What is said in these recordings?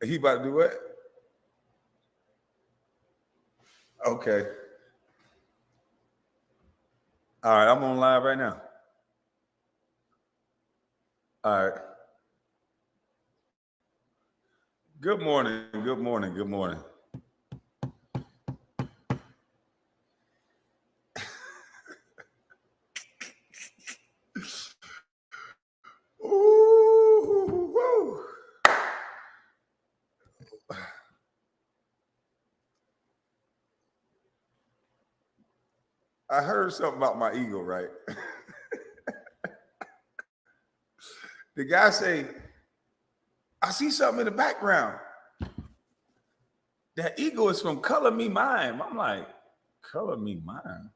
He about to do what? Okay. All right, I'm on live right now. All right. Good morning. Good morning. Good morning. Ooh, woo. I heard something about my ego, right? The guy say, I see something in the background. That ego is from Color Me Mine. I'm like, Color Me Mine? I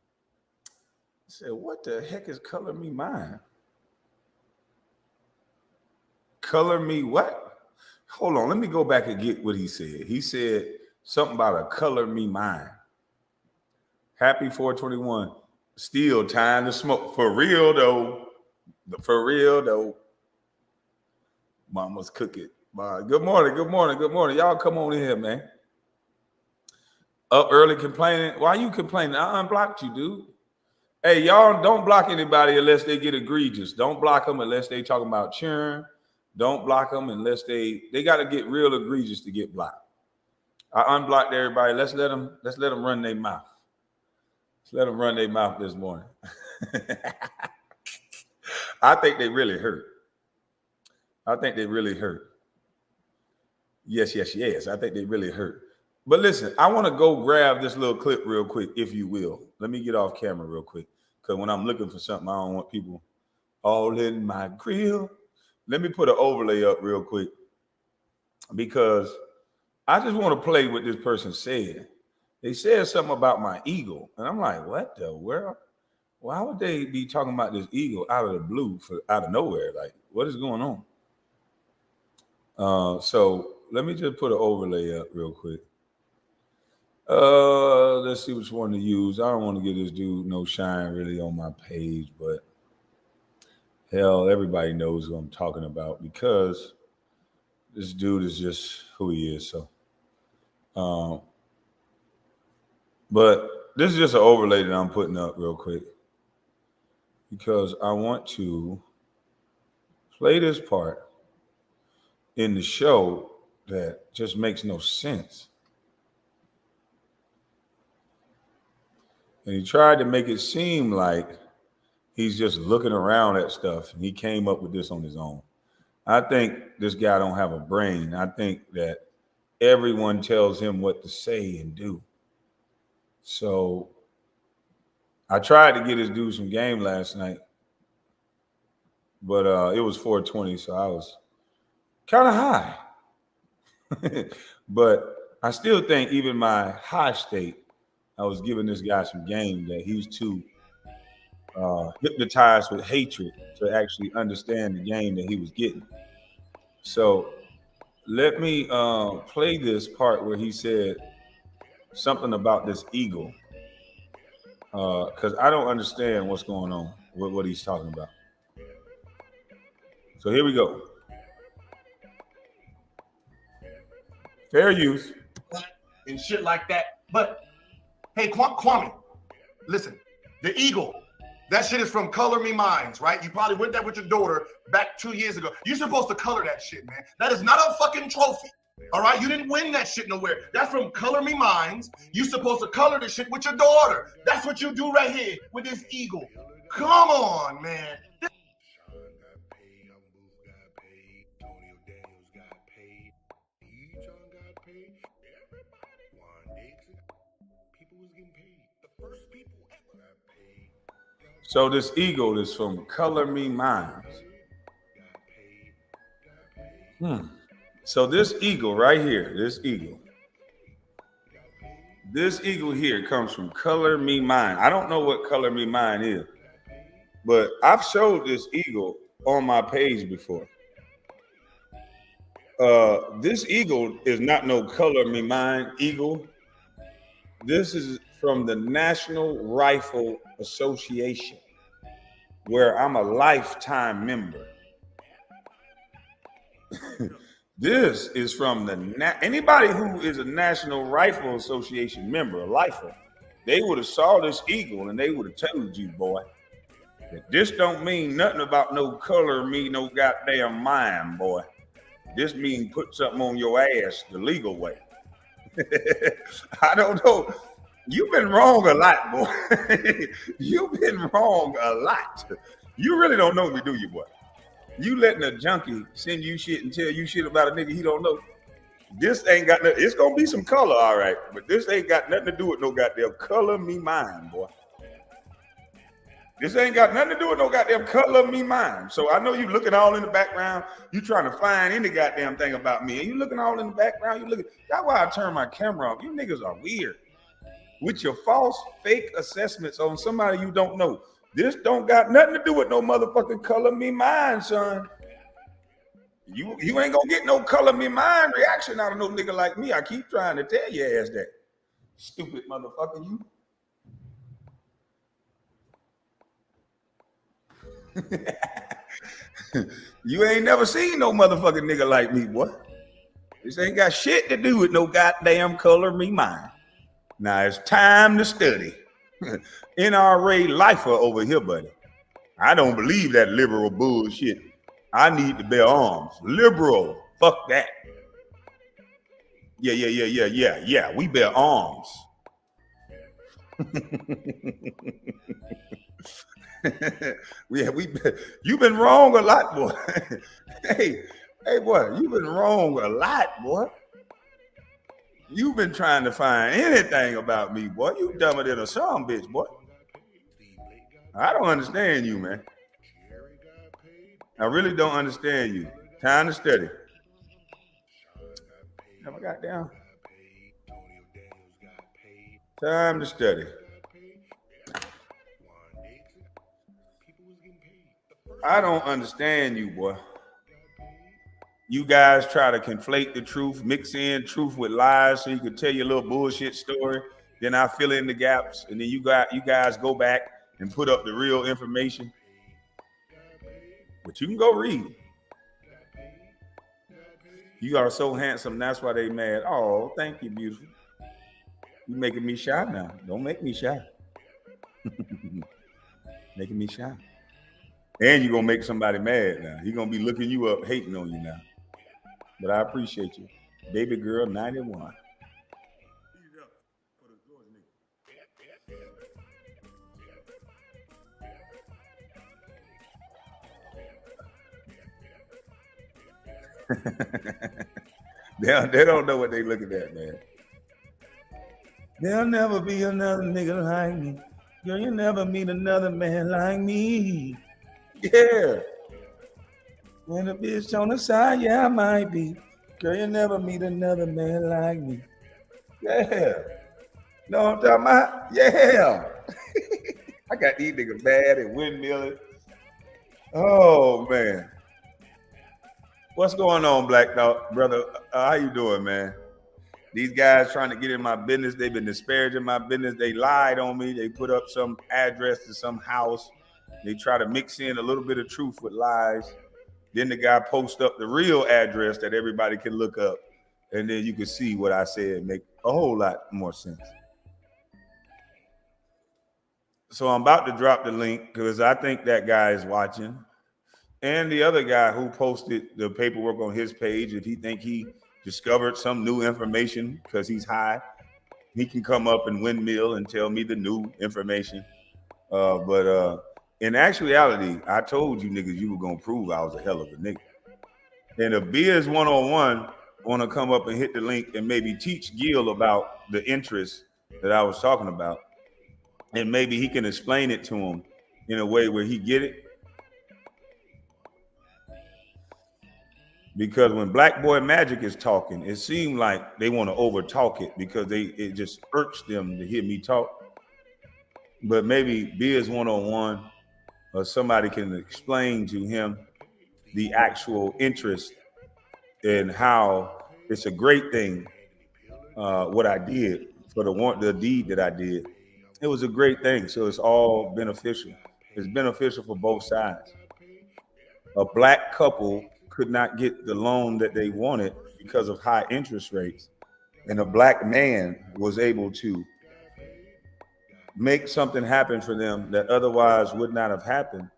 said, what the heck is Color Me Mine? Color Me what? Hold on, let me go back and get what he said. He said something about a Color Me Mine. Happy 421. Still time to smoke. For real though. For real though. Mama's cooking. Good morning, good morning, good morning. Y'all come on in here, man. Up early complaining. Why you complaining? I unblocked you, dude. Hey, y'all don't block anybody unless they get egregious. Don't block them unless they talking about churn. Don't block them unless they got to get real egregious to get blocked. I unblocked everybody. Let's let them run their mouth. Let's let them run their mouth this morning. I think they really hurt. I think they really hurt. Yes. I think they really hurt. But listen, I want to go grab this little clip real quick, if you will. Let me get off camera real quick. Because when I'm looking for something, I don't want people all in my grill. Let me put an overlay up real quick. Because I just want to play what this person said. They said something about my ego. And I'm like, what the world? Why would they be talking about this ego out of the blue, out of nowhere? Like, what is going on? So let me just put an overlay up real quick. Let's see which one to use. I don't want to give this dude no shine really on my page, but hell, everybody knows who I'm talking about because this dude is just who he is. So, but this is just an overlay that I'm putting up real quick because I want to play this part in the show that just makes no sense. And he tried to make it seem like he's just looking around at stuff and he came up with this on his own. I think this guy don't have a brain. I think that everyone tells him what to say and do. So I tried to get this dude some game last night, but it was 420, so I was kind of high. But I still think even my high state, I was giving this guy some game that he's too hypnotized with hatred to actually understand the game that he was getting. So let me play this part where he said something about this eagle because I don't understand what's going on with what he's talking about. So here we go. Fair use. And shit like that. But hey, Kwame, listen, the eagle, that shit is from Color Me Minds, right? You probably went there with your daughter back 2 years ago. You're supposed to color that shit, man. That is not a fucking trophy. All right, you didn't win that shit nowhere. That's from Color Me Minds. You're supposed to color this shit with your daughter. That's what you do right here with this eagle. Come on, man. So this eagle is from Color Me Minds. So this eagle right here, this eagle here comes from Color Me Mine. I don't know what Color Me Mine is, but I've showed this eagle on my page before. This eagle is not no Color Me Mine eagle. This is from the National Rifle Association, where I'm a lifetime member. This is from the anybody who is a National Rifle Association member, a lifer, they would have saw this eagle and they would have told you, boy, that this don't mean nothing about no color, me no goddamn mind, boy. This mean put something on your ass the legal way. I don't know. You've been wrong a lot, boy. You've been wrong a lot. You really don't know me, do you, boy? You letting a junkie send you shit and tell you shit about a nigga he don't know. This ain't got nothing. It's gonna be some color, all right, but this ain't got nothing to do with no goddamn color me mind, boy. This ain't got nothing to do with no goddamn color me mind. So I know you looking all in the background. You trying to find any goddamn thing about me, and you looking all in the background. You looking. That's why I turn my camera off. You niggas are weird with your false, fake assessments on somebody you don't know. This don't got nothing to do with no motherfucking color me mind, son. You ain't gonna get no color me mind reaction out of no nigga like me. I keep trying to tell your ass that. Stupid motherfucker, you. You ain't never seen no motherfucking nigga like me, boy. This ain't got shit to do with no goddamn color me mind. Now it's time to study. NRA lifer over here, buddy. I don't believe that liberal bullshit. I need to bear arms. Liberal, fuck that. Yeah. We bear arms. You've been wrong a lot, boy. hey, boy, you've been wrong a lot, boy. You've been trying to find anything about me, boy. You dumber than a son bitch, boy. I don't understand you, man. I really don't understand you. Time to study. Have I got down? Time to study. I don't understand you, boy. You guys try to conflate the truth, mix in truth with lies so you can tell your little bullshit story. Then I fill in the gaps, and then you guys go back and put up the real information. But you can go read. You are so handsome, that's why they mad. Oh, thank you, beautiful. You making me shy now. Don't make me shy. Making me shy. And you're gonna make somebody mad now. He's gonna be looking you up, hating on you now. But I appreciate you. Baby girl 91. They don't know what they looking at, man. There'll never be another nigga like me. Girl, you'll never meet another man like me. Yeah. When a bitch on the side, yeah, I might be. Girl, you'll never meet another man like me. Yeah. Know what I'm talking about? Yeah. I got these niggas bad and windmilling. Oh, man. What's going on, Black Dog, brother? How you doing, man? These guys trying to get in my business. They've been disparaging my business. They lied on me. They put up some address to some house. They try to mix in a little bit of truth with lies. Then the guy posts up the real address that everybody can look up. And then you can see what I said make a whole lot more sense. So I'm about to drop the link because I think that guy is watching. And the other guy who posted the paperwork on his page, if he think he discovered some new information because he's high, he can come up and windmill and tell me the new information. But in actuality, I told you niggas you were gonna prove I was a hell of a nigga. And if Beers 101 want to come up and hit the link and maybe teach Gil about the interest that I was talking about, and maybe he can explain it to him in a way where he get it. Because when Black Boy Magic is talking, it seems like they want to over talk it because it just irks them to hear me talk. But maybe Beers 101 or somebody can explain to him the actual interest in how it's a great thing what I did for the deed that I did. It was a great thing, so it's all beneficial. It's beneficial for both sides. A black couple could not get the loan that they wanted because of high interest rates. And a black man was able to make something happen for them that otherwise would not have happened.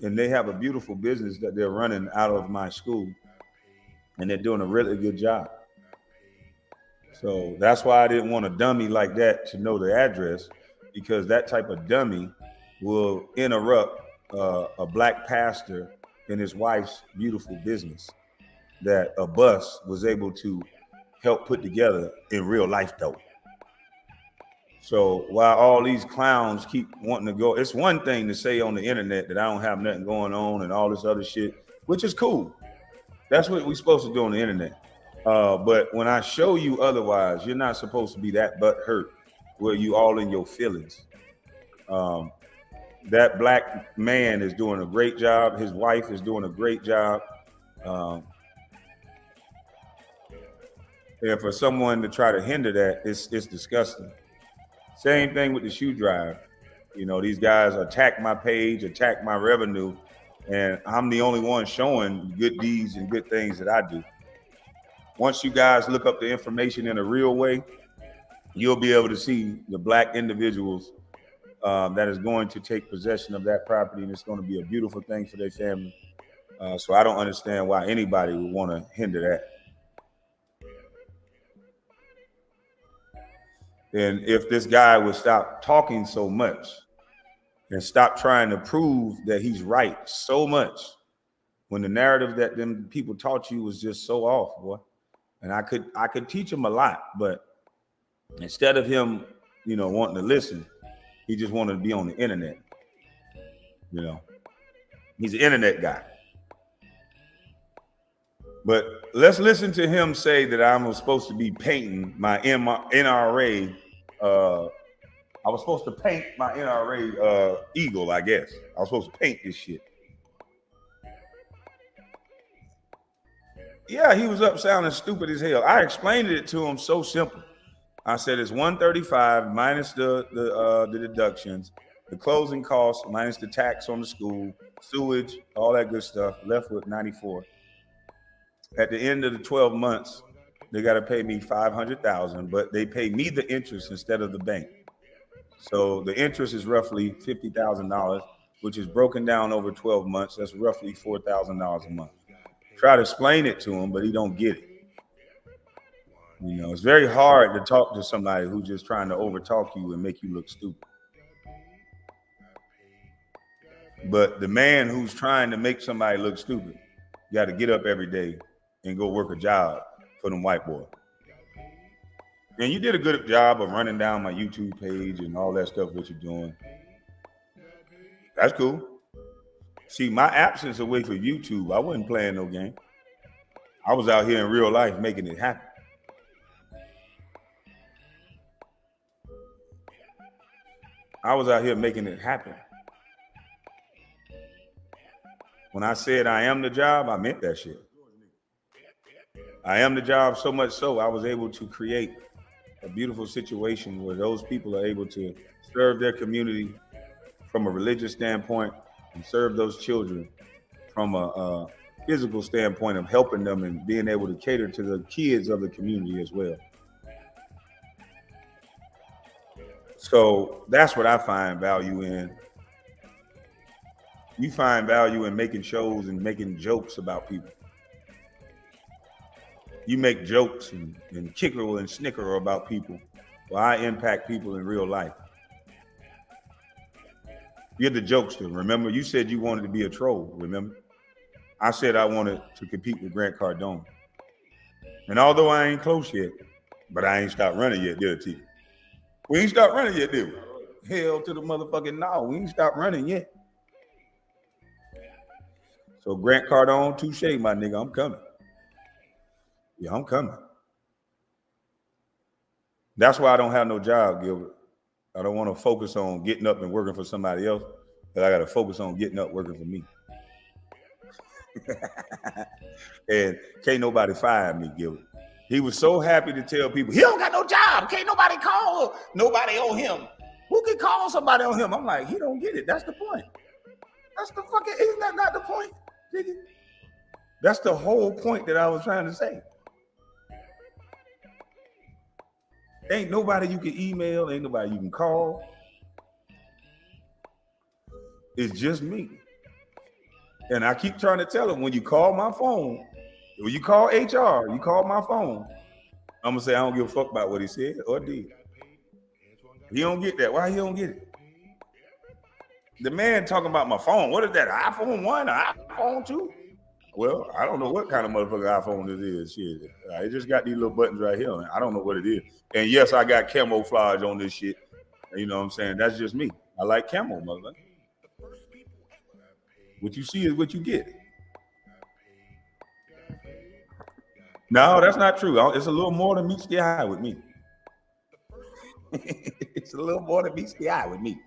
And they have a beautiful business that they're running out of my school, and they're doing a really good job. So that's why I didn't want a dummy like that to know the address, because that type of dummy will interrupt a black pastor and his wife's beautiful business that a bus was able to help put together in real life, though. So while all these clowns keep wanting to go, it's one thing to say on the internet that I don't have nothing going on and all this other shit, which is cool. That's what we're supposed to do on the internet. But when I show you otherwise, you're not supposed to be that butthurt where you all in your feelings. That black man is doing a great job. His wife is doing a great job. And for someone to try to hinder that, it's disgusting. Same thing with the shoe drive. You know, these guys attack my page, attack my revenue, and I'm the only one showing good deeds and good things that I do. Once you guys look up the information in a real way, you'll be able to see the black individuals that is going to take possession of that property, and it's going to be a beautiful thing for their family. So I don't understand why anybody would want to hinder that. And if this guy would stop talking so much and stop trying to prove that he's right so much, when the narrative that them people taught you was just so off, boy. And I could teach him a lot, but instead of him, you know, wanting to listen, he just wanted to be on the internet. You know, he's an internet guy. But let's listen to him say that I'm supposed to be painting my NRA. I was supposed to paint my NRA eagle, I guess. I was supposed to paint this shit. Yeah, he was up sounding stupid as hell. I explained it to him so simple. I said it's 135 minus the deductions, the closing costs minus the tax on the school, sewage, all that good stuff, left with 94. At the end of the 12 months, they got to pay me $500,000, but they pay me the interest instead of the bank. So the interest is roughly $50,000, which is broken down over 12 months. That's roughly $4,000 a month. Try to explain it to him, but he don't get it. You know, it's very hard to talk to somebody who's just trying to overtalk you and make you look stupid. But the man who's trying to make somebody look stupid got to get up every day and go work a job for them white boys. And you did a good job of running down my YouTube page and all that stuff that you're doing. That's cool. See, my absence away from YouTube, I wasn't playing no game. I was out here in real life making it happen. I was out here making it happen. When I said I am the job, I meant that shit. I am the job so much so I was able to create a beautiful situation where those people are able to serve their community from a religious standpoint and serve those children from a physical standpoint of helping them and being able to cater to the kids of the community as well. So that's what I find value in. You find value in making shows and making jokes about people. You make jokes and kicker and snicker about people. Well, I impact people in real life. You're the jokester, remember? You said you wanted to be a troll, remember? I said I wanted to compete with Grant Cardone. And although I ain't close yet, but I ain't stopped running yet, did it? We ain't stopped running yet, did we? Hell to the motherfucking no, we ain't stopped running yet. So Grant Cardone, touche, my nigga, I'm coming. Yeah, I'm coming. That's why I don't have no job, Gilbert. I don't want to focus on getting up and working for somebody else, but I got to focus on getting up working for me. And can't nobody fire me, Gilbert. He was so happy to tell people, he don't got no job. Can't nobody call nobody on him. Who can call somebody on him? I'm like, he don't get it. That's the point. That's the fucking, isn't that not the point, nigga? That's the whole point that I was trying to say. Ain't nobody you can email, ain't nobody you can call. It's just me. And I keep trying to tell them, when you call my phone, when you call HR, you call my phone, I'm gonna say I don't give a fuck about what he said or did. He don't get that. Why he don't get it? The man talking about my phone. What is that? iPhone 1 or iPhone 2? Well, I don't know what kind of motherfucking iPhone this is. Shit. It just got these little buttons right here. I don't know what it is. And yes, I got camouflage on this shit. You know what I'm saying? That's just me. I like camo, motherfucker. What you see is what you get. No, that's not true. It's a little more than meets the eye with me. It's a little more than meets the eye with me.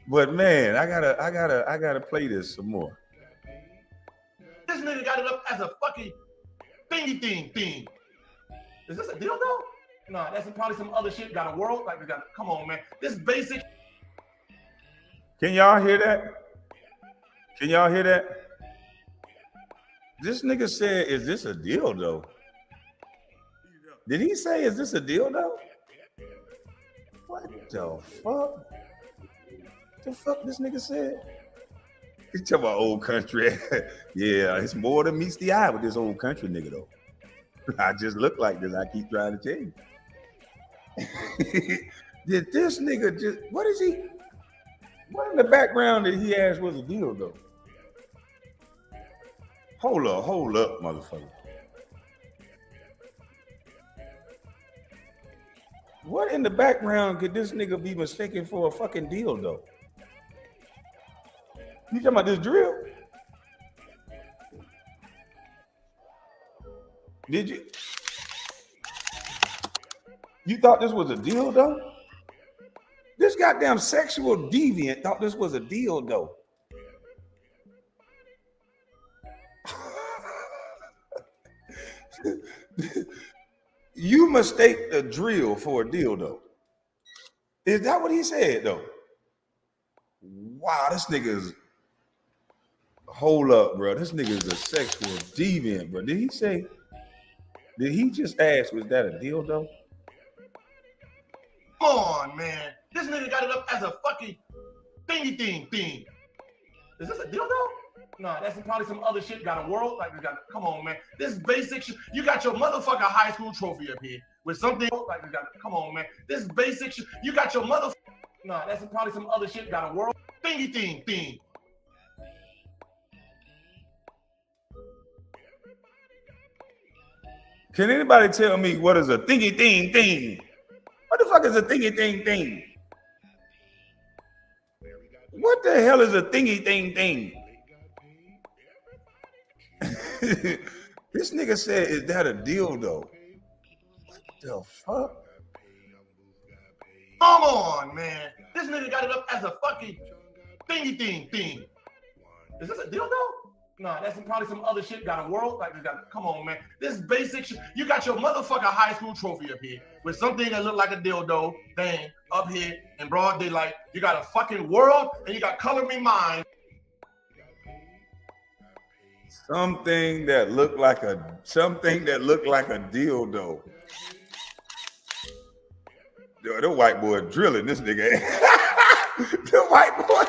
But man, I gotta play this some more. This nigga got it up as a fucking thingy thing. Is this a dildo? No, that's probably some other shit. Got a world like we got. Come on, man. This basic. Can y'all hear that? Can y'all hear that? This nigga said, "Is this a dildo?" Did he say, "Is this a dildo?" What the fuck? The fuck this nigga said? He's talking about old country. Yeah, it's more than meets the eye with this old country nigga though. I just look like this. I keep trying to tell you. Did this nigga just? What is he? What in the background that he asked was a dildo? Hold up, motherfucker. What in the background could this nigga be mistaken for a fucking dildo? You talking about this drill? Did you? You thought this was a dildo? This goddamn sexual deviant thought this was a dildo. You mistake the drill for a dildo. Is that what he said though? Wow, this nigga is. Hold up, bro. This nigga is a sexual deviant, bro. Did he say? Did he just ask? Was that a dildo? Come on, man. This nigga got it up as a fucking thingy thing. Is this a dildo? No, that's probably some other shit. Got a world like we got. Come on, man. This basic shit. You got your motherfucking high school trophy up here with something like we got. Come on, man. This basic shit. You got your motherfucking. No, that's probably some other shit. Got a world thingy thing. Can anybody tell me what is a thingy thing? What the fuck is a thingy thing? What the hell is a thingy thing? This nigga said, "Is that a dildo?" What the fuck? Come on, man. This nigga got it up as a fucking thingy thing. Is this a dildo? No, that's probably some other shit. Got a world like we got. Come on, man. This basic shit. You got your motherfucking high school trophy up here with something that look like a dildo thing up here in broad daylight. You got a fucking world and you got color me mine. Something that looked like a dildo. The white boy drilling this nigga. The white boy.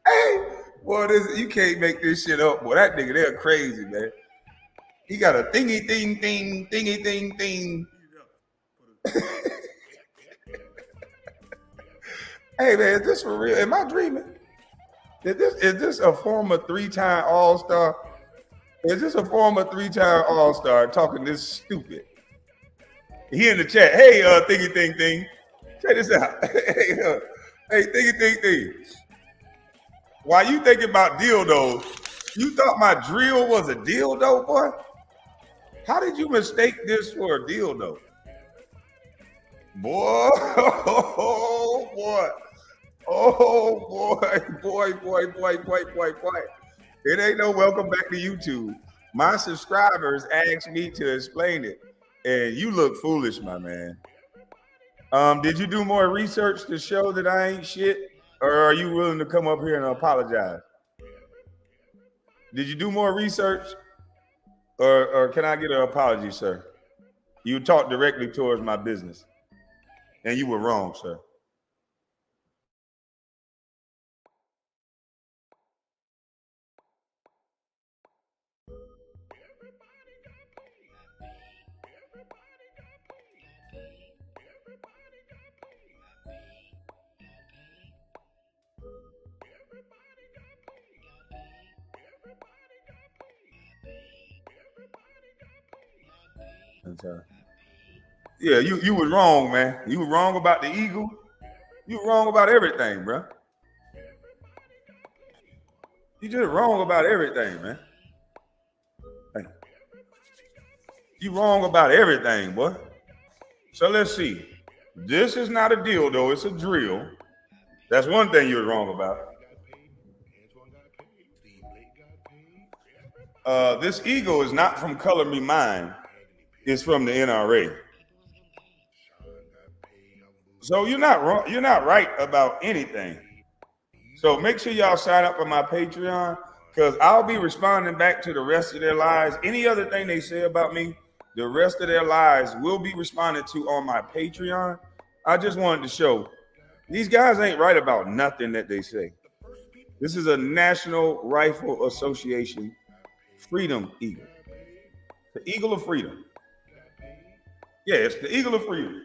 Hey, boy, you can't make this shit up, boy. That nigga, they're crazy, man. He got a thingy thing. Hey, man, is this for real? Am I dreaming? Is this a former 3-time All-Star? Is this a former 3-time All-Star talking this stupid? He in the chat. Hey, thingy thing. Check this out. Hey, thingy thing. While you thinking about dildos, you thought my drill was a dildo, boy? How did you mistake this for a dildo? Boy, boy. It ain't no welcome back to YouTube. My subscribers asked me to explain it, and you look foolish, my man. Did you do more research to show that I ain't shit? or are you willing to come up here and apologize? Did you do more research, or can I get an apology, sir? You talked directly towards my business, and you were wrong, sir. Yeah, you was wrong, man. You were wrong about the eagle. You were wrong about everything, bro. You just wrong about everything, man. Hey. You wrong about everything, boy. So let's see. This is not a deal, though. It's a drill. That's one thing you're wrong about. This eagle is not from Color Me Mine. It's from the NRA. So you're not wrong. You're not right about anything. So make sure y'all sign up for my Patreon, because I'll be responding back to the rest of their lies. Any other thing they say about me, the rest of their lies will be responded to on my Patreon. I just wanted to show these guys ain't right about nothing that they say. This is a National Rifle Association Freedom Eagle. The Eagle of Freedom. Yeah, it's the Eagle of Freedom.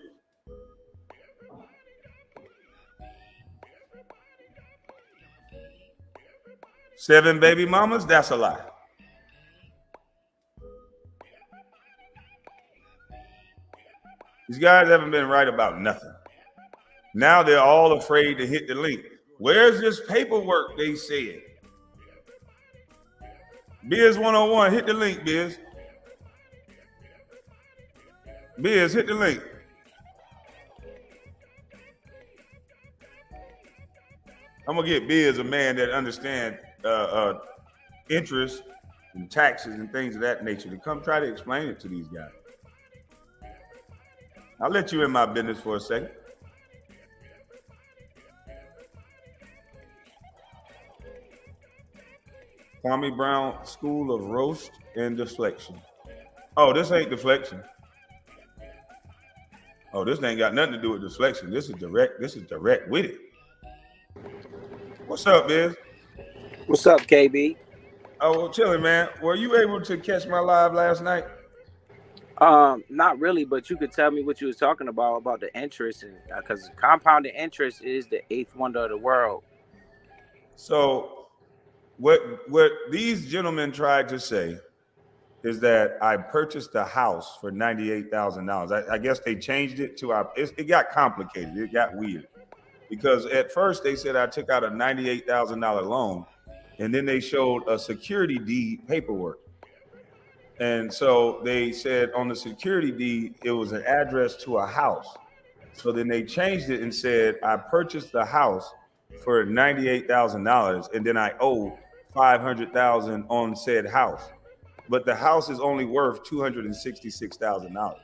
Seven baby mamas, that's a lie. These guys haven't been right about nothing. Now they're all afraid to hit the link. Where's this paperwork they said? Biz 101, hit the link, Biz. Biz, hit the link. I'm gonna get Biz, a man that understands interest and taxes and things of that nature, to come try to explain it to these guys. I'll let you in my business for a second. Kwame Brown School of Roast and Deflection. Oh, this ain't deflection. Oh, this ain't got nothing to do with deflection. This is direct. This is direct with it. What's up, Biz? What's up, KB? Oh, well, chilling, man. Were you able to catch my live last night? Not really, but you could tell me what you was talking about the interest, and because compounded interest is the eighth wonder of the world. So, what these gentlemen tried to say is that I purchased a house for $98,000. I guess they changed it to it got complicated. It got weird, because at first they said I took out a $98,000 loan, and then they showed a security deed paperwork. And so they said on the security deed, it was an address to a house. So then they changed it and said, I purchased the house for $98,000, and then I owe $500,000 on said house. But the house is only worth $266,000.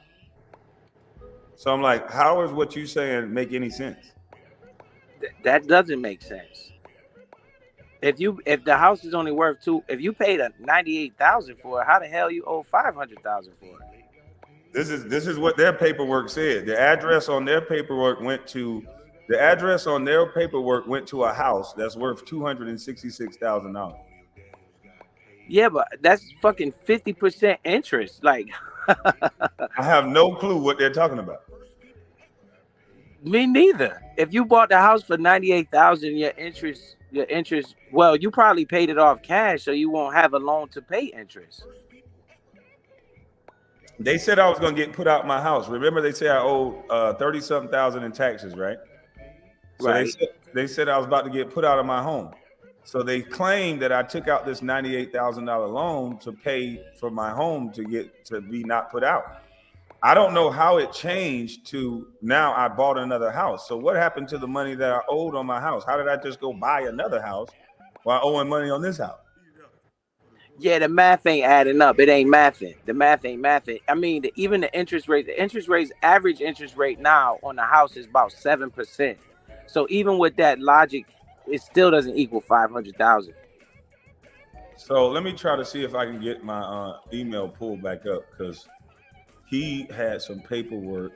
So I'm like, how is what you saying make any sense? That doesn't make sense. If the house is only worth if you paid $98,000 for it, how the hell you owe $500,000 for it? This is what their paperwork said. The address on their paperwork went to a house that's worth $266,000. Yeah, but that's fucking 50% interest. Like, I have no clue what they're talking about. Me neither. If you bought the house for $98,000, your interest, well, you probably paid it off cash, so you won't have a loan to pay interest. They said I was going to get put out my house. Remember, they said I owed 30-something thousand in taxes, right? So right. They said I was about to get put out of my home. So they claimed that I took out this $98,000 loan to pay for my home to be not put out. I don't know how it changed to now I bought another house. So what happened to the money that I owed on my house? How did I just go buy another house while owing money on this house? Yeah, the math ain't adding up. It ain't mathing. The math ain't mathing. I mean, even the interest rate, average interest rate now on the house is about 7%. So even with that logic it still doesn't equal 500,000. So let me try to see if I can get my email pulled back up because he had some paperwork.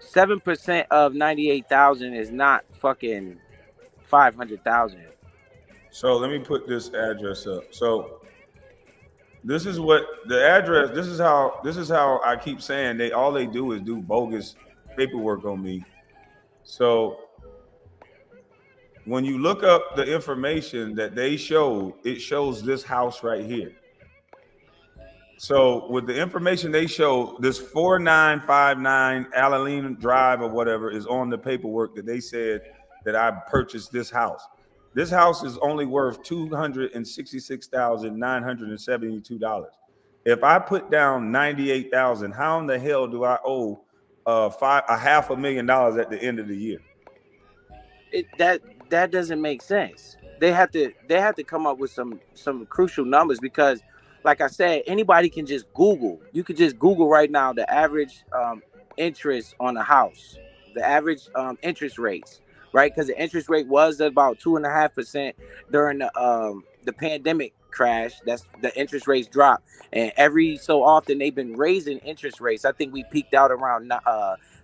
7% of 98,000 is not fucking 500,000. So let me put this address up. So this is what the address. This is how I keep saying all they do is do bogus paperwork on me. So when you look up the information that they showed, it shows this house right here. So with the information they show, this 4959 Alaline Drive or whatever is on the paperwork that they said that I purchased this house. This house is only worth $266,972. If I put down $98,000, how in the hell do I owe $500,000 at the end of the year? That doesn't make sense. They have to come up with some crucial numbers because, like I said, anybody can just Google. You could just Google right now the average interest on a house, the average interest rates, right? Because the interest rate was about 2.5% during the pandemic crash. That's the interest rates dropped, and every so often they've been raising interest rates. I think we peaked out around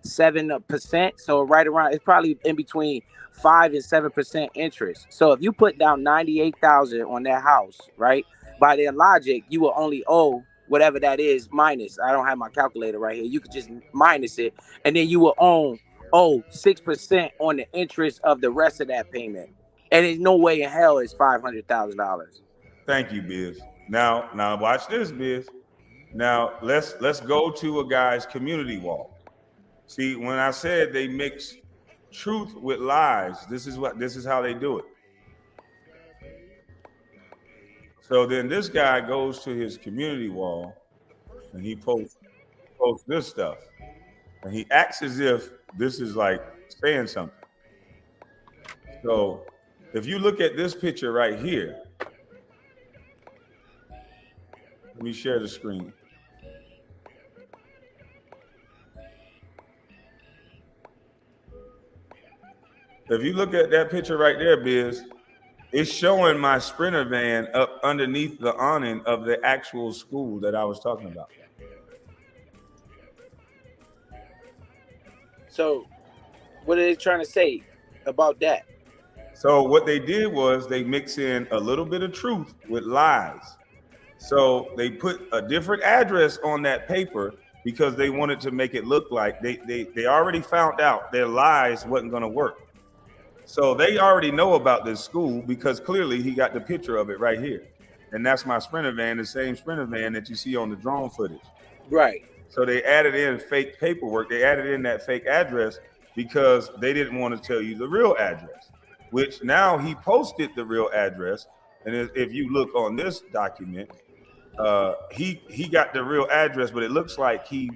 7%. So right around, it's probably in between 5 and 7% interest. So if you put down 98,000 on that house, right? By their logic, you will only owe whatever that is minus. I don't have my calculator right here. You could just minus it, and then you will owe 6% on the interest of the rest of that payment. And there's no way in hell it's $500,000. Thank you, Biz. Now watch this, Biz. Now let's go to a guy's community wall. See, when I said they mix truth with lies, this is how they do it. So then this guy goes to his community wall and he posts this stuff. And he acts as if this is like saying something. So if you look at this picture right here, let me share the screen. If you look at that picture right there, Biz, it's showing my Sprinter van up underneath the awning of the actual school that I was talking about. So what are they trying to say about that? So what they did was they mix in a little bit of truth with lies. So they put a different address on that paper because they wanted to make it look like they already found out their lies wasn't going to work. So they already know about this school because clearly he got the picture of it right here. And that's my Sprinter van, the same Sprinter van that you see on the drone footage. Right. So they added in fake paperwork. They added in that fake address because they didn't want to tell you the real address, which now he posted the real address. And if you look on this document, he got the real address, but it looks like he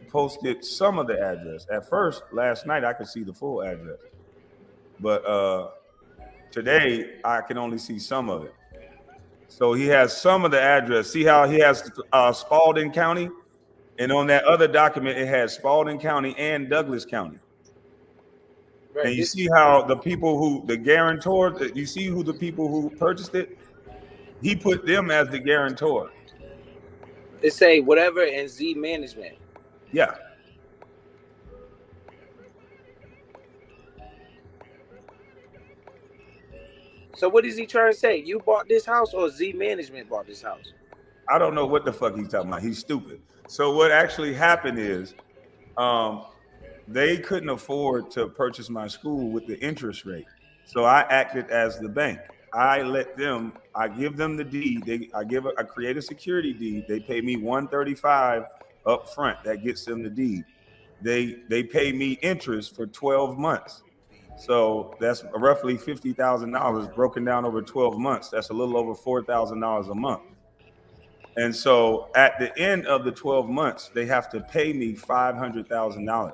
posted some of the address. At first, last night, I could see the full address. But today I can only see some of it. So he has some of the address. See how he has Spalding County? And on that other document, it has Spalding County and Douglas County. Right. And you see how the people the guarantor, you see who the people who purchased it? He put them as the guarantor. It say whatever and Z Management. Yeah. So what is he trying to say? You bought this house or Z Management bought this house? I don't know what the fuck he's talking about. He's stupid. So what actually happened is they couldn't afford to purchase my school with the interest rate. So I acted as the bank. I give them the deed. I create a security deed. They pay me $135 up front. That gets them the deed. They pay me interest for 12 months. So that's roughly $50,000 broken down over 12 months. That's a little over $4,000 a month. And so at the end of the 12 months, they have to pay me $500,000.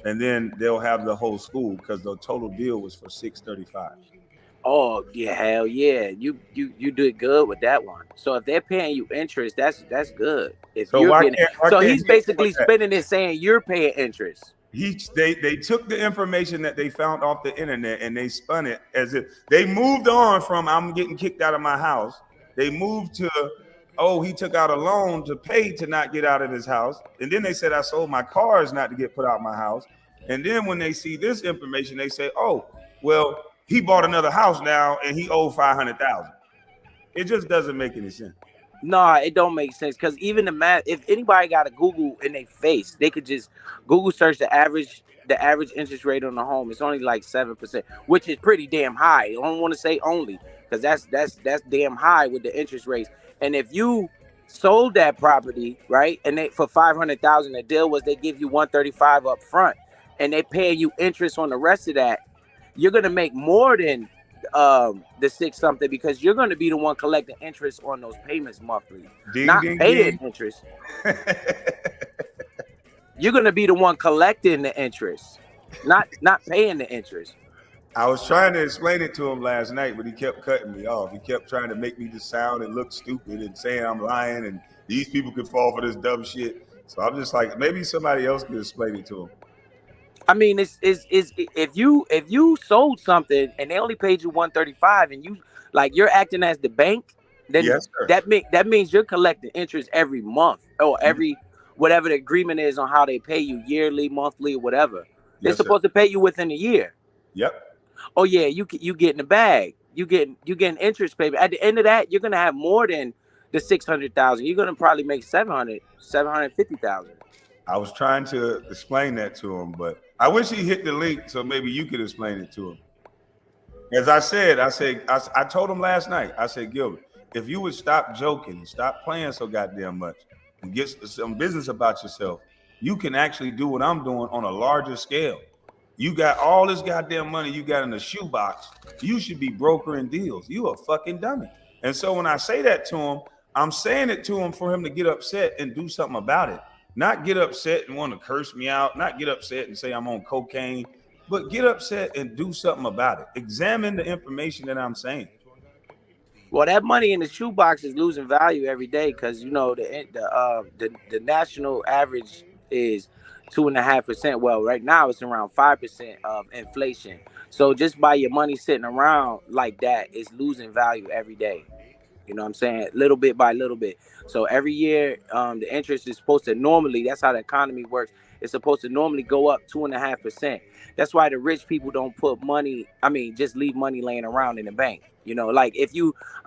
And then they'll have the whole school because the total deal was for $635. Oh yeah, hell yeah! You did good with that one. So if they're paying you interest, that's good. If so you're why getting, can't, why so can't he's basically spending it saying you're paying interest. They took the information that they found off the internet and they spun it as if they moved on from I'm getting kicked out of my house. They moved to, oh, he took out a loan to pay to not get out of his house. And then they said, I sold my cars not to get put out of my house. And then when they see this information, they say, oh, well, he bought another house now and he owed $500,000. It just doesn't make any sense. No, it don't make sense because even the math. If anybody got a Google in their face, they could just Google search the average interest rate on the home. It's only like 7%, which is pretty damn high. I don't want to say only because that's damn high with the interest rates. And if you sold that property, right, and they for $500,000, the deal was they give you $135 up front, and they pay you interest on the rest of that, you're gonna make more than the 6 something because you're going to be the one collecting interest on those payments monthly, not paying interest. You're going to be the one collecting the interest, not paying the interest. I was trying to explain it to him last night, but he kept cutting me off. He kept trying to make me just sound and look stupid and saying I'm lying and these people could fall for this dumb shit. So I'm just like, maybe somebody else could explain it to him. I mean, it's if you sold something and they only paid you $135 and you like you're acting as the bank, then yes, that means you're collecting interest every month or every whatever the agreement is on how they pay you, yearly, monthly, or whatever. They're supposed to pay you within a year. Yep. Oh yeah, you get in the bag. You getting interest payment. At the end of that, you're gonna have more than the $600,000. You're gonna probably make $750,000. I was trying to explain that to him, but I wish he hit the link so maybe you could explain it to him. As I told him last night, I said, Gilbert, if you would stop joking and stop playing so goddamn much and get some business about yourself, you can actually do what I'm doing on a larger scale. You got all this goddamn money you got in the shoebox. You should be brokering deals. You a fucking dummy. And so when I say that to him, I'm saying it to him for him to get upset and do something about it. Not get upset and want to curse me out, not get upset and say I'm on cocaine, but get upset and do something about it. Examine the information that I'm saying. Well, that money in the shoebox is losing value every day because you know the national average is 2.5%. Well, right now it's around 5% of inflation. So just by your money sitting around like that is losing value every day. You know what I'm saying? Little bit by little bit. So every year, the interest is supposed to normally, that's how the economy works. It's supposed to normally go up 2.5%. That's why the rich people don't put money, just leave money laying around in the bank. You know, like I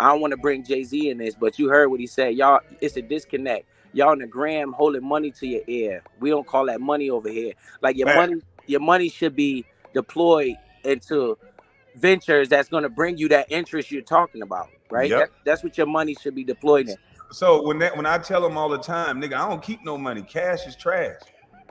don't want to bring Jay-Z in this, but you heard what he said. Y'all, it's a disconnect. Y'all in the gram holding money to your ear. We don't call that money over here. Like your money should be deployed into ventures that's going to bring you that interest you're talking about, right? Yep. That's what your money should be deployed in. So when I tell them all the time, nigga, I don't keep no money. Cash is trash.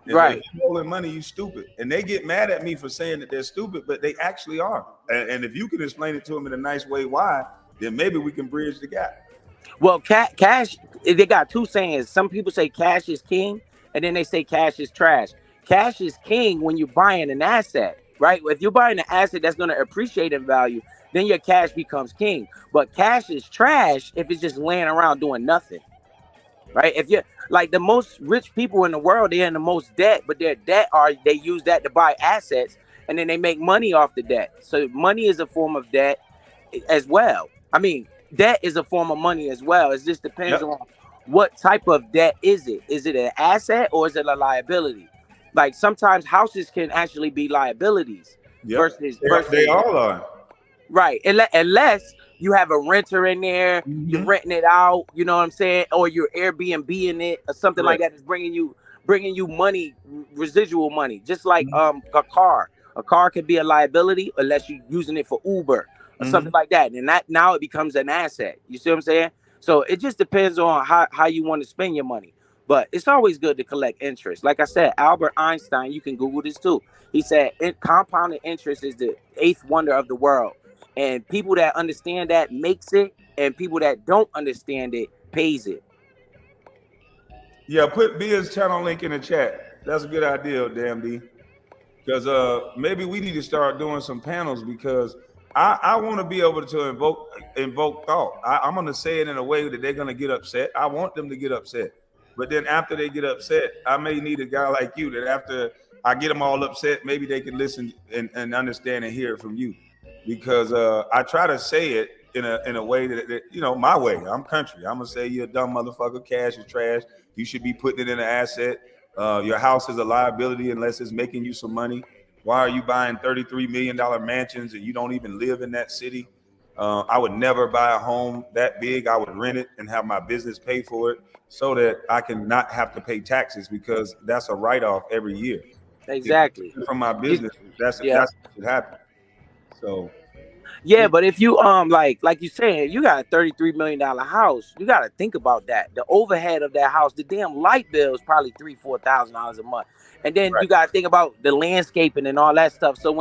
Right. If you holding money, you stupid. And they get mad at me for saying that they're stupid, but they actually are. And if you can explain it to them in a nice way why, then maybe we can bridge the gap. Well, cash, they got two sayings. Some people say cash is king, and then they say cash is trash. Cash is king when you're buying an asset, right? If you're buying an asset that's going to appreciate in value, then your cash becomes king. But cash is trash if it's just laying around doing nothing, right? If you're like the most rich people in the world, they're in the most debt, but their debt they use that to buy assets, and then they make money off the debt. So money is a form of debt as well. Debt is a form of money as well. It just depends on what type of debt is it. Is it an asset or is it a liability? Like sometimes houses can actually be liabilities versus they all are. Right. Unless you have a renter in there, you're renting it out, you know what I'm saying? Or you're Airbnb-ing it or something like that is bringing you money, residual money, just like a car. A car could be a liability unless you're using it for Uber or something like that. And that now it becomes an asset. You see what I'm saying? So it just depends on how you want to spend your money. But it's always good to collect interest. Like I said, Albert Einstein, you can Google this too. He said compounded interest is the 8th wonder of the world. And people that understand that makes it, and people that don't understand it pays it. Yeah, put Bia's channel link in the chat. That's a good idea, damn D. Because maybe we need to start doing some panels because I want to be able to invoke thought. I'm going to say it in a way that they're going to get upset. I want them to get upset. But then after they get upset, I may need a guy like you that after I get them all upset. Maybe they can listen and understand and hear it from you, because I try to say it in a way that you know, my way. I'm country. I'm gonna say you're a dumb motherfucker. Cash is trash. You should be putting it in an asset. Your house is a liability unless it's making you some money. Why are you buying $33 million mansions and you don't even live in that city? I would never buy a home that big. I would rent it and have my business pay for it so that I can not have to pay taxes, because that's a write-off every year. If Exactly. from my business, that's Yeah. what should happen. So Yeah, but if you like you saying, you got a $33 million house, you got to think about that. The overhead of that house, the damn light bill is probably $3,000-$4,000 a month, and then right. you got to think about the landscaping and all that stuff. So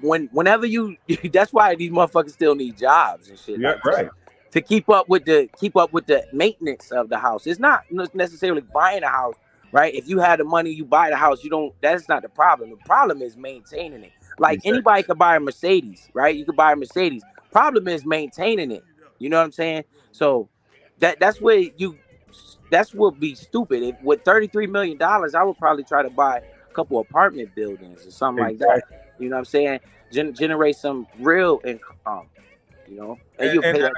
whenever you, that's why these motherfuckers still need jobs and shit Yeah, like right. that to keep up with the maintenance of the house. It's not necessarily buying a house, right? If you had the money, you buy the house. You don't. That's not the problem. The problem is maintaining it. Like Exactly. anybody could buy a Mercedes, right? You could buy a Mercedes. Problem is maintaining it. You know what I'm saying? So that's where that's what be stupid. If with $33 million, I would probably try to buy a couple apartment buildings or something like that. Exactly. You know what I'm saying? Generate some real income. You know, and And you and, pay that.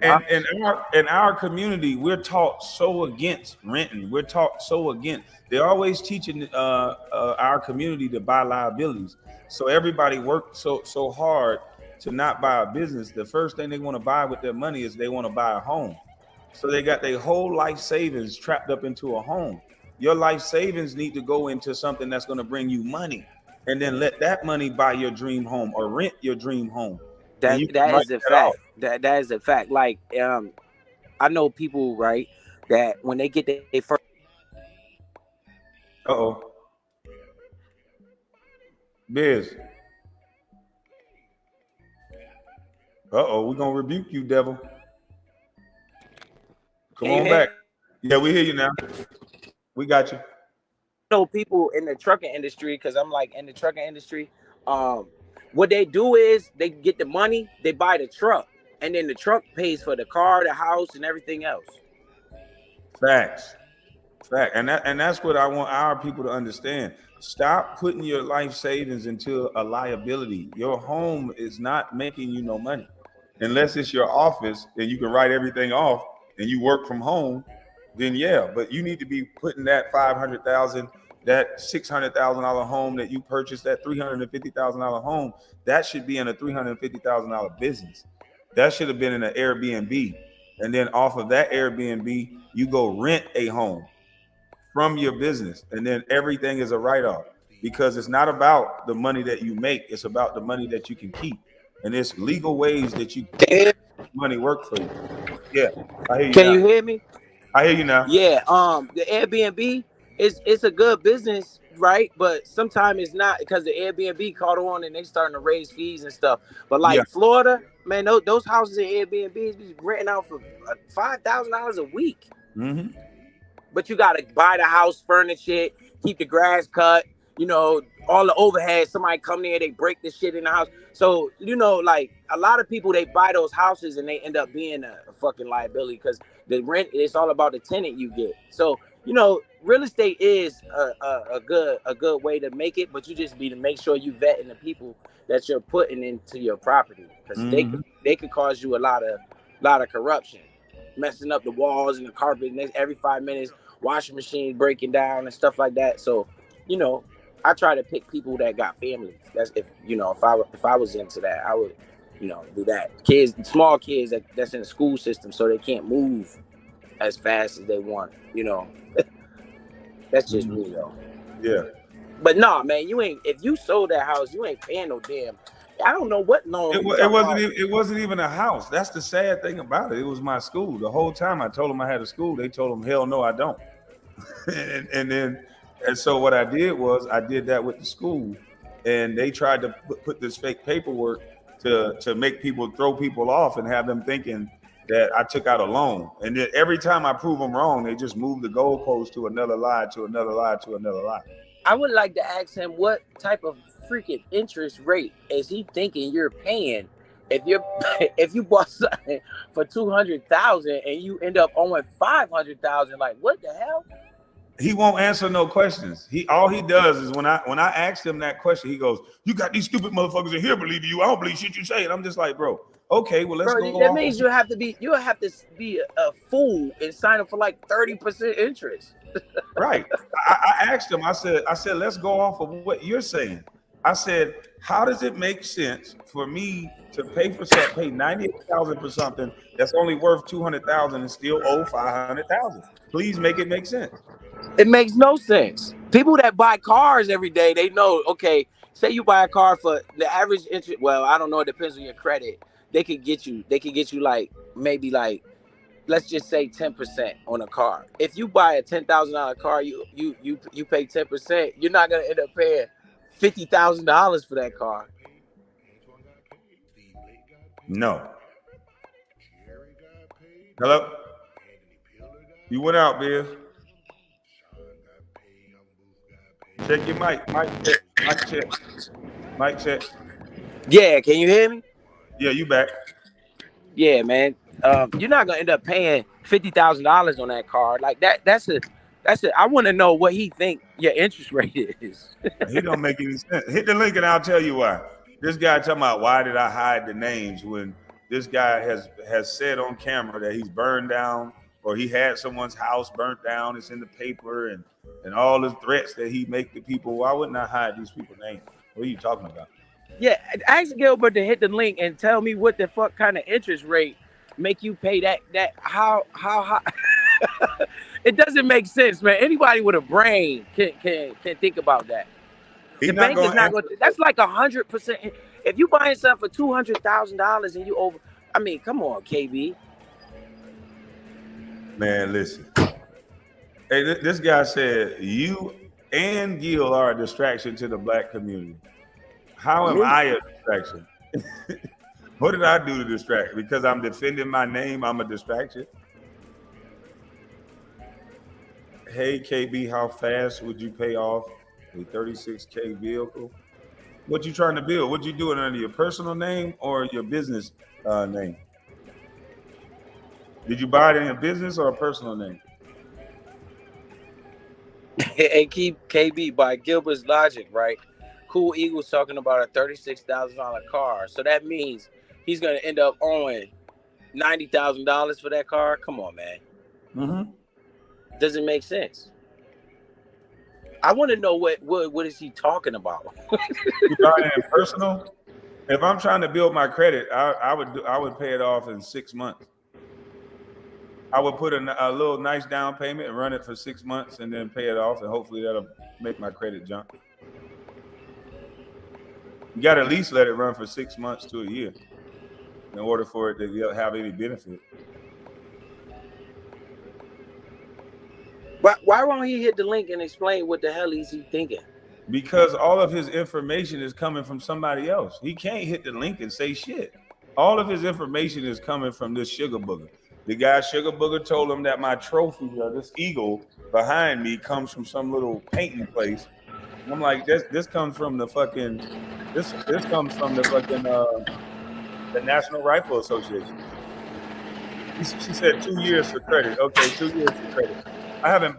Huh? and in our community, we're taught so against renting. We're taught so against. They're always teaching our community to buy liabilities. So everybody works so hard to not buy a business. The first thing they want to buy with their money is they want to buy a home. So they got their whole life savings trapped up into a home. Your life savings need to go into something that's going to bring you money, and then let that money buy your dream home or rent your dream home, and you can That write is a that off. fact. That is a fact. Like I know people, right, that when they get their first. Uh-oh. Biz. Uh-oh, we're gonna rebuke you, devil. Come Can you on hear? back. Yeah, we hear you now. We got you. Know people in the trucking industry, because I'm like in the trucking industry. What they do is they get the money, they buy the truck, and then the truck pays for the car, the house, and everything else. Facts. Fact. And that's what I want our people to understand. Stop putting your life savings into a liability. Your home is not making you no money. Unless it's your office and you can write everything off and you work from home, then yeah. But you need to be putting that 500,000, that $600,000 home that you purchased, that $350,000 home, that should be in a $350,000 business. That should have been in an Airbnb. And then off of that Airbnb, you go rent a home from your business, and then everything is a write-off, because it's not about the money that you make, it's about the money that you can keep, and it's legal ways that you can money work for you. Yeah, I hear you Can now. you hear me? I hear you now. Yeah, the Airbnb is it's a good business, right? But sometimes it's not, because the Airbnb caught on and they starting to raise fees and stuff. But Yeah. like Florida, man, those houses in Airbnbs be renting out for $5,000 a week. Mm-hmm. But you gotta buy the house, furnish it, keep the grass cut, you know, all the overhead. Somebody come there, they break the shit in the house. So, you know, like a lot of people, they buy those houses and they end up being a fucking liability, because the rent, it's all about the tenant you get. So, you know, real estate is a good way to make it, but you just need to make sure you vetting the people that you're putting into your property, because Mm-hmm. they could cause you a lot of corruption, messing up the walls and the carpet every 5 minutes, washing machine breaking down and stuff like that. So, you know, I try to pick people that got families. That's if you know, if I was into that, I would, you know, do that. Kids, small kids that's in the school system, so they can't move as fast as they want. You know, that's just me though. Yeah. But nah, man, you ain't. If you sold that house, you ain't paying no damn. I don't know what loan. It wasn't even a house. That's the sad thing about it. It was my school. The whole time I told them I had a school, they told them, hell no, I don't. and so what I did was I did that with the school, and they tried to put this fake paperwork to make people throw people off and have them thinking that I took out a loan. And then every time I prove them wrong, they just move the goalpost to another lie, to another lie, to another lie. I would like to ask him what type of freaking interest rate is he thinking you're paying if you're if you bought something for 200,000 and you end up owing 500,000. Like, what the hell? He won't answer no questions. All he does is when I asked him that question, he goes, "You got these stupid motherfuckers in here believing you. I don't believe shit you say." And I'm just like, bro, okay, well let's go That off. means you have to be a fool and sign up for like 30% interest. Right. I asked him. I said, let's go off of what you're saying. I said, how does it make sense for me to pay 98,000 for something that's only worth 200,000 and still owe 500,000? Please make it make sense. It makes no sense. People that buy cars every day, they know, okay, say you buy a car for the average interest. Well, I don't know. It depends on your credit. They could get you like maybe like, let's just say 10% on a car. If you buy a $10,000 car, you pay 10%. You're not gonna end up paying $50,000 for that car. No. Hello? You went out, Bill. Check your mic. Mic check. Mic check. Yeah, can you hear me? Yeah, you back. Yeah, man. You're not gonna end up paying $50,000 on that car. Like that's it. I want to know what he think your interest rate is. He don't make any sense. Hit the link and I'll tell you why. This guy talking about why did I hide the names when this guy has said on camera that he's burned down or he had someone's house burnt down. It's in the paper and all the threats that he make to people. Why wouldn't I hide these people's names? What are you talking about? Yeah, ask Gilbert to hit the link and tell me what the fuck kind of interest rate make you pay that how it doesn't make sense, man. Anybody with a brain can think about that. The bank is not going to. That's like 100%. If you buying something for $200,000 and you over, I mean, come on, KB. Man, listen. Hey, this guy said you and Gil are a distraction to the black community. How am I a distraction? What did I do to distract? Because I'm defending my name, I'm a distraction. Hey, KB, how fast would you pay off a 36K vehicle? What you trying to build? What you doing under your personal name or your business name? Did you buy it in a business or a personal name? And keep KB by Gilbert's logic, right? Cool Eagle's talking about a $36,000 car. So that means he's going to end up owing $90,000 for that car. Come on, man. Mm-hmm. Doesn't make sense. I want to know what is he talking about? You buying it in personal? If I'm trying to build my credit, I would pay it off in 6 months. I would put a little nice down payment and run it for 6 months and then pay it off, and hopefully that'll make my credit jump. You got to at least let it run for 6 months to a year in order for it to have any benefit. Why won't he hit the link and explain what the hell is he thinking? Because all of his information is coming from somebody else. He can't hit the link and say shit. All of his information is coming from this sugar booger. The guy sugar booger told him that my trophy, this eagle behind me, comes from some little painting place. And I'm like, this comes from the fucking this comes from the fucking the National Rifle Association. She said 2 years for credit. Okay, 2 years for credit. I haven't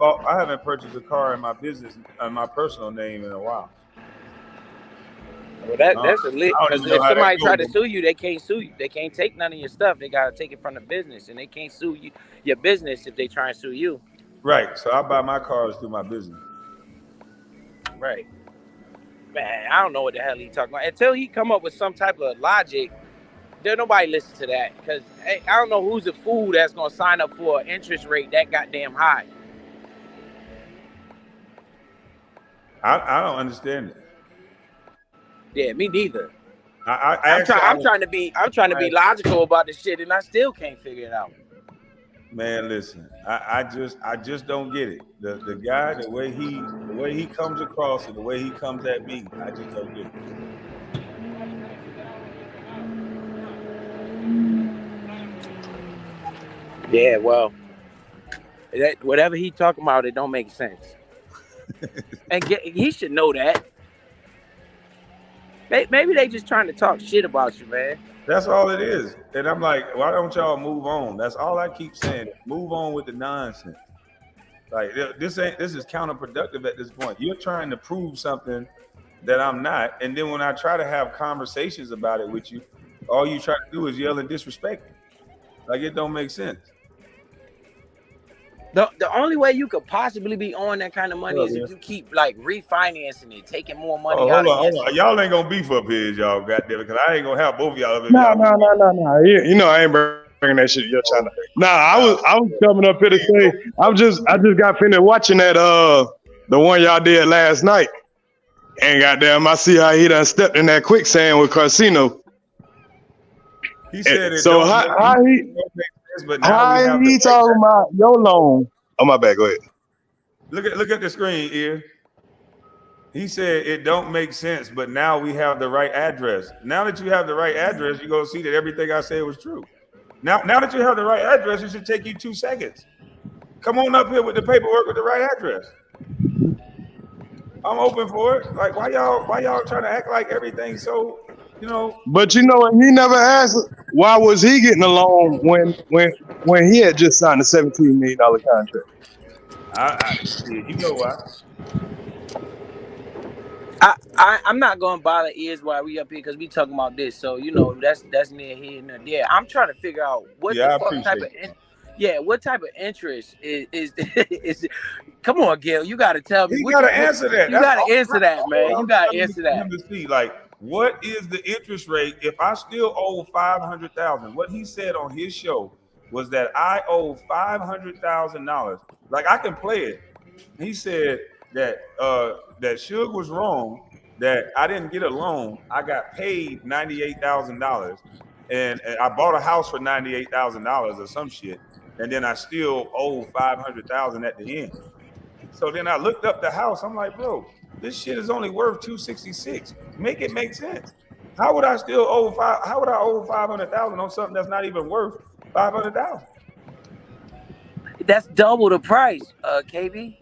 purchased a car in my business, my personal name in a while. Well, that's a lit. Because if somebody try to sue you, they can't sue you. They can't take none of your stuff. They gotta take it from the business, and they can't sue you, your business, if they try and sue you. Right. So I buy my cars through my business. Right. Man, I don't know what the hell he talking about. Until he come up with some type of logic, there nobody listen to that. Because I don't know who's a fool that's gonna sign up for an interest rate that goddamn high. I don't understand it. Yeah, me neither. I'm trying to be logical about this shit, and I still can't figure it out. Man, listen, I just don't get it. The guy, the way he comes across and the way he comes at me, I just don't get it. Yeah, well, whatever he talking about, it don't make sense. And he should know that. Maybe they just trying to talk shit about you, man. That's all it is. And I'm like, why don't y'all move on? That's all I keep saying. Move on with the nonsense. Like this is counterproductive at this point. You're trying to prove something that I'm not, and then when I try to have conversations about it with you, all you try to do is yell and disrespect me. Like it don't make sense. The only way you could possibly be on that kind of money is Yeah. if you keep like refinancing it, taking more Oh, money out. hold on. Y'all ain't gonna beef up here, y'all. Goddamn it, because I ain't gonna have both of y'all up here. No. You know I ain't bringing that shit to your channel. Nah, I was coming up here to say I just got finished watching that the one y'all did last night, and goddamn, I see how he done stepped in that quicksand with Casino. He said it. So how he talking about your loan? Oh my bad. Go ahead. Look at the screen, Ear. He said it don't make sense, but now we have the right address. Now that you have the right address, you're gonna see that everything I said was true. Now that you have the right address, it should take you 2 seconds. Come on up here with the paperwork with the right address. I'm open for it. Like why y'all trying to act like everything's so, you know? But you know, he never asked why was he getting a loan when he had just signed a $17 million contract. You know why? I'm not gonna bother ears while we up here because we talking about this. So you know that's near here and there. I'm trying to figure out what the fuck type of what type of interest is is. Come on, Gil, you got to tell me. You got to answer that. You got to answer that, man. You got to answer that. To see, like, what is the interest rate if I still owe $500,000? What he said on his show was that I owe $500,000. Like I can play it. He said that that Suge was wrong, that I didn't get a loan. I got paid $98,000, and I bought a house for $98,000 or some shit, and then I still owe $500,000 at the end. So then I looked up the house. I'm like, bro, this shit is only worth $266. Make it make sense. How would I still owe How would I owe $500,000 on something that's not even worth $500,000? That's double the price, KB.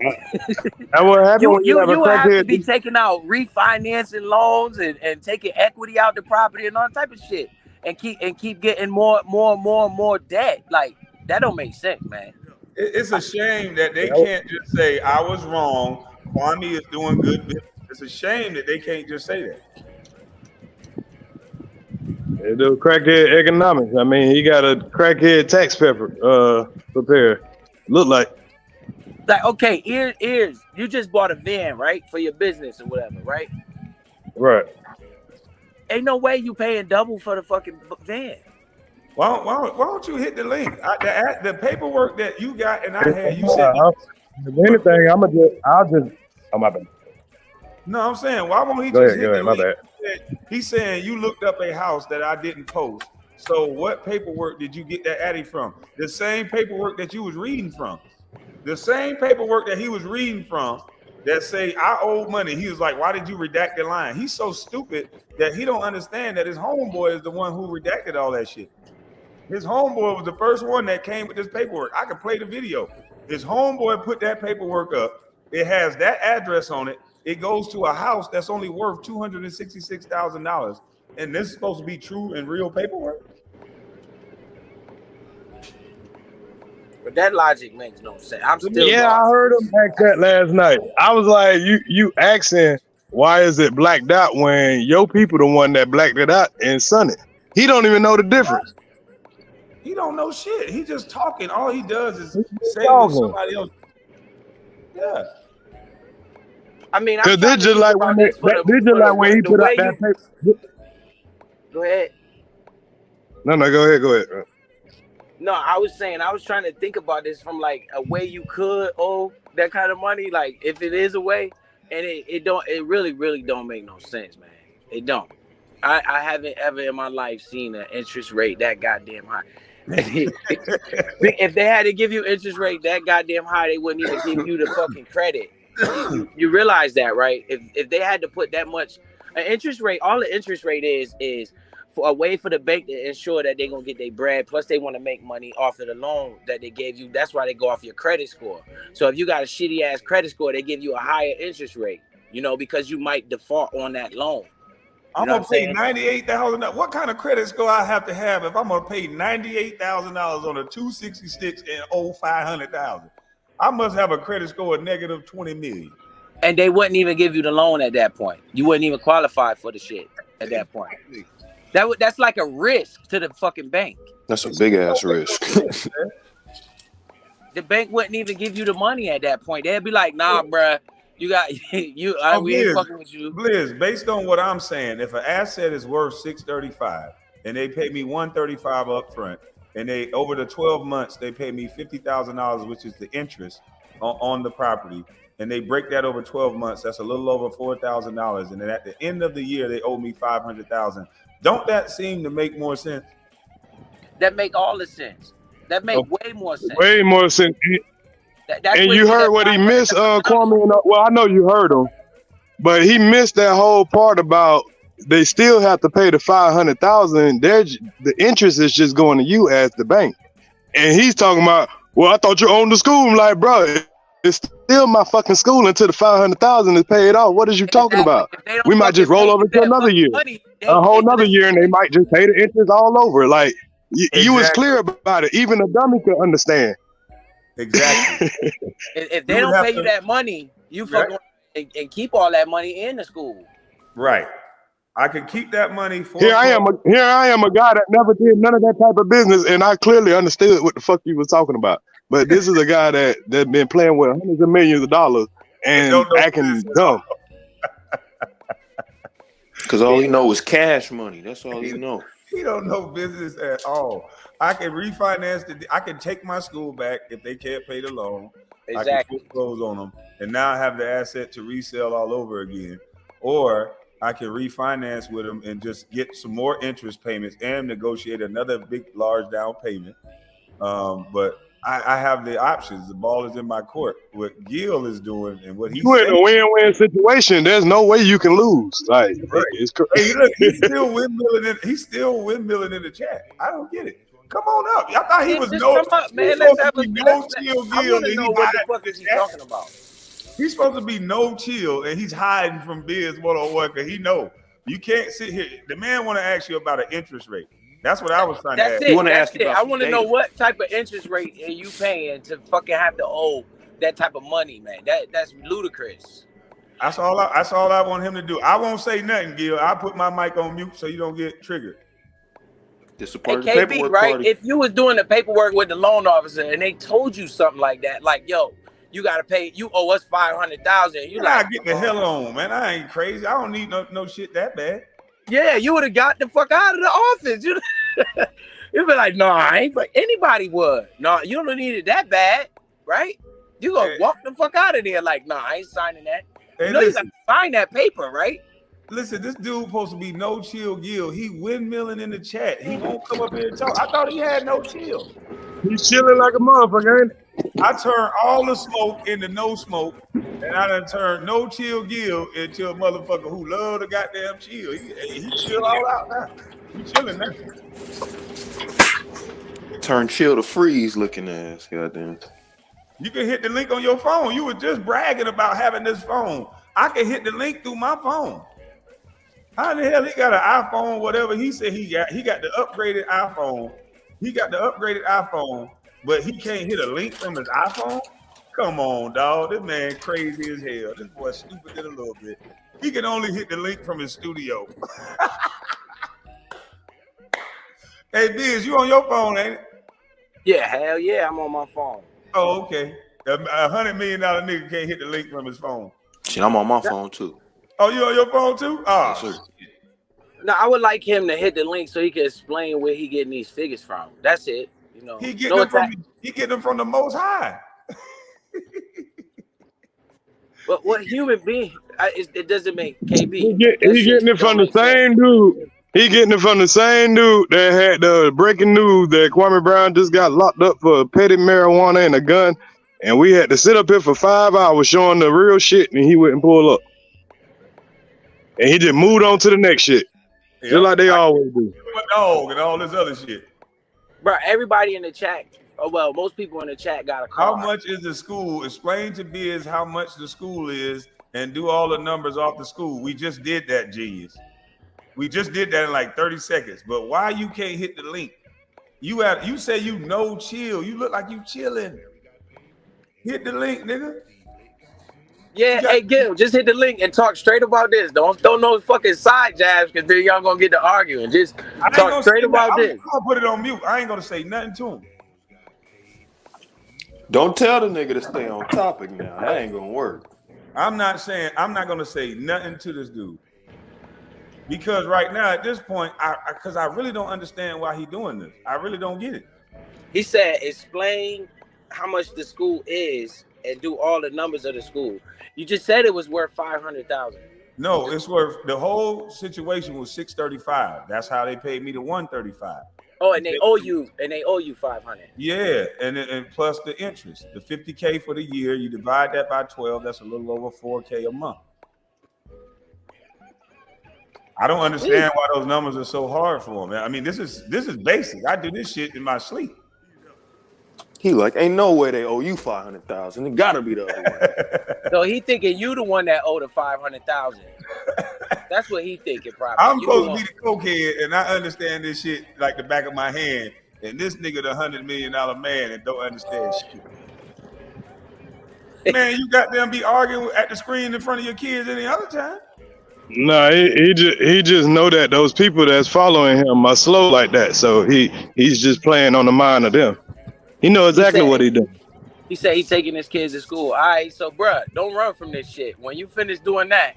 And what happened you have to be taking out refinancing loans and taking equity out the property and all type of shit, and keep getting more debt. Like that don't make sense, man. It's a shame that they can't just say I was wrong. Kwame is doing good business. It's a shame that they can't just say that. They do crackhead economics. I mean, he got a crackhead tax paper prepared. Look like okay, ears. You just bought a van, right, for your business or whatever, right? Right. Ain't no way you paying double for the fucking van. Why don't you hit the link? The paperwork that you got and I had, you said. If anything, oh my bad. No, I'm saying, why won't he go just ahead, hit the my link? bad. He's saying you looked up a house that I didn't post. So what paperwork did you get that addy from? The same paperwork that you was reading from. The same paperwork that he was reading from that say I owe money. He was like, why did you redact the line? He's so stupid that he don't understand that his homeboy is the one who redacted all that shit. His homeboy was the first one that came with this paperwork. I could play the video. His homeboy put that paperwork up. It has that address on it. It goes to a house that's only worth $266,000. And this is supposed to be true and real paperwork? But that logic makes no sense. I'm still I heard him ask that last night. I was like, you asking why is it blacked out when your people the one that blacked it out and sun it? He don't even know the difference. He don't know shit. He just talking. All he does is say what somebody else. Yeah. I mean, because this just like when he put out that paper. Go ahead. No, go ahead. No, I was trying to think about this from like a way you could owe that kind of money, like if it is a way, and it really don't make no sense, man. It don't. I haven't ever in my life seen an interest rate that goddamn high. If they had to give you interest rate that goddamn high, they wouldn't even give you the fucking credit. You realize that, right? If they had to put that much an interest rate, all the interest rate is for a way for the bank to ensure that they're gonna get their bread. Plus, they want to make money off of the loan that they gave you. That's why they go off your credit score. So if you got a shitty ass credit score, they give you a higher interest rate. You know, because you might default on that loan. I'm gonna pay $98,000. What kind of credit score I have to have if I'm gonna pay $98,000 on a 266 and owe $500,000? I must have a credit score of negative 20 million. And they wouldn't even give you the loan at that point. You wouldn't even qualify for the shit at that point. That's like a risk to the fucking bank. That's a big ass risk. The bank wouldn't even give you the money at that point. They'd be like, "Nah, bruh, you got you. We ain't fucking with you." Blizz, based on what I'm saying, if an asset is worth $635 and they pay me $135 up front, and they over the 12 months they pay me $50,000, which is the interest on the property, and they break that over 12 months, that's a little over $4,000, and then at the end of the year they owe me $500,000. Don't that seem to make more sense? That make all the sense. That make way more sense. Way more sense. And you heard what he missed, Kwame. Well, I know you heard him, but he missed that whole part about they still have to pay the $500,000. The interest is just going to you as the bank, and he's talking about, well, I thought you owned the school. I'm like, bro, it's still my fucking school until the $500,000 is paid off. What is you talking about? We might just roll over to another year, a whole nother year, and they might just pay the interest all over. Like you was clear about it. Even a dummy could understand. Exactly. If they don't pay you that money, you fucking and keep all that money in the school. Right. I could keep that money for. Here I am a guy that never did none of that type of business, and I clearly understood what the fuck you was talking about. But this is a guy that been playing with hundreds of millions of dollars and acting dumb. Because all he know is cash money. That's all he know. He don't know business at all. I can refinance I can take my school back if they can't pay the loan. Exactly. I can foreclose on them, and now I have the asset to resell all over again. Or I can refinance with them and just get some more interest payments and negotiate another big, large down payment. But I have the options. The ball is in my court. What Gil is doing and what he's in a win-win situation. There's no way you can lose. Like it's crazy. Hey, look, he's still windmilling. He's still windmilling in the chat. I don't get it. Come on up. I thought he was no. Come up, man. Let's have a chill. I want to know what the fuck is he talking about. He's supposed to be no chill, and he's hiding from Biz 101 because he know you can't sit here. The man want to ask you about an interest rate. That's what I was trying to ask. You want to ask I want to know what type of interest rate are you paying to fucking have to owe that type of money, man. That's ludicrous. That's all I want him to do. I won't say nothing, Gil. I'll put my mic on mute so you don't get triggered. This is part of the KB, paperwork right? party. If you was doing the paperwork with the loan officer and they told you something like that, like, yo, you gotta pay, you owe us $500,000. You like, get the hell on, man. I ain't crazy. I don't need no shit that bad. Yeah, you would have got the fuck out of the office. You'd be like, no, I ain't. But anybody would. No, you don't need it that bad, right? You gonna walk the fuck out of there like, no, I ain't signing that. Hey, you know, you gotta sign that paper, right? Listen, this dude supposed to be no chill Gil. He windmilling in the chat. He won't come up here and talk. I thought he had no chill. He's chilling like a motherfucker, ain't he? I turned all the smoke into no smoke, and I done turned no chill Gil into a motherfucker who love the goddamn chill. He chill all out now. He chilling now. Turn chill to freeze looking ass, goddamn. You can hit the link on your phone. You were just bragging about having this phone. I can hit the link through my phone. How the hell he got an iPhone, whatever he said he got? He got the upgraded iPhone. He got the upgraded iPhone, but he can't hit a link from his iPhone? Come on, dog. This man crazy as hell. This boy stupid in a little bit. He can only hit the link from his studio. Hey, Biz, you on your phone, ain't it? Yeah, hell yeah, I'm on my phone. Oh, okay. $100 million nigga can't hit the link from his phone. Shit, I'm on my phone too. Oh, you on your phone too? Oh, yes, now I would like him to hit the link so he can explain where he getting these figures from. That's it. You know, he getting them from the Most High. But what human being? It doesn't make KB. He getting it from the same dude. He getting it from the same dude that had the breaking news that Kwame Brown just got locked up for petty marijuana and a gun, and we had to sit up here for 5 hours showing the real shit, and he wouldn't pull up. And he just moved on to the next shit. Yep. Just like they always do. Dog and all this other shit. Bro, everybody in the chat, well, most people in the chat got a car. How much is the school? Explain to Biz how much the school is and do all the numbers off the school. We just did that, genius. We just did that in like 30 seconds. But why you can't hit the link? You say you no chill. You look like you chilling. Hit the link, nigga. Yeah, hey, Gil, just hit the link and talk straight about this. Don't throw no fucking side jabs because then y'all gonna get to arguing. Just I ain't talk gonna straight say about nothing. this. I'm gonna put it on mute. I ain't gonna say nothing to him. Don't tell the nigga to stay on topic now. That ain't gonna work. I'm not gonna say nothing to this dude. Because right now, at this point, because I really don't understand why he doing this. I really don't get it. He said, explain how much the school is and do all the numbers of the school. You just said it was worth 500,000. No, it's worth the whole situation was 635. That's how they paid me the 135. Oh, and they owe you 500. Yeah, and plus the interest, the 50K for the year. You divide that by 12. That's a little over 4K a month. I don't understand why those numbers are so hard for him. I mean, this is basic. I do this shit in my sleep. He like, ain't no way they owe you 500,000. It gotta be the other way. So he thinking you the one that owed the 500,000. That's what he thinking probably. I'm supposed to be the cokehead, and I understand this shit like the back of my hand. And this nigga the $100 million man and don't understand shit. Man, you goddamn be arguing at the screen in front of your kids any other time. No, he just know that those people that's following him are slow like that. So he's just playing on the mind of them. He know exactly what he doing. He said he taking his kids to school. All right, so bruh, don't run from this shit. When you finish doing that,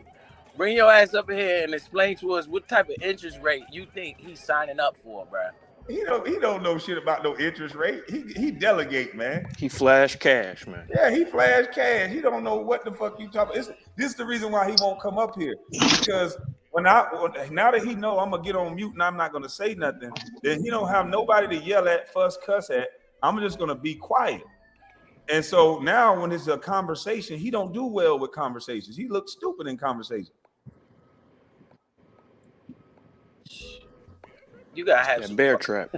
bring your ass up here and explain to us what type of interest rate you think he's signing up for, bruh. He don't know shit about no interest rate. He delegate, man. He flash cash, man. Yeah, he flash cash. He don't know what the fuck you talking about. This is the reason why he won't come up here. Because now that he know I'm gonna get on mute and I'm not gonna say nothing, then he don't have nobody to yell at, fuss, cuss at. I'm just gonna be quiet. And so now when it's a conversation, he don't do well with conversations. He looks stupid in conversation. You gotta have some bear trap.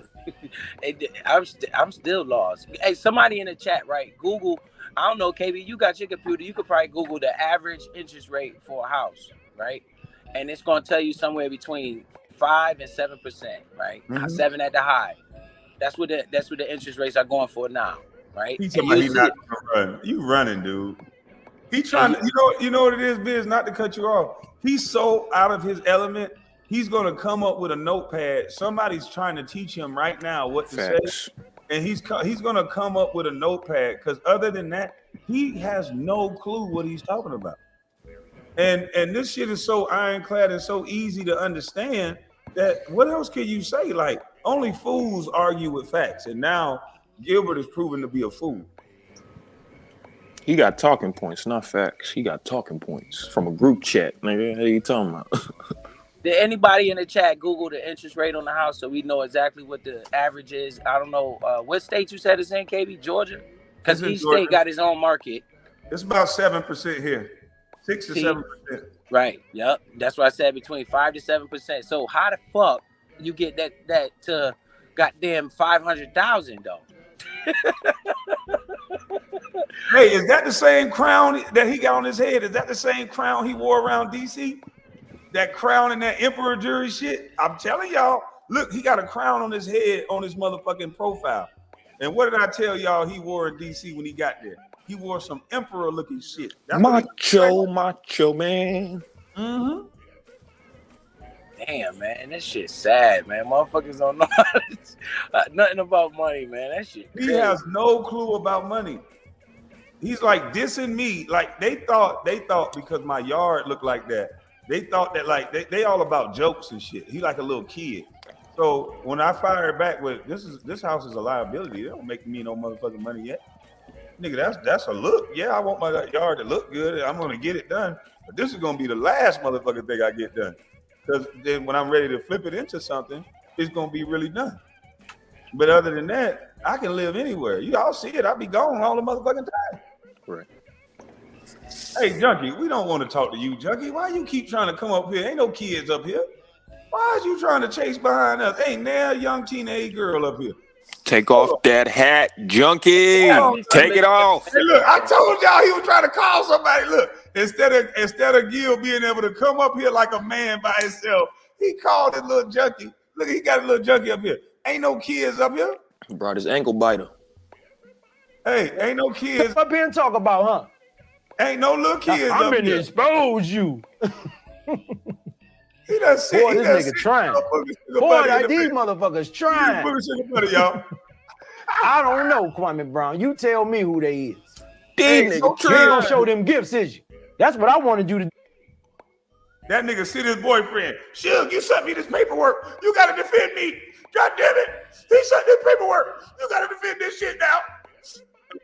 I'm still lost. Hey, somebody in the chat, right? Google. I don't know, KB. You got your computer. You could probably Google the average interest rate for a house, right? And it's gonna tell you somewhere between 5% and 7%, right? Mm-hmm. 7 at the high. That's what the interest rates are going for now, right? He's not gonna run. You running, dude. He trying to. You know what it is, Biz. Not to cut you off. He's so out of his element. He's gonna come up with a notepad. Somebody's trying to teach him right now what to say, and he's gonna come up with a notepad. Because other than that, he has no clue what he's talking about. And this shit is so ironclad and so easy to understand that what else can you say? Like, only fools argue with facts, and now Gilbert is proven to be a fool. He got talking points, not facts. He got talking points from a group chat, nigga. What are you talking about? Did anybody in the chat Google the interest rate on the house so we know exactly what the average is? I don't know. What state you said it's in, KB? Georgia? Because each state got his own market. It's about 7% here. 6 to 7%. Right. Yep. That's what I said, between 5 to 7%. So how the fuck you get that to goddamn 500,000 though? Hey, is that the same crown that he got on his head? Is that the same crown he wore around DC? That crown and that emperor jury shit? I'm telling y'all, look, he got a crown on his head on his motherfucking profile. And what did I tell y'all he wore in DC when he got there? He wore some emperor looking shit. That's macho man. Mm-hmm. Damn, man, that shit's sad, man. Motherfuckers don't know nothing about money, man. That shit crazy. He has no clue about money. He's like dissing me. Like they thought because my yard looked like that. They thought that like they all about jokes and shit. He like a little kid. So when I fired back with this house is a liability. They don't make me no motherfucking money yet. Nigga, that's a look. Yeah, I want my yard to look good. I'm gonna get it done. But this is gonna be the last motherfucking thing I get done. Because then when I'm ready to flip it into something, it's gonna be really done. But other than that, I can live anywhere. You all see it. I'll be gone all the motherfucking time. Right. Hey, Junkie, we don't want to talk to you, Junkie. Why you keep trying to come up here? Ain't no kids up here. Why is you trying to chase behind us? Ain't now a young teenage girl up here. Take off that hat, Junkie. Take it off. Hey, look, I told y'all he was trying to call somebody. Look, instead of Gil being able to come up here like a man by himself, he called his little junkie. Look, he got a little junkie up here. Ain't no kids up here. He brought his ankle biter. Hey, ain't no kids. Up here and talk about, huh? Ain't no little kids I'm up gonna here. expose you. He done sick. Boy, He this done nigga sick. trying. Boy, like these motherfuckers trying. Y'all. I don't know, Kwame Brown. You tell me who they is. These niggas You ain't trying. gonna show them gifts, is you? That's what I wanted you to do. That nigga see his boyfriend. Shug, you sent me this paperwork. You gotta defend me. God damn it. He sent this paperwork. You gotta defend this shit now.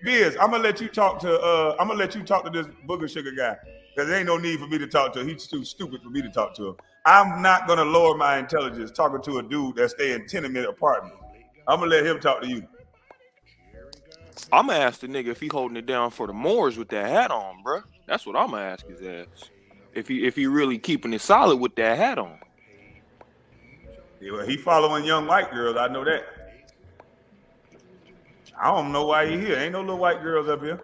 Biz, I'm gonna let you talk to this booger sugar guy. Because there ain't no need for me to talk to him. He's too stupid for me to talk to him. I'm not gonna lower my intelligence talking to a dude that stay in tenement apartment. I'm gonna let him talk to you. I'm gonna ask the nigga if he holding it down for the Moors with that hat on, bro. That's what I'm gonna ask his ass. If he really keeping it solid with that hat on. Yeah, well, he following young white girls. I know that. I don't know why he here. Ain't no little white girls up here.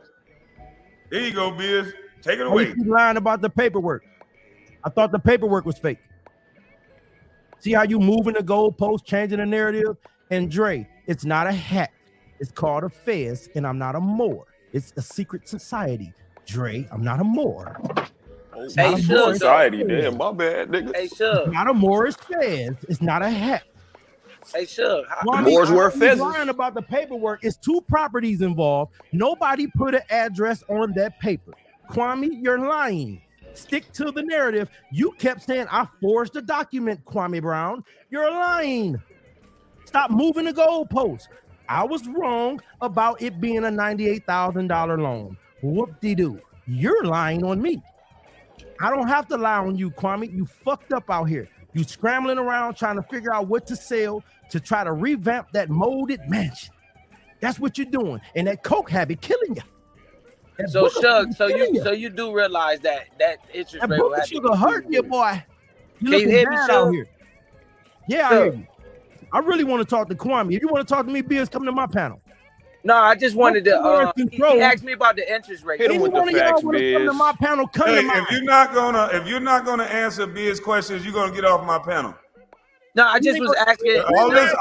There you go, Biz. Take it away. You lying about the paperwork. I thought the paperwork was fake. See how you moving the goalpost, changing the narrative? And Dre, it's not a hat. It's called a fez, and I'm not a Moor. It's a secret society. Dre, I'm not a Moor. Hey, Shug, society, damn, my bad, nigga. Hey, Shug. Not a Moorish fez. It's not a hat. Hey, Shug. Well, Moors wear fezzes. Lying about the paperwork. It's 2 properties involved. Nobody put an address on that paper. Kwame, you're lying. Stick to the narrative. You kept saying I forged a document, Kwame Brown. You're lying. Stop moving the goalposts. I was wrong about it being a $98,000 loan. Whoop-de-doo. You're lying on me. I don't have to lie on you, Kwame. You fucked up out here. You scrambling around trying to figure out what to sell to try to revamp that molded mansion. That's what you're doing. And that coke habit killing you. That So booger Shug, so killing you do realize that interest that rate will booger have sugar hurt you, boy. Can you hear me, bad Shug? out here. Yeah, I hear you. I really want to talk to Kwame. If you want to talk to me, Biz, come to my panel. No, I just wanted to. He control. asked me about the interest rate. Hit him Any with the one of y'all facts, want to come to Biz. my panel, come Hey, to mine. if you're not gonna answer Biz questions, you're gonna get off my panel. No, I just was asking. All this,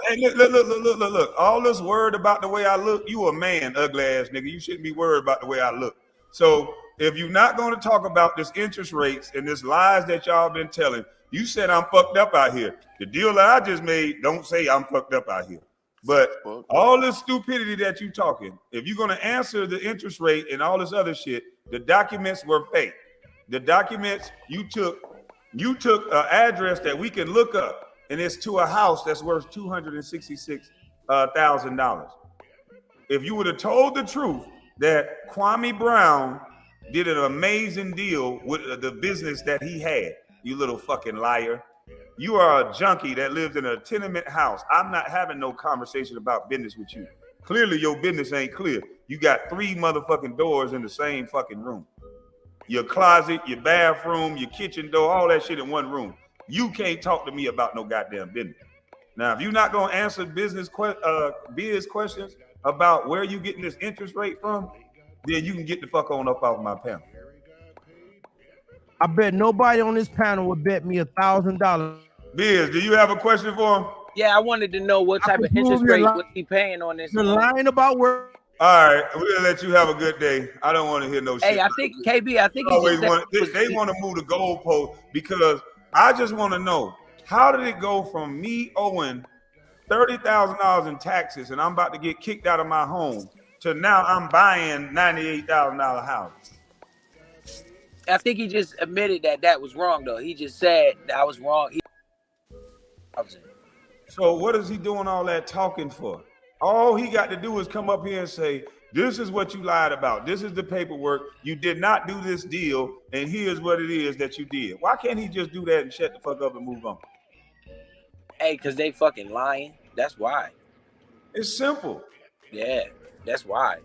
hey, look. All this word about the way I look, you a man, ugly ass nigga. You shouldn't be worried about the way I look. So if you're not going to talk about this interest rates and this lies that y'all been telling, you said I'm fucked up out here. The deal that I just made, don't say I'm fucked up out here. But all this stupidity that you talking, if you're going to answer the interest rate and all this other shit, the documents were fake. The documents you took an address that we can look up, and it's to a house that's worth $266,000. If you would have told the truth that Kwame Brown did an amazing deal with the business that he had, you little fucking liar. You are a junkie that lives in a tenement house. I'm not having no conversation about business with you. Clearly your business ain't clear. You got 3 motherfucking doors in the same fucking room. Your closet, your bathroom, your kitchen door, all that shit in one room. You can't talk to me about no goddamn business. Now, if you're not gonna answer biz questions about where you getting this interest rate from, then you can get the fuck on up off my panel. I bet nobody on this panel would bet me $1,000. Biz, do you have a question for him? Yeah, I wanted to know what type of interest rate was he paying on this. You're lying about where. All right, we'll let you have a good day. I don't want to hear no shit. Hey, I think KB, I think they want to move the goalpost because I just want to know, how did it go from me owing $30,000 in taxes and I'm about to get kicked out of my home to now I'm buying $98,000 house? I think he just admitted that was wrong, though. He just said that I was wrong. So what is he doing all that talking for? All he got to do is come up here and say, this is what you lied about. This is the paperwork. You did not do this deal, and here's what it is that you did. Why can't he just do that and shut the fuck up and move on? Hey, because they fucking lying. That's why. It's simple. Yeah, that's why.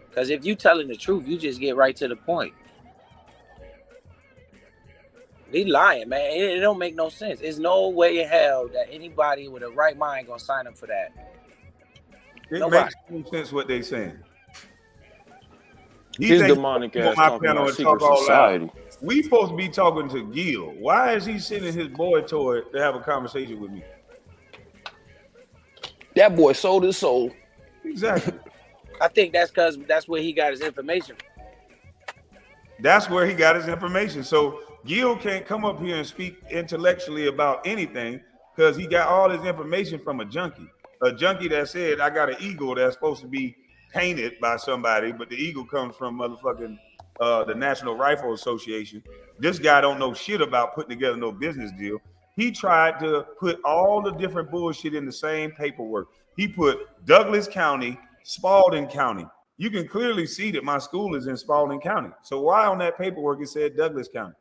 Because if you telling the truth, you just get right to the point. He lying, man. It don't make no sense. There's no way in hell that anybody with a right mind gonna sign up for that. It makes no sense what they saying. His demonic ass talking about secret society. We supposed to be talking to Gil. Why is he sending his boy to have a conversation with me? That boy sold his soul. Exactly. I think that's because that's where he got his information. That's where he got his information. So Gil can't come up here and speak intellectually about anything because he got all his information from a junkie that said, I got an eagle that's supposed to be painted by somebody, but the eagle comes from motherfucking the National Rifle Association. This guy don't know shit about putting together no business deal. He tried to put all the different bullshit in the same paperwork. He put Douglas County, Spalding County. You can clearly see that my school is in Spalding County. So why on that paperwork it said Douglas County?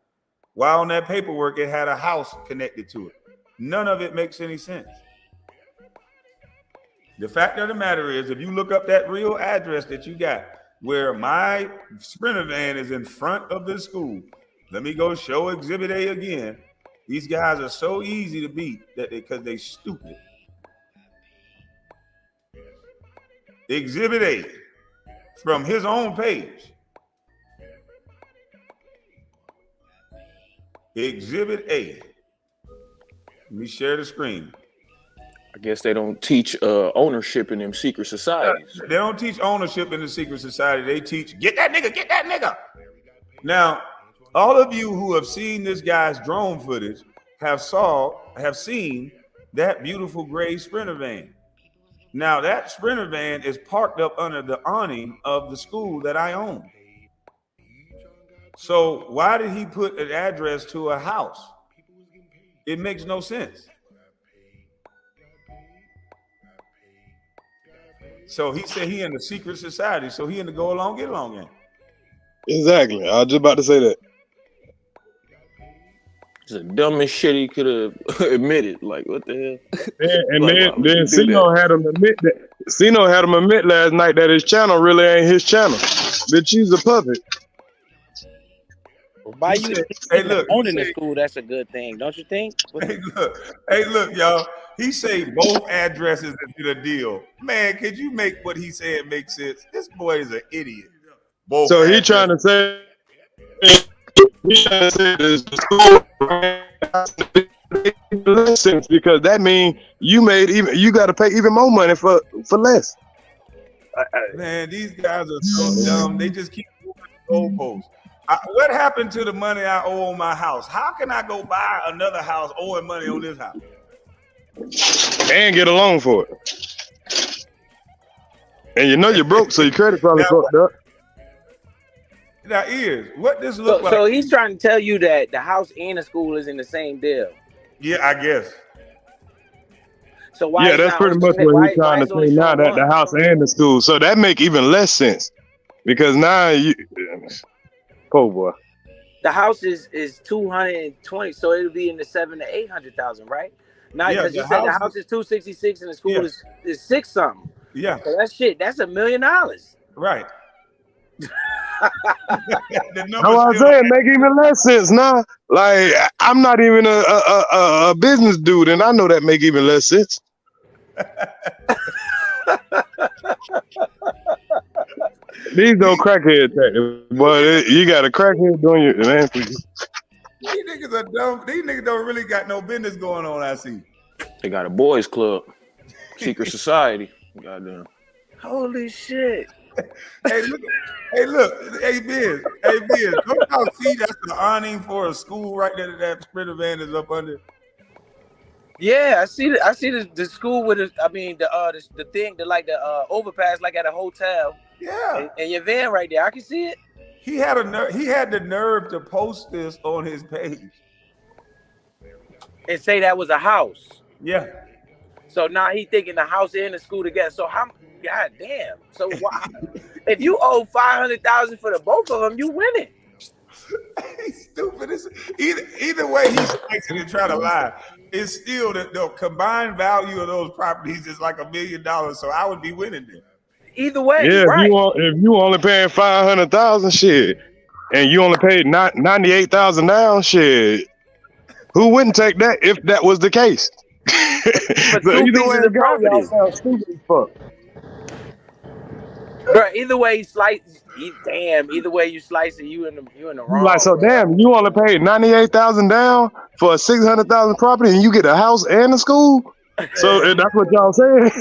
Why on that paperwork it had a house connected to it? None of it makes any sense. The fact of the matter is, if you look up that real address that you got, where my Sprinter van is in front of the school, let me go show Exhibit A again. These guys are so easy to beat that because they stupid. Exhibit A from his own page. Exhibit A. Let me share the screen. I guess they don't teach ownership in them secret societies. They don't teach ownership in the secret society. They teach get that nigga. Now, all of you who have seen this guy's drone footage have seen that beautiful gray Sprinter van. Now, that Sprinter van is parked up under the awning of the school that I own. So why did he put an address to a house? It makes no sense. So he said he in the secret society, so he in the go along, get along in. Exactly. I was just about to say that. It's the dumbest shit he could have admitted. Like, what the hell? Yeah, and Like, then Sino had him admit that. Sino had him admit last night that his channel really ain't his channel. Bitch, he's a puppet. By you Hey, look, owning the school, that's a good thing, don't you think? Hey, look, y'all. He say both addresses into the deal. Man, could you make what he said make sense? This boy is an idiot. Both So he trying to say this school sense because that means you got to pay even more money for less. Man, these guys are so dumb. They just keep moving the goalposts. What happened to the money I owe on my house? How can I go buy another house owing money on this house? And get a loan for it. And you know you're broke, so your credit probably fucked up. Now, what this look like? So he's trying to tell you that the house and the school is in the same deal. Yeah, I guess. So why? Yeah, that's pretty much what he's trying to say now, that the house and the school. So that make even less sense because now you, poor boy. The house is 220, so it'll be in the 700,000 to 800,000, right? Now, because you said the house is 266 and the school is 6 something. Yeah. So that's $1 million. Right. No, I'm saying make even less sense now. Like I'm not even a business dude, and I know that make even less sense. These don't crackhead tactics, but you got a crackhead doing your man. These niggas are dumb. These niggas don't really got no business going on. I see. They got a boys club, secret society. Goddamn. Holy shit. Hey, look. Hey, Biz. Don't y'all see that's the awning for a school right there that Sprinter van is up under? Yeah, I see the school with the thing, the overpass like at a hotel. Yeah. And your van right there. I can see it. He had the nerve to post this on his page and say that was a house. Yeah. So now he thinking the house and the school together. So how? God damn. So why? If you owe 500,000 for the both of them, you winning. He's stupid. Either way, he's slicing and trying to lie. It's still the combined value of those properties is like $1 million. So I would be winning there. Either way, yeah. Right. If you only paying 500,000, shit, and you only paid 98,000 down, shit, who wouldn't take that if that was the case? But so either way, y'all sound stupid as fuck. Bro, either way you slice, either way you slice it, you in the wrong. Like so, damn, you only paid 98,000 down for a 600,000 property, and you get a house and a school. So that's what y'all saying.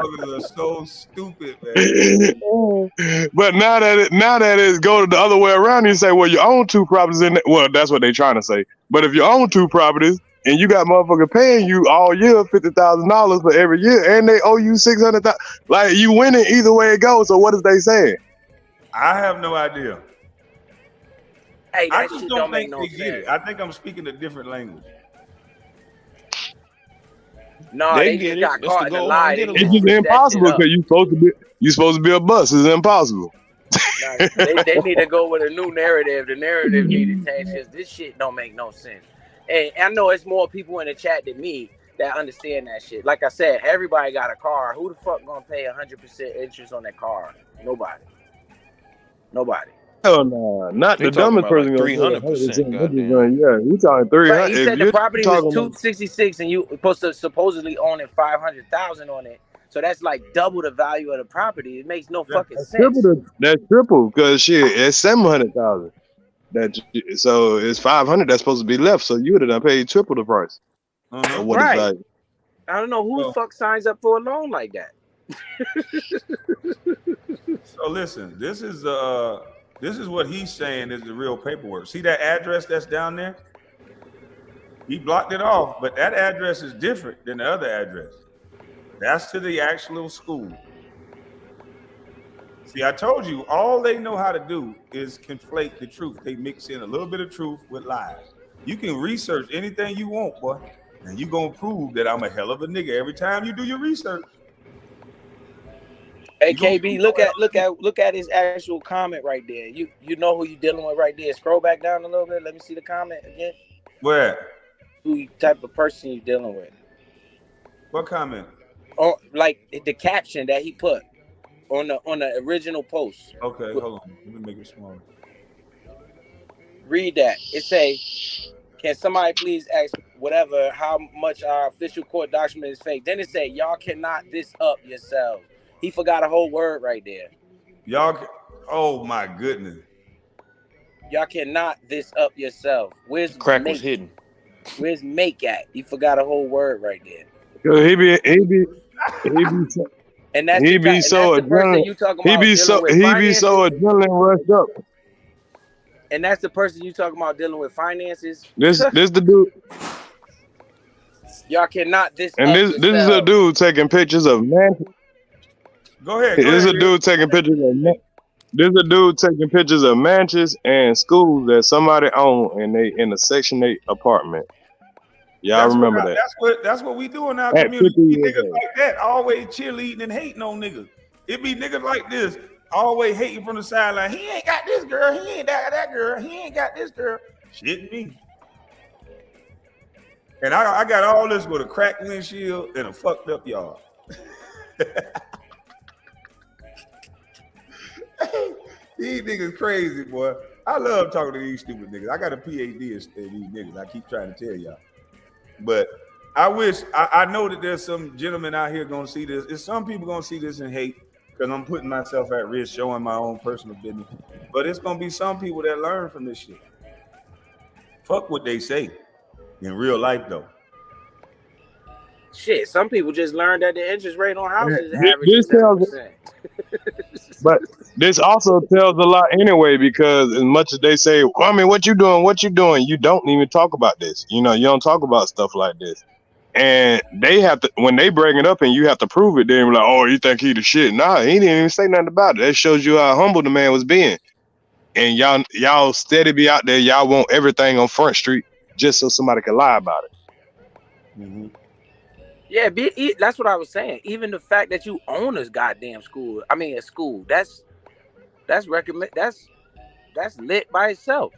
motherfuckers are so stupid, man. But now that it's go the other way around, you say, well, you own two properties in well, that's what they trying to say. But if you own two properties and you got motherfucker paying you all year $50,000 for every year, and they owe you $600,000, like you winning either way it goes. So what is they saying? I have no idea. Hey, I that just shit don't make think no they sense. get it. I think I'm speaking a different language. No, They they get just it. got It's caught to in the go lie. along, They get need to It's along. just switch that shit impossible up. because you supposed to be a bus. It's impossible. Nah, they need to go with a new narrative. The narrative need to change because this shit don't make no sense. And I know it's more people in the chat than me that understand that shit. Like I said, everybody got a car. Who the fuck gonna pay 100% interest on that car? Nobody. Hell no, not They the talking dumbest about like person gonna pay 300%. 100%. Goddamn. Yeah, you talking 300. But he If said the you're property was talking about 266 and you supposed to supposedly own it 500,000 on it. So that's like double the value of the property. It makes no fucking sense. that's triple because shit, it's 700,000. So it's 500 that's supposed to be left. So you would have done paid triple the price of what it's Right. valued. I don't know who the fuck signs up for a loan like that. So listen, this is what he's saying is the real paperwork. See that address that's down there? He blocked it off, but that address is different than the other address. That's to the actual school. See, I told you, all they know how to do is conflate the truth. They mix in a little bit of truth with lies. You can research anything you want, boy, and you gonna prove that I'm a hell of a nigga every time you do your research. Hey KB, look at his actual comment right there. You know who you dealing with right there. Scroll back down a little bit. Let me see the comment again. Where? Who type of person you dealing with? What comment? Or like the caption that he put on the original post. Okay, hold on. Let me make it smaller. Read that. It say, can somebody please ask whatever how much our official court document is fake? Then it say, y'all cannot this up yourselves. He forgot a whole word right there. Oh my goodness. Y'all cannot this up yourself. Where's Crack make? was hidden. Where's make at? He forgot a whole word right there. He be so, And that's he the, be so and that's the person adrenaline. you talking He about be dealing so with he finances. be so adrenaline rushed up. And that's the person you talking about dealing with finances. This the dude. Y'all cannot this And up this is a yourselves. dude taking pictures of mansions. Go ahead. This is a dude taking pictures of this is a dude taking pictures of mansions and schools that somebody own and they in a Section 8 apartment. Y'all remember that? That's what we do in our At community. 50 Be years niggas old. like that, always cheerleading and hating on niggas. It be niggas like this, always hating from the sideline. He ain't got this girl. He ain't got that girl. He ain't got this girl. Shit me. And I got all this with a cracked windshield and a fucked up yard. These niggas crazy, boy. I love talking to these stupid niggas. I got a PhD in these niggas. I keep trying to tell y'all. But I wish, I know that there's some gentlemen out here gonna see this. It's some people gonna see this and hate because I'm putting myself at risk, showing my own personal business. But it's gonna be some people that learn from this shit. Fuck what they say in real life, though. Shit, some people just learned that the interest rate on houses is This averaging tells, 7%. but this also tells a lot anyway because as much as they say, Kwame, what you doing? What you doing? You don't even talk about this. You know, you don't talk about stuff like this. And they have to, when they bring it up and you have to prove it, they're like, oh, you think he the shit? Nah, he didn't even say nothing about it. That shows you how humble the man was being. And y'all steady be out there. Y'all want everything on Front Street just so somebody can lie about it. Mm-hmm. Yeah, that's what I was saying. Even the fact that you own a goddamn school, a school, that's lit by itself.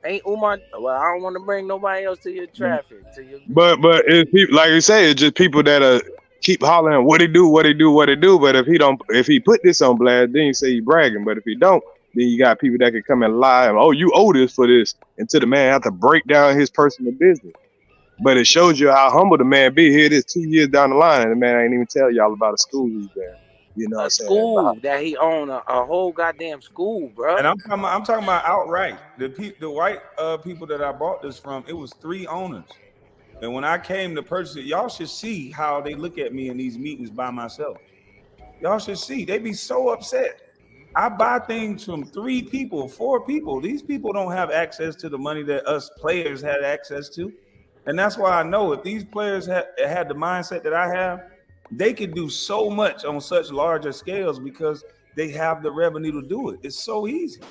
Ain't Umar? Well, I don't want to bring nobody else to your traffic. But it's people, like you say, it's just people that keep hollering what he do. But if he put this on blast, then you say he bragging. But if he don't, then you got people that can come and lie and, oh, you owe this for this, until the man have to break down his personal business. But it shows you how humble the man be. Here it is 2 years down the line, and the man ain't even tell y'all about a school he's there. You know what I'm saying? School that he owned a whole goddamn school, bro. And I'm talking about outright. The white people that I bought this from, it was 3 owners. And when I came to purchase it, y'all should see how they look at me in these meetings by myself. Y'all should see. They be so upset. I buy things from 3 people, 4 people. These people don't have access to the money that us players had access to. And that's why I know if these players had the mindset that I have, they could do so much on such larger scales because they have the revenue to do it. It's so easy.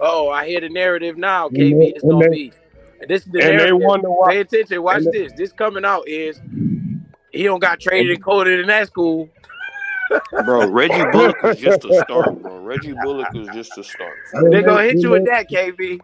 Oh, I hear the narrative now, And KB. It's they, and gonna they, be. And this is the and they narrative. wonder why. Pay attention. Watch And this. This coming out is he don't got traded and coded in that school. Bro, Reggie Bullock is just a start, bro. Reggie Bullock is just a start. They gonna hit you with that, KB.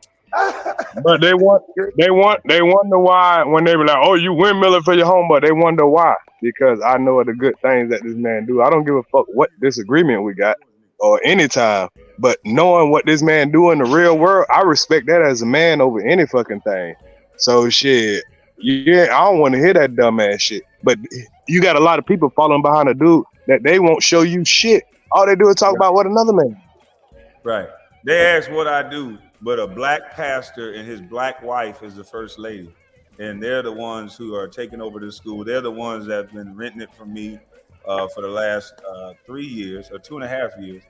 But they wonder why when they be like, "Oh, you windmilling for your home," but they wonder why because I know of the good things that this man do. I don't give a fuck what disagreement we got or any time, but knowing what this man do in the real world, I respect that as a man over any fucking thing. So shit, yeah, I don't want to hear that dumbass shit. But you got a lot of people following behind a dude that they won't show you shit. All they do is talk about what another man. Right. They ask what I do, but a black pastor and his black wife is the first lady. And they're the ones who are taking over the school. They're the ones that have been renting it from me for the last 3 years or 2.5 years.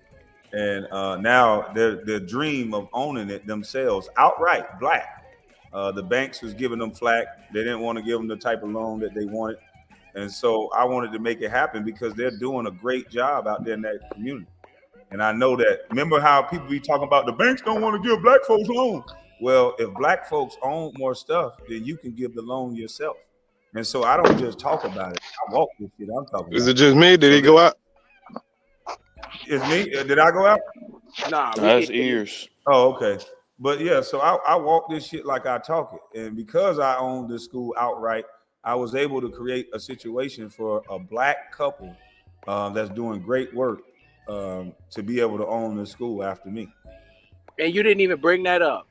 And now their dream of owning it themselves outright, black. The banks was giving them flack. They didn't want to give them the type of loan that they wanted. And so I wanted to make it happen because they're doing a great job out there in that community. And I know that, remember how people be talking about the banks don't want to give black folks loans. Well, if black folks own more stuff, then you can give the loan yourself. And so I don't just talk about it. I walk this shit I'm talking about. Is it just me? Did he go out? It's me? Did I go out? Nah, That's ears. Oh, okay. But yeah, so I walk this shit like I talk it. And because I own this school outright, I was able to create a situation for a black couple that's doing great work to be able to own the school after me. And you didn't even bring that up.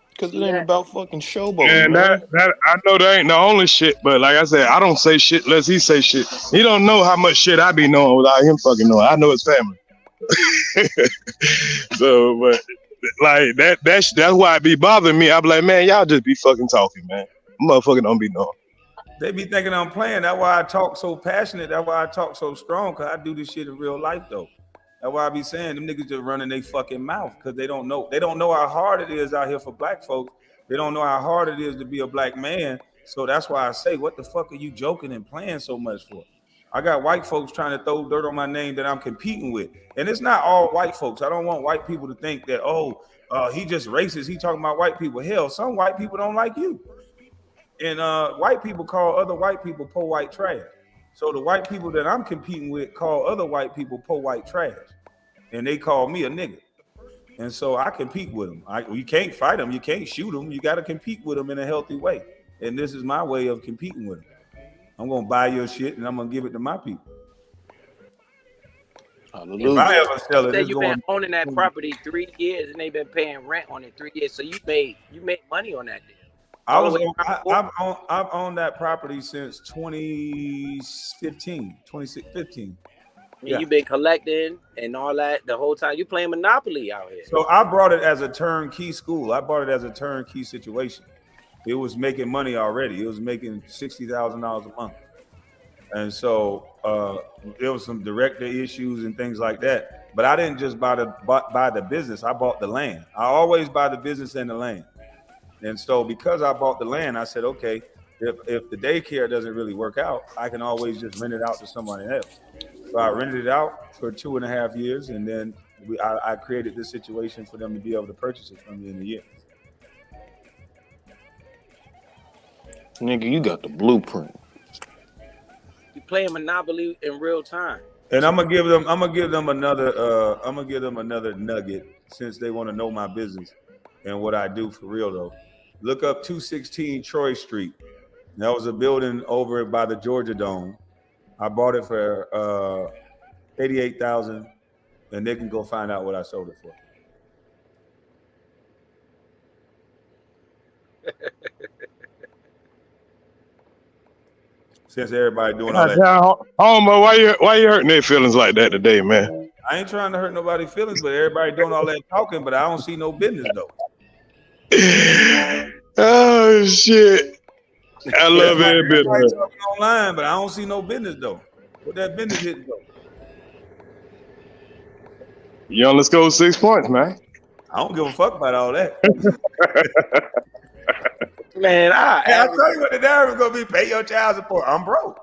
Because it ain't about fucking showboating, And man. that I know that ain't the only shit, but like I said, I don't say shit unless he say shit. He don't know how much shit I be knowing without him fucking knowing. I know his family. So, but like that's why it be bothering me. I be like, man, y'all just be fucking talking, man. Motherfucker don't be knowing. They be thinking I'm playing. That's why I talk so passionate. That's why I talk so strong, because I do this shit in real life, though. That's why I be saying them niggas just running their fucking mouth because they don't know. They don't know how hard it is out here for black folks. They don't know how hard it is to be a black man. So that's why I say, what the fuck are you joking and playing so much for? I got white folks trying to throw dirt on my name that I'm competing with. And it's not all white folks. I don't want white people to think that, he just racist. He talking about white people. Hell, some white people don't like you. And white people call other white people poor white trash. So the white people that I'm competing with call other white people poor white trash. And they call me a nigga. And so I compete with them. You can't fight them. You can't shoot them. You got to compete with them in a healthy way. And this is my way of competing with them. I'm going to buy your shit and I'm going to give it to my people. Hallelujah. If I ever sell it, Say it's you've going been owning that property 3 years and they've been paying rent on it 3 years. So you made money on that deal. I've owned that property since 2015. And you've been collecting and all that the whole time. You playing Monopoly out here. So I brought it as a turnkey school. I bought it as a turnkey situation. It was making money already. It was making $60,000 a month. And so there was some director issues and things like that. But I didn't just buy the business. I bought the land. I always buy the business and the land. And so because I bought the land, I said, okay, if the daycare doesn't really work out, I can always just rent it out to somebody else. So I rented it out for 2.5 years, and then I created this situation for them to be able to purchase it from me in a year. Nigga, you got the blueprint. You playing Monopoly in real time. And I'm gonna give them another nugget since they want to know my business and what I do for real though. Look up 216 Troy Street. That was a building over by the Georgia Dome. I bought it for $88,000, and they can go find out what I sold it for. Since everybody doing all that, But why you hurting their feelings like that today, man? I ain't trying to hurt nobody's feelings, but everybody doing all that talking, but I don't see no business though. Oh shit! I love every bit of Everybody it. talking online, but I don't see no business though. What that business is though? Young, let's go 6 points, man. I don't give a fuck about all that. Man, Hey, I'll tell you what the narrative gonna be. Pay your child support. I'm broke.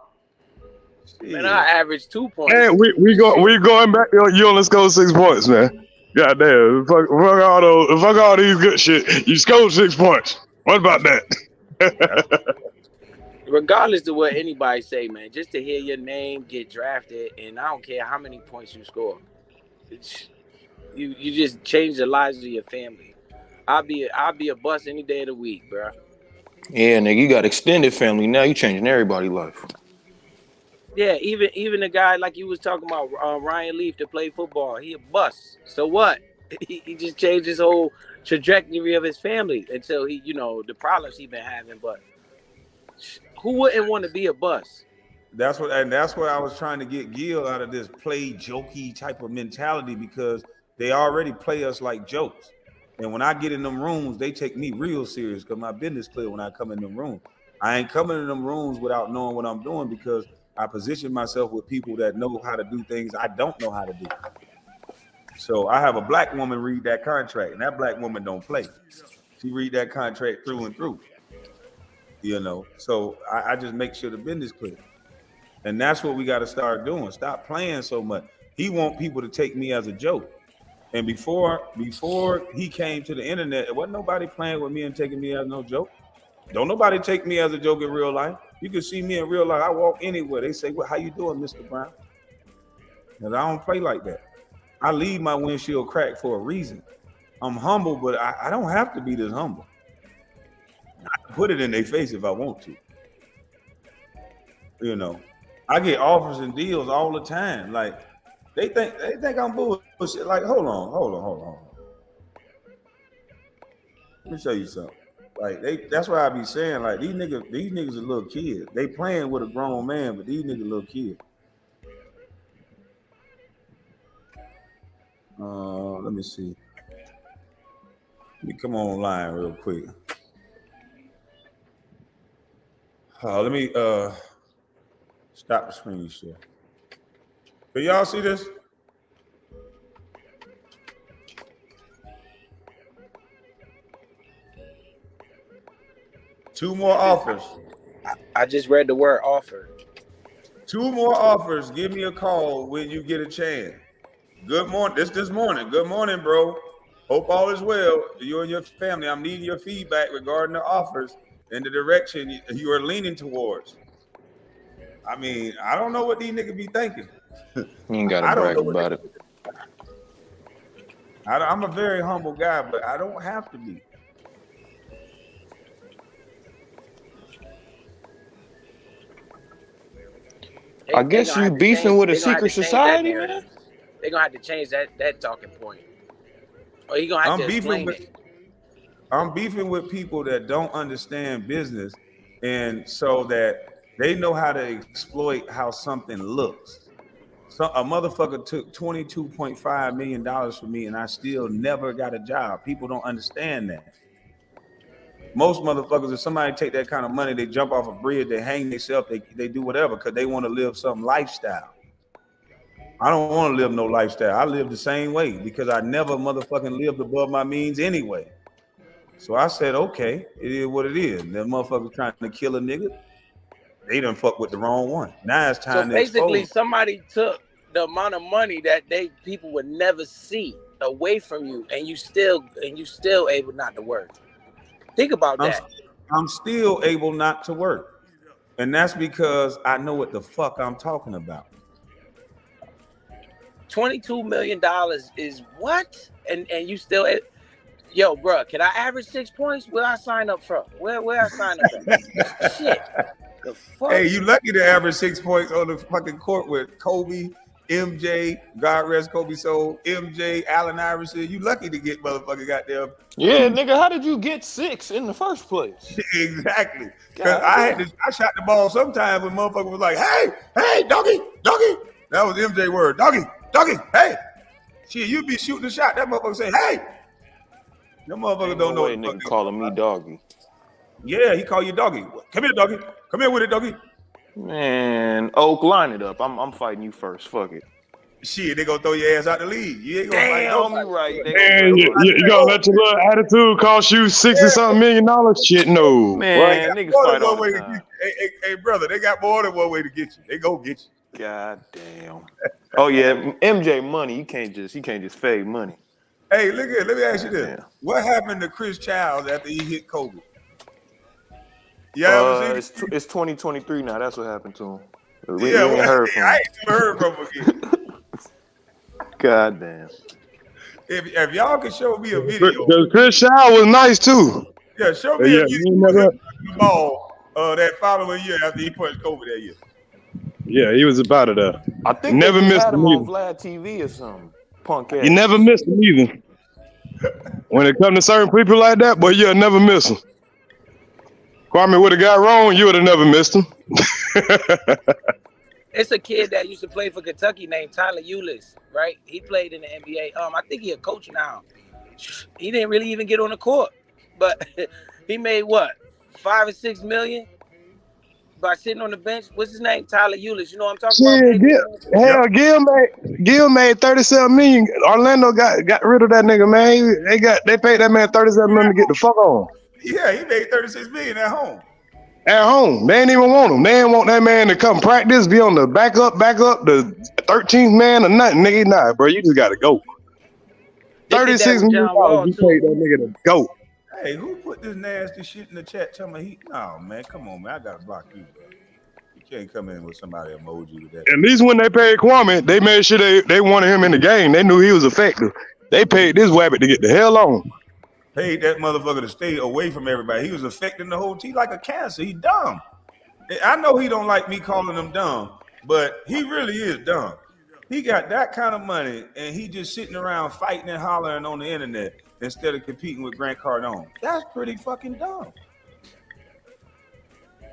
Man, I average 2 points. Hey, we going back to Young, let's go 6 points, man. Goddamn, fuck all these good shit. You scored 6 points. What about that? Regardless of what anybody say, man, just to hear your name get drafted, and I don't care how many points you score, you just change the lives of your family. I'll be a bust any day of the week, bro. Yeah, nigga, you got extended family now. You changing everybody's life. Yeah, even a guy like you was talking about, Ryan Leaf, to play football, he a bust. So what? He just changed his whole trajectory of his family until he, the problems he been having. But who wouldn't want to be a bust? That's what I was trying to get Gil out of this play jokey type of mentality, because they already play us like jokes. And when I get in them rooms, they take me real serious because my business clear when I come in them rooms. I ain't coming in them rooms without knowing what I'm doing, because I position myself with people that know how to do things I don't know how to do. So I have a black woman read that contract, and that black woman don't play. She read that contract through and through. So I just make sure the business clear. And that's what we got to start doing. Stop playing so much. He want people to take me as a joke. And before he came to the internet, there wasn't nobody playing with me and taking me as no joke. Don't nobody take me as a joke in real life. You can see me in real life. I walk anywhere. They say, "Well, how you doing, Mr. Brown?" Because I don't play like that. I leave my windshield cracked for a reason. I'm humble, but I don't have to be this humble. I can put it in their face if I want to. I get offers and deals all the time. Like they think I'm bullshit. Like, hold on. Let me show you something. Like that's why I be saying, like, these niggas are little kids. They playing with a grown man, but these niggas little kids. Let me see. Let me come online real quick. Let me stop the screen share. Can y'all see this? Two more offers. I just read the word offer. 2 more offers. Give me a call when you get a chance. Good morning. This morning. Good morning, bro. Hope all is well. You and your family. I'm needing your feedback regarding the offers and the direction you are leaning towards. I mean, I don't know what these niggas be thinking. You ain't got to brag about it. I'm a very humble guy, but I don't have to be. I guess you beefing with a secret society, man? They're going to have to change that talking point. Or you're going to have to explain it. I'm beefing with people that don't understand business, and so that they know how to exploit how something looks. So a motherfucker took $22.5 million from me, and I still never got a job. People don't understand that. Most motherfuckers, if somebody take that kind of money, they jump off a bridge, they hang themselves, they do whatever because they want to live some lifestyle. I don't want to live no lifestyle. I live the same way because I never motherfucking lived above my means anyway. So I said, okay, it is what it is. That motherfucker trying to kill a nigga, they done fuck with the wrong one. Now it's time to expose. So basically, somebody took the amount of money that people would never see away from you, and you still able not to work. Think about that. I'm still able not to work. And that's because I know what the fuck I'm talking about. $22 million is what? And you still, yo, bro, can I average 6 points? Where I sign up from? Where I sign up at? Shit. The fuck? Hey, you lucky to average 6 points on the fucking court with Kobe, MJ, God rest Kobe soul, MJ, Allen Iverson. You lucky to get motherfucking goddamn. Yeah, nigga, how did you get 6 in the first place? Exactly. Because I shot the ball sometime when motherfucker was like, hey, doggy. That was MJ word. Doggy, hey. Shit, you be shooting a shot. That motherfucker say, hey. That motherfucker don't know. Nigga calling me doggy. Yeah, he call you doggy. Come here, doggy. Come here with it, doggy. Man, Oak, line it up. I'm fighting you first. Fuck it. Shit, they gonna throw your ass out the league. You ain't gonna fight Damn, nobody. you right. They gonna And drop you, us. you gonna let your little attitude cost you $60-something million? Shit, no. Man, niggas fight all the way to time. get you. Hey, brother, they got more than one way to get you. They go get you. God damn. Oh yeah, MJ money. You can't just fade money. Hey, look here. Let me ask you this: Yeah. what happened to Chris Childs after he hit COVID? You ever seen it? It's 2023 now. That's what happened to him. We Yeah, ain't heard from him. I ain't never heard from him again. God damn. If y'all can show me a video, Because Chris Shaw was nice too. yeah, show me a video of him the ball that following year after he punched COVID that year. Yeah, he was about it. I think never they just missed had him him on either. Vlad TV or something. Punk ass. You never missed him either. When it comes to certain people like that, boy, you'll never miss him. Kwame would have got wrong, you would have never missed him. It's a kid that used to play for Kentucky named Tyler Eulis, right? He played in the NBA. I think he's a coach now. He didn't really even get on the court, but he made what, 5 or 6 million by sitting on the bench. What's his name? Tyler Eulis. You know what I'm talking about? Gil made 37 million. Orlando got rid of that nigga, man. They paid that man 37 million to get the fuck on. Yeah, he made 36 million at home. At home, they didn't even want him. They didn't want that man to come practice, be on the backup, the 13th man or nothing. Nigga, nah, bro, you just gotta go. $36 million, you paid that nigga to go. Hey, who put this nasty shit in the chat? Tell me no, man, come on, man, I gotta block you, bro. You can't come in with somebody emoji with that. At least when they paid Kwame, they made sure they wanted him in the game. They knew he was effective. They paid this wabbit to get the hell on. Paid that motherfucker to stay away from everybody. He was affecting the whole team like a cancer. He dumb. I know he don't like me calling him dumb, but he really is dumb. He got that kind of money, and he just sitting around fighting and hollering on the internet instead of competing with Grant Cardone. That's pretty fucking dumb.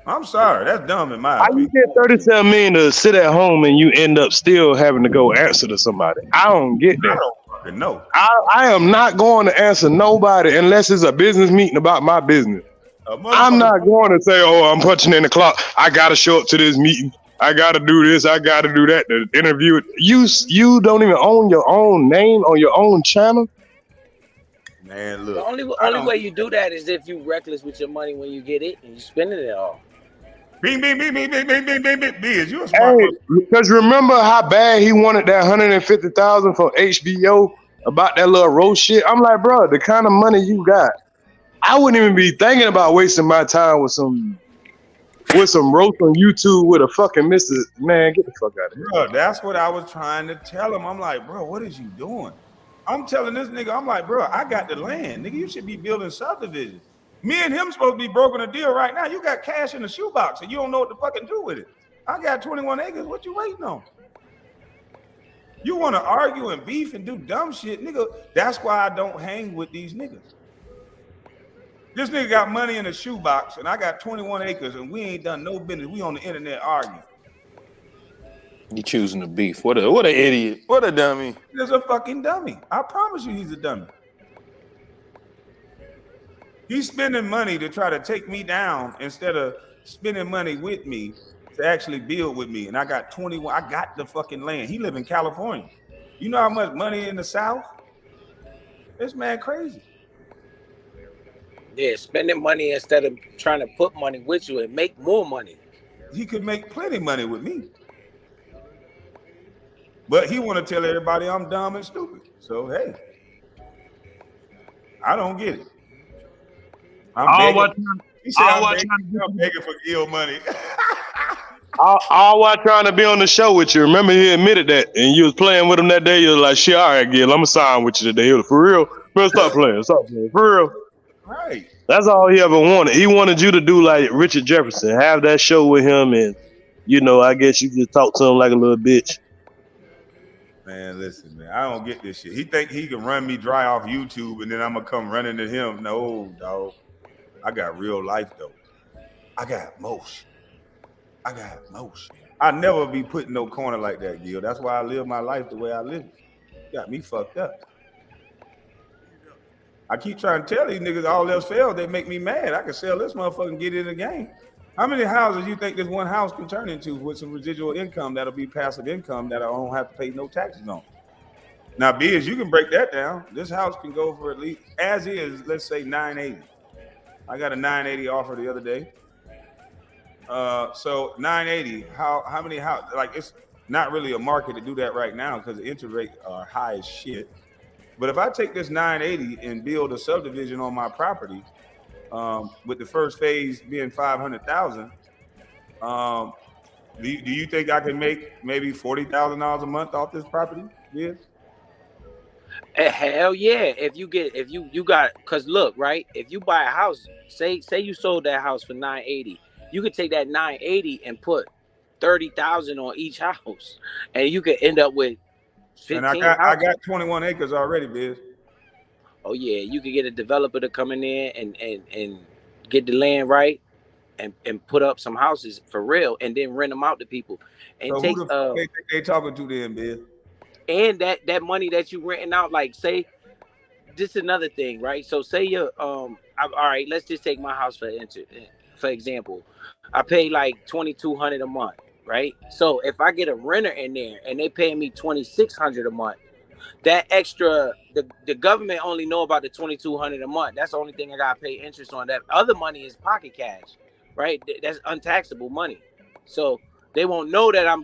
I'm sorry, that's dumb in my opinion. How you get 37 million to sit at home and you end up still having to go answer to somebody? I don't get that. I don't fucking know. I am not going to answer nobody unless it's a business meeting about my business. I'm not going to say, oh, I'm punching in the clock. I got to show up to this meeting. I got to do this. I got to do that to interview it. You don't even own your own name on your own channel. Man, look. The only way you do that is if you reckless with your money when you get it and you spending it all. Bing, bing, bing, bing, bing, bing, bing, bing, bing, bing. Is you a smart Hey, because remember how bad he wanted that $150,000 from HBO about that little roast shit? I'm like, bro, the kind of money you got, I wouldn't even be thinking about wasting my time with some roast on YouTube with a fucking Mr. Man, get the fuck out of here. Bro, that's what I was trying to tell him. I'm like, bro, what is you doing? I'm telling this nigga, I'm like, bro, I got the land. Nigga, you should be building subdivisions. Me and him supposed to be broken a deal right now. You got cash in the shoebox and you don't know what to fucking do with it. I got 21 acres. What you waiting on? You want to argue and beef and do dumb shit, nigga. That's why I don't hang with these niggas. This nigga got money in the shoebox and I got 21 acres and we ain't done no business. We on the internet arguing. You choosing the beef. What a idiot. What a dummy. He's a fucking dummy. I promise you he's a dummy. He's spending money to try to take me down instead of spending money with me to actually build with me. And I got 21. I got the fucking land. He live in California. You know how much money in the South? This man crazy. Yeah, spending money instead of trying to put money with you and make more money. He could make plenty of money with me. But he want to tell everybody I'm dumb and stupid. So, hey, I don't get it. I'm begging for Gil money. All while trying to be on the show with you. Remember, he admitted that, and you was playing with him that day. You was like, "Shit, all right, Gil, I'm gonna sign with you today." He was, for real, man, stop playing, for real. Right. That's all he ever wanted. He wanted you to do like Richard Jefferson, have that show with him, and I guess you just talk to him like a little bitch. Man, listen, man, I don't get this shit. He think he can run me dry off YouTube, and then I'm gonna come running to him. No, dog. I got real life though. I got motion. I never be put in no corner like that, Gil. That's why I live my life the way I live it. Got me fucked up. I keep trying to tell these niggas all else failed. They make me mad. I can sell this motherfucker and get in the game. How many houses you think this one house can turn into with some residual income that'll be passive income that I don't have to pay no taxes on? Now, Biz, you can break that down. This house can go for at least, as is, let's say 980. I got a 980 offer the other day. So 980, how many houses? Like, it's not really a market to do that right now because the interest rates are high as shit. But if I take this 980 and build a subdivision on my property, with the first phase being 500,000, do you think I can make maybe $40,000 a month off this property? Yeah. Hell yeah! If you got, cause look, right? If you buy a house, say you sold that house for 980, you could take that 980 and put 30,000 on each house, and you could end up with 15. And I got 21 acres already, Biz. Oh yeah, you could get a developer to come in there and get the land right, and put up some houses for real, and then rent them out to people. And so take who the fuck they talking to then, Biz? And that money that you renting out, like, say, this is another thing, right? So say you're all right, let's just take my house for example. I pay like $2,200 a month, right? So if I get a renter in there and they pay me $2,600 a month, that extra, the government only know about the $2,200 a month. That's the only thing I gotta pay interest on. That other money is pocket cash, right? That's untaxable money. So they won't know that I'm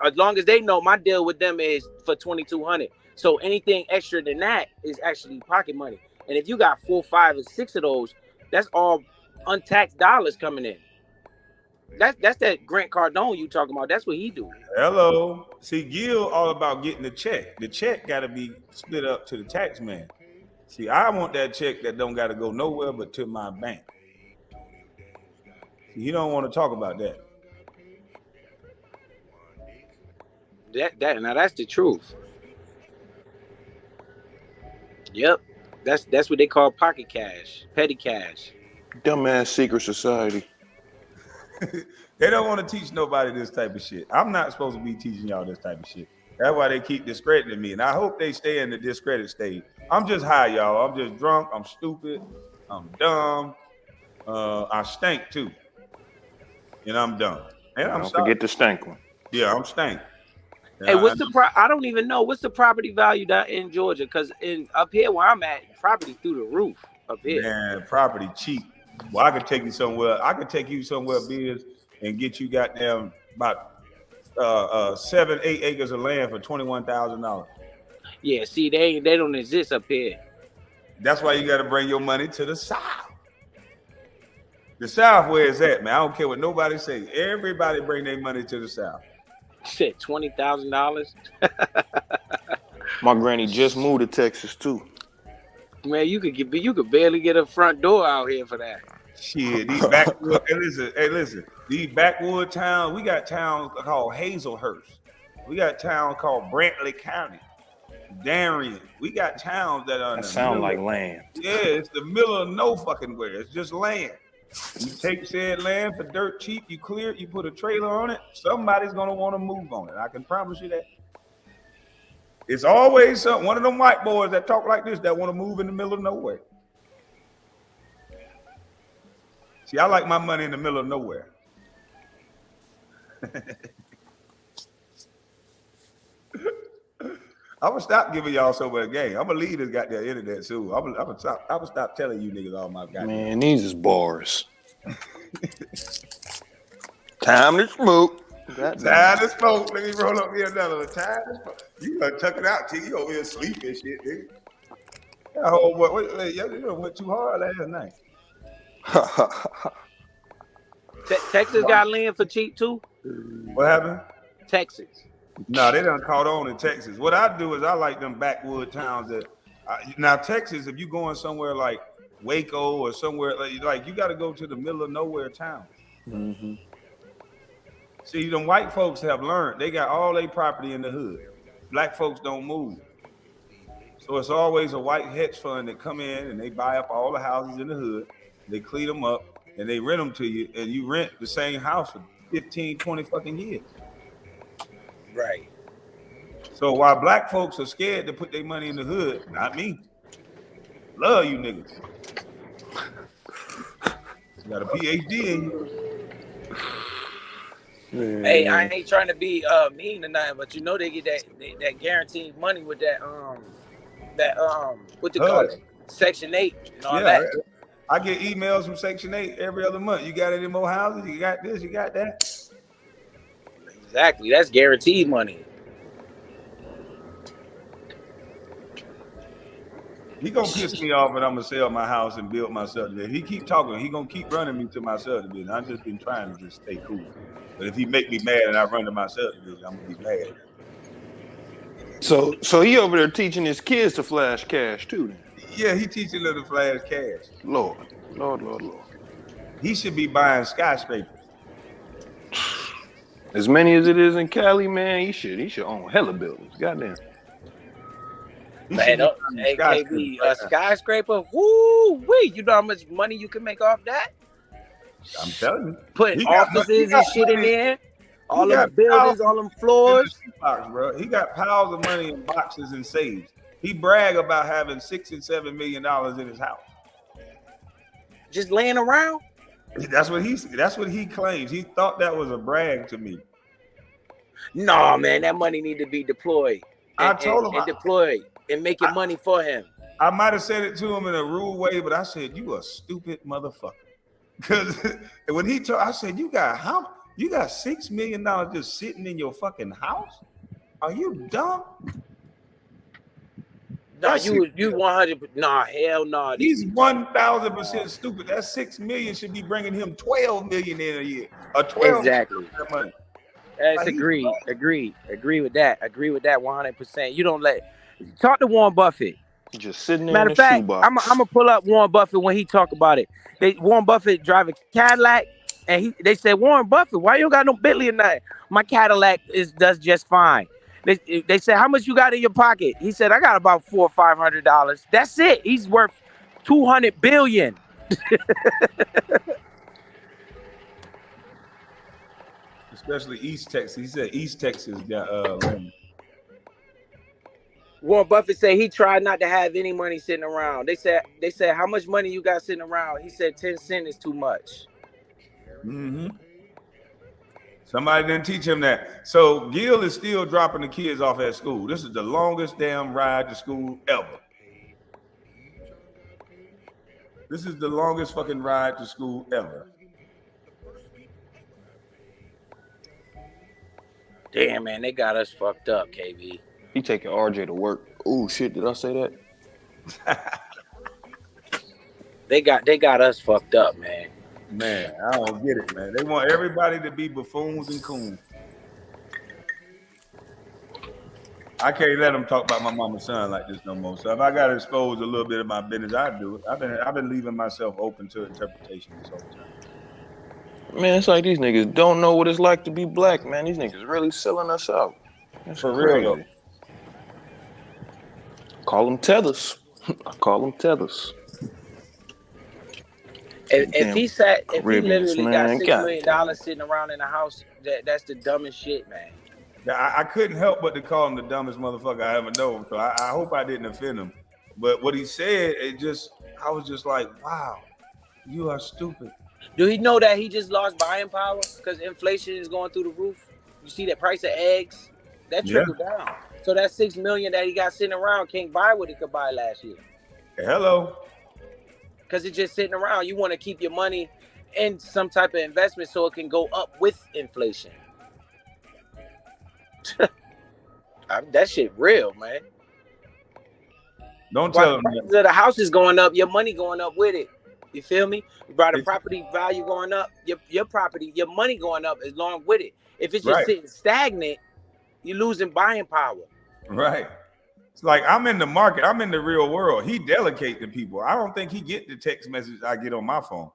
as long as they know my deal with them is for $2,200. So anything extra than that is actually pocket money. And if you got 4, 5, or 6 of those, that's all untaxed dollars coming in. That's that Grant Cardone you talking about. That's what he do. Hello. See, Gil all about getting the check. The check got to be split up to the tax man. See, I want that check that don't got to go nowhere but to my bank. See, he don't want to talk about that. Now that's the truth. Yep, that's what they call pocket cash, petty cash. Dumbass secret society. They don't want to teach nobody this type of shit. I'm not supposed to be teaching y'all this type of shit. That's why they keep discrediting me, and I hope they stay in the discredit stage. I'm just high, y'all. I'm just drunk. I'm stupid. I'm dumb. I stink too, and I'm dumb. And I'm Don't sorry. forget the stank one. Yeah, I'm stank. Hey, what's I don't even know what's the property value that in Georgia? Because up here where I'm at, property through the roof up here. Man, property cheap. Well, I could take you somewhere. I could take you somewhere, Biz, and get you goddamn about 7, 8 acres of land for $21,000. Yeah, see, they don't exist up here. That's why you got to bring your money to the South. The South, where is that, man? I don't care what nobody say. Everybody bring their money to the South. Shit, $20,000. My granny just moved to Texas too. Man, you could barely get a front door out here for that. Shit, these backwood. Hey, listen. These backwood towns. We got towns called Hazelhurst. We got towns called Brantley County, Darien. We got towns that are. That sound like land. Yeah, it's the middle of no fucking where. It's just land. You take said land for dirt cheap. You clear it. You put a trailer on it. Somebody's gonna want to move on it. I can promise you that. It's always one of them white boys that talk like this that want to move in the middle of nowhere. See, I like my money in the middle of nowhere. I'm gonna stop giving y'all so much game. I'm gonna leave this goddamn internet soon. I'm gonna stop telling you niggas all my goddamn. Man, these is bars. Time to smoke. Time to smoke. Let me roll up here another one. Time to smoke. You gonna tuck it out till you over here sleep and shit, nigga. That whole you went too hard last night. Texas got land for cheap too. What happened? Texas. No, they done caught on in Texas. What I do is I like them backwood towns that. Now Texas, if you going somewhere like Waco or somewhere like you got to go to the middle of nowhere town. Mm-hmm. See, them white folks have learned they got all their property in the hood. Black folks don't move. So it's always a white hedge fund that come in and they buy up all the houses in the hood. They clean them up and they rent them to you, and you rent the same house for 15, 20 fucking years. Right. So while black folks are scared to put their money in the hood, not me. Love you niggas. You got a PhD in you. Hey, I ain't trying to be mean or nothing, but you know they get that guaranteed money with that what they call it, Section 8 and all that. I get emails from Section 8 every other month. You got any more houses? You got this? You got that? Exactly, that's guaranteed money. He gonna piss me off, and I'm gonna sell my house and build my subdivision. He keep talking. He gonna keep running me to my subdivision. I've just been trying to just stay cool. But if he make me mad and I run to my subdivision, I'm gonna be mad. So he over there teaching his kids to flash cash too. Then. Yeah, he teaching them to flash cash. Lord. He should be buying skyscrapers. As many as it is in Cali, man, he should own hella buildings. Goddamn. Man, hey, KB, a skyscraper, woo-wee. You know how much money you can make off that? I'm telling you. Putting offices and shit in there. All them buildings, all them floors. Bro. He got piles of money in boxes and safes. He brag about having $6 and $7 million in his house. Just laying around? That's what he claims. He thought that was a brag to me. No, man, that money need to be deployed. I told him and deployed and making money for him. I might have said it to him in a rude way, but I said, "You a stupid motherfucker." Because when he told, I said, "You got how? You got $6 million just sitting in your fucking house? Are you dumb?" No, you 100. Nah, hell no. He's 1,000% stupid. That $6 million should be bringing him $12 million in a year. Or 12 exactly. Money. That's like, agree with that. Agree with that 100%. You don't talk to Warren Buffett. Just sitting there. Matter of fact, I'm gonna pull up Warren Buffett when he talk about it. Warren Buffett drive a Cadillac, and they said, Warren Buffett, why you don't got no Bentley or nothing? My Cadillac does just fine. They said, how much you got in your pocket? He said, I got about $400 or $500. That's it. He's worth $200 billion. Especially East Texas. He said East Texas got land. Warren Buffett said he tried not to have any money sitting around. They said, how much money you got sitting around? He said 10 cents is too much. Mm-hmm. Somebody didn't teach him that. So Gil is still dropping the kids off at school. This is the longest damn ride to school ever. This is the longest fucking ride to school ever. Damn, man, they got us fucked up, KB. He taking RJ to work. Oh shit, did I say that? They got us fucked up, man. Man, I don't get it, man. They want everybody to be buffoons and coons. I can't let them talk about my mama's son like this no more. So if I got to expose a little bit of my business, I do it. I've been leaving myself open to interpretation this whole time. Man, it's like these niggas don't know what it's like to be black, man. These niggas really selling us out. That's for crazy. real though. Call them tethers. I call them tethers. If he literally got $6 million sitting around in the house, that's the dumbest shit, man. I couldn't help but to call him the dumbest motherfucker I ever known. So I hope I didn't offend him. But what he said, I was just like, wow, you are stupid. Do he know that he just lost buying power because inflation is going through the roof? You see that price of eggs? That trickled down. So that $6 million that he got sitting around can't buy what he could buy last year. Hello. Because it's just sitting around. You want to keep your money in some type of investment so it can go up with inflation. That shit real, man. Don't tell him that. The house is going up, your money going up with it. You feel me? You brought a property value going up, your property, your money going up along with it. If it's just sitting stagnant, you're losing buying power. Right. It's like I'm in the market. I'm in the real world. He delegate to people. I don't think he get the text message I get on my phone.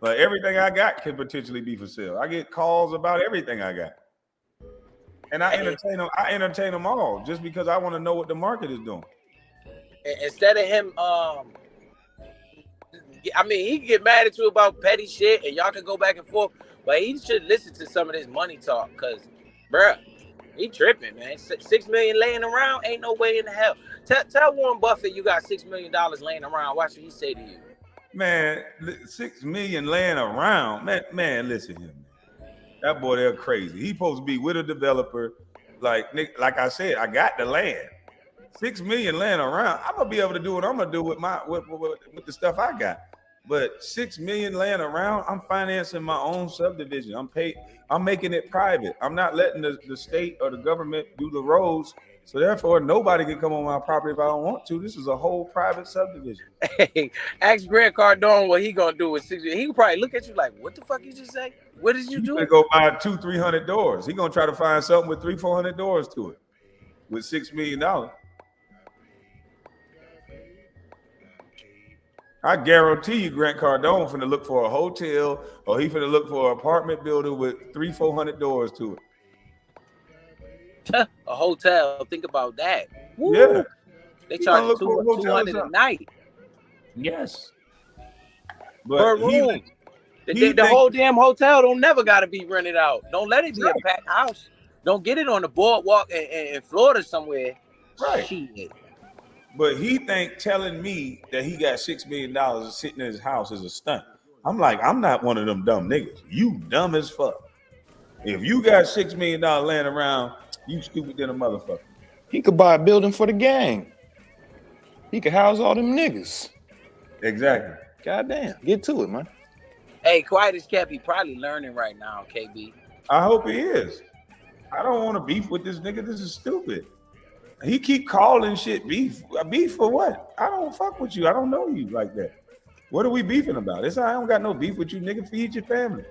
But everything I got could potentially be for sale. I get calls about everything I got. And I entertain them all just because I want to know what the market is doing. Instead of him, he can get mad at you about petty shit and y'all can go back and forth, but he should listen to some of this money talk because, bruh, He tripping, man. 6 million laying around, ain't no way in the hell. Tell Warren Buffett you got $6 million laying around. Watch what he say to you. Man, 6 million laying around. Man, listen here, man. That boy, they're crazy. He supposed to be with a developer. Like I said, I got the land. 6 million laying around. I'm gonna be able to do what I'm gonna do with with the stuff I got. But 6 million laying around, I'm financing my own subdivision. I'm making it private. I'm not letting the state or the government do the roads. So therefore, nobody can come on my property if I don't want to. This is a whole private subdivision. Hey, ask Grant Cardone what he gonna do with 6 million. He can probably look at you like, what the fuck you just say? What did you do? Gonna go buy 200-300 doors. He gonna try to find something with 300-400 doors to it with $6 million. I guarantee you, Grant Cardone finna look for a hotel or he finna look for an apartment building with 300-400 doors to it. A hotel. Think about that. Woo. Yeah, they charge 200 a night. Yes, per room. The whole damn hotel don't never gotta be rented out. Don't let it be a packed house. Don't get it on the boardwalk in Florida somewhere. Right. Shit. But he think telling me that he got $6 million sitting in his house is a stunt. I'm like, I'm not one of them dumb niggas. You dumb as fuck. If you got $6 million laying around, you stupid than a motherfucker. He could buy a building for the gang. He could house all them niggas. Exactly. Goddamn. Get to it, man. Hey, quiet as kept, he probably learning right now, KB. I hope he is. I don't want to beef with this nigga. This is stupid. He keep calling shit beef. Beef for what? I don't fuck with you. I don't know you like that. What are we beefing about? I don't got no beef with you, nigga. Feed your family.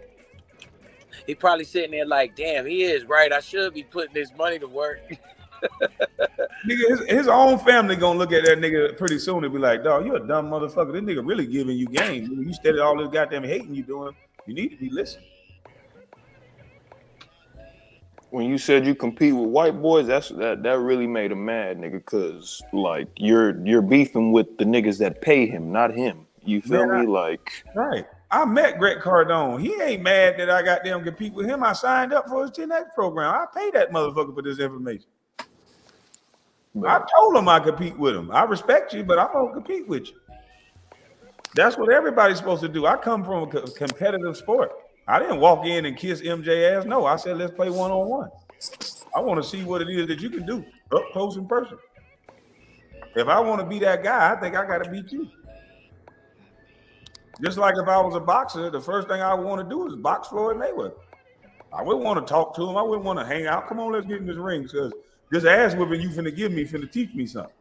He probably sitting there like, damn, he is right. I should be putting this money to work. Nigga, his own family gonna look at that nigga pretty soon and be like, dog, you a dumb motherfucker. This nigga really giving you game. You steady all this goddamn hating you doing. You need to be listening. When you said you compete with white boys, that really made him mad, nigga. Cause like you're beefing with the niggas that pay him, not him. You feel me? Right. I met Greg Cardone. He ain't mad that I got them compete with him. I signed up for his 10X program. I pay that motherfucker for this information. But I told him I compete with him. I respect you, but I'm gonna compete with you. That's what everybody's supposed to do. I come from a competitive sport. I didn't walk in and kiss MJ ass. No, I said, let's play one-on-one. I want to see what it is that you can do up close in person. If I want to be that guy, I think I got to beat you. Just like if I was a boxer, the first thing I would want to do is box Floyd Mayweather. I wouldn't want to talk to him. I wouldn't want to hang out. Come on, let's get in this ring because this ass whipping you finna give me finna teach me something.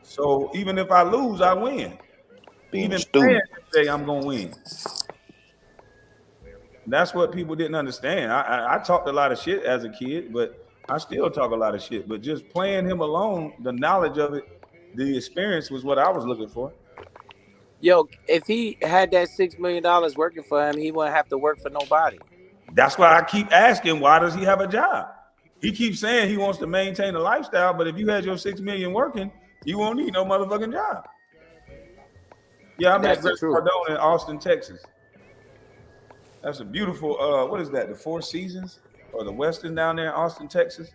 So even if I lose, I win. Even fans say I'm gonna win. That's what people didn't understand. I talked a lot of shit as a kid, but I still talk a lot of shit. But just playing him alone, the knowledge of it, the experience was what I was looking for. Yo, if he had that $6 million working for him, he wouldn't have to work for nobody. That's why I keep asking, why does he have a job? He keeps saying he wants to maintain a lifestyle, but if you had your 6 million working, you won't need no motherfucking job. Yeah, I met Greg Cardone in Austin, Texas. That's a beautiful, what is that, the Four Seasons or the Westin down there in Austin, Texas?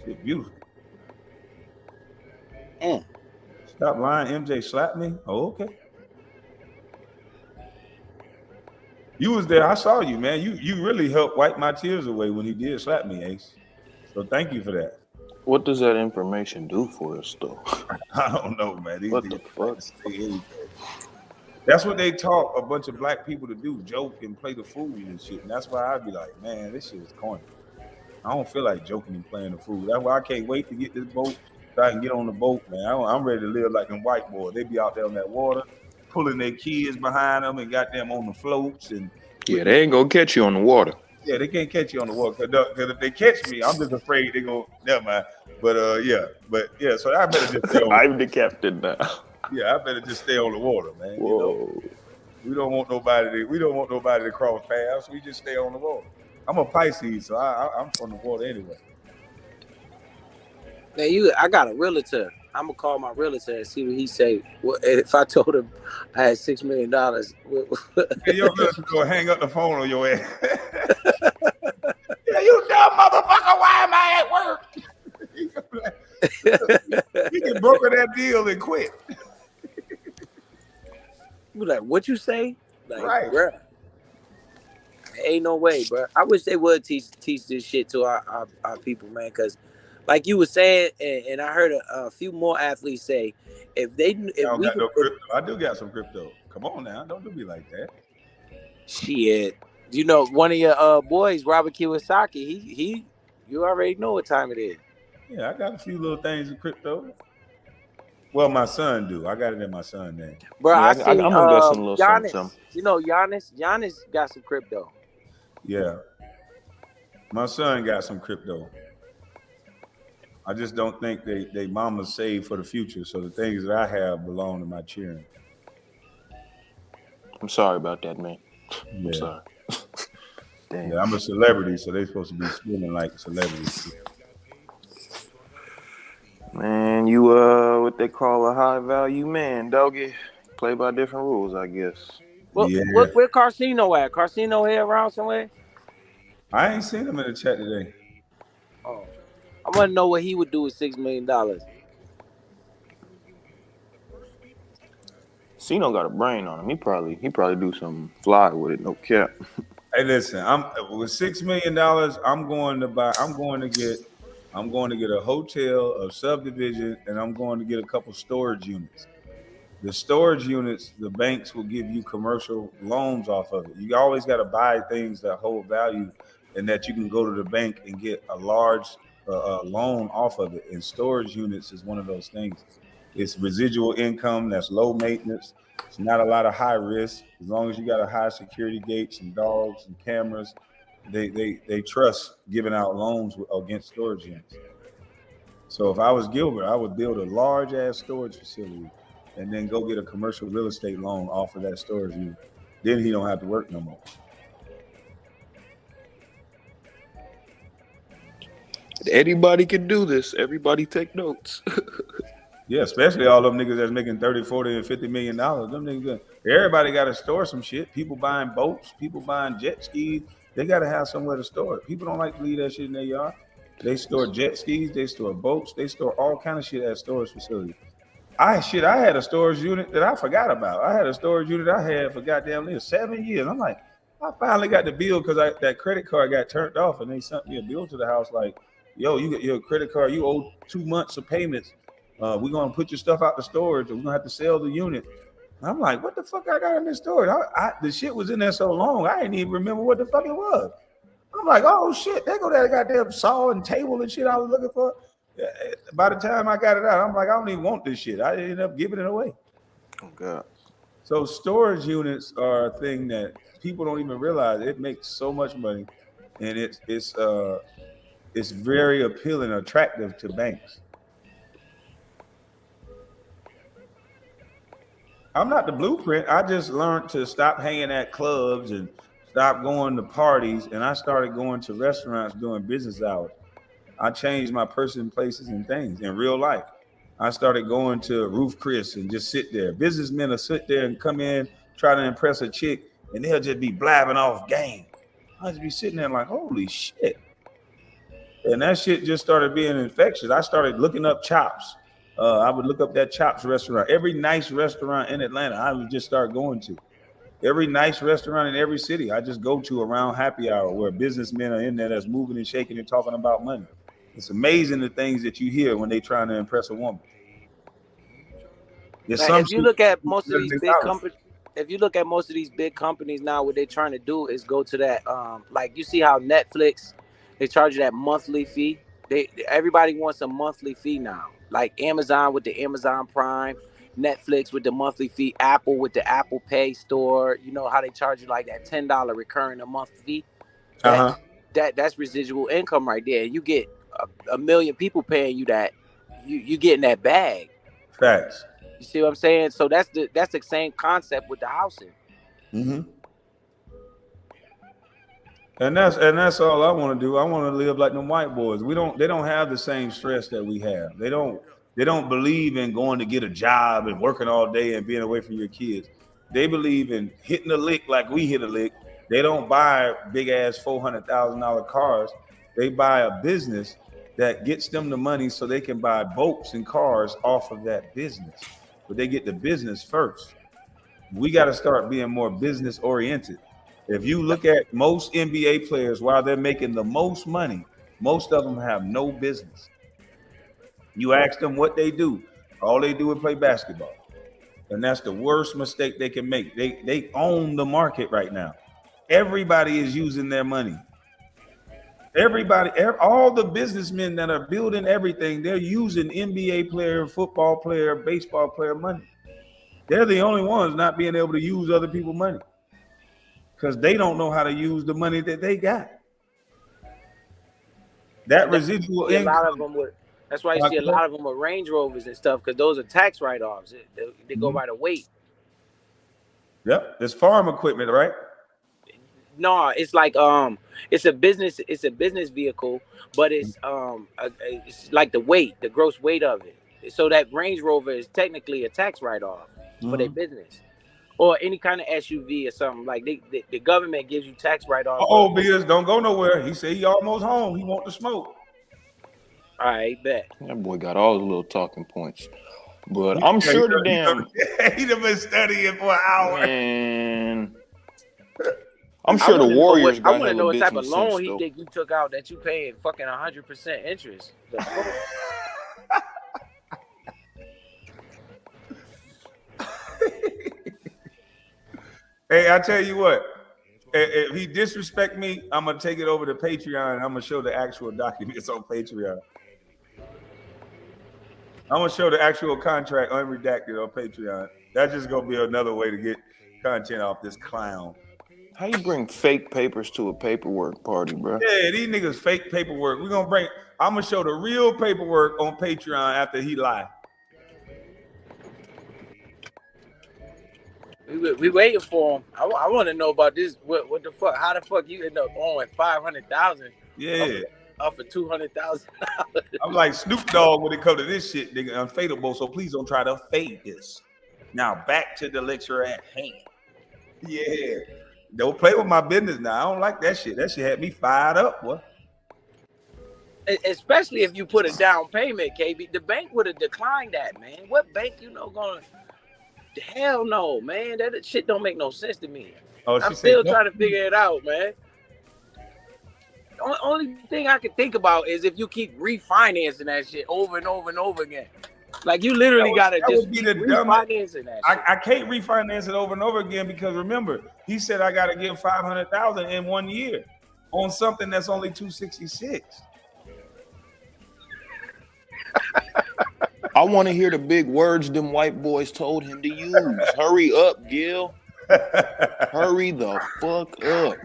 Shit, beautiful. Stop lying, MJ slapped me? Oh, okay. You was there, I saw you, man. You really helped wipe my tears away when he did slap me, Ace. So thank you for that. What does that information do for us, though? I don't know, man. What the fuck? That's what they taught a bunch of black people to do, joke and play the fool and shit. And that's why I'd be like, man, this shit is corny. I don't feel like joking and playing the fool. That's why I can't wait to get this boat so I can get on the boat, man. I'm ready to live like them white boys. They be out there on that water, pulling their kids behind them and got them on the floats. And yeah, they ain't gonna catch you on the water. Yeah, they can't catch you on the water. Because if they catch me, I'm just afraid they go, never mind. But yeah, so I better just stay on. I'm the captain now. Yeah, I better just stay on the water, man. Whoa. You know? We don't want nobody to cross paths. We just stay on the water. I'm a Pisces, so I'm from the water anyway. Man, I got a realtor. I'm gonna call my realtor and see what he say. If I told him I had $6 million, Hey, your realtor gonna hang up the phone on your ass. motherfucker, why am I at work? He can broker that deal and quit. You like, what you say? Like, Right. bruh, ain't no way, bro. I wish they would teach this shit to our people, man. Because, like you were saying, and I heard a few more athletes say, if I don't got no crypto. I do got some crypto. Come on now, don't do me like that. Shit, you know, one of your boys, Robert Kiyosaki, he, you already know what time it is. Yeah, I got a few little things in crypto. Well, my son do. I got it in my son's name. Bro, Yeah, I seen I'm investing a little Giannis. something. You know Giannis? Giannis got some crypto. Yeah. My son got some crypto. I just don't think they mamas save for the future. So the things that I have belong to my children. I'm sorry about that, man. Yeah. I'm sorry. Damn. Yeah, I'm a celebrity, so they're supposed to be spending like celebrities. Man, you what they call a high value man, doggy. Play by different rules, I guess. Yeah. Where Carcino at? Carcino here around somewhere? I ain't seen him in the chat today. Oh, I want to know what he would do with $6 million. Cino got a brain on him. He probably do something fly with it. No cap. Hey, listen, I'm with $6 million. I'm going to get a hotel, a subdivision, and I'm going to get a couple storage units. The storage units, the banks will give you commercial loans off of it. You always got to buy things that hold value and that you can go to the bank and get a large loan off of it. And storage units is one of those things. It's residual income that's low maintenance. It's not a lot of high risk. As long as you got a high security gate, some dogs and cameras, they trust giving out loans against storage units. So if I was Gilbert, I would build a large ass storage facility and then go get a commercial real estate loan off of that storage unit. Then he don't have to work no more. Anybody can do this. Everybody take notes. Yeah, especially all them niggas that's making 30, 40, and $50 million. Them niggas, everybody got to store some shit. People buying boats, people buying jet skis. They got to have somewhere to store it. People don't like to leave that shit in their yard. They store jet skis, they store boats, they store all kind of shit at storage facilities. I had a storage unit that I forgot about. I had a storage unit I had for goddamn near 7 years. I'm like, I finally got the bill because that credit card got turned off, and they sent me a bill to the house like, yo, you get your credit card, you owe 2 months of payments. We're gonna put your stuff out the storage, and we're gonna have to sell the unit. And I'm like, what the fuck I got in this storage? The shit was in there so long, I didn't even remember what the fuck it was. I'm like, oh shit, there go that goddamn saw and table and shit I was looking for. By the time I got it out, I'm like, I don't even want this shit. I ended up giving it away. Oh God. So storage units are a thing that people don't even realize. It makes so much money, and it's very appealing, attractive to banks. I'm not the blueprint. I just learned to stop hanging at clubs and stop going to parties, and I started going to restaurants during business hours. I changed my person, places, and things in real life. I started going to Roof Chris and just sit there. Businessmen will sit there and come in, try to impress a chick, and they'll just be blabbing off game. I'll just be sitting there like, holy shit. And that shit just started being infectious. I started looking up Chops. I would look up that Chops restaurant. Every nice restaurant in Atlanta, I would just start going to. Every nice restaurant in every city, I just go to around happy hour where businessmen are in there that's moving and shaking and talking about money. It's amazing the things that you hear when they trying to impress a woman. If you look at most of these big companies, now, what they're trying to do is go to that. Like you see how Netflix, they charge you that monthly fee. Everybody wants a monthly fee now. Like Amazon with the Amazon Prime, Netflix with the monthly fee, Apple with the Apple Pay store. You know how they charge you like that $10 recurring a month fee. That's residual income right there. You get a million people paying you that. You getting that bag. Facts. You see what I'm saying? So that's the same concept with the housing. Mm-hmm. And that's all I want to do. I want to live like them white boys. They don't have the same stress that we have. They don't believe in going to get a job and working all day and being away from your kids. They believe in hitting a lick like we hit a lick. They don't buy big ass $400,000 cars. They buy a business that gets them the money so they can buy boats and cars off of that business. But they get the business first. We got to start being more business oriented. If you look at most NBA players, while they're making the most money, most of them have no business. You ask them what they do, all they do is play basketball. And that's the worst mistake they can make. They own the market right now. Everybody is using their money. Everybody, all the businessmen that are building everything, they're using NBA player, football player, baseball player money. They're the only ones not being able to use other people's money because they don't know how to use the money that they got. That residual income. A lot of them would. That's why you see a lot of them with Range Rovers and stuff, because those are tax write-offs. They go by the weight. Yep, it's farm equipment, right? No, it's like it's a business vehicle, but it's like the weight, the gross weight of it. So that Range Rover is technically a tax write-off for their business, or any kind of SUV or something. Like the government gives you tax write-off. Oh, Biz, don't go nowhere. He said he almost home. He want to smoke. All right, bet. That boy got all the little talking points. But I'm sure the damn he'd have been studying for an hour. Man. I'm sure the Warriors got I want to know what type of loan he though. think you took out that you paid fucking 100% interest. Hey, I tell you what. If he disrespect me, I'm gonna take it over to Patreon and I'm gonna show the actual documents on Patreon. I'm gonna show the actual contract unredacted on Patreon. That's just gonna be another way to get content off this clown. How you bring fake papers to a paperwork party, bro? Yeah, these niggas fake paperwork. I'm gonna show the real paperwork on Patreon after he lie. We waiting for him. I want to know about this. What the fuck? How the fuck you end up owing $500,000? Yeah. Up for $200,000. I'm like Snoop Dogg when it comes to this shit, nigga, unfadable. So please don't try to fade this. Now back to the lecture at hand. Yeah. Don't play with my business now. I don't like that shit. That shit had me fired up, boy. Especially if you put a down payment, KB. The bank would have declined that, man. What bank gonna? Hell no, man. That shit don't make no sense to me. I'm still trying to figure it out, man. Only thing I can think about is if you keep refinancing that shit over and over and over again. Like you literally gotta just keep refinancing that shit. I can't refinance it over and over again because remember, he said I gotta give $500,000 in 1 year on something that's only $266. I want to hear the big words them white boys told him to use. Hurry up, Gil. Hurry the fuck up.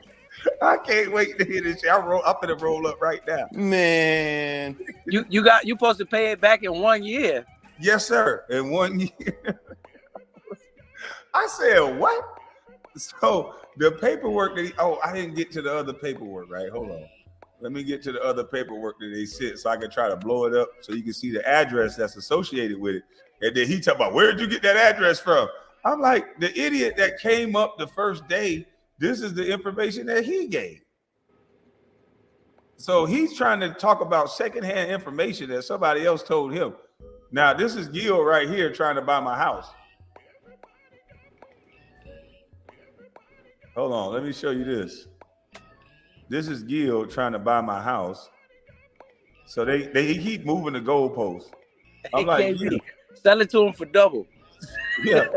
I can't wait to hear this shit. I'm gonna roll up right now. Man. You supposed to pay it back in 1 year. Yes, sir. In 1 year. I said, what? So the paperwork that I didn't get to the other paperwork, right? Hold on. Let me get to the other paperwork that they sent so I can try to blow it up so you can see the address that's associated with it. And then he talk about, where did you get that address from? I'm like, the idiot that came up the first day, this is the information that he gave. So he's trying to talk about secondhand information that somebody else told him. Now, this is Gil right here trying to buy my house. Hold on, let me show you this. This is Gil trying to buy my house. So they keep moving the goalposts. I'm like, sell it to him for double. Yeah.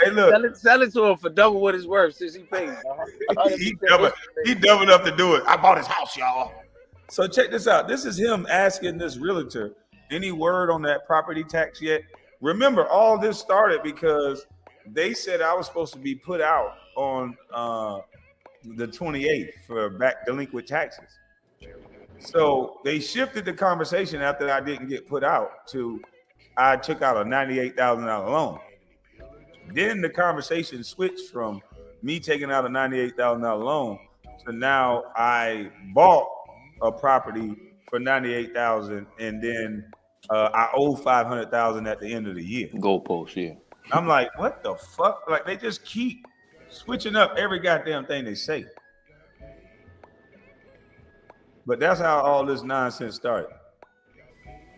Hey, look. Sell it to him for double what it's worth since he paid. He doubled up to do it. I bought his house, y'all. So check this out. This is him asking this realtor, any word on that property tax yet? Remember, all this started because they said I was supposed to be put out on the 28th for back delinquent taxes. So they shifted the conversation after I didn't get put out to I took out a $98,000 loan. Then the conversation switched from me taking out a $98,000 loan to now I bought a property for $98,000 and then I owe $500,000 at the end of the year. Goalpost, yeah. I'm like, what the fuck? Like they just keep switching up every goddamn thing they say. But that's how all this nonsense started.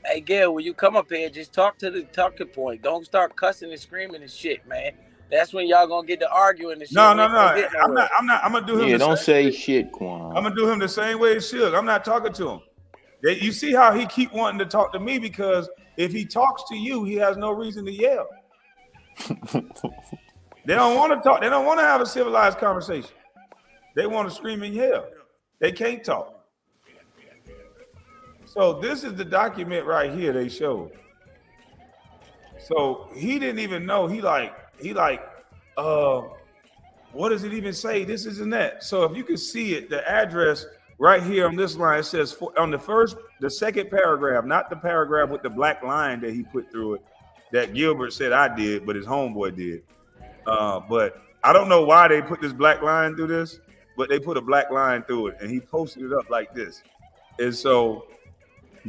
Hey, Gail, when you come up here, just talk to the talking point. Don't start cussing and screaming and shit, man. That's when y'all gonna get to arguing and shit. No, We no, ain't no. gonna get nowhere. I'm gonna do him. Yeah, the don't same say way. shit, I'm Quan. gonna do him the same way as Suge. I'm not talking to him. You see how he keep wanting to talk to me because if he talks to you, he has no reason to yell. They don't want to talk. They don't want to have a civilized conversation. They want to scream and yell. They can't talk. So this is the document right here they showed. So he didn't even know. He like, what does it even say? This isn't that. So if you can see it, the address right here on this line, it says on the second paragraph, not the paragraph with the black line that he put through it, that Gilbert said I did, but his homeboy did. But I don't know why they put this black line through this, but they put a black line through it, and he posted it up like this. And so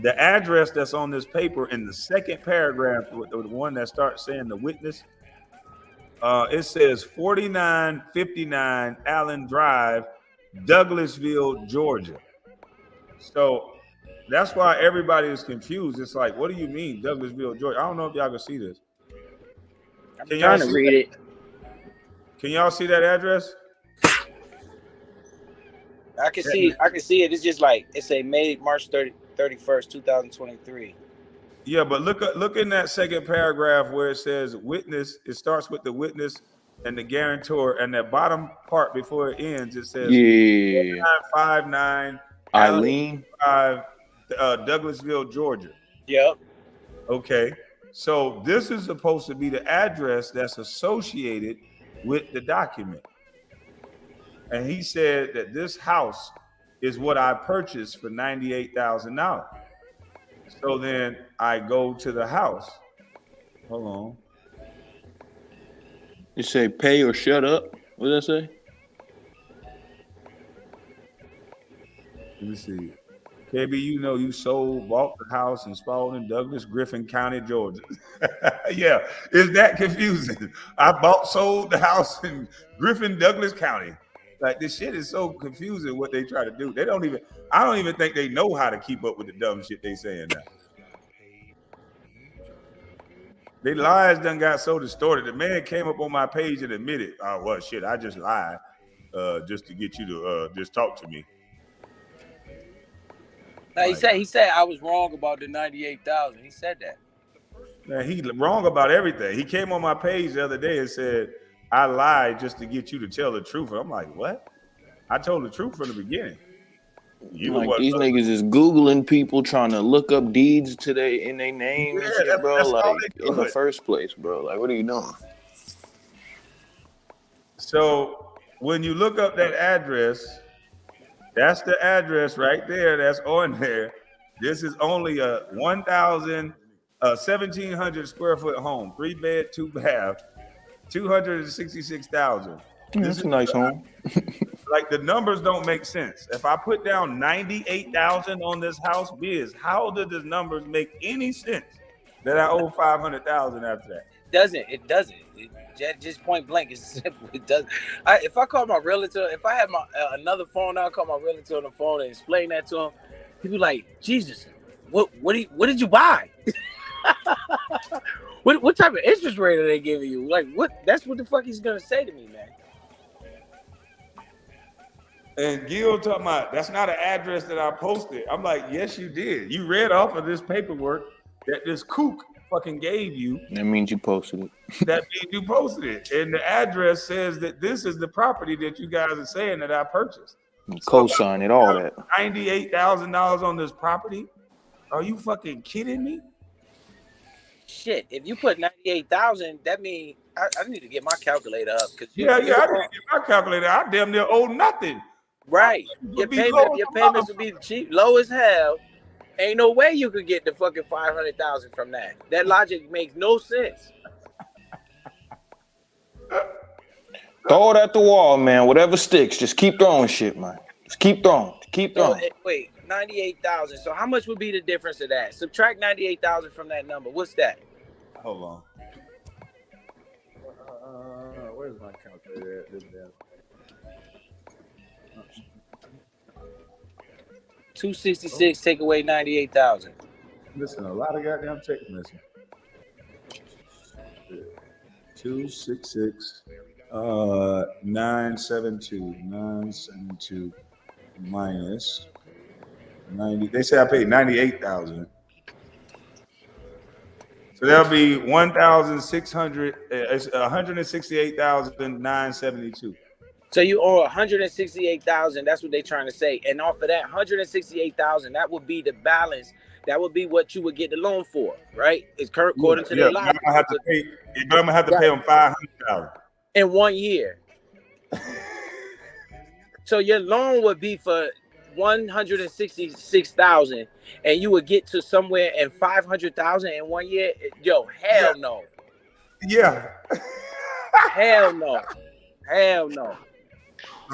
the address that's on this paper in the second paragraph, the one that starts saying the witness, it says 4959 Allen Drive, Douglasville, Georgia. So that's why everybody is confused. It's like, what do you mean, Douglasville, Georgia? I don't know if y'all can see this. I'm Can y'all trying to see read that? it. Can y'all see that address? I can see it. It's just like it say May March 31st, 2023. Yeah, but look in that second paragraph where it says witness. It starts with the witness and the guarantor, and that bottom part before it ends, it says Yeah. 4959 Eileen. Drive, Douglasville, Georgia. Yep. Okay, so this is supposed to be the address that's associated with the document. And he said that this house is what I purchased for $98,000. So then I go to the house. Hold on. You say pay or shut up? What does that say? Let me see. KB, you know you bought the house in Spalding, Douglas, Griffin County, Georgia. Yeah, is that confusing? I sold the house in Griffin, Douglas County. Like this shit is so confusing what they try to do. I don't even think they know how to keep up with the dumb shit they saying now. Their lies done got so distorted. The man came up on my page and admitted, oh, well, shit, I just lied just to get you to just talk to me. Now, he said I was wrong about the 98,000. He said that. Man, he wrong about everything. He came on my page the other day and said, I lied just to get you to tell the truth. And I'm like, what? I told the truth from the beginning. Like these niggas is Googling people trying to look up deeds in their name and shit, bro. That's like in the first place, bro. Like, what are you doing? So when you look up that address, that's the address right there. That's on there. This is only a 1,700 square foot home, 3-bed, 2-bath, 266,000. That's a nice home. Like the numbers don't make sense. If I put down 98,000 on this house, how did the numbers make any sense that I owe 500,000 after that? It doesn't. It just point blank. It's simple. It doesn't. If I call my realtor, if I have my another phone, I'll call my realtor on the phone and explain that to him. He'd be like, Jesus, what did you buy? what type of interest rate are they giving you? Like, what? That's what the fuck he's gonna say to me, man. And Gil talking about that's not an address that I posted. I'm like, yes, you did. You read off of this paperwork that this kook fucking gave you. That means you posted it. That means you posted it. And the address says that this is the property that you guys are saying that I purchased. Co-sign it, all that. $98,000 on this property? Are you fucking kidding me? Shit, if you put 98,000, that means I need to get my calculator up. I need to get my calculator. I damn near owe nothing. Right. Your payments would be cheap, low as hell. Ain't no way you could get the fucking 500,000 from that. That logic makes no sense. Throw it at the wall, man. Whatever sticks, just keep throwing shit, man. Just keep throwing. Keep throwing. So, wait, 98,000. So how much would be the difference of that? Subtract 98,000 from that number. What's that? Hold on. Where's my calculator at? 266 take away 98,000. Listen, a lot of goddamn text messages. 266 972 minus 90. They say I paid 98,000. So that'll be 1,600. It's 168,972. So you owe 168,000. That's what they're trying to say. And off of that 168,000, that would be the balance. That would be what you would get the loan for, right? It's current according to the law. I'm gonna have to pay. But I'm gonna have to pay them 500,000 in 1 year. So your loan would be for 166,000, and you would get to somewhere in 500,000 in 1 year. Yo, hell no. Yeah. Hell no. Hell no.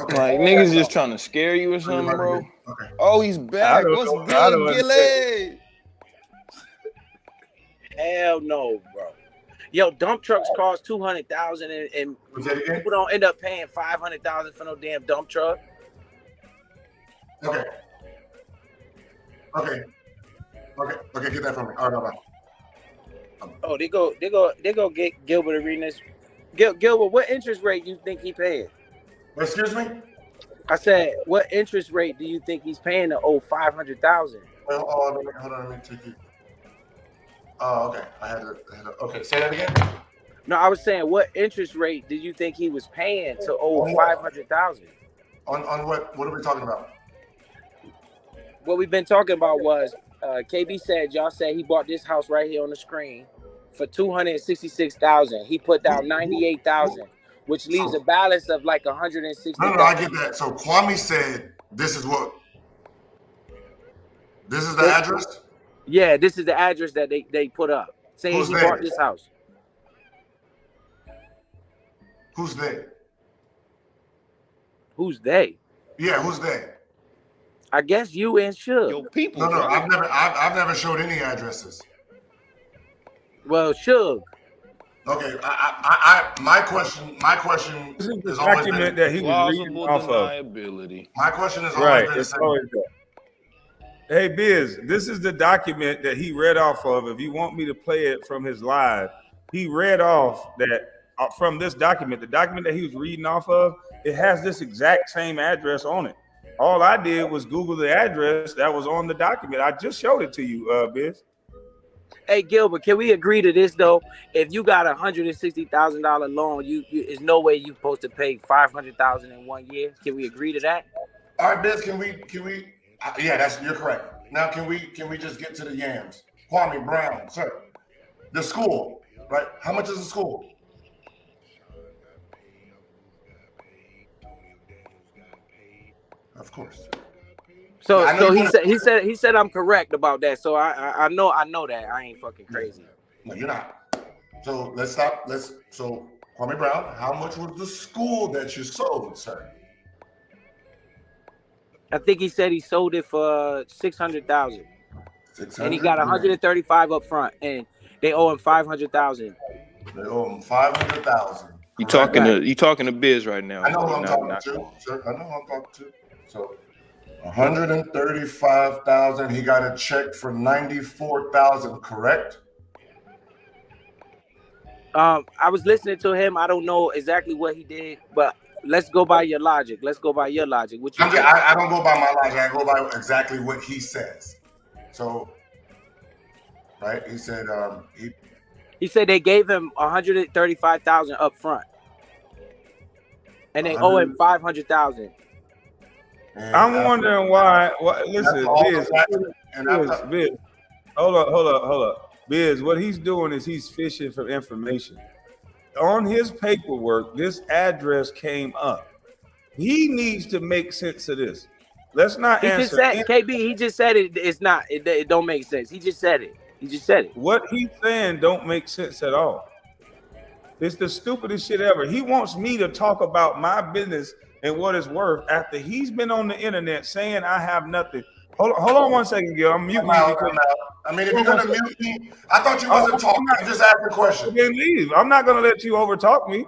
Okay. Like niggas just trying to scare you or something, bro. Okay. Oh, he's back. What's good, Gilly? Hell no, bro. Yo, dump trucks cost 200,000, and people don't end up paying 500,000 for no damn dump truck. Okay. Get that from me. All right, bye. Oh, they go get Gilbert to read this. Gilbert, what interest rate do you think he paying? Excuse me? I said, what interest rate do you think he's paying to owe 500,000? Well, hold on, let me take you. Oh, okay. I had to. Okay, say that again. No, I was saying, what interest rate did you think he was paying to owe 500,000? On what? What are we talking about? What we've been talking about was KB said y'all said he bought this house right here on the screen for 266,000. He put down 98,000, which leaves a balance of like 160,000. No, I get that. So Kwame said this is the address? Yeah, this is the address that they put up, saying he bought this house. Who's they? Who's they? Yeah, who's they? I guess you and Suge. Yo, people. No, I've never showed any addresses. Well, Suge. Okay, my question This is the is always document been, that he was reading Plausible off of. deniability. my question is Right, always been the it's same. always that. Hey, Biz, this is the document that he read off of. If you want me to play it from his live, he read off that from this document, the document that he was reading off of, it has this exact same address on it. All I did was Google the address that was on the document. I just showed it to you, Biz. Hey Gilbert, can we agree to this though? If you got $160,000 loan, you there's no way you're supposed to pay 500,000 in 1 year. Can we agree to that? All right, Biz, can we? Yeah, you're correct. Now, can we just get to the yams? Kwame Brown, sir. The school, right? How much is the school? Of course. So he said I'm correct about that. So I know that I ain't fucking crazy. No, you're not. So let's stop. So Kwame Brown, how much was the school that you sold, sir? I think he said he sold it for 600,000, and he got 135 up front, and they owe him 500,000. They owe him 500,000. You talking to Biz right now? I know who I'm talking to, sir. I know who I'm talking to. So 135,000. He got a check for 94,000. Correct? I was listening to him. I don't know exactly what he did, but let's go by your logic. What you I don't go by my logic. I go by exactly what he says. So, right? He said he said they gave him 135,000 up front, and they owe him 500,000. I'm wondering why. Listen, Biz, hold up. Biz, what he's doing is he's fishing for information. On his paperwork, this address came up. He needs to make sense of this. Let's not answer. KB, he just said it. It's not. It don't make sense. He just said it. What he's saying don't make sense at all. It's the stupidest shit ever. He wants me to talk about my business and what it's worth after he's been on the internet saying I have nothing. Hold on 1 second, Gil. I'm muting you. I mean, if you're gonna mute me, I thought you wasn't talking. You just asked a question. Then leave. I'm not gonna let you overtalk me.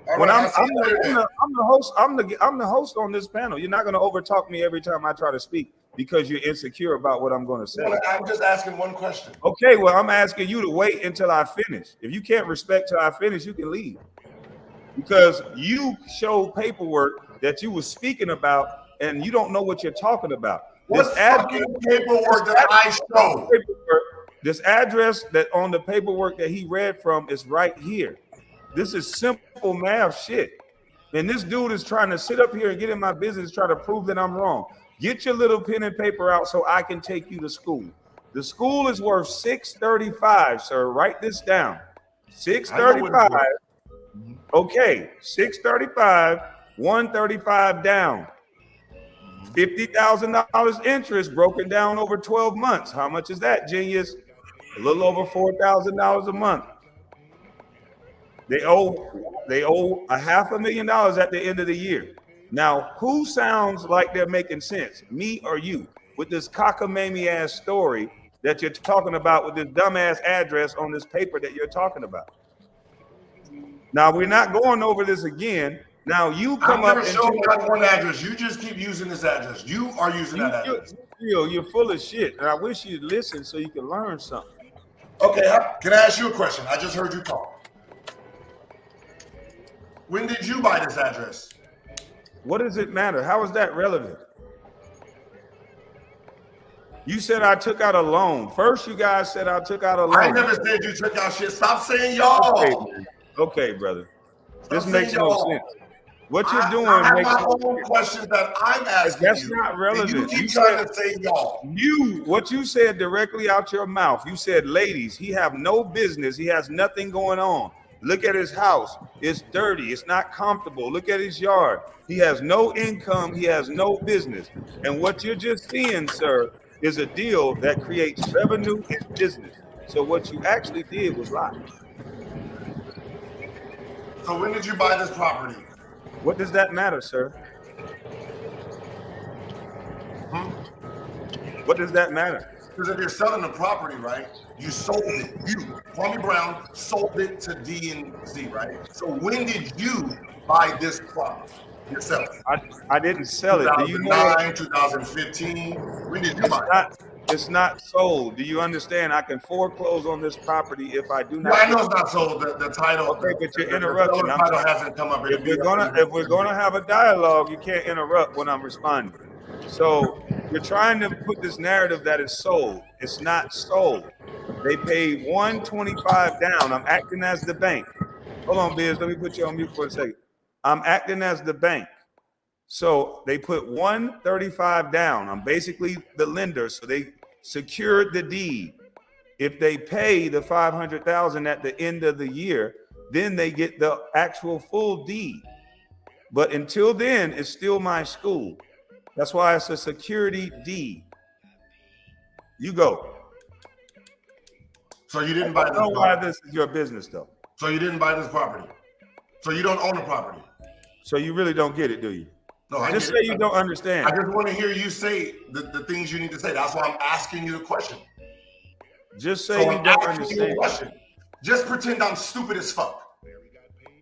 All When right, I'm I see you later then. I'm the host on this panel. You're not going to overtalk me every time I try to speak because you're insecure about what I'm going to say. I'm just asking one question. Okay, well, I'm asking you to wait until I finish. If you can't respect till I finish, you can leave. Because you showed paperwork that you were speaking about, and you don't know what you're talking about. What fucking paperwork that I showed? This address that on the paperwork that he read from is right here. This is simple math shit. And this dude is trying to sit up here and get in my business, try to prove that I'm wrong. Get your little pen and paper out so I can take you to school. The school is worth $635, sir. Write this down. $635. Okay, $635, $135 down. $50,000 interest broken down over 12 months. How much is that, genius? A little over $4,000 a month. They owe $500,000 at the end of the year. Now, who sounds like they're making sense, me or you, with this cockamamie ass story that you're talking about with this dumbass address on this paper that you're talking about? Now, we're not going over this again. Now, you come up and show that one address. You just keep using this address. You are using that address. You're full of shit, and I wish you'd listen so you can learn something. Okay, can I ask you a question? I just heard you talk. When did you buy this address? What does it matter? How is that relevant? You said I took out a loan. First, you guys said I took out a loan. I never said you took out shit. Stop saying y'all. Okay, brother. This Stop makes no sense. What you're doing I makes have my no own sense. questions that I'm asking That's you. not relevant. You keep trying to say y'all. What you said directly out your mouth. You said, ladies, he have no business. He has nothing going on. Look at his house. It's dirty. It's not comfortable. Look at his yard. He has no income. He has no business. And what you're just seeing, sir, is a deal that creates revenue and business. So what you actually did was lie. So when did you buy this property? What does that matter, sir? What does that matter? Because if you're selling the property, right, you sold it. You, Kwame Brown, sold it to D&Z, right? So when did you buy this property yourself? I didn't sell it. Do you know? 2009, 2015. When did you buy it? It's not sold. Do you understand? I can foreclose on this property if I do not. Yeah, I know it's not sold. The title. Okay, but you're interrupting. The title hasn't come up. If we're gonna have a dialogue, you can't interrupt when I'm responding. So you're trying to put this narrative that it's sold. It's not sold. They paid $125 down. I'm acting as the bank. Hold on, Biz. Let me put you on mute for a second. I'm acting as the bank. So they put $135 down. I'm basically the lender. So they secured the deed. If they pay the $500,000 at the end of the year, then they get the actual full deed. But until then, it's still my school. That's why it's a security deed. You go. So you didn't buy this property. Why this is your business, though. So you didn't buy this property. So you don't own the property. So you really don't get it, do you? No, I just say you don't understand. I just want to hear you say the things you need to say. That's why I'm asking you the question. Just say you don't understand. Just pretend I'm stupid as fuck.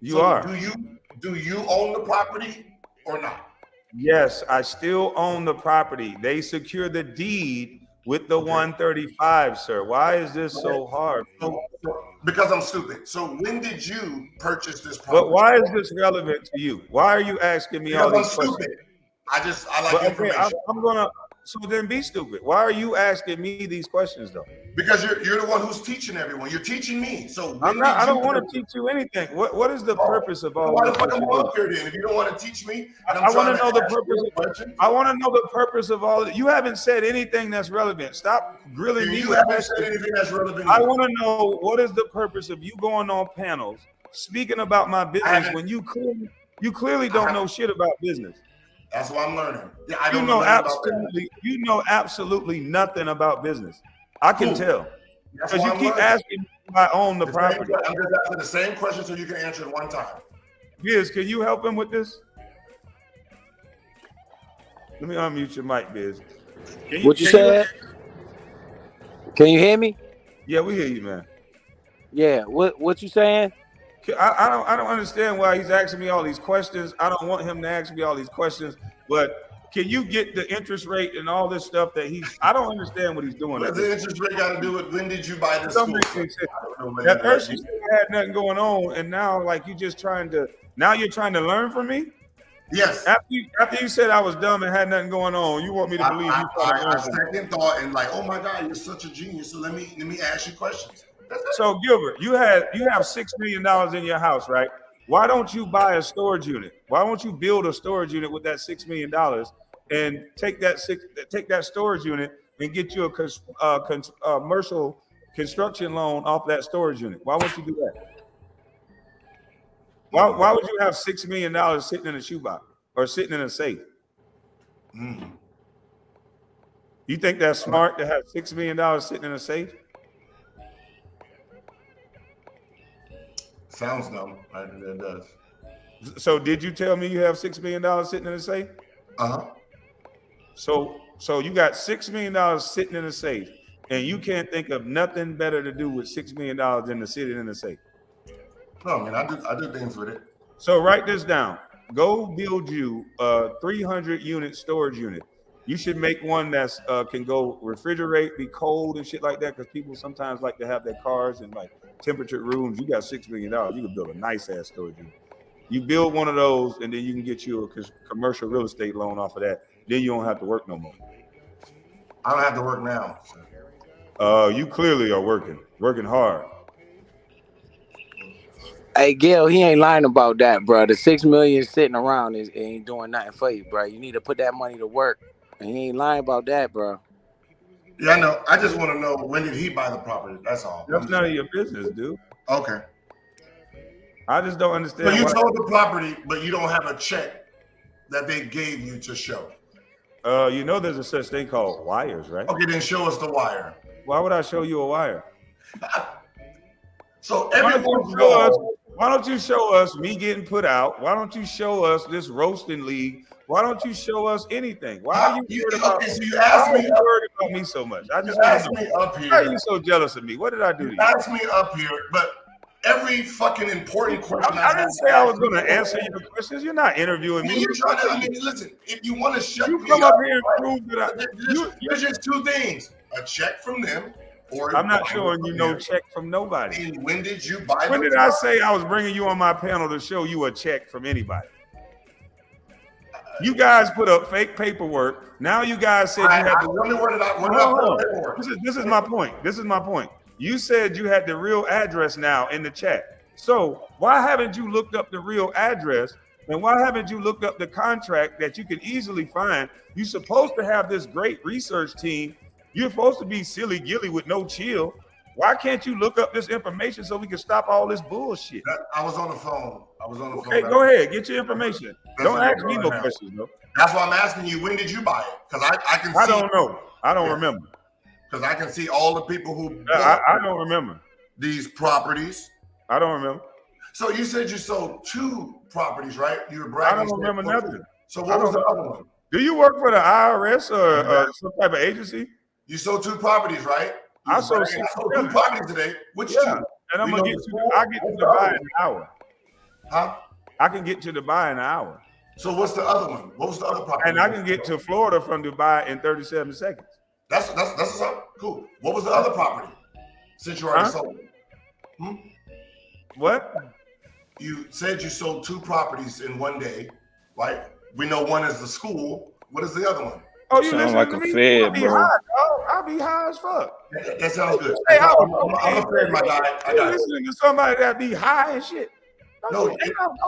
You are. Do you own the property or not? Yes, I still own the property. They secure the deed with the 135, sir. Why is this so hard? Because I'm stupid. So when did you purchase this property? But why is this relevant to you? Why are you asking me all these questions? I like information. I'm gonna. So then be stupid. Why are you asking me these questions though? Because you're the one who's teaching everyone. You're teaching me. So I'm not. I don't want to teach you anything. What is the purpose of all this? If you don't want to teach me, I want to know the purpose. I want to know the purpose of all. You haven't said anything that's relevant. Stop grilling me. You haven't said anything that's relevant. I want to know what is the purpose of you going on panels speaking about my business when you clearly don't know shit about business. That's what I'm learning. Yeah, you know absolutely nothing about business. I can tell because you keep asking me if I own the property. I'm just asking the same question so you can answer it one time. Biz, can you help him with this? Let me unmute your mic, Biz. What you said? Can you hear me? Yeah, we hear you, man. Yeah. What you saying? I don't understand why he's asking me all these questions. I don't want him to ask me all these questions, but can you get the interest rate and all this stuff that I don't understand what he's doing. What does the interest rate got to do with when did you buy this Don't school? make any sense. At first you said I had nothing going on, and now like you're trying to learn from me. Yes. After you said I was dumb and had nothing going on, you want me to believe you trying to learn from me. Second thought and like, oh my God, you're such a genius. So let me ask you questions. So Gilbert, you have $6 million in your house, right? Why don't you buy a storage unit? Why don't you build a storage unit with that $6 million and take that storage unit and get you a commercial construction loan off that storage unit? Why won't you do that? Why would you have $6 million sitting in a shoebox or sitting in a safe? You think that's smart to have $6 million sitting in a safe? Sounds dumb. It does. So did you tell me you have $6 million sitting in a safe? So you got $6 million sitting in a safe, and you can't think of nothing better to do with $6 million than to sit it in a safe. No, I mean I do things with it. So write this down. Go build you a 300 unit storage unit. You should make one that's can go refrigerate, be cold and shit like that, because people sometimes like to have their cars in like temperature rooms. You got $6 million. You can build a nice ass storage unit. You build one of those, and then you can get you a commercial real estate loan off of that. Then you don't have to work no more. I don't have to work now. You clearly are working hard. Hey, Gil, he ain't lying about that, bro. The $6 million sitting around ain't doing nothing for you, bro. You need to put that money to work. And he ain't lying about that, bro. Yeah, I know. I just want to know, when did he buy the property? That's all. That's none of your business, dude. Okay. I just don't understand. So you sold the property, but you don't have a check that they gave you to show. You know there's a such thing called wires, right? Okay, then show us the wire. Why would I show you a wire? So why don't you show us me getting put out? Why don't you show us this roasting league? Why don't you show us anything? Why are you worried about? Okay, so you asked me worried about me so much? I just asked me up here. Why are you so jealous of me? What did I do to you? You asked me up here, but every fucking important question I didn't say I was going to answer your questions. You're not interviewing me. You're trying to. I mean, listen. If you want to shut you me come up here and prove that there's just two things: a check from them, or I'm not showing you no check from nobody. And when did you buy? When did I say I was bringing you on my panel to show you a check from anybody? You guys put up fake paperwork. Now you guys said you had to. This is my point. This is my point. You said you had the real address now in the chat. So why haven't you looked up the real address? And why haven't you looked up the contract that you can easily find? You're supposed to have this great research team. You're supposed to be silly gilly with no chill. Why can't you look up this information so we can stop all this bullshit? I was on the phone. Okay, go ahead. Get your information. Don't ask me no questions, though. That's why I'm asking you, when did you buy it? Because I can see. I don't know. I don't remember. Because I can see all the people who I don't remember these properties. I don't remember. So you said you sold 2 properties, right? You were bragging. I don't remember nothing. So what was the other one? Do you work for the IRS or some type of agency? You sold 2 properties, right? I sold 2 properties today. Which 2? And I'm gonna get you. I get to Dubai in an hour. Huh? I can get to Dubai in an hour. So what's the other one? What was the other property? And I can get to Florida from Dubai in 37 seconds. That's what's up. Cool. What was the other property? Since you already sold it. What? You said you sold 2 properties in one day, right? We know one is the school. What is the other one? Oh, you sound listen like to a me? fed, I'll be bro. high, dog. I'll be high as fuck. That sounds good. Hey, I'm a fed, my guy. I You got it. listening to somebody that be high and shit? No,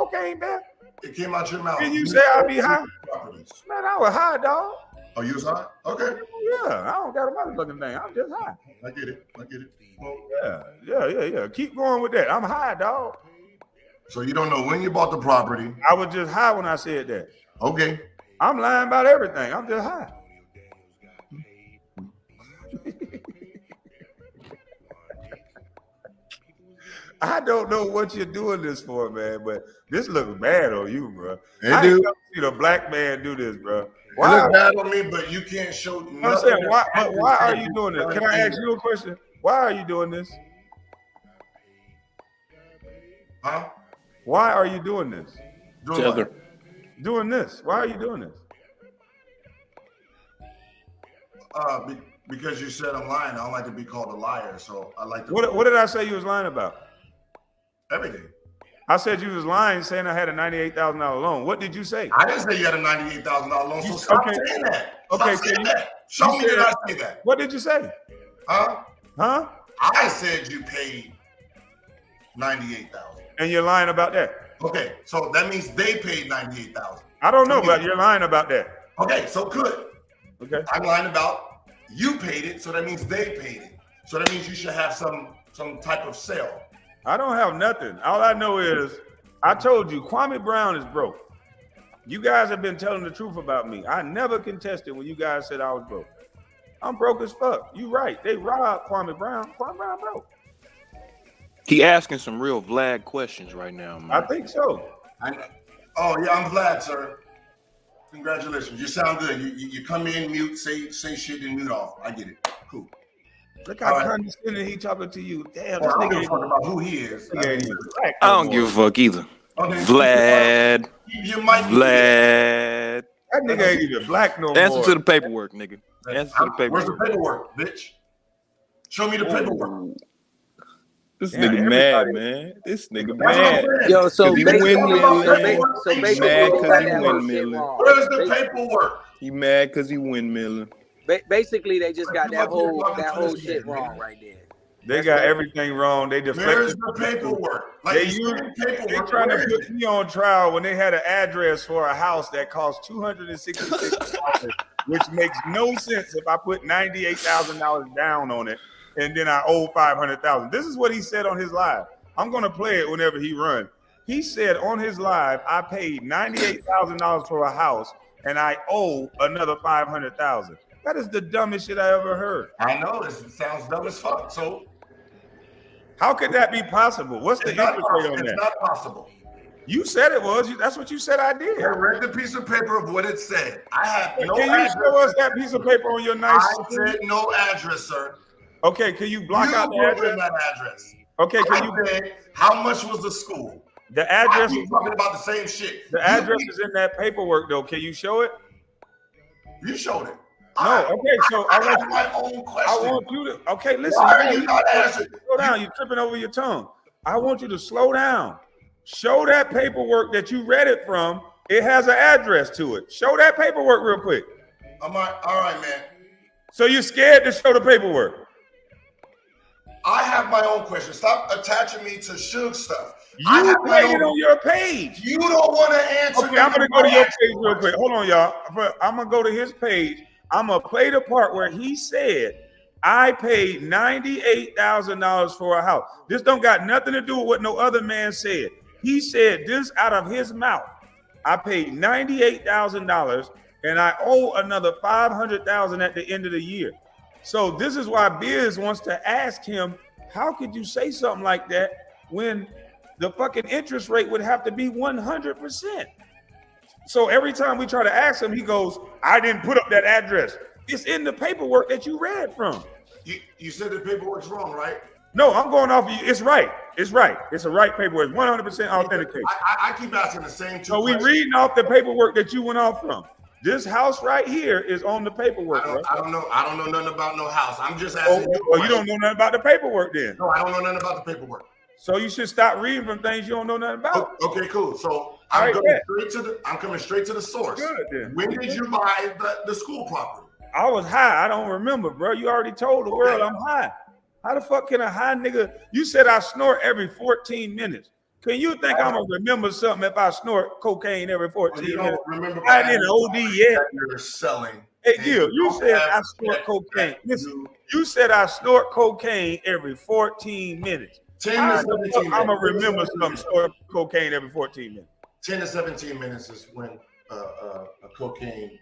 okay, man. It came out your mouth. Can you say I'll be high? Properties. Man, I was high, dog. Oh, you was high? Okay. Yeah, I don't got a motherfucking thing. I'm just high. I get it. Well, Yeah. Keep going with that. I'm high, dog. so you don't know when you bought the property. I was just high when I said that. Okay. I'm lying about everything. I'm just high. I don't know what you're doing this for, man, but this looks bad on you, bro. I ain't never seen a black man do this, bro. Why? It looks bad on me, but you can't show nothing. I'm saying, why are you doing this? Can I ask you a question? Why are you doing this? Huh? Why are you doing this? Doing Tether. what? Doing this? Why are you doing this? Because you said I'm lying. I don't like to be called a liar, so I like to. What did I say you was lying about? Everything. I said you was lying, saying I had a $98,000 loan. What did you say? I didn't say you had a $98,000 loan, so stop Okay. saying that. Okay, Stop saying so that. Show you me said- that I say that. What did you say? Huh? Huh? I said you paid $98,000. And you're lying about that. Okay, so that means they paid $98,000. I don't know, but you're lying about that. Okay, so good. Okay. I'm lying about you paid it, so that means they paid it. So that means you should have some type of sale. I don't have nothing. All I know is I told you Kwame Brown is broke. You guys have been telling the truth about me. I never contested when you guys said I was broke. I'm broke as fuck. You right. They robbed Kwame Brown. Kwame Brown broke. He asking some real Vlad questions right now, man. I think so. Oh yeah, I'm glad, sir. Congratulations. You sound good. You come in, mute, say shit, and mute off. I get it. Cool. Look how All right. condescending he talking to you. Damn, Well, this I don't nigga give a fuck about who he is. ain't even black I no don't more. give a fuck either. Okay. Vlad. You might be. Vlad. That nigga ain't even black no Answer more. to the paperwork, nigga. Answer to the Where's the paperwork. paperwork, bitch? Show me the paperwork. This Damn, nigga everybody- mad, man. This nigga That's what I'm mad. saying. Yo, so Cause he basically, windmilling. so basically, He mad they 'cause got he that whole shit windmilling. wrong. Where's the paperwork? He mad because he windmilling. Basically, they just got that whole shit wrong right there. They got everything wrong. They deflected. Where's the paperwork? Like They you used- said, paperwork. They trying to Where is put it? me on trial when they had an address for a house that cost $266, which makes no sense if I put $98,000 down on it and then I owe $500,000. This is what he said on his live. I'm gonna play it whenever he runs. He said on his live, I paid $98,000 for a house and I owe another $500,000. That is the dumbest shit I ever heard. I know it sounds dumb as fuck. So How could that be possible? What's the it's not interest rate possible. on It's that? not possible. You said it was. That's what you said I did. I read the piece of paper of what it said. I have no Can you address. show us that piece of paper on your nice I said no address, sir. Okay, can you block You out the put address? in that address. Okay, can you? I said, how much was the school? The I address. keep talking about the same shit. The address is in that paperwork, though. Can you show it? You showed it. No. Okay, so I I have want my own I question. want you to. Okay, listen. Why are you not answering? Slow down. You're tripping over your tongue. I want you to slow down. Show that paperwork that you read it from. It has an address to it. Show that paperwork real quick. All right, man. So you're scared to show the paperwork. I have my own question. Stop attaching me to Suge stuff. You played it on your page. You don't want to answer. Okay, I'm gonna go to your page real quick. Hold on, y'all. I'm gonna go to his page. I'm gonna play the part where he said, "I paid $98,000 for a house." This don't got nothing to do with what no other man said. He said this out of his mouth. I paid $98,000 and I owe another $500,000 at the end of the year. So this is why Biz wants to ask him, how could you say something like that when the fucking interest rate would have to be 100%? So every time we try to ask him, he goes, I didn't put up that address. It's in the paperwork that you read from. You said the paperwork's wrong, right? No, I'm going off of you. It's right. It's right. It's a right paperwork. It's 100% authenticated. I keep asking the same two So we questions. reading off the paperwork that you went off from. This house right here is on the paperwork, bro. I don't know nothing about no house. I'm just asking you. Oh, you don't know nothing about the paperwork then. No, I don't know nothing about the paperwork. So you should stop reading from things you don't know nothing about. Okay, cool. So All right, I'm coming straight to the source. Good then. When did you buy the school property? I was high. I don't remember, bro. You already told the world I'm high. How the fuck can a high nigga? You said I snort every 14 minutes. Can you think I'm gonna remember something if I snort cocaine every 14 You minutes? don't remember I didn't OD yet. that you're selling. Hey, and Gil, you don't said have I snort that cocaine. you- You said I snort cocaine every 14 minutes. 10 How to the 17 fuck I'm gonna minutes. remember something snort cocaine every 14 minutes? 10 to 17 minutes is when a cocaine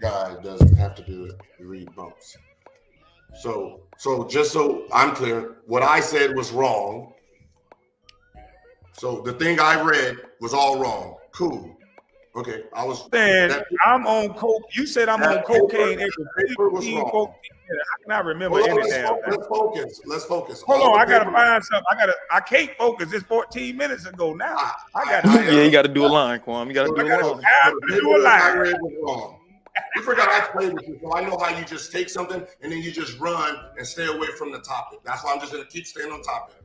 guy doesn't have to do it. You read bumps. So just so I'm clear, what I said was wrong. So the thing I read was all wrong. Cool. Okay, I was saying that, I'm on coke. You said I'm on cocaine every paper was 15, wrong. 14 minutes. How can I remember Hold on, any damn thing? let's focus. Let's focus. Hold All on, the I gotta paper- find something. I can't focus. It's 14 minutes ago now. I got Yeah, you got to do a line, Kwame. You got to do a line. I have to do a line. was wrong. You forgot I played with you, so I know how you just take something and then you just run and stay away from the topic. That's why I'm just gonna keep staying on topic.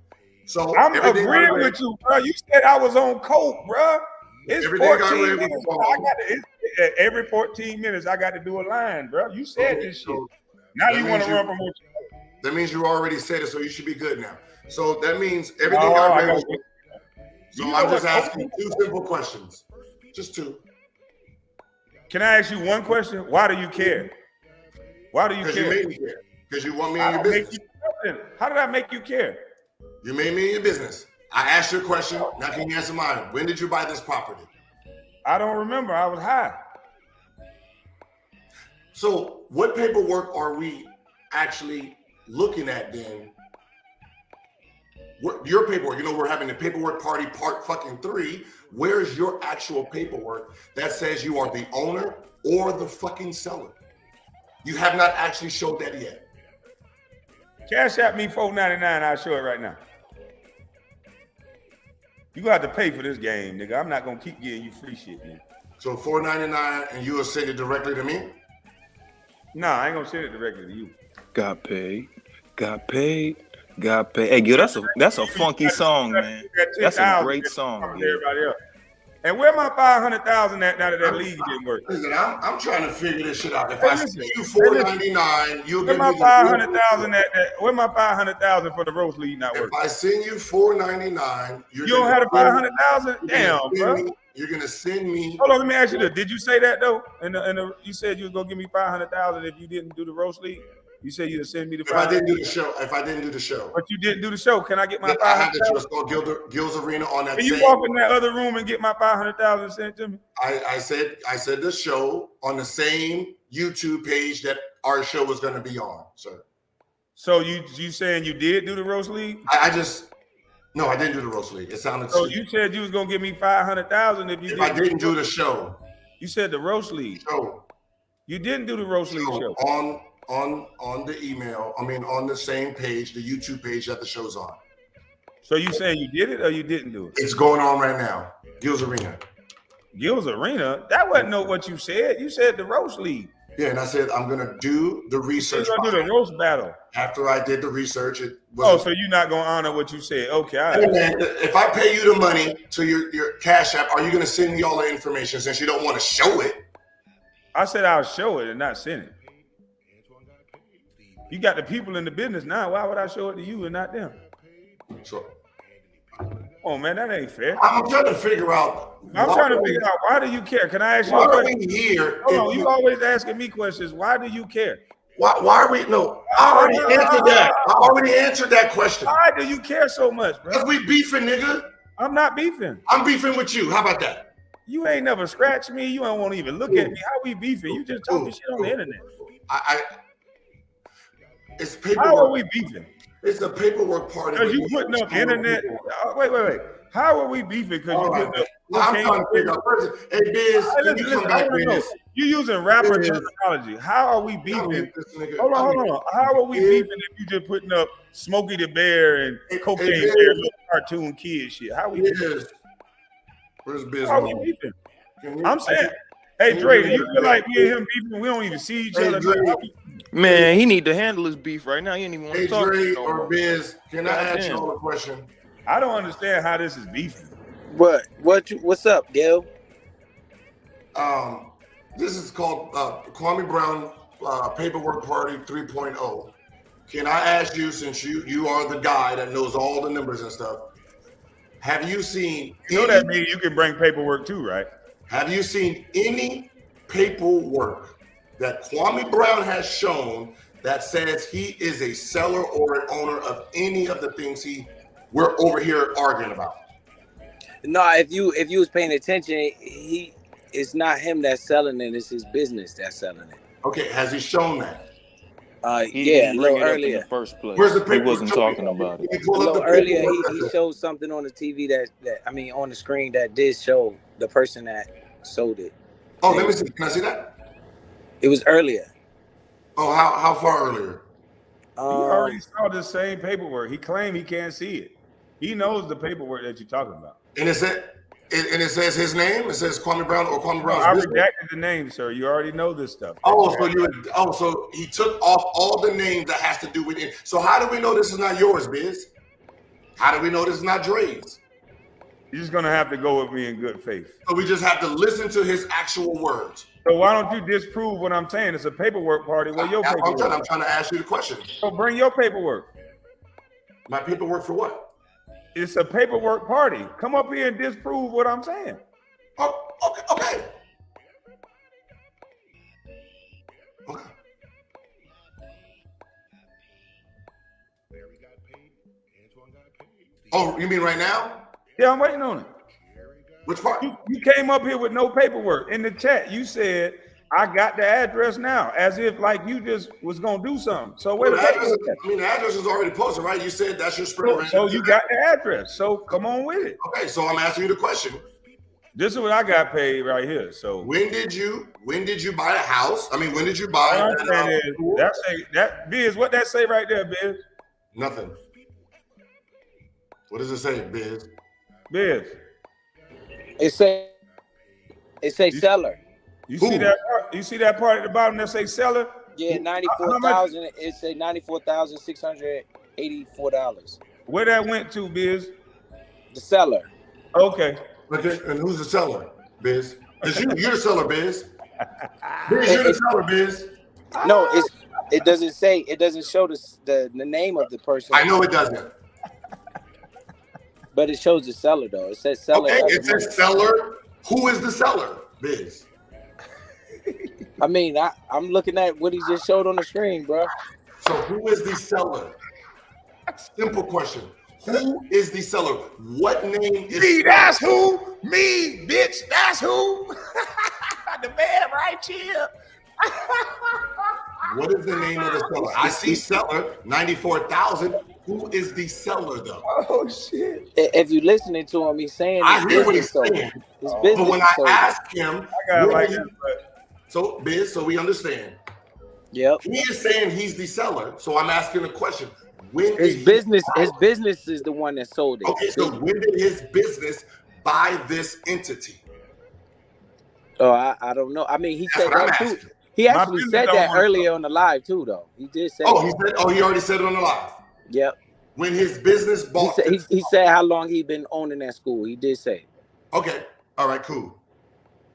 So I'm everything I agreeing read- with you, bro. You said I was on coke, bro. It's Everything I 14 read was minutes. wrong. Every 14 minutes, I got to do a line, bro. You said Okay, this shit. so Now that you want means to you- run from what you that means you already said it, so you should be good now. So that means everything Oh, I I read gotta was get- So You know I'm just what, asking two simple questions. Just two. Can I ask you one question? Why do you care? Why do you Because you care? made me care. Because you want me in I your don't make business. you nothing. How did I make you care? You made me in your business. I asked you a question. Now can you answer mine? When did you buy this property? I don't remember. I was high. So what paperwork are we actually looking at then? Your paperwork, you know, we're having the paperwork party part fucking 3. Where's your actual paperwork that says you are the owner or the fucking seller? You have not actually showed that yet. Cash at me $4.99. I'll show it right now. You gonna have to pay for this game, nigga. I'm not gonna keep getting you free shit, nigga. So $4.99 and you will send it directly to me? Nah, I ain't gonna send it directly to you. Got paid. Got paid. Got paid. Hey, Gil, that's a funky song, man. That's a great song, Gil. Everybody else. And where my 500,000 at now that league didn't work? Listen, I'm trying to figure this shit out. If Hey, I listen. send you $4.99, you'll Where give my me the 500,000 at? Where my 500,000 for the roast league not If working? I send you $4.99, You don't have the 500,000? Damn, bro. You're gonna send me. Hold on, let me ask you this. Did you say that though? And you said you was gonna give me 500,000 if you didn't do the roast league. You said you'd send me the If I 500,000. didn't do the show, But you didn't do the show. Can I get my then I have the 500,000? show called Gil's Arena on that Can you same. walk in that other room and get my 500,000 sent to me? I said the show on the same YouTube page that our show was gonna be on, sir. So you saying you did do the roast league? I didn't do the roast league. It sounded. So stupid. you said you was gonna give me 500,000 if I didn't do the show. You said the roast league. Show. You didn't do the roast league show. On the email, on the same page, the YouTube page that the show's on. So you saying you did it or you didn't do it? It's going on right now. Gil's Arena. Gil's Arena? That wasn't what you said. You said the roast league. Yeah, and I said I'm gonna do the research. You're gonna do the roast battle. After I did the research, it was. Oh, so you're not gonna honor what you said? Okay, all Hey, right. man, if I pay you the money to your Cash App, are you gonna send me all the information since you don't want to show it? I said I'll show it and not send it. You got the people in the business now. Why would I show it to you and not them? So Oh man, that ain't fair. I'm trying to figure out. I'm trying to figure out why do you care? Can I ask you Why a are question? we here? Hold on, you always asking me questions. Why do you care? Why are we? No, I already answered that. I already answered that question. Why do you care so much, bro? Because we beefing, nigga. I'm not beefing. I'm beefing with you. How about that? You ain't never scratched me. You don't want to even look at me. How we beefing? You just talking shit on the internet. It's How are paperwork. we beefing? It's a paperwork party. Because you putting up internet. Wait. How are we beefing? Because you putting up. I'm trying to figure out. Hey, Biz, can you come back with this? You using rapper Biz. terminology. How are we beefing? This nigga. Hold on. How are we Biz. beefing if you just putting up Smokey the Bear and Cocaine Biz. Bear, little cartoon kid shit? How we beefing? Biz. Where's Biz? How are we beefing? Can you- I'm saying, hey Dre, do you feel like me and him beefing? We don't even see each Hey, other. Dre. Man, he need to handle his beef right now. He ain't even want Hey, to talk to Dre you no or more. Biz, can I ask you Goddamn. all a question? I don't understand how this is beefing. What's up, Gil? This is called Kwame Brown Paperwork Party 3.0. Can I ask you, since you are the guy that knows all the numbers and stuff, have you seen? You know that means you can bring paperwork too, right? Have you seen any paperwork that Kwame Brown has shown that says he is a seller or an owner of any of the things we're over here arguing about? No, if you was paying attention, it's not him that's selling it; it's his business that's selling it. Okay, has he shown that? He Yeah, a didn't little bring it up in earlier. the first place. Where's the He paperwork? wasn't talking about it. Can you A pull up little the earlier, paperwork he that showed something on the TV that on the screen that did show the person that sold it. Oh, let me see. Can I see that? It was earlier. Oh, how far earlier? He already saw the same paperwork. He claimed he can't see it. He knows the paperwork that you're talking about. And it says his name. It says Kwame Brown or Kwame Brown's I business. redacted the name, sir. You already know this stuff. So he took off all the names that has to do with it. So how do we know this is not yours, Biz? How do we know this is not Dre's? You're just gonna have to go with me in good faith. So we just have to listen to his actual words. So why don't you disprove what I'm saying? It's a paperwork party. Well, your paperwork. I'm trying to ask you the question. So bring your paperwork. My paperwork for what? It's a paperwork party. Come up here and disprove what I'm saying. Oh, okay. Oh, you mean right now? Yeah, I'm waiting on it. Which part? You came up here with no paperwork. In the chat, you said, I got the address now, as if like you just was gonna do something. So wait, the address is already posted, right? You said that's your spread. So you got the address. So come on with it. Okay, so I'm asking you the question. This is what I got paid right here. So when did you buy a house? I mean, when did you buy that Biz, what that say right there, Biz? Nothing. What does it say, Biz? Biz. It say seller. You see that part? You see that part at the bottom that say seller? Yeah, 94,000. It say $94,684. Where that went to, Biz? The seller. Okay. Okay, and who's the seller, Biz? You're the seller, Biz. Biz, you're the seller, Biz. No, it doesn't say. It doesn't show the name of the person. I know it doesn't. But it shows the seller though. It says seller. Okay, it says seller. Who is the seller, Biz? I mean, I'm looking at what he just showed on the screen, bro. So who is the seller? Simple question. Who is the seller? What name is me? That's who. Me, bitch. That's who. The man right here. What is the name of the seller? I see seller 94,000. Who is the seller though? Oh shit! If you're listening to him, he's saying I hear what he's saying. His business. But when I ask him, so Biz, so we understand. Yep. He is saying he's the seller. So I'm asking a question. When his business is the one that sold it. Okay, so when did his business buy this entity? Oh, I don't know. I mean, he said that too. He actually said that earlier on the live too, though. He did say. He already said it on the live. Yep. When his business bought, he said how long he been owning that school. He did say. Okay. All right. Cool.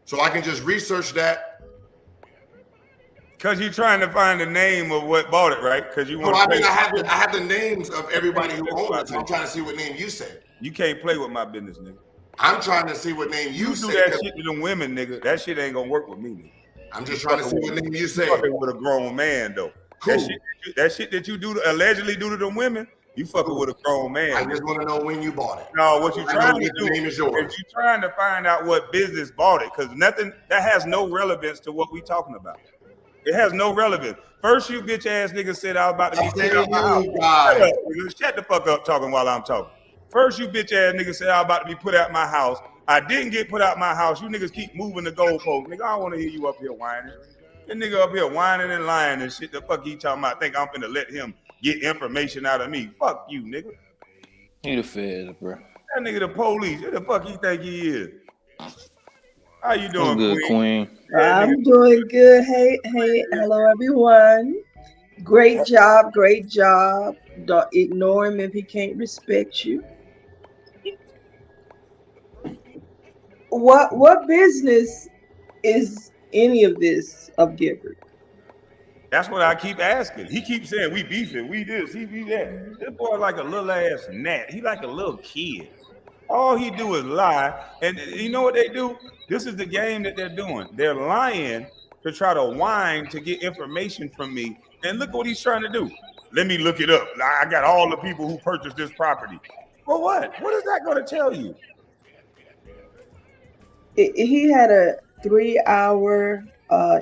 So I can just research that. Because you're trying to find the name of what bought it, right? Because you want. I mean, I have the names of everybody who owns it. So I'm trying to see what name you said. You can't play with my business, nigga. I'm trying to see what name you said. Do that shit to them women, nigga. That shit ain't gonna work with me, nigga. I'm just trying to see what name you said. Fucking with a grown man, though. Cool. That shit that you allegedly do to them women, you fucking with a grown man. I just want to know when you bought it. No, what you trying to do name is yours. is you trying to find out what business bought it, because nothing that has no relevance to what we talking about. It has no relevance. First, you bitch ass niggas said I was about to be put out my house. Shut the fuck up talking while I'm talking. First, you bitch ass niggas said I was about to be put out my house. I didn't get put out my house. You niggas keep moving the goalpost. Nigga, I don't want to hear you up here whining. That nigga up here whining and lying and shit. The fuck he talking about? Think I'm finna let him get information out of me? Fuck you, nigga. He the feds, bro. That nigga the police. Who the fuck he think he is? How you doing, I'm good, Queen? I'm doing good. Hey, hello everyone. Great job. Don't ignore him if he can't respect you. What business is any of this of Gifford? That's what I keep asking. He keeps saying we beefing, we this, he be that. This boy like a little ass gnat. He like a little kid. All he do is lie. And you know what they do? This is the game that they're doing. They're lying to try to whine to get information from me. And look what he's trying to do. Let me look it up. I got all the people who purchased this property. For what? What is that going to tell you? He had a 3-hour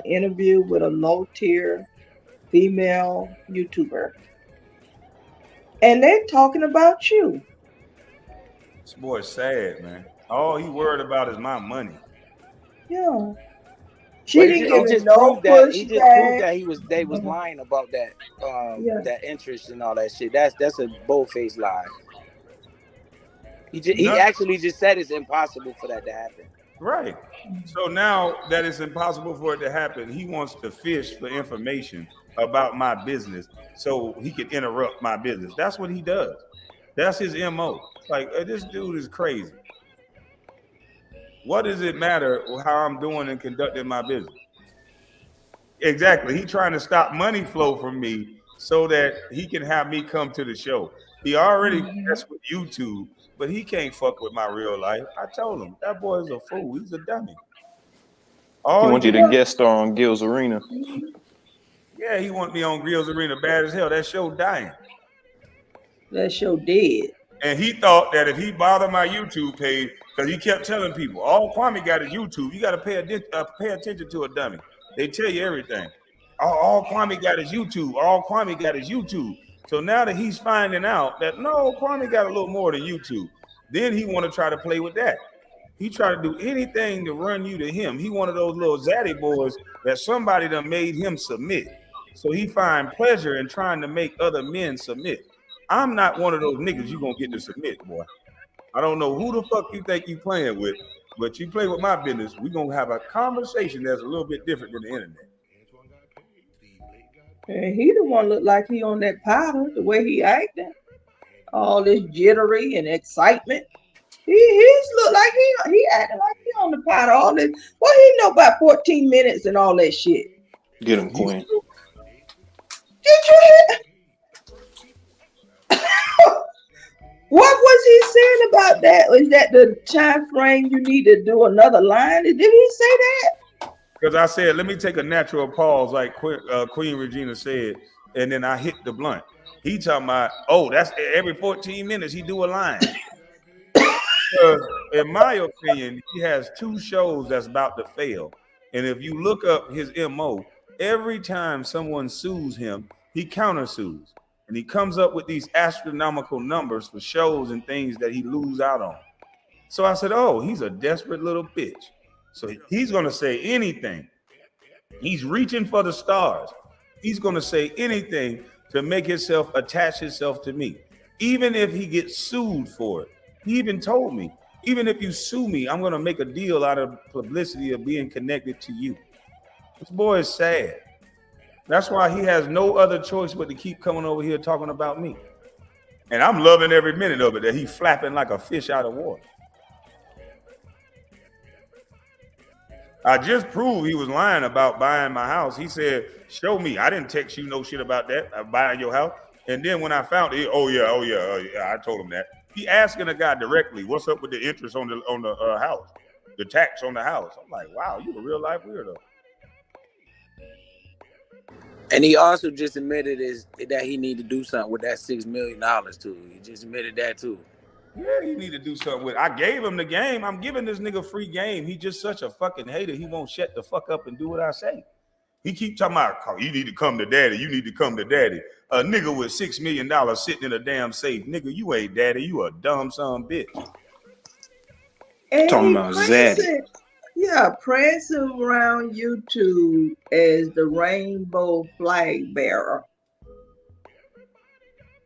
interview with a low-tier female YouTuber. And they're talking about you. This boy's sad, man. All he worried about is my money. Yeah. She But didn't it give it just no proved that he just proved pushback. that they was lying about that Yeah. that interest and all that shit. That's a bold-faced lie. He None, actually just said it's impossible for that to happen. right. So now that it's impossible for it to happen, he wants to fish for information about my business so he can interrupt my business. That's what he does. That's his MO. Like, this dude is crazy. What does it matter how I'm doing and conducting my business? Exactly. He trying to stop money flow from me so that he can have me come to the show. He already messed with YouTube, but he can't fuck with my real life. I told him that boy is a fool. He's a dummy. He All wants he you to wants, guest star on Gil's Arena. yeah, he want me on Grills Arena bad as hell. That show dying. That show dead. And he thought that if he bothered my YouTube page, because he kept telling people, all Kwame got is YouTube. You got to pay attention to a dummy. They tell you everything. All Kwame got is YouTube. All Kwame got is YouTube. So now that he's finding out that no, Kwame got a little more than YouTube, then he want to try to play with that. He try to do anything to run you to him. He one of those little zaddy boys that somebody done made him submit. So he find pleasure in trying to make other men submit. I'm not one of those niggas you gonna get to submit, boy. I don't know who the fuck you think you playing with, but you play with my business, we gonna have a conversation that's a little bit different than the internet. And he the one look like he on that powder, the way he acting. All this jittery and excitement. He's look like he acting like he on the powder. All this. Well, he know about 14 minutes and all that shit. Get him, Queen. Did you hear? What was he saying about that? Was that the time frame you need to do another line? Did he say that? Because I said, let me take a natural pause, like Queen Regina said, and then I hit the blunt. He talking about, oh, that's every 14 minutes he do a line. In my opinion, he has two shows that's about to fail. And if you look up his MO, every time someone sues him, he countersues. And he comes up with these astronomical numbers for shows and things that he lose out on. So I said, oh, he's a desperate little bitch. So he's going to say anything. He's reaching for the stars. He's going to say anything to make himself attach himself to me, even if he gets sued for it. He even told me, even if you sue me, I'm going to make a deal out of publicity of being connected to you. This boy is sad. That's why he has no other choice but to keep coming over here talking about me. And I'm loving every minute of it, that he's flapping like a fish out of water. I just proved he was lying about buying my house. He said, show me. I didn't text you no shit about that, buying your house. And then when I found it, oh yeah, I told him that. He asking a guy directly, what's up with the interest on the house, the tax on the house? I'm like, wow, you a real life weirdo. And he also just admitted that he need to do something with that $6 million too. He just admitted that too. Yeah, you need to do something with it. I gave him the game. I'm giving this nigga free game. He just such a fucking hater. He won't shut the fuck up and do what I say. He keep talking about, oh, you need to come to daddy. You need to come to daddy. A nigga with $6 million sitting in a damn safe. Nigga, you ain't daddy. You a dumb son bitch. And Talking he about Zaddy. prancing around YouTube as the rainbow flag bearer.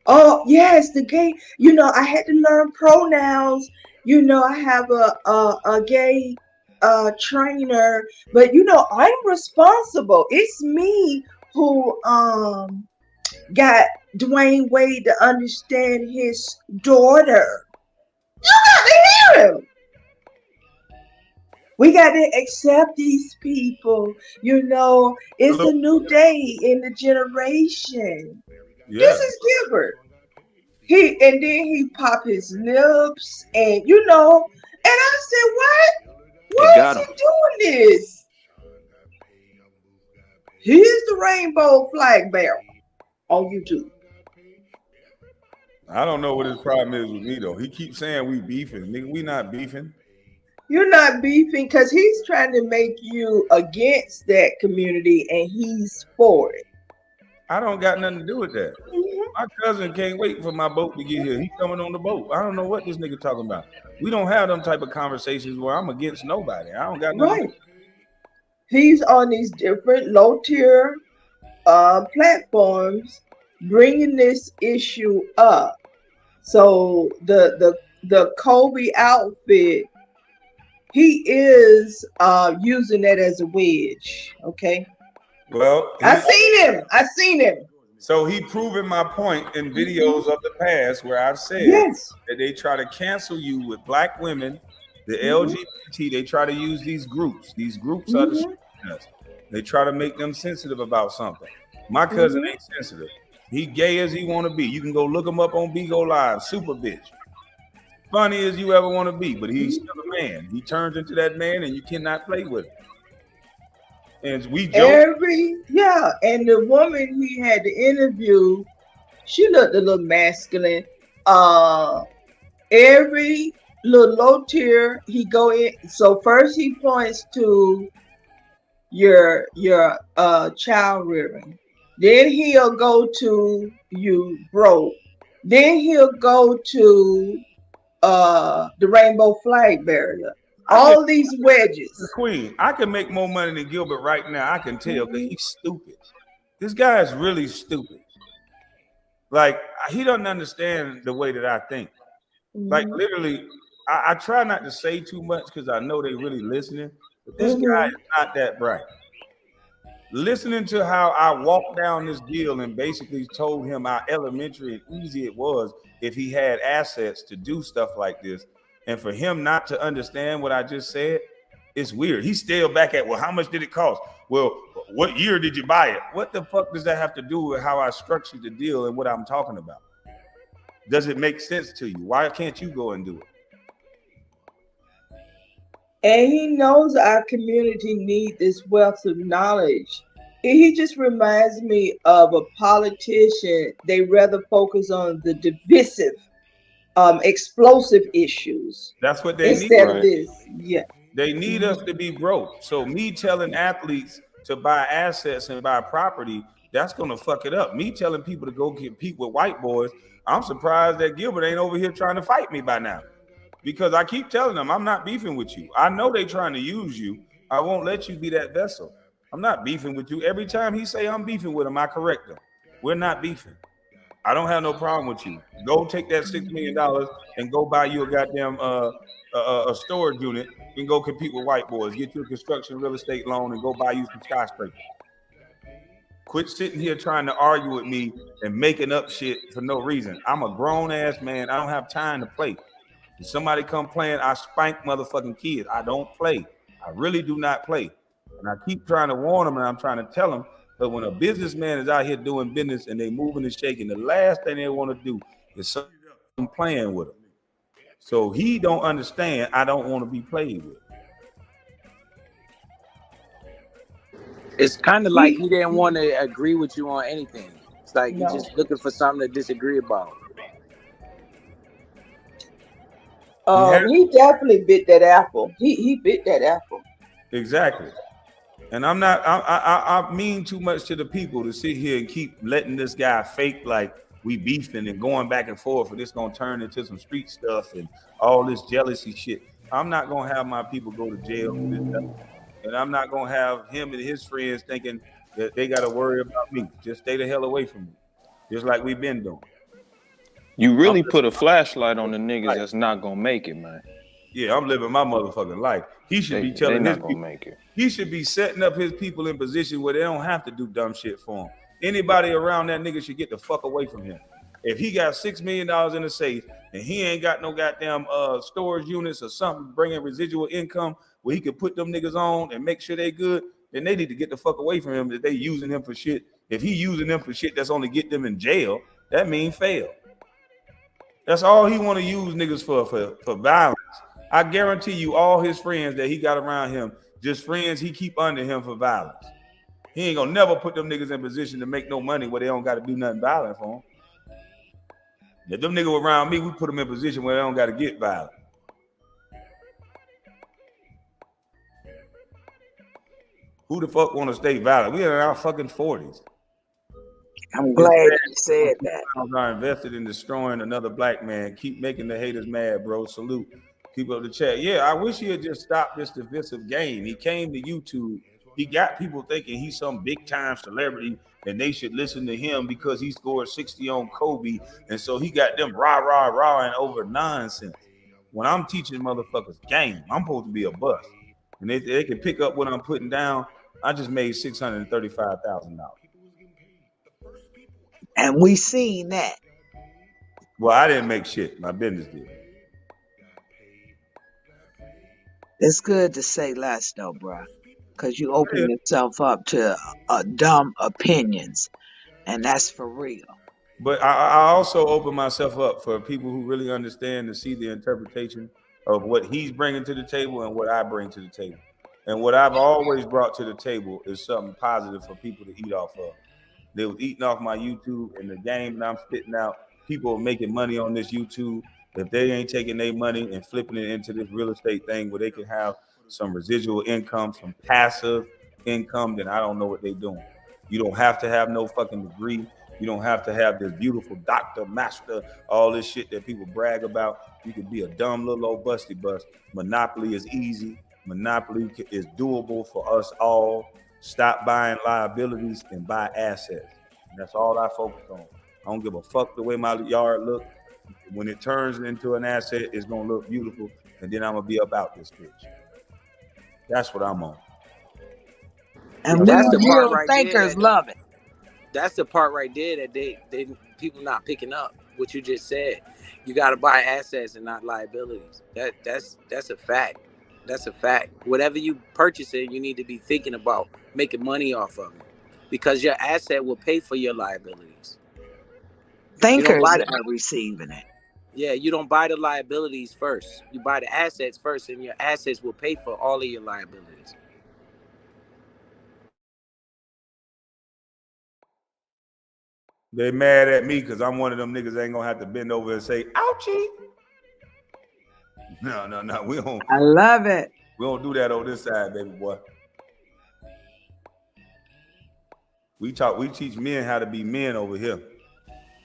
Oh yes, the gay. You know, I had to learn pronouns. You know, I have a gay trainer, but you know, I'm responsible. It's me who got Dwayne Wade to understand his daughter. You got to hear him. We got to accept these people. You know, it's a new day in the generation. Yeah. This is Gilbert. And then he pop his lips, and you know, and I said, what? Why is he doing this? He's the rainbow flag bearer on YouTube. I don't know what his problem is with me though. He keeps saying we beefing. Nigga, we not beefing. You're not beefing because he's trying to make you against that community and he's for it. I don't got nothing to do with that. Mm-hmm. My cousin can't wait for my boat to get here. He's coming on the boat. I don't know what this nigga talking about. We don't have them type of conversations where I'm against nobody. I don't got nothing. Right. he's on these different low tier platforms bringing this issue up. So the Kobe outfit, he is using that as a wedge. Okay, Well, I seen him. I seen him. so he proving my point in videos of the past where I've said Yes. that they try to cancel you with black women, the Mhm. LGBT. They try to use these groups. These groups are Mhm. destroying us. They try to make them sensitive about something. My cousin Mhm. ain't sensitive. He gay as he want to be. You can go look him up on Bigo Live. Super bitch. Funny as you ever want to be, but he's still a man. He turns into that man, and you cannot play with him. And we joke. And the woman he had to interview, she looked a little masculine. Uh, every little low tier he go in. So first he points to your child rearing. Then he'll go to you broke. Then he'll go to the rainbow flag barrier. I can All these wedges. Queen. I can make more money than Gilbert right now. I can tell because Mhm. he's stupid. This guy is really stupid. Like he doesn't understand the way that I think. Like Mhm. literally, I try not to say too much because I know they really listening. But this guy Mhm. is not that bright. Listening to how I walked down this deal and basically told him how elementary and easy it was if he had assets to do stuff like this, and for him not to understand what I just said, it's weird. He's still back at, well, how much did it cost? Well, what year did you buy it? What the fuck does that have to do with how I structured the deal and what I'm talking about? Does it make sense to you? Why can't you go and do it? And he knows our community need this wealth of knowledge. He just reminds me of a politician. They rather focus on the divisive, explosive issues That's what they need. instead of Right. this. Yeah. They need us to be broke. So me telling athletes to buy assets and buy property, that's gonna fuck it up. Me telling people to go compete with white boys, I'm surprised that Gilbert ain't over here trying to fight me by now. Because I keep telling them I'm not beefing with you. I know they trying to use you. I won't let you be that vessel. I'm not beefing with you. Every time he say I'm beefing with him, I correct him. We're not beefing. I don't have no problem with you. Go take that $6 million and go buy you a goddamn a storage unit and go compete with white boys. Get you a construction real estate loan and go buy you some skyscrapers. Quit sitting here trying to argue with me and making up shit for no reason. I'm a grown ass man. I don't have time to play. If somebody come playing, I spank motherfucking kids. I don't play. I really do not play. And I keep trying to warn them and I'm trying to tell them. But when a businessman is out here doing business and they moving and shaking, the last thing they want to do is something playing with them. So he don't understand. I don't want to be played with. It's kind of like he didn't want to agree with you on anything. It's like he's No. just looking for something to disagree about. He definitely bit that apple. He bit that apple. Exactly. And I'm not. I mean too much to the people to sit here and keep letting this guy fake like we beefing and going back and forth, and it's gonna turn into some street stuff and all this jealousy shit. I'm not gonna have my people go to jail for this stuff. And I'm not gonna have him and his friends thinking that they gotta worry about me. Just stay the hell away from me. Just like we've been doing. You really put a flashlight on the niggas that's not gonna make it, man. Yeah, I'm living my motherfucking life. He should be They telling his not gonna people, make it. he should be setting up his people in position where they don't have to do dumb shit for him. Anybody around that nigga should get the fuck away from him. If he got $6 million in the safe and he ain't got no goddamn storage units or something bringing residual income where he could put them niggas on and make sure they good, then they need to get the fuck away from him that they using him for shit. If he using them for shit that's only get them in jail, that mean fail. That's all he want to use niggas for violence. I guarantee you all his friends that he got around him, just friends he keep under him for violence. He ain't gonna never put them niggas in position to make no money where they don't got to do nothing violent for him. If them niggas around me, we put them in position where they don't got to get violent. Who the fuck want to stay violent? We are in our fucking 40s. I'm glad you said that. Are invested in destroying another black man. Keep making the haters mad, bro. Salute. Keep up the chat. Yeah, I wish he had just stopped this divisive game. He came to YouTube He got people thinking he's some big time celebrity and they should listen to him because he scored 60 on Kobe. And so he got them rah and over nonsense. When I'm teaching motherfuckers game, I'm supposed to be a bust. And they can pick up what I'm putting down. I just made $635,000. And we seen that. Well, I didn't make shit. My business did. It's good to say less though, bro, because you open yourself up to dumb opinions, and that's for real. But I also open myself up for people who really understand to see the interpretation of what he's bringing to the table and what I bring to the table. And what I've always brought to the table is something positive for people to eat off of. They was eating off my YouTube and the game that I'm spitting out. People are making money on this YouTube. If they ain't taking their money and flipping it into this real estate thing where they can have some residual income, some passive income, then I don't know what they're doing. You don't have to have no fucking degree. You don't have to have this beautiful doctor, master, all this shit that people brag about. You can be a dumb little old busty bust. Monopoly is easy. Monopoly is doable for us all. Stop buying liabilities and buy assets. And that's all I focus on. I don't give a fuck the way my yard look. When it turns into an asset, it's gonna look beautiful, and then I'm gonna be about this bitch. That's what I'm on. And that's the part real right thinkers there love it. That's the part right there that they people not picking up. What you just said, you got to buy assets and not liabilities. That's a fact. That's a fact. Whatever you purchasing, you need to be thinking about making money off of it, because your asset will pay for your liabilities. Thinkers are receiving it. Yeah, you don't buy the liabilities first. You buy the assets first, and your assets will pay for all of your liabilities. They mad at me because I'm one of them niggas that ain't gonna have to bend over and say, ouchie. No. We don't. I love it. We don't do that on this side, baby boy. We teach men how to be men over here.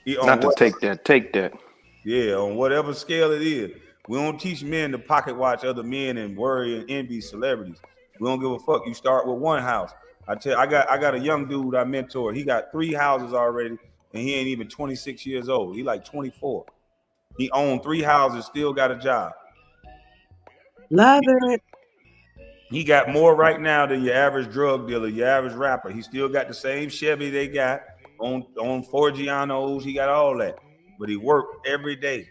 Not to take that. Yeah, on whatever scale it is. We don't teach men to pocket watch other men and worry and envy celebrities. We don't give a fuck. You start with one house. I got a young dude I mentor. He got 3 houses already, and he ain't even 26 years old. He like 24. He owned 3 houses, still got a job. Love it. He got more right now than your average drug dealer, your average rapper. He still got the same Chevy they got on Forgianos. He got all that. But he worked every day,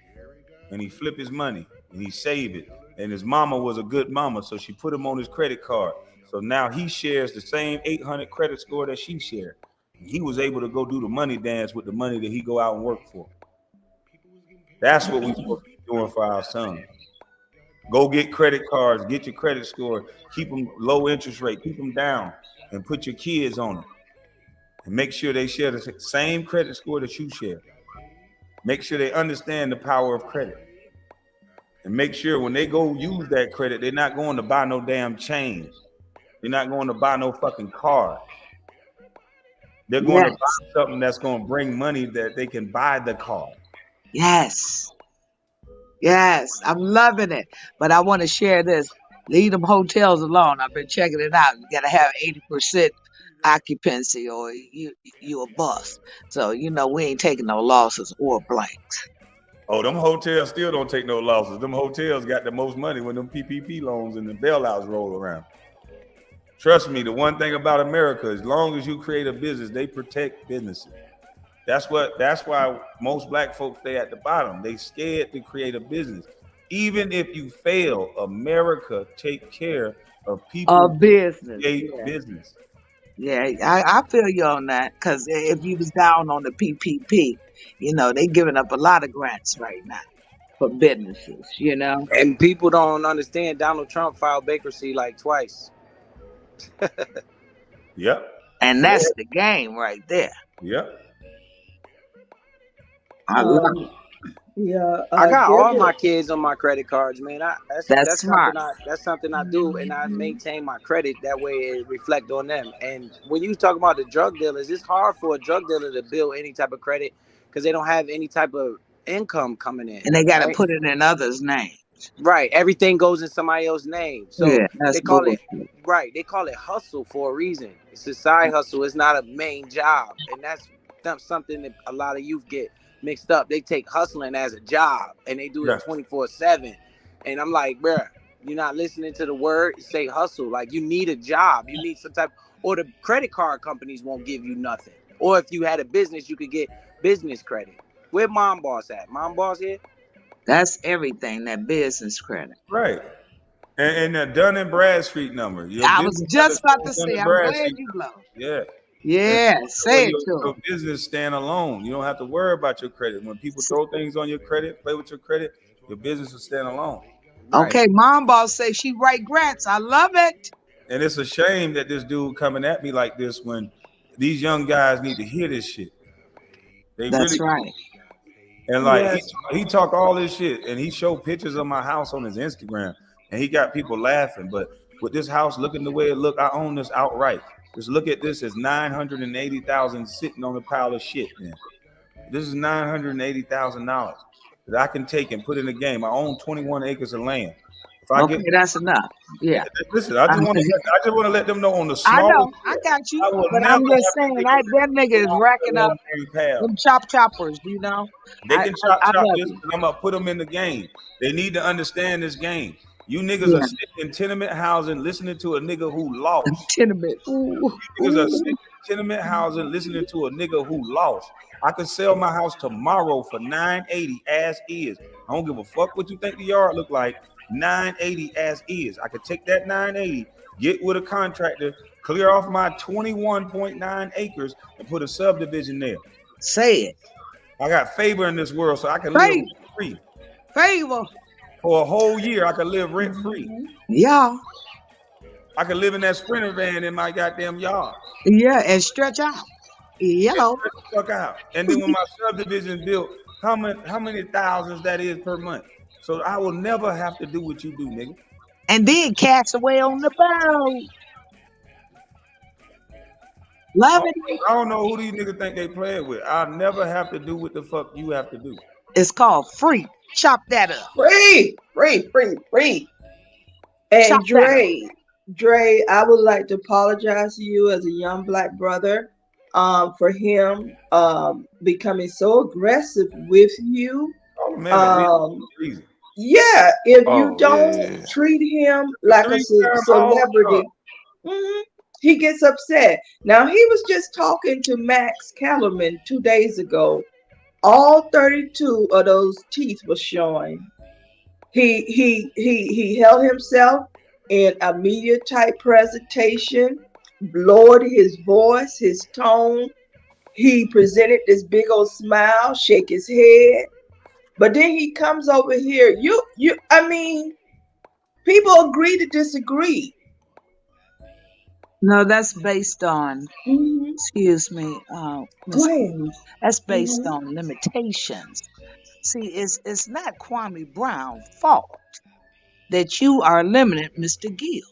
and he flip his money, and he save it. And his mama was a good mama, so she put him on his credit card. So now he shares the same 800 credit score that she shared. And he was able to go do the money dance with the money that he go out and work for. That's what we're supposed to be doing for our sons. Go get credit cards, get your credit score, keep them low interest rate, keep them down, and put your kids on it. And make sure they share the same credit score that you share. Make sure they understand the power of credit. And make sure when they go use that credit, they're not going to buy no damn chain. They're not going to buy no fucking car. They're going to buy something that's going to bring money that they can buy the car. Yes, I'm loving it. But I want to share this. Leave them hotels alone. I've been checking it out. You got to have 80% occupancy or you a bust. So, we ain't taking no losses or blanks. Oh, them hotels still don't take no losses. Them hotels got the most money when them PPP loans and the bailouts roll around. Trust me, the one thing about America, as long as you create a business, they protect businesses. That's why most black folks stay at the bottom. They scared to create a business. Even if you fail, America take care of people business. Yeah, I feel you on that, because if you was down on the PPP, they giving up a lot of grants right now for businesses, And people don't understand Donald Trump filed bankruptcy like twice. Yep. And that's the game right there. Yep. I love it. Yeah, I got all my kids on my credit cards, man. That's smart. That's something I do, and I maintain my credit. That way, it reflect on them. And when you talk about the drug dealers, it's hard for a drug dealer to build any type of credit because they don't have any type of income coming in. And they got to put it in others' name. Right. Everything goes in somebody else's name. So Yeah, that's they call it bullshit. right. They call it hustle for a reason. It's a side hustle. It's not a main job. And that's something that a lot of youth get mixed up. They take hustling as a job and they do it Yeah. 24/7. And I'm like, bruh, you're not listening to the word. Say hustle. Like you need a job. You need some type, or the credit card companies won't give you nothing. Or if you had a business, you could get business credit. Where Mom Boss at? Mom Boss here? That's everything, that business credit. Right. And the Dun and Bradstreet number. Your I was business just about to Dun say, and I'm glad Bradstreet you number. know. Yeah. And Yeah, that say way it to your him. business stand alone. You don't have to worry about your credit. When people throw things on your credit, play with your credit, your business will stand alone. Right. Okay, Mom Boss say she write grants. I love it. And it's a shame that this dude coming at me like this when these young guys need to hear this shit. They really That's do. right. And like Yes. he talk all this shit and he show pictures of my house on his Instagram and he got people laughing. But with this house looking the way it look, I own this outright. Just look at this as 980,000 sitting on a pile of shit, man. This is $980,000 that I can take and put in the game. I own 21 acres of land. If I Okay, get that's enough. Yeah. listen, I just want to let them know on the I smallest know, I scale, got you, I will but never I'm just have to saying take that nigga is racking up a path. them choppers, you know. They can chop I love this, you. and I'm gonna put them in the game. They need to understand this game. You niggas are Yeah, sitting in tenement housing listening to a nigga who lost. tenement. Ooh, You niggas are ooh. sitting in tenement housing listening to a nigga who lost. I could sell my house tomorrow for 980 as is. I don't give a fuck what you think the yard look like. 980 as is. I could take that 980, get with a contractor, clear off my 21.9 acres, and put a subdivision there. Say it. I got favor in this world, so I can live Favor. free. Favor. For a whole year, I could live rent free. Yeah. I could live in that Sprinter van in my goddamn yard. Yeah, and stretch out. Yellow. Get the fuck out. And then when my subdivision built, how many thousands that is per month? So I will never have to do what you do, nigga. And then cast away on the boat. Love it. I don't know who these niggas think they playing with. I'll never have to do what the fuck you have to do. It's called free. Chop that up. Free. Chop And that Dre, I would like to apologize to you as a young black brother, for him becoming so aggressive with you. Oh man, reason. Yeah, if you Oh, don't yeah. treat him like a celebrity, he gets upset. Now he was just talking to Max Kellerman 2 days ago. All 32 of those teeth were showing. He held himself in a media type presentation, lowered his voice, his tone. He presented this big old smile, shake his head. But then he comes over here. I mean, people agree to disagree. No, that's based on, Mhm. excuse me, Miss Go ahead. Queen, that's based Mhm. on limitations. See, it's not Kwame Brown's fault that you are limited, Mr. Gill.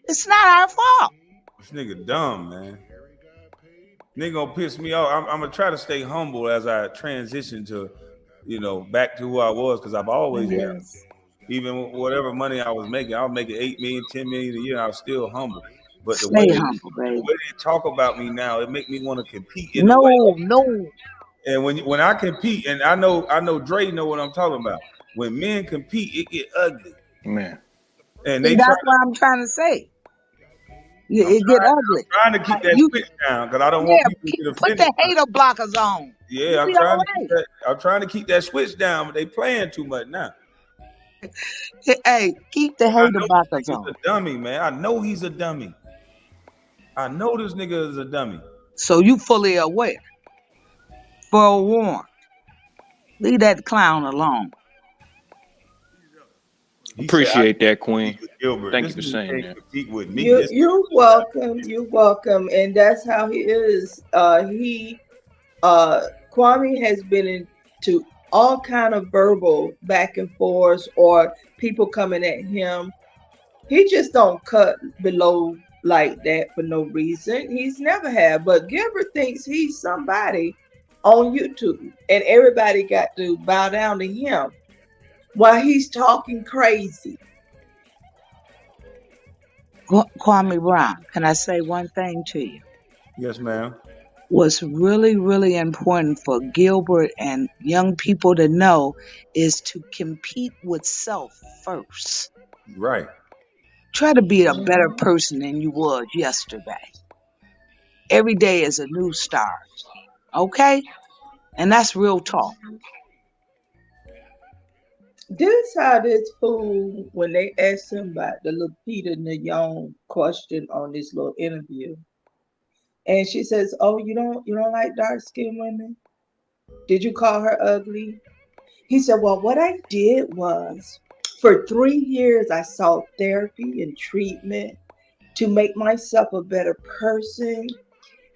It's not our fault. This nigga dumb, man. Nigga gonna piss me off. I'm gonna try to stay humble as I transition to, back to who I was, because I've always been. Yes. Even whatever money I was making, I was making 8 million, 10 million a year. I was still humble. But the way Stay humble, the baby. way they talk about me now, it make me want to compete in a way. No. And when I compete, and I know Dre know what I'm talking about. When men compete, it get ugly. Man. And See, they that's what I'm trying to say. It get ugly. trying to keep that switch down because I don't want people to get Put offended. the hater blockers on. Yeah, I'm trying to keep that switch down, but they playing too much now. Hey, keep the hater blockers He's on. a dummy, man. I know he's a dummy. I know this nigga is a dummy. So you fully aware. Forewarned. Leave that clown alone. Appreciate that, Queen. Gilbert, Thank you for saying that. compete with me. You're welcome. You're welcome. And that's how he is. Kwame has been into all kind of verbal back and forth, or people coming at him. He just don't cut below like that for no reason. He's never had. But Gilbert thinks he's somebody on YouTube, and everybody got to bow down to him. while he's talking crazy. Kwame Brown, can I say one thing to you? Yes, ma'am. What's really, really important for Gilbert and young people to know is to compete with self first. Right. Try to be a better Mhm. person than you was yesterday. Every day is a new start. Okay? And that's real talk. This how this fool, when they asked him about the little Peter Young question on this little interview, and she says, "Oh, you don't like dark skinned women? Did you call her ugly?" He said, "Well, what I did was, for 3 years, I sought therapy and treatment to make myself a better person.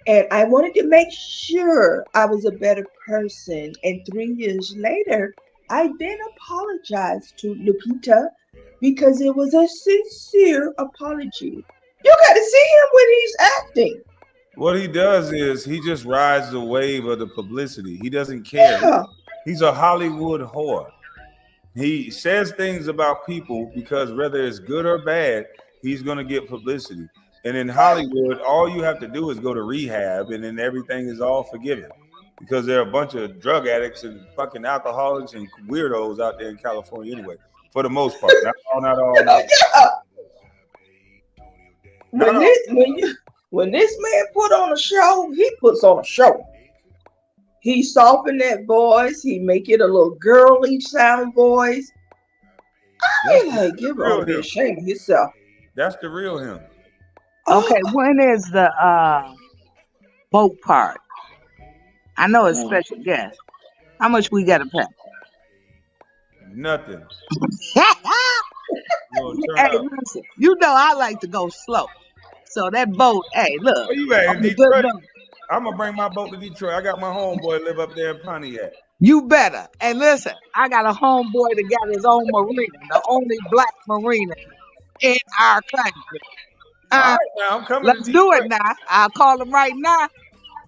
And I wanted to make sure I was a better person. And 3 years later, I then apologized to Lupita because it was a sincere apology." You got to see him when he's acting. What he does is he just rides the wave of the publicity. He doesn't care. Yeah. He's a Hollywood whore. He says things about people because whether it's good or bad, he's going to get publicity. And in Hollywood, all you have to do is go to rehab, and then everything is all forgiven because there are a bunch of drug addicts and fucking alcoholics and weirdos out there in California anyway, for the most part. Not all, not all, not, Yeah. not When all. this man put on a show, he puts on a show. He soften that voice. He make it a little girly sound voice. That's I like, the you real ought to be him. ashamed of yourself. That's the real him. Oh, Okay, when is the boat part? I know it's mm. special guest. How much we gotta pay? Nothing. You're gonna turn Hey, up. listen, you know I like to go slow. So that boat, hey, look, Where you at in on the good Detroit? boat. I'm gonna bring my boat to Detroit. I got my homeboy live up there in Pontiac. You better. And listen, I got a homeboy that got his own marina, the only black marina in our country. All Uh, right, now I'm coming to let's do it Detroit. now. I'll call him right now.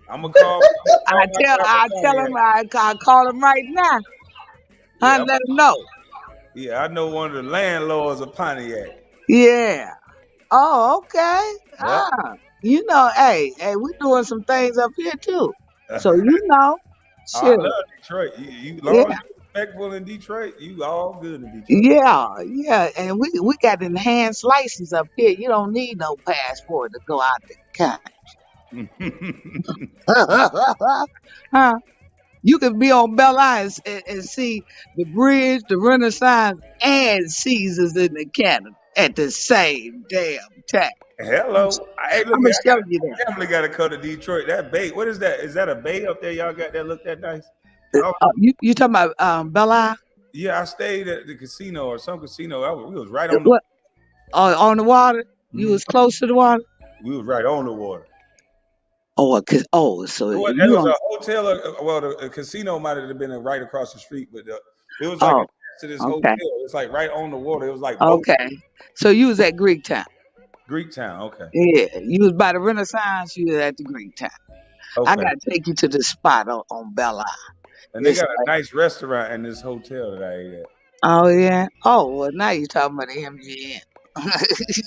I'm gonna call my guy I from tell him Pontiac. I call him right now. Yeah, Let him know. yeah, I know one of the landlords of Pontiac. Yeah. Oh, okay. Yep. You know, hey, we doing some things up here too. So you know, I shit. love Detroit. You Yeah, long as you respectful in Detroit, you all good in Detroit. yeah. And we got enhanced license up here. You don't need no passport to go out the country. Huh? You could be on Bel Air and see the bridge, the Renaissance, and Caesars in the Canada at the same damn time. Hello. Hey, look I'm gonna here. show you that. Definitely got to come to Detroit. That bay. What is that? Is that a bay up there? Y'all got that look that nice? Oh, You talking about Bel Air? yeah, I stayed at the casino or some casino. We was right on the. What? On the water? You was close to the water? We was right on the water. So It you was on? a hotel. Well, the casino might have been right across the street, but it was like Oh, attached to this okay, hotel. It's like right on the water. It was like boat. okay. So you was at Greek Town? Greek Town. Okay. Yeah, you was by the Renaissance. You was at the Greek Town. I Okay. gotta take you to the spot on Bel Air. And they It's got a nice restaurant in this hotel that I ate at. Oh yeah. Oh well, now you talking about the MGM.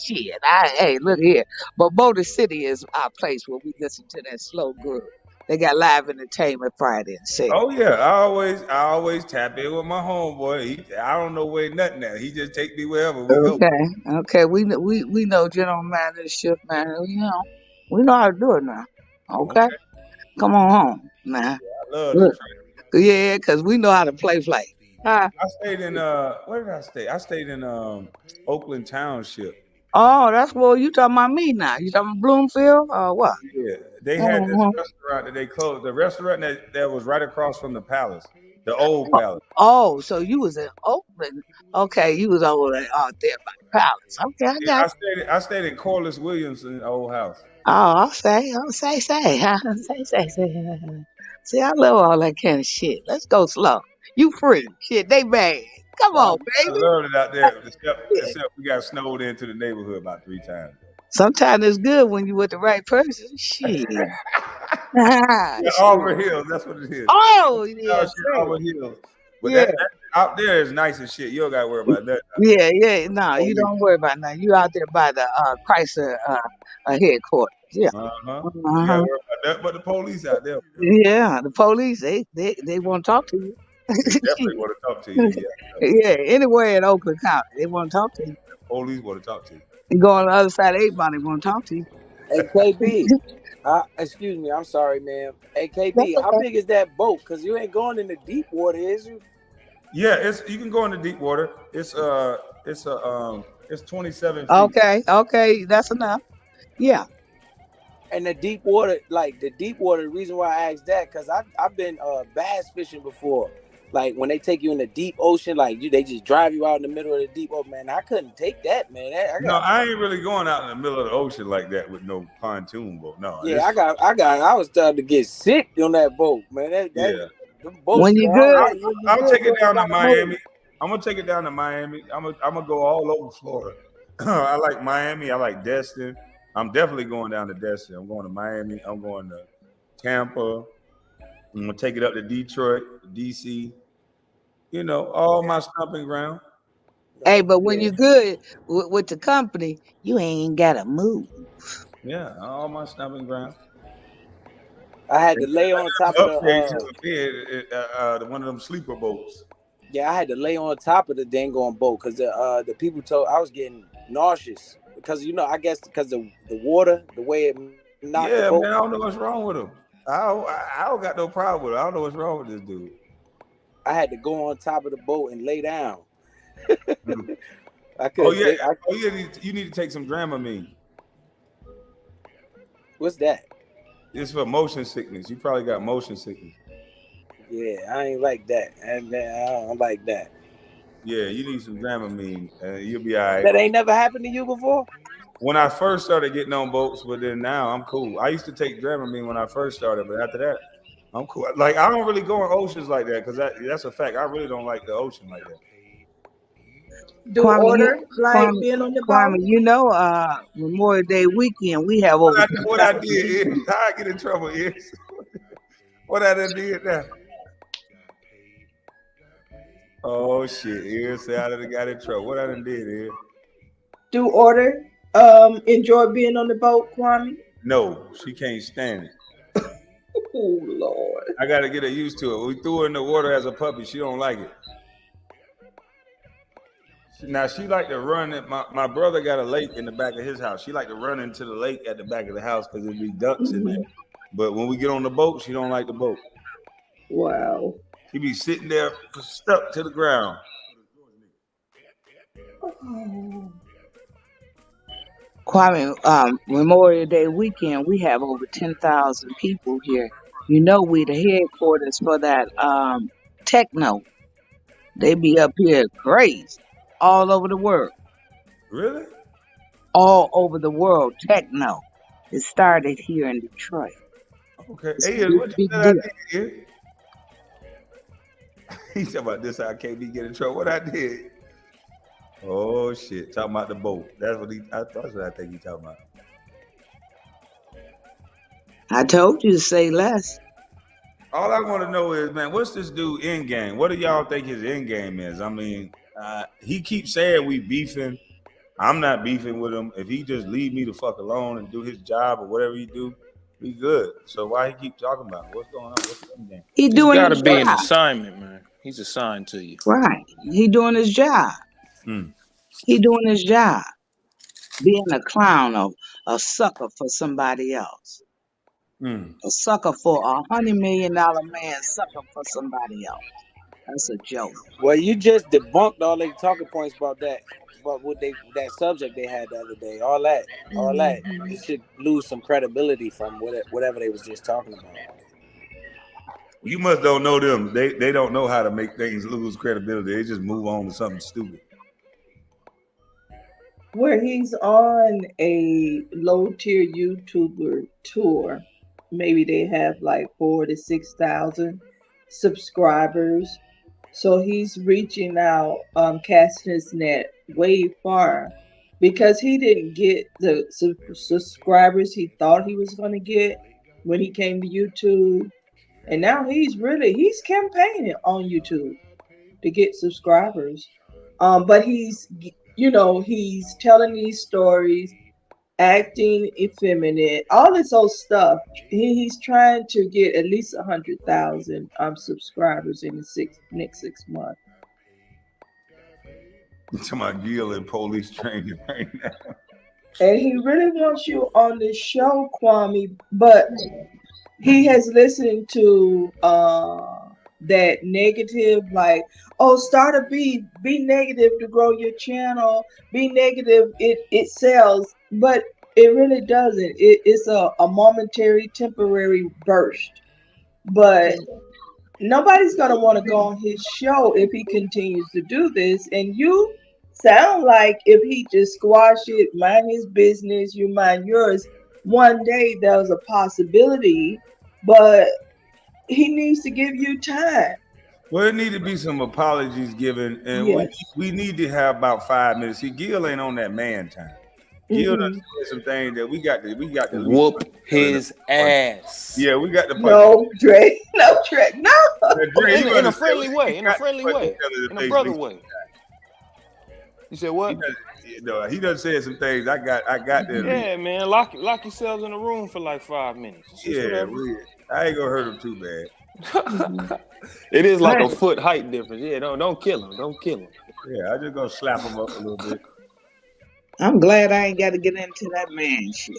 Shit. Hey, look here. But Motor City is our place where we listen to that slow groove. They got live entertainment Friday and Saturday. Oh yeah, I always tap in with my homeboy. I don't know where nothing at. He just take me wherever we go. Okay. We know general manager, shift manager. You know, we know how to do it now. Okay. Come on home now. I love Look. Detroit. Yeah, because we know how to play. Huh? I stayed in where did I stay? I stayed in Oakland Township. Oh, that's well. You talking about me now? You talking about Bloomfield or what? Yeah, they had this restaurant that they closed. The restaurant that was right across from the palace, the old palace. Oh, so you was in Oakland? Okay, you was over there out there by the palace. Okay, I Yeah, got. I stayed in Corliss Williams' old house. Oh, I'll say, huh? Say. See, I love all that kind of shit. Let's go slow. You free. Shit, they bad. Come on, I baby. loved it out there, except we got snowed into the neighborhood about 3 times. Sometimes it's good when you with the right person. Shit. Yeah, Auburn Hills, that's what it is. Oh, yeah. Auburn Hills. But Yeah, that out there is nice as shit. You don't gotta worry about that out there. yeah. No, you Police. don't worry about that. You out there by the Chrysler headquarters. Yeah. Uh-huh. You gotta Uh-huh. worry about that. But the police out there, Yeah, the police, they want to talk to you. they definitely want to talk to you. Yeah. Yeah, anywhere in Oakland County, they want to talk to you. Police want to talk to you. You go on the other side of 8 Mile, they want to talk to you. Hey KB, excuse me, I'm sorry, man. Hey That's KB, how okay. big is that boat? Cause you ain't going in the deep water, is you? Yeah, you can go into deep water. It's 27 feet. Okay, that's enough. Yeah. And the deep water, like the deep water, the reason why I asked that, cause I've been bass fishing before. Like when they take you in the deep ocean, like they just drive you out in the middle of the deep ocean. Man, I couldn't take that, man. No, I ain't really going out in the middle of the ocean like that with no pontoon boat. No. Yeah, I was starting to get sick on that boat, man. Yeah. Them boats, When you man, good, I'll take it down to gotta move. Miami. I'm gonna take it down to Miami. I'm gonna go all over Florida. I like Miami. I like Destin. I'm definitely going down to Destin. I'm going to Miami. I'm going to Tampa. I'm gonna take it up to Detroit, DC. All my stomping ground. Hey, but when you good with the company, you ain't gotta move. Yeah, all my stomping ground. I had to lay on top of Upgrade to a bed, one of them sleeper boats. yeah, I had to lay on top of the dang on boat because the people told I was getting nauseous because I guess because of the water, the way it knocked the Yeah, boat. man, I don't know what's wrong with him. I don't got no problem with it. I don't know what's wrong with this dude. I had to go on top of the boat and lay down. I Oh couldn't. yeah, you need to take some Dramamine. What's that? It's for motion sickness. You probably got motion sickness. Yeah, I ain't like that. I don't like that. Yeah, you need some Dramamine, and you'll be all right. That ain't never happened to you before? When I first started getting on boats, but then now I'm cool. I used to take Dramamine when I first started, but after that, I'm cool. Like I don't really go in oceans like that because that's a fact. I really don't like the ocean like that. Do Kwame, order like Kwame, being on the Kwame, boat? Memorial Day weekend, we have over What I 10,000 did people. is how I get in trouble is what I done did now. Oh shit! Here say I done got in trouble. What I done did is Do order enjoy being on the boat, Kwame? no, she can't stand it. Oh Lord. I got to get her used to it. We threw her in the water as a puppy. She don't like it. Now she like to run. My brother got a lake in the back of his house. She like to run into the lake at the back of the house because there'd be ducks in there. But when we get on the boat, she don't like the boat. Wow. She be sitting there stuck to the ground. Oh. Kwame, Memorial Day weekend, we have over 10,000 people here. We the headquarters for that techno. They be up here crazy all over the world. Really? All over the world, techno. It started here in Detroit. Okay. It's Hey, a big, what you big said I deal. did here? He said about this, I can't be getting in trouble. What I did? Oh shit! Talking about the boat. That's what I think he talking about. I told you to say less. All I want to know is, man, what's this dude end game? What do y'all think his end game is? I mean, he keeps saying we beefing. I'm not beefing with him. If he just leave me the fuck alone and do his job or whatever he do, we good. So why he keep talking about it? What's going on? What's the end game? He He's doing got to his be an job. assignment, man. He's assigned to you. Right. He doing his job. He doing his job. Being a clown or a sucker for somebody else. A sucker for $100 million man, sucker for somebody else. That's a joke. Well, you just debunked all the talking points about that, about that subject they had the other day. All that, it should lose some credibility from whatever they was just talking about. You must don't know them. They don't know how to make things lose credibility. They just move on to something stupid. Where he's on a low tier YouTuber tour. Maybe they have like 4 to 6,000 subscribers. So he's reaching out, casting his net way far because he didn't get the subscribers he thought he was going to get when he came to YouTube. And now he's campaigning on YouTube. to get subscribers. But he's telling these stories, acting effeminate, all this old stuff. He's trying to get at least 100,000 subscribers in the next 6 months. To my Gil and police training right now. And he really wants you on this show, Kwame, but he has listened to that negative, like, oh, start a be negative to grow your channel, be negative, it sells, but it really doesn't. It's a momentary, temporary burst. But nobody's gonna want to go on his show if he continues to do this. And you sound like if he just squash it, mind his business, you mind yours, one day there's a possibility, but he needs to give you time. Well, it need to be some apologies given, and Yes. we need to have about 5 minutes. See, Gil ain't on that man time. Gil done said some things that we got to Whoop his ass. Yeah, we got to No, Dre. No, Dre. No. Dre, you In a understand, friendly we way. In a got to friendly punch way. each other in the In a face brother big way. time. You said what? He done said some things. I got them. Yeah, man. Lock yourselves in a room for like 5 minutes. It's just Yeah, whatever. I ain't gonna hurt him too bad. It is like a foot height difference. Yeah, don't kill him. Don't kill him. Yeah, I just gonna slap him up a little bit. I'm glad I ain't got to get into that man shit.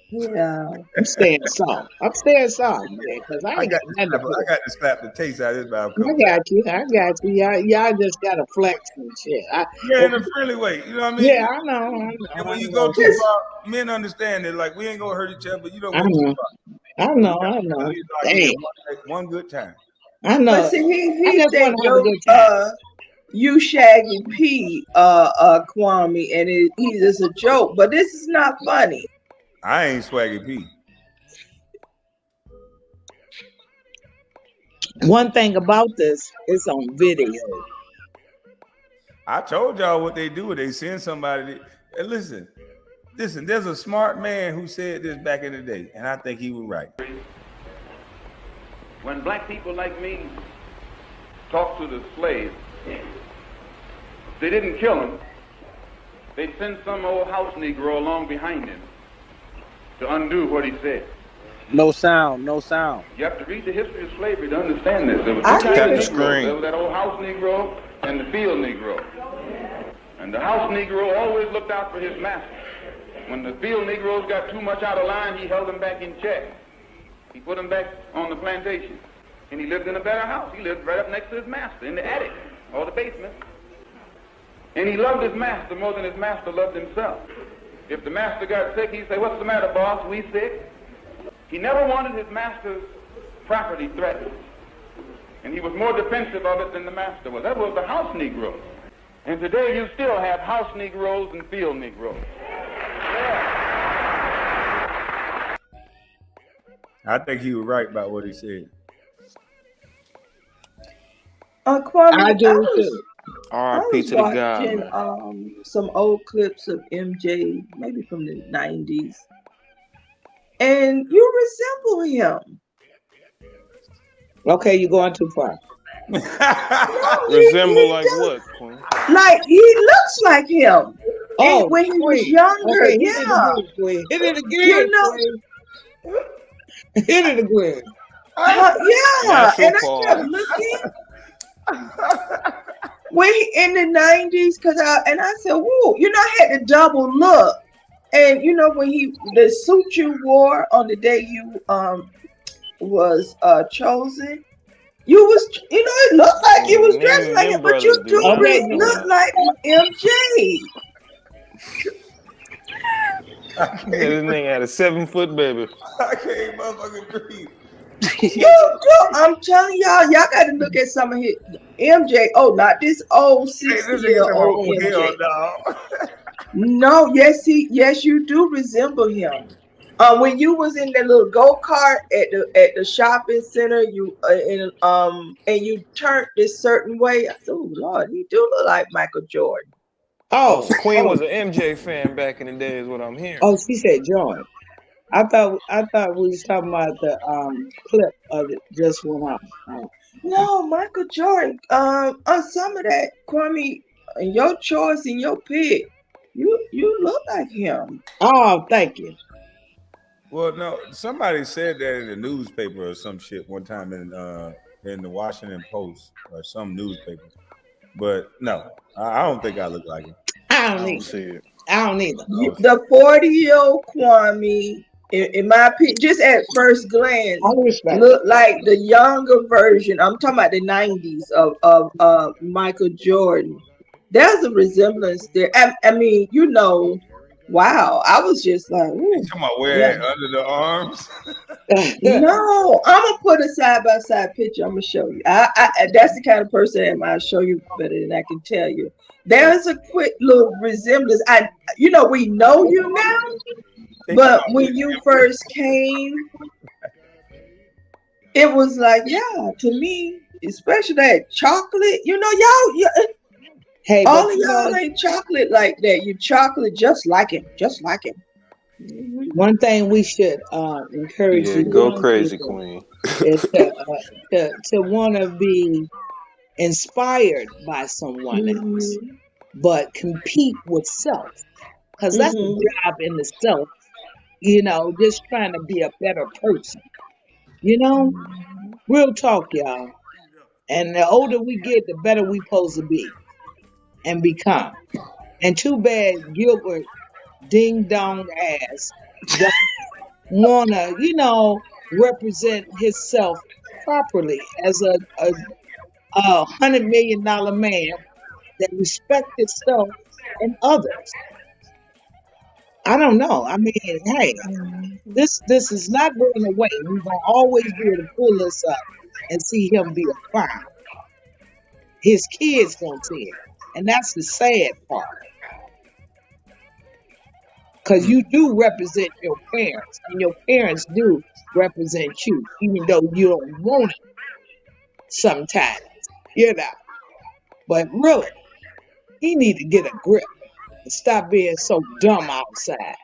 Yeah. I'm staying soft. I'm staying soft, man, because I I ain't got got nothing to put. to slap the taste out of his mouth. I got you. Y'all just got to flex and shit. Yeah, in a friendly way. You know what I mean? Yeah, I know. And when you go too far, men understand it. Like, we ain't gonna hurt each other, but you don't go too far. I know. Hey, One good time. I know. But see, I he just think want to have a good time. you Shaggy P, Kwame, and he's just a joke. But this is not funny. I ain't Swaggy P. One thing about this, it's on video. I told y'all what they do. They send somebody. And listen, there's a smart man who said this back in the day, and I think he was right. When black people like me talk to the slaves, they didn't kill him. They'd send some old house Negro along behind him to undo what he said. No sound. You have to read the history of slavery to understand this. There was I two types hear of you. Negroes. There was that old house Negro and the field Negro. And the house Negro always looked out for his master. When the field Negroes got too much out of line, he held them back in check. He put them back on the plantation. And he lived in a better house. He lived right up next to his master in the attic or the basement. And he loved his master more than his master loved himself. If the master got sick, he'd say, "What's the matter, boss? We sick?" He never wanted his master's property threatened. And he was more defensive of it than the master was. That was the house Negro. And today you still have house Negroes and field Negroes. I think he was right about what he said. Kwame, I do too. I R.I.P. was to the guy. watching some old clips of MJ, maybe from the 90s, and you resemble him. Okay, you're going too far. Resemble like does. what, Queen? Like, he looks like him. Oh, And when he was Queen. younger, Okay, yeah. hit it again, You know- Queen. Hit it again. Yeah, Natural and I pause. kept looking. When in the 90s, I said, "Whoa!" I had to double look, and when the suit you wore on the day you was chosen, it looked like you was dressed like him, but you brothers do do not really do look that. like MJ. Yeah, this nigga had a 7-foot baby. I can't motherfucking breathe. You do. I'm telling y'all got to look at some of his MJ. Oh, not this old Hey, this 60-year-old nigga MJ. hell, dog. No, yes, you do resemble him. When you was in that little go-kart at the shopping center, and you turned this certain way. I said, "Oh Lord, he do look like Michael Jordan." Oh, so Queen was an MJ fan back in the day, is what I'm hearing. Oh, she said Jordan. I thought we was talking about the clip of it just went off. No, Michael Jordan. On some of that, Kwame, your choice and your pick, you look like him. Oh, thank you. Well, no, somebody said that in the newspaper or some shit one time in the Washington Post or some newspaper. But no, I don't think I look like him. I I don't don't either. see it. I don't either. I don't see The 40-year-old Kwame, in my opinion, just at first I glance, respect it. look like the younger version. I'm talking about the 90s of Michael Jordan. There's a resemblance there. I mean, wow. I was just like, you ooh, talking about yeah. wearing it under the arms? No, I'm gonna put a side by side picture. I'm gonna show you. That's the kind of person I am. I'll show you better than I can tell you. There's a quick little resemblance. We know you now, They talking but about when you first came, it was like, yeah, to me, especially that chocolate. Hey, All but of y'all ain't chocolate like that. You chocolate just like him, just like him. Mhm. one thing we should encourage Yeah, the go young crazy, people Queen. is to want to be inspired by someone else, Mhm. but compete with self, because that's a Mhm. job in itself. Just trying to be a better person. You know, real talk, y'all. And the older we get, the better we supposed to be and become. And too bad Gilbert ding dong ass don't wanna, represent himself properly as a $100 million man that respects himself and others. I don't know. I mean, hey, this is not going away. We're gonna always be able to pull this up and see him be a clown. His kids gonna see it, and that's the sad part. Because you do represent your parents, and your parents do represent you, even though you don't want it sometimes, you know. But really, he need to get a grip and stop being so dumb outside.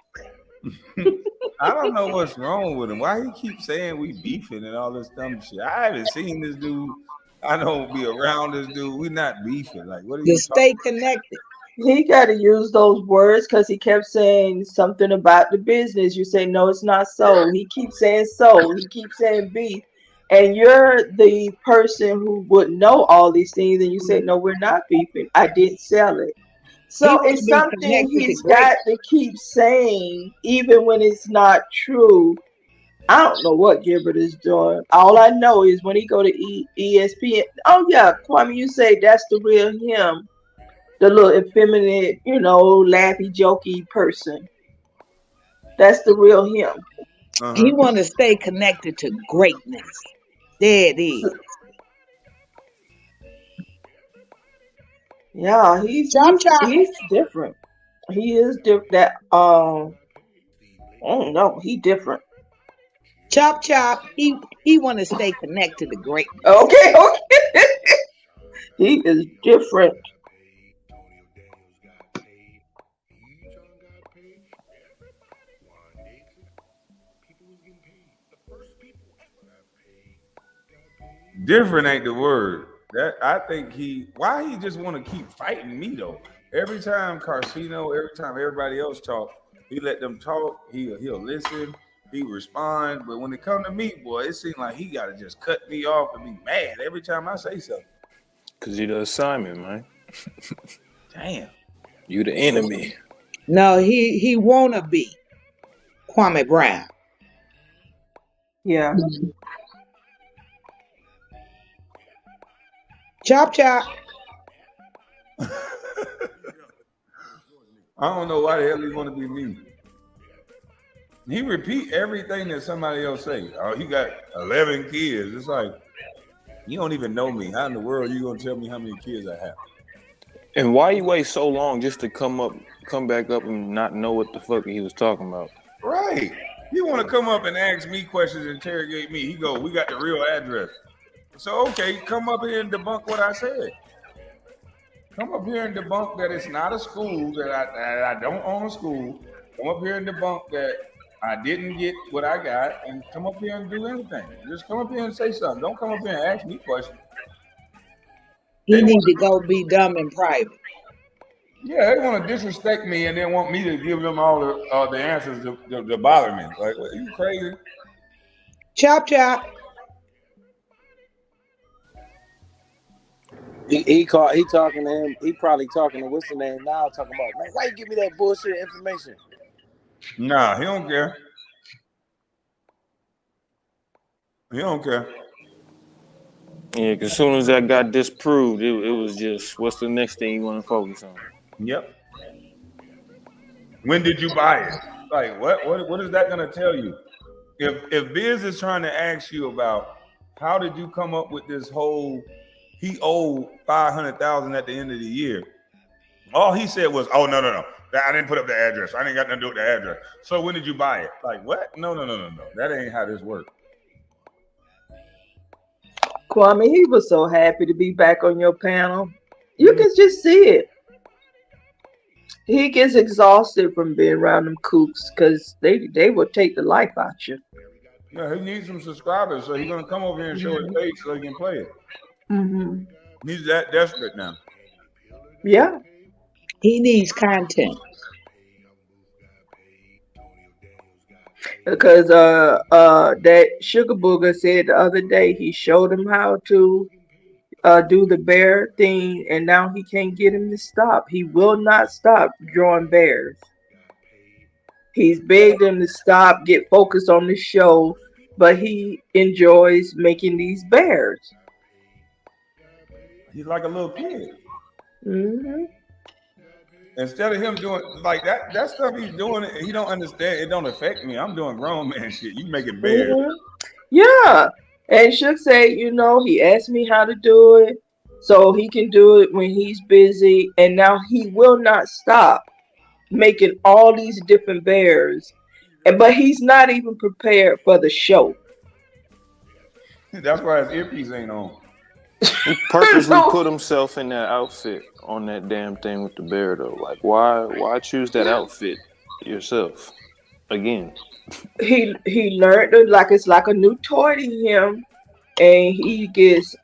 I don't know what's wrong with him. Why he keep saying we beefing and all this dumb shit? I haven't seen this dude. I don't be around this dude. We not beefing. Like, what are To you talking stay about? connected. He got to use those words because he kept saying something about the business. You say, no, it's not so. He keeps saying so. He keeps saying beef. And you're the person who would know all these things. And you say, no, we're not beefing. I didn't sell it. He So want to it's be something connected to he's got greatness. to keep saying, even when it's not true. I don't know what Gilbert is doing. All I know is when he go to ESPN. Oh yeah, Kwame, you say that's the real him, the little effeminate, laughy, jokey person. That's the real him. Uh He huh. want to stay connected to greatness. There it is. So, yeah, he's Chop he's chop, he's different. He is different. I don't know. He different. chop chop. He want to stay connected to greatness. Okay, okay. He is different. Different ain't the word. That I think why he just want to keep fighting me though. Every time Carcino, every time everybody else talk, he let them talk. He'll listen. He respond. But when it come to me, boy, it seems like he got to just cut me off and be mad every time I say something. Cause you the assignment, man. Damn. You the enemy. No, he wanna be Kwame Brown. Yeah. Chop chop. I don't know why the hell he want to be me. He repeat everything that somebody else say. Oh, he got 11 kids. It's like you don't even know me. How in the world are you gonna tell me how many kids I have? And why you wait so long just to come back up and not know what the fuck he was talking about? Right. You want to come up and ask me questions, interrogate me. He go, we got the real address. So okay, come up here and debunk what I said. Come up here and debunk that it's not a school, that I don't own a school. Come up here and debunk that I didn't get what I got, and come up here and do anything. Just come up here and say something. Don't come up here and ask me questions. He They need want, to go be dumb in private. yeah, they want to disrespect me, and then want me to give them all the answers to bother me. Like, what, you crazy? Chop chop. He called. He talking to him. He probably talking to what's the name now? Talking about, man, why you give me that bullshit information? Nah, he don't care. He don't care. Yeah, because as soon as that got disproved, it was just, what's the next thing you want to focus on? Yep. When did you buy it? Like, what is that gonna tell you? If Biz is trying to ask you about how did you come up with this whole, he owed 500,000 at the end of the year. All he said was, "Oh no, I didn't put up the address. I didn't got nothing to do with the address." So when did you buy it? Like what? No. That ain't how this works. Kwame, he was so happy to be back on your panel. You can just see it. He gets exhausted from being around them kooks because they will take the life out you. Yeah, he needs some subscribers, so he's gonna come over here and show his page so he can play it. Mm-hmm. He's that desperate now. Yeah. He needs content. Because that Sugar Booger said the other day he showed him how to do the bear thing, and now he can't get him to stop. He will not stop drawing bears. He's begged him to stop, get focused on the show, but he enjoys making these bears. He's like a little kid. Hmm. Instead of him doing like that stuff he's doing, he don't understand. It don't affect me. I'm doing grown man shit. You making bears. Hmm. Yeah. And Shook said, he asked me how to do it so he can do it when he's busy. And now he will not stop making all these different bears. But he's not even prepared for the show. That's why his earpiece ain't on. He purposely put himself in that outfit on that damn thing with the bear though. Like why choose that outfit yourself? Again. He learned it like it's like a new toy to him, and he gets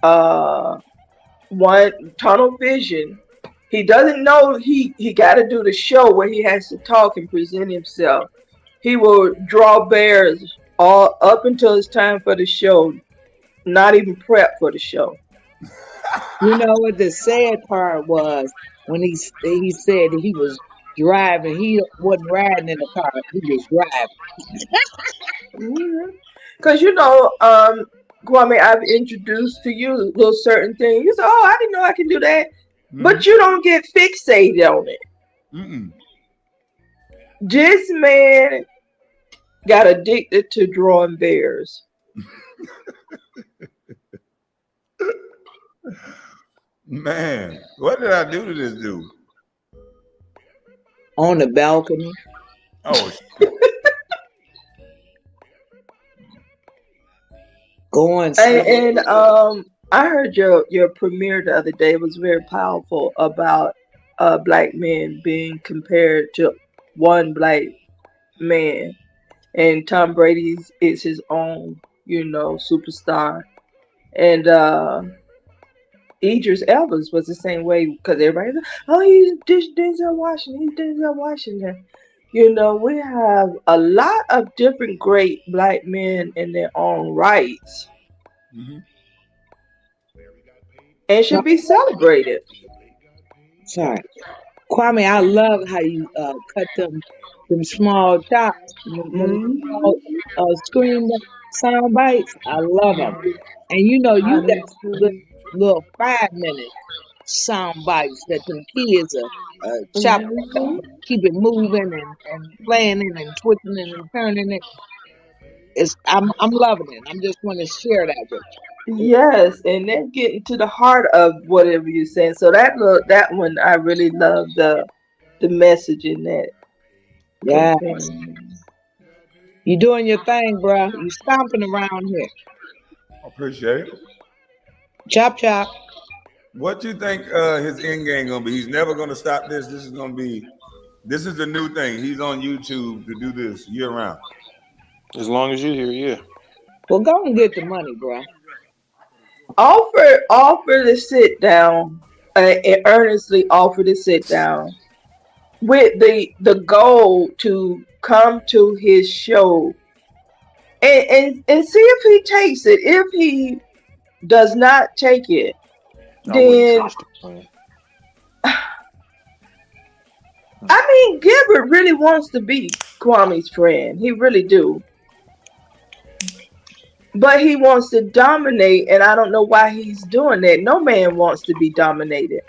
one tunnel vision. He doesn't know he got to do the show where he has to talk and present himself. He will draw bears all up until it's time for the show, not even prep for the show. You know what the sad part was when he said he was driving. He wasn't riding in the car. He was driving. Because Kwame, I've introduced to you little certain things. You say, "Oh, I didn't know I can do that," but you don't get fixated on it. Mm-mm. This man got addicted to drawing bears. Man, what did I do to this dude? On the balcony. Oh shit. Going And I heard your premiere the other day. It was very powerful about black men being compared to one black man, and Tom Brady is his own, superstar, and Idris Elba's was the same way because everybody said, "Oh, he's Denzel Washington. He's Denzel Washington." We have a lot of different great black men in their own rights, and should be celebrated. Sorry. Kwame, I love how you cut them small chops, them small screen sound bites. I love them. And you I got do good too. little 5 minute sound bites that them kids are chopping up, Mhm. keep it moving and playing it and twisting it and turning it. I'm loving it. I'm just want to share that with you. Yes, and they're getting to the heart of whatever you're saying. So that one I really love the message in that Yes. conveying. You doing your thing, bro. You stomping around here. Appreciate it. Chop chop. What you think his end game gonna be? He's never gonna stop this. This is gonna be This is the new thing. He's on YouTube to do this year round. As long as you're here, yeah. Well, go and get the money, bro. Offer to sit down, and earnestly offer to sit down with the goal to come to his show and see if he takes it. If he does not take it, I wouldn't then trust him. I mean Gilbert really wants to be Kwame's friend. He really do. But he wants to dominate, and I don't know why he's doing that. No man wants to be dominated.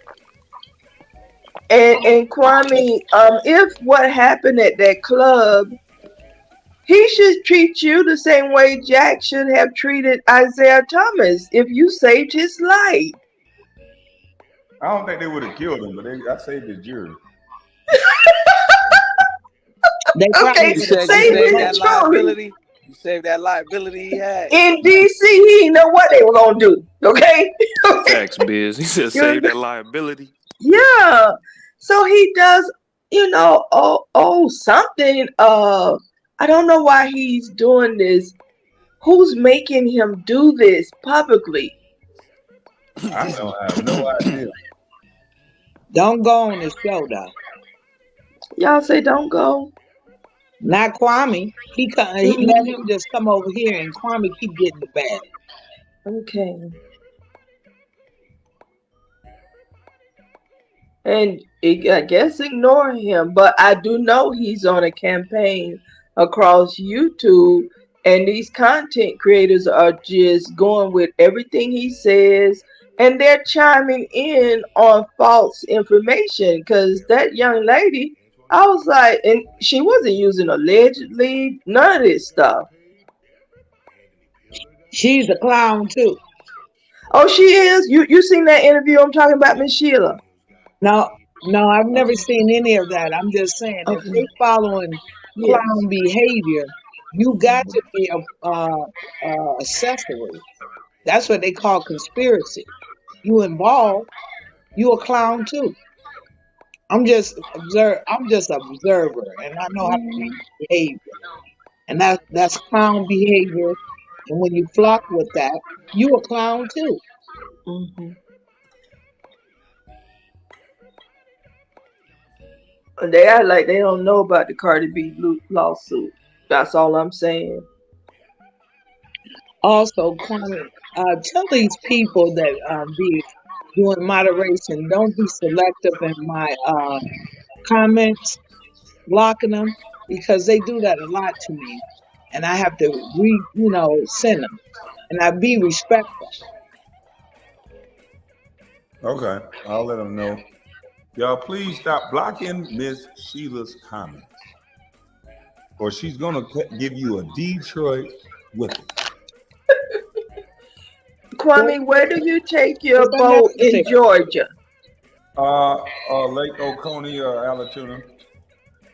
And Kwame, if what happened at that club, he should treat you the same way Jack should have treated Isaiah Thomas if you saved his life. I don't think they would have killed him, but I saved his jury. They Okay, probably You would said have you save saved his that jury. liability. You saved that liability he had. In DC, he didn't know what they were gonna do. Okay, Facts, Biz. He said You save that liability. yeah. So he does, something. I don't know why he's doing this. Who's making him do this publicly? I don't have no idea. don't go on the show though. Y'all say don't go. Not Kwame. He let him just come over here, and Kwame keep getting the bag. Okay. And I guess ignore him, but I do know he's on a campaign across YouTube, and these content creators are just going with everything he says, and they're chiming in on false information. Because that young lady, I was like, and she wasn't using allegedly, none of this stuff. She's a clown too. Oh, she is. You seen that interview? I'm talking about Miss Sheila. No, I've never seen any of that. I'm just saying, if Okay. they following Yes. clown behavior, you got to be a accessory. That's what they call conspiracy. You involved, you a clown too. I'm just an observer, and I know how to read behavior, and that's clown behavior. And when you flock with that, you a clown too. Hmm. They act like they don't know about the Cardi B lawsuit. That's all I'm saying. Also, Kwame, tell these people that be doing moderation, don't be selective in my comments, blocking them, because they do that a lot to me, and I have to send them, and I be respectful. Okay, I'll let them know. Y'all, please stop blocking Miss Sheila's comments, or she's gonna give you a Detroit whipping. Kwame, where do you take your It's boat in unnecessary. Georgia? Lake Oconee or Alatoona. Too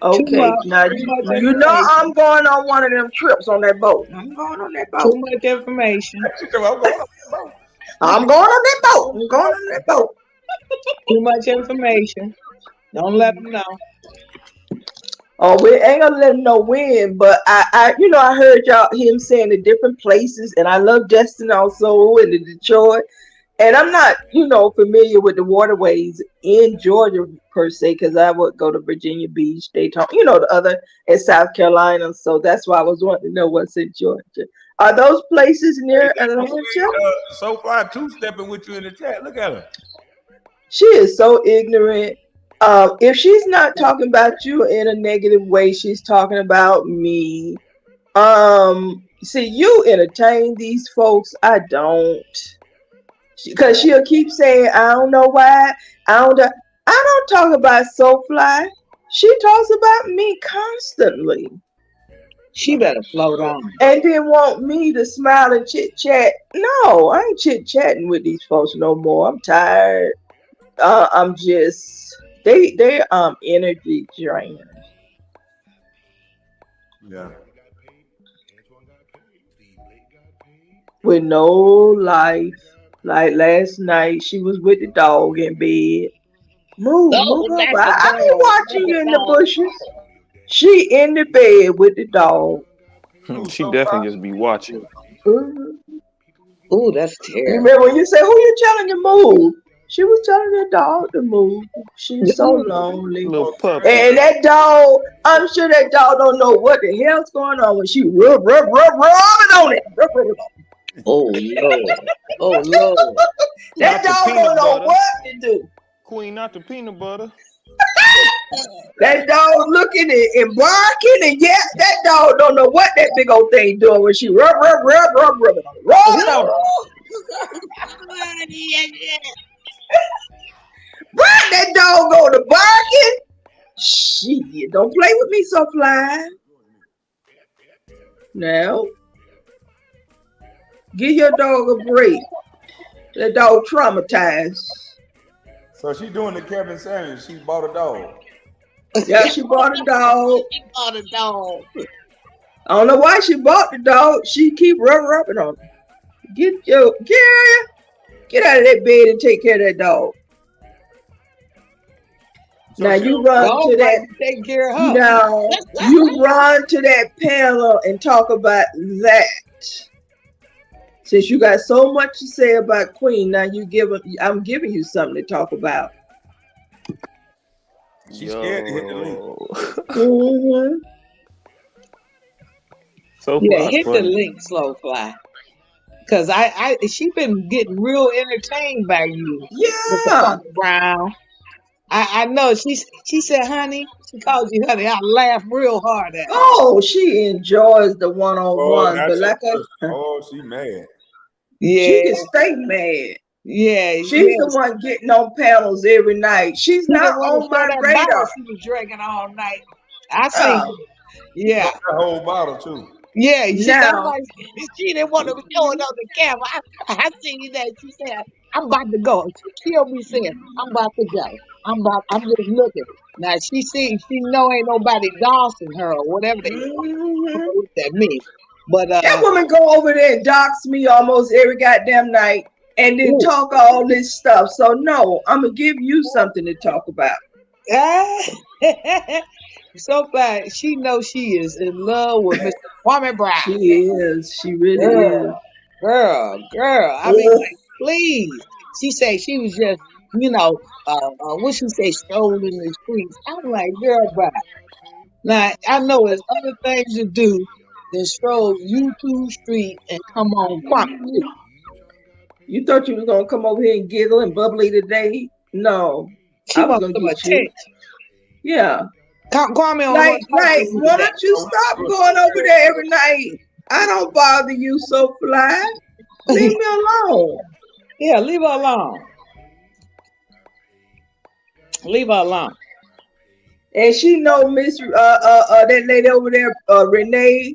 Okay, much, now too much you know information. I'm going on one of them trips on that boat. I'm going on that Too boat. much information. She said, "Well, I'm going on that boat." I'm going on that boat. I'm going on that boat. Too much information. Don't let them know. Oh, we ain't gonna let him know when, but I heard him saying the different places, and I love Destin also in the Detroit, and I'm not, familiar with the waterways in Georgia per se, because I would go to Virginia Beach, Daytona, the other in South Carolina, so that's why I was wanting to know what's in Georgia. Are those places near Atlanta? So far, two-stepping with you in the chat. Look at her. She is so ignorant. If she's not talking about you in a negative way, she's talking about me. See, you entertain these folks. I don't, because she'll keep saying, "I don't know why." I don't talk about SoFly. She talks about me constantly, She better float on. and then want me to smile and chit chat. No, I ain't chit chatting with these folks no more. I'm tired. I'm just they energy drainers Yeah. with no life. Like last night, she was with the dog in bed. Move Oh, over. that's a I be dog. That's watching a you in the dog. bushes. She in the bed with the dog. She definitely just be watching. Mhm. Ooh, that's You terrible. remember when you said, "Who you telling to move?" She was telling the dog to move. She's so lonely. Little puppy. And that dog, I'm sure that dog don't know what the hell's going on when she rubbing on it. Rubbing on it. Oh Lord. Oh Lord. That Not the dog peanut don't know butter. what to do. Queen, not the peanut butter. That dog looking and barking and yes, that dog don't know what that big old thing doing when she rubbing on it. Rubbing on it. Right, that dog go to barking. Shit, don't play with me so fly. Now, give your dog a break. That dog traumatized. So she doing the Kevin Samuels. She bought a dog. Yeah, she bought a dog. She bought a dog. I don't know why she bought the dog. She keep rubbing on it. Get out of that bed and take care of that dog. So Now she you don't- run Dog to might that. be taking care of her. Now you run to that panel and talk about that. Since you got so much to say about Queen, now I'm giving you something to talk about. She's scared to hit the link. Mm-hmm. So Yeah, fly hit the funny. link, slow fly. Cause she been getting real entertained by you, Mr. Yeah. Kwame Brown. I know she said, honey, she called you honey. I laughed real hard at her. Oh, she enjoys the Oh, one-on-one, but that's so like personal. Oh, she mad. she Yeah, can stay mad. yeah, She's yeah. the one getting on panels every night. She's She didn't not want to on show my that bottle radar. she was drinking all night. I seen Yeah. it. Yeah. That whole bottle too. Yeah, that's Now, why she didn't want to show it on the camera. I seen that. She said, I'm about to go. She killed me saying, I'm about to go. I'm just looking. Now she know ain't nobody dossing her or whatever they don't mhm. know what that means. But That woman go over there and dox me almost every goddamn night and then ooh. talk all this stuff. So no, I'm gonna give you something to talk about. So bad. She knows she is in love with Mr. Kwame Brown. She is. She really is. Girl. I mean, like, please. She said she was just, what she say, strolling the streets. I'm like, girl, bye. Now, I know there's other things to do than stroll YouTube Street and come on Kwame Street. You thought you was gonna come over here and giggle and bubbly today? No, She I was wants gonna some get you. attention. Yeah, Kwame don't like, want to talk to me why today. don't you stop going over there every night? I don't bother you so fly. Leave me alone. Yeah, leave her alone. Leave her alone. And she know Miss that lady over there, Renee,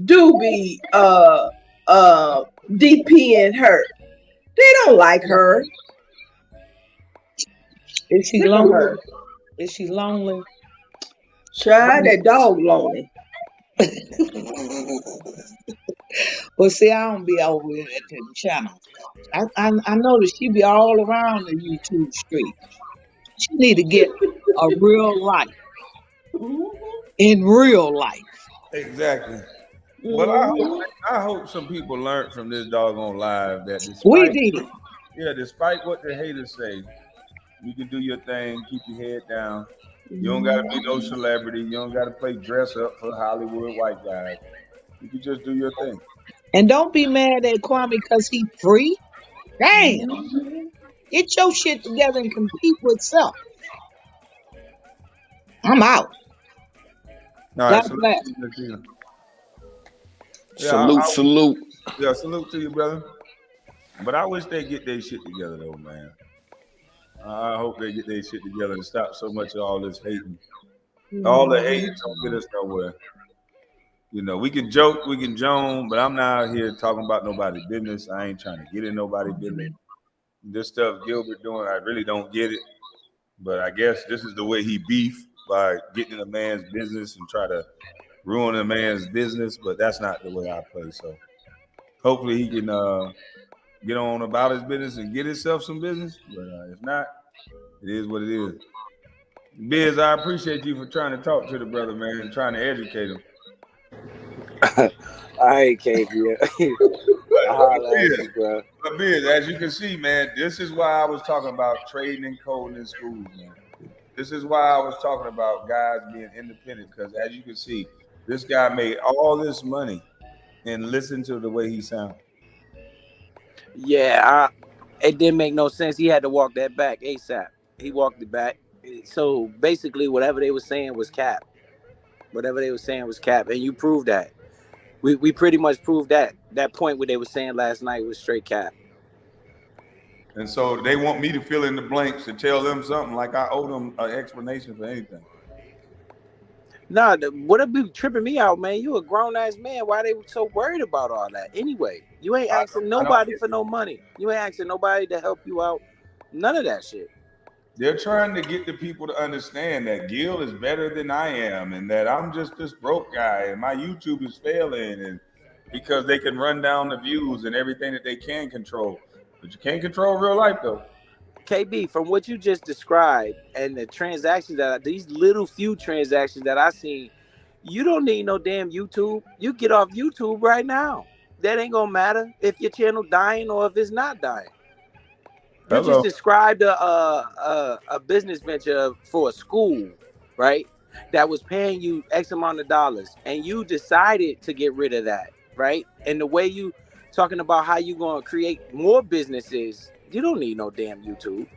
do be DPing her. They don't like her. Is she Sick of lonely? her. Is she lonely? Try that dog lonely. Well, see, I don't be over at the channel. I know that she be all around the YouTube street. She need to get a real life in real life. Exactly. Well, Mhm. I hope some people learned from this doggone live that We did. despite what the haters say, you can do your thing, keep your head down. You don't gotta be no celebrity. You don't gotta play dress up for Hollywood white guys. You can just do your thing. And don't be mad at Kwame because he free. Damn. Mhm. Get your shit together and compete with self. I'm out. All right, God salute bless. to you, Latina. Salute, salute. Yeah, salute to you, brother. But I wish they get their shit together though, man. I hope they get their shit together and stop so much of all this hating. All the hating don't get us nowhere. You know, we can joke, we can joan, but I'm not out here talking about nobody's business. I ain't trying to get in nobody's business. This stuff Gilbert doing, I really don't get it. But I guess this is the way he beef by getting in a man's business and try to ruin a man's business. But that's not the way I play. So hopefully he can get on about his business and get himself some business. But if not, It is what it is. Biz, I appreciate you for trying to talk to the brother, man, and trying to educate him. All right, KB. I'll holler at you, bro. But Biz, as you can see, man, this is why I was talking about trading and coding in schools, man. This is why I was talking about guys being independent, because as you can see, this guy made all this money and listen to the way he sounds. Yeah, it didn't make no sense. He had to walk that back ASAP. He walked it back. So basically, whatever they were saying was cap. Whatever they were saying was cap, and you proved that. We pretty much proved that. That point what they were saying last night was straight cap. And so they want me to fill in the blanks and tell them something like I owe them an explanation for anything. Nah, what it be tripping me out, man? You a grown ass man. Why they so worried about all that? Anyway, you ain't asking nobody for no money. You ain't asking nobody to help you out. None of that shit. They're trying to get the people to understand that Gil is better than I am, and that I'm just this broke guy, and my YouTube is failing, and because they can run down the views and everything that they can control, but you can't control real life though. KB, from what you just described and the transactions these little few transactions that I seen, you don't need no damn YouTube. You get off YouTube right now. That ain't gonna matter if your channel dying or if it's not dying. You just described a business venture for a school, right? That was paying you X amount of dollars, and you decided to get rid of that, right? And the way you talking about how you gonna create more businesses, you don't need no damn YouTube.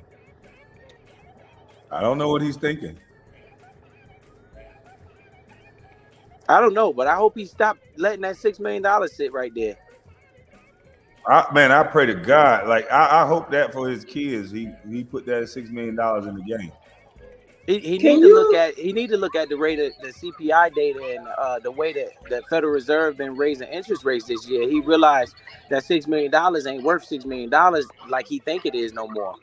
I don't know what he's thinking. I don't know, but I hope he stopped letting that $6 million sit right there. I pray to God. Like I hope that for his kids, he put that $6 million in the game. He need to look at the rate of the CPI data and the way that the Federal Reserve been raising interest rates this year. He realized that $6 million ain't worth $6 million like he think it is no more.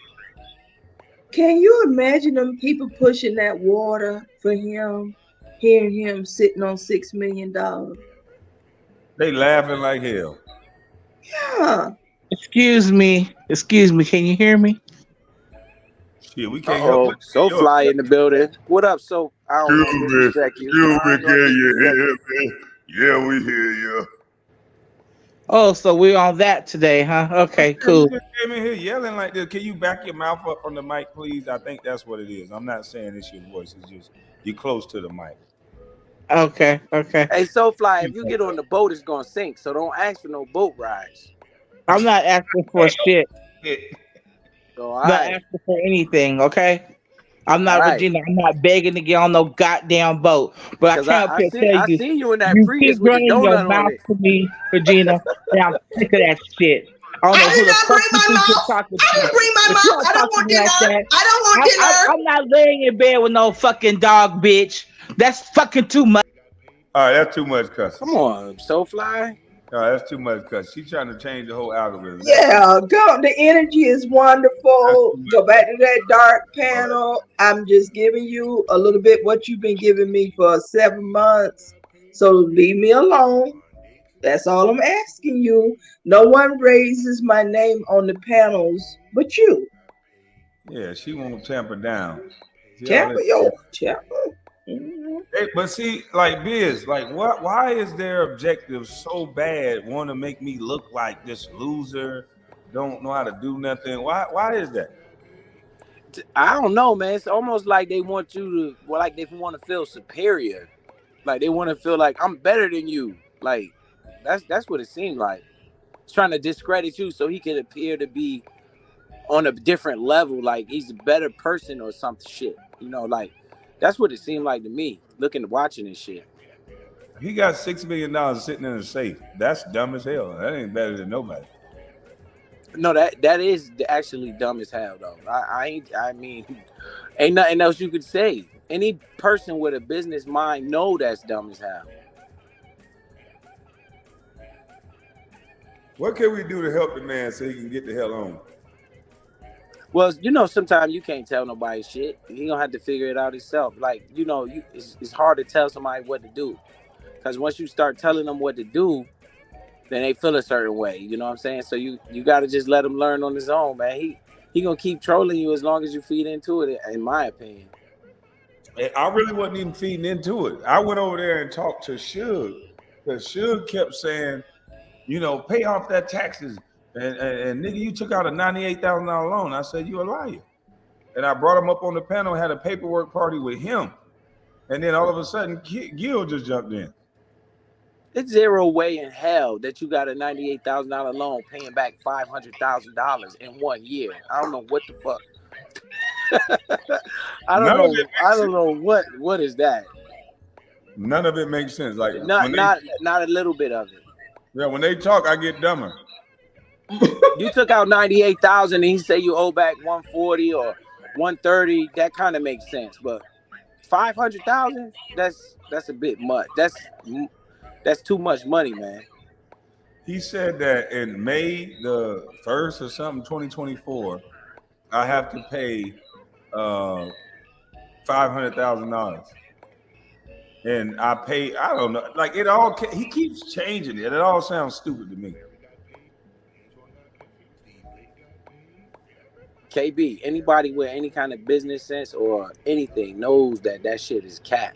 Can you imagine them people pushing that water for him, hearing him sitting on $6 million? They laughing like hell. Yeah. Excuse me. Can you hear me? Shit, we can't help it. So fly in the building. What up? So I don't know. Disrespect you. Yeah, we hear you. Oh, so we're on that today, huh? Okay, cool. You just came in here yelling like this. Can you back your mouth up from the mic, please? I think that's what it is. I'm not saying it's your voice. It's just you're close to the mic. Okay. Hey, so fly. If you get on the boat, it's gonna sink. So don't ask for no boat rides. I'm not asking for shit. So, I'm not asking for anything, okay? I'm not Regina. I'm not begging to get on no goddamn boat. But I can't tell you. I seen you in that You Prius keep with the running your donut on mouth it. to me, Regina, and I'm sick of that shit. I don't know who the fuck you think you're talking to. I didn't bring my mouth. I don't want dinner. I don't want dinner. I'm not laying in bed with no fucking dog, bitch. That's fucking too much. All right, that's too much cuss. Come on, so fly. All right, that's too much cuss. She's trying to change the whole algorithm. Yeah, go. The energy is wonderful. Go back to that dark panel. I'm just giving you a little bit what you've been giving me for 7 months. So leave me alone. That's all I'm asking you. No one raises my name on the panels but you. Yeah, she won't tamper down. Tamper. Hey, but see, like Biz, like what? Why is their objective so bad? Want to make me look like this loser? Don't know how to do nothing. Why is that? I don't know, man. It's almost like they want you to, like they want to feel superior, like they want to feel like I'm better than you. Like that's what it seemed like. It's trying to discredit you so he can appear to be on a different level, like he's a better person or some shit. You know, like that's what it seemed like to me. Watching this shit. He got $6 million sitting in a safe. That's dumb as hell. That ain't better than nobody. No, that is actually dumb as hell, though. I mean, ain't nothing else you could say. Any person with a business mind know that's dumb as hell. What can we do to help the man so he can get the hell on? Well, you know, sometimes you can't tell nobody shit. He gonna have to figure it out himself. Like, you know, it's hard to tell somebody what to do, because once you start telling them what to do, then they feel a certain way. You know what I'm saying? So you got to just let him learn on his own, man. he gonna keep trolling you as long as you feed into it. In my opinion, I really wasn't even feeding into it. I went over there and talked to Suge because Suge kept saying, you know, pay off that taxes. And nigga, you took out a $98,000 loan. I said, you a liar. And I brought him up on the panel, had a paperwork party with him. And then all of a sudden, Gil just jumped in. it's zero way in hell that you got a $98,000 loan paying back $500,000 in 1 year. I don't know what the fuck. I don't know what is that. None of it makes sense. Like not a little bit of it. Yeah, when they talk, I get dumber. You took out 98,000 and he say you owe back 140 or 130. That kind of makes sense, but 500,000, that's a bit much. That's too much money, man. He said that in May the 1st or something, 2024, I have to pay $500,000. And I pay, I don't know, like it all, he keeps changing it. It all sounds stupid to me. KB, anybody with any kind of business sense or anything knows that shit is cap.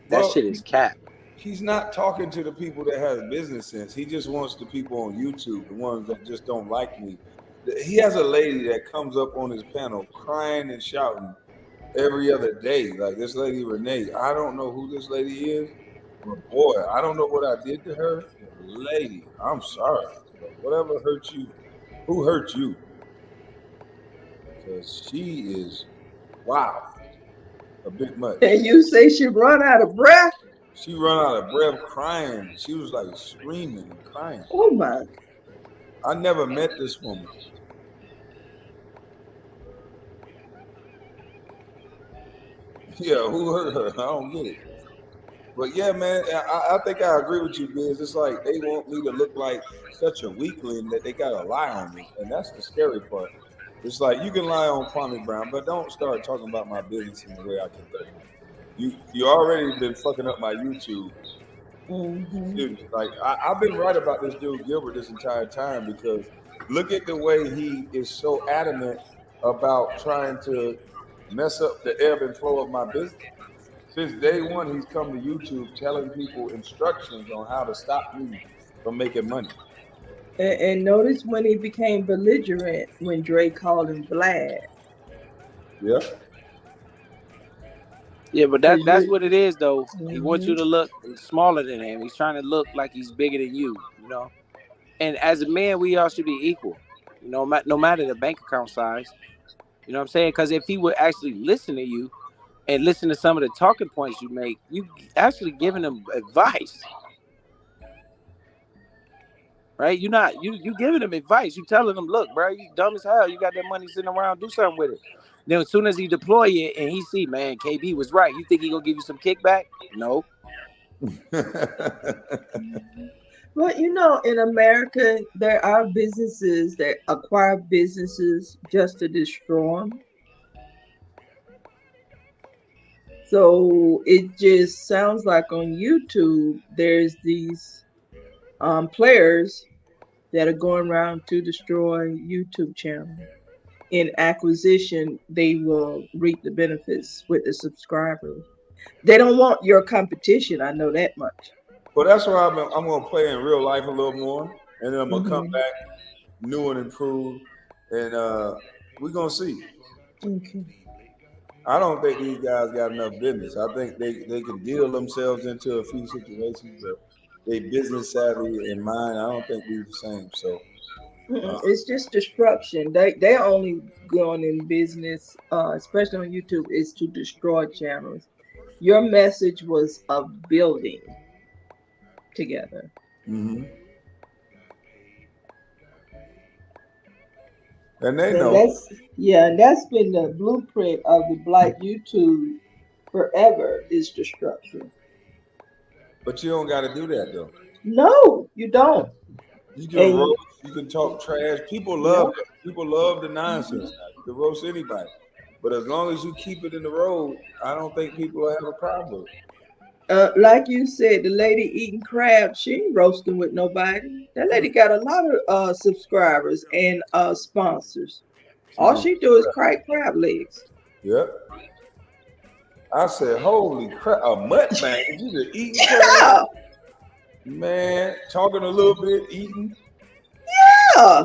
That shit is cap. He's not talking to the people that have business sense. He just wants the people on YouTube, the ones that just don't like me. He has a lady that comes up on his panel crying and shouting every other day. Like this lady, Renee. I don't know who this lady is, but boy, I don't know what I did to her. Lady, I'm sorry. Whatever hurt you, who hurt you? Because she is, wow, a bit much. And you say she run out of breath? She run out of breath crying. She was like screaming and crying. Oh my. I never met this woman. Yeah, who hurt her? I don't get it. But yeah, man, I think I agree with you, Biz. It's like they want me to look like such a weakling that they gotta lie on me. And that's the scary part. It's like you can lie on Kwame Brown, but don't start talking about my business in the way I can do. You already been fucking up my YouTube. Mm-hmm. Dude, like I've been right about this dude Gilbert this entire time because look at the way he is so adamant about trying to mess up the ebb and flow of my business. Since day one, he's come to YouTube telling people instructions on how to stop me from making money. And notice when he became belligerent when Dre called him Vlad. Yeah. Yeah, but that's what it is, though. He wants you to look smaller than him. He's trying to look like he's bigger than you, you know? And as a man, we all should be equal, you know, no matter the bank account size. You know what I'm saying? Because if he would actually listen to you and listen to some of the talking points you make, you actually giving him advice. Right? You giving him advice. You telling him, look, bro, you dumb as hell. You got that money sitting around, do something with it. Then as soon as he deploy it and he see, man, KB was right. You think he gonna give you some kickback? No. Well, you know, in America, there are businesses that acquire businesses just to destroy them. So it just sounds like on YouTube, there's these players that are going around to destroy YouTube channels. In acquisition, they will reap the benefits with the subscribers. They don't want your competition. I know that much. Well, that's why I'm going to play in real life a little more, and then I'm going to come back new and improved, and we're going to see. Okay. I don't think these guys got enough business. I think they can deal themselves into a few situations, but they business savvy in mind. I don't think we're the same. So it's just destruction. They're only going in business, especially on YouTube, is to destroy channels. Your message was of building together. Mm-hmm. And they So know. That's been the blueprint of the Black YouTube forever is destruction. But you don't got to do that though. No, you don't. You can roast, you can talk trash. People love it. People love the nonsense. You can roast anybody. But as long as you keep it in the road, I don't think people will have a problem with it. Like you said, the lady eating crab, she ain't roasting with nobody. That lady got a lot of subscribers and sponsors. She's All in. she do is crack crab legs. Yep. I said, holy crap, a mukbang. You just eating crab? Yeah, Man, talking a little bit, eating. yeah.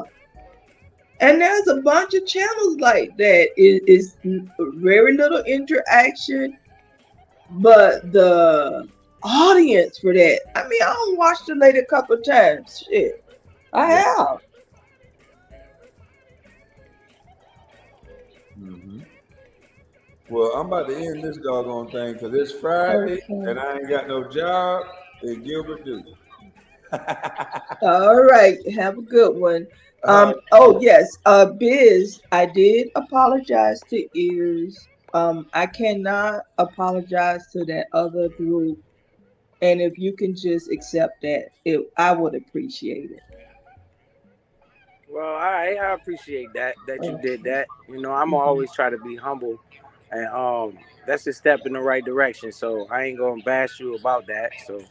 And there's a bunch of channels like that. It is very little interaction, but the audience for that. I mean, I don't watch the lady a couple of times. Shit, I Yeah. have. Mm-hmm. Well, I'm about to end this doggone thing because it's Friday Okay. and I ain't got no job. And Gilbert do. All right. Have a good one. Uh, Oh yes. Biz, I did apologize to Ears. I cannot apologize to that other group. And if you can just accept that, I would appreciate it. Well, I appreciate that you did Okay. that. I'm Mhm. always try to be humble, and that's a step in the right direction. So I ain't gonna bash you about that. So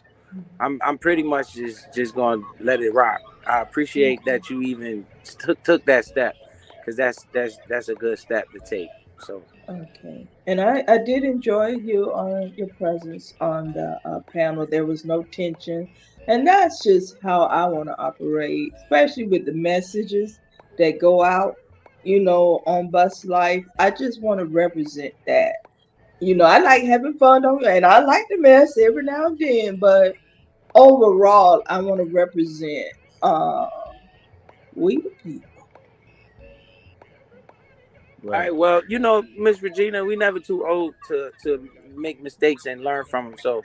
I'm pretty much just gonna let it rock. I appreciate Okay. that you even took that step, because that's a good step to take. So Okay. And I did enjoy your presence on the panel. There was no tension. And that's just how I want to operate, especially with the messages that go out, on Bus Life. I just want to represent that. I like having fun and I like the mess every now and then, but overall I want to represent uh we the people. all right. right, well, Miss Regina, we never too old to make mistakes and learn from them. So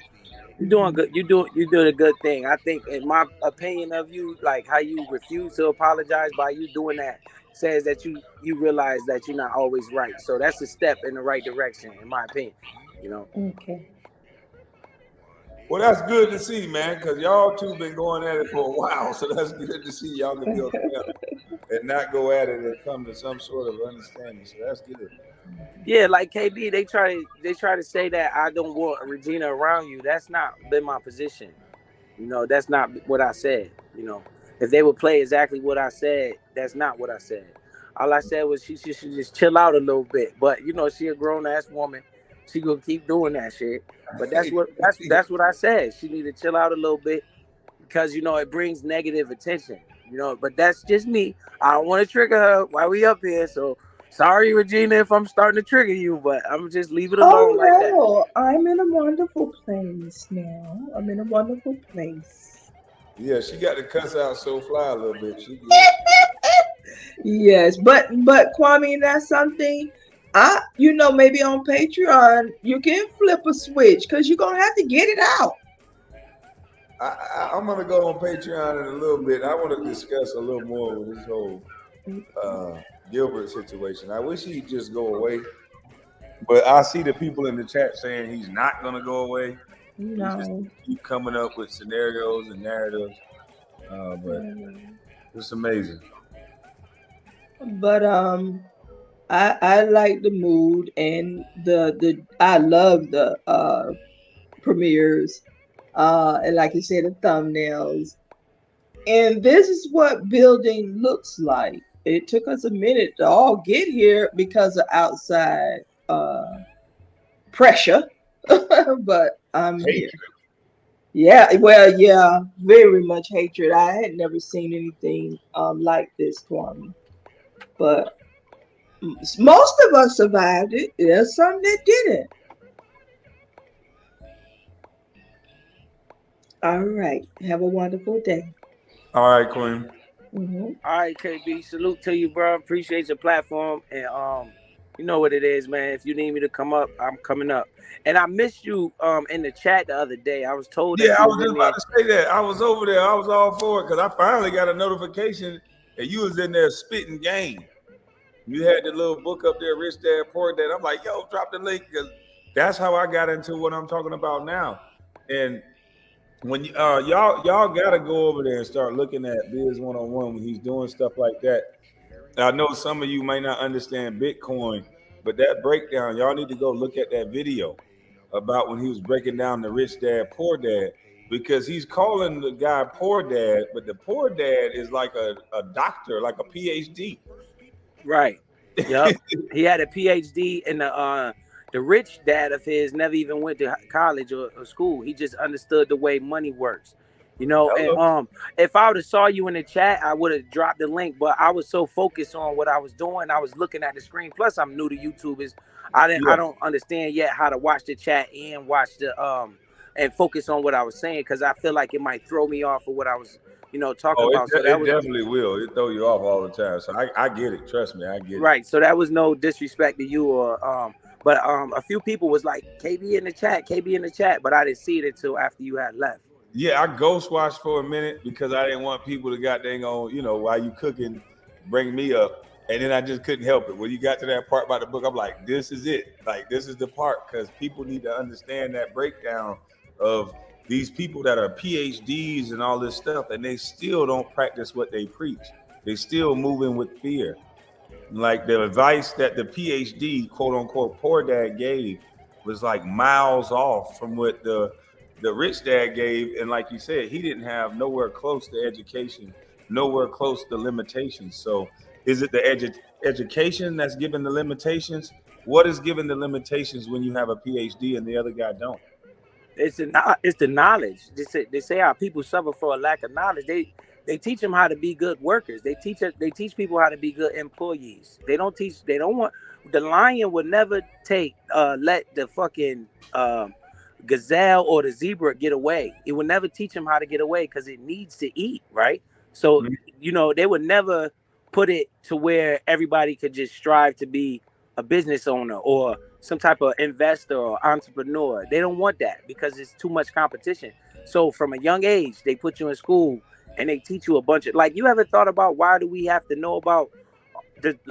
you're doing Mhm. good. You doing a good thing. I think, in my opinion of you, like how you refuse to apologize by you doing that says that you realize that you're not always right. So that's a step in the right direction, in my opinion. You know. Okay. Well, that's good to see, man, because y'all two been going at it for a while. So that's good to see y'all can be on the panel and not go at it and come to some sort of understanding. So that's good. Yeah, like KB, they try to say that I don't want Regina around you. That's not been my position. That's not what I said. If they would play exactly what I said, that's not what I said. All I said was she should just chill out a little bit. But she a grown ass woman. She gonna keep doing that shit. But that's what I said. She need to chill out a little bit, because it brings negative attention. But that's just me. I don't want to trigger her while we up here. So sorry, Regina, if I'm starting to trigger you, but I'm just leave it Oh alone like that. no, I'm in a wonderful place now. I'm in a wonderful place. Yeah, she got to cuss out so fly a little bit. She good. Yes, but Kwame, that's something maybe on Patreon you can flip a switch because you're gonna have to get it out. I'm gonna go on Patreon in a little bit. I want to discuss a little more with this whole uh, Gilbert situation. I wish he'd just go away, but I see the people in the chat saying he's not gonna go away. He's just No. keep coming up with scenarios and narratives. But it's amazing. But I like the mood and the I love the premieres. And like you said, the thumbnails. And this is what building looks like. It took us a minute to all get here because of outside pressure, but I'm here. Hatred. Yeah, well, yeah, very much hatred. I had never seen anything like this, Kwame. But most of us survived it. There's some that didn't. All right. Have a wonderful day. All right, Queen. Hmm. All right, KB, salute to you, bro. Appreciate your platform, and you know what it is, man. If you need me to come up, I'm coming up. And I missed you in the chat the other day. I was told Yeah, that I you was was just in about there. to say that. I was over there. I was all for it because I finally got a notification that you was in there spitting game. You had the little book up there, Rich Dad Poor Dad. I'm like, yo, drop the link because that's how I got into what I'm talking about now. And when y'all gotta go over there and start looking at Biz 101 when he's doing stuff like that. I know some of you might not understand Bitcoin, but that breakdown, y'all need to go look at that video. about when he was breaking down the rich dad, poor dad, because he's calling the guy poor dad, but the poor dad is like a doctor, like a PhD. Right. Yep. He had a PhD, and the rich dad of his never even went to college or school. He just understood the way money works. You know, and Hello. if I would have saw you in the chat, I would have dropped the link. But I was so focused on what I was doing, I was looking at the screen. Plus, I'm new to YouTube. I Yeah. don't understand yet how to watch the chat and watch the and focus on what I was saying, because I feel like it might throw me off of what I was talking Oh, about. So that it was definitely will. It throw you off all the time. So I get it. Trust me, I get it. right. So that was no disrespect to you or but a few people was like KB in the chat, KB in the chat, but I didn't see it until after you had left. Yeah, I ghost watched for a minute because I didn't want people to got dang on, while you cooking, bring me up. And then I just couldn't help it. When you got to that part about the book, I'm like, this is it. Like, this is the part, because people need to understand that breakdown of these people that are PhDs and all this stuff, and they still don't practice what they preach. They still moving with fear. Like the advice that the PhD, quote unquote, poor dad gave was like miles off from what the rich dad gave. And like you said, he didn't have nowhere close to education, nowhere close to limitations. So is it the education that's given the limitations? What is given the limitations when you have a PhD and the other guy don't? It's the knowledge. They say our people suffer for a lack of knowledge. They teach them how to be good workers. They teach people how to be good employees. They don't want. The lion would never let the fucking gazelle or the zebra get away. It would never teach them how to get away because it needs to eat, right? So they would never put it to where everybody could just strive to be a business owner or some type of investor or entrepreneur. They don't want that because it's too much competition. So from a young age, they put you in school and they teach you a bunch of, like, you ever thought about why do we have to know about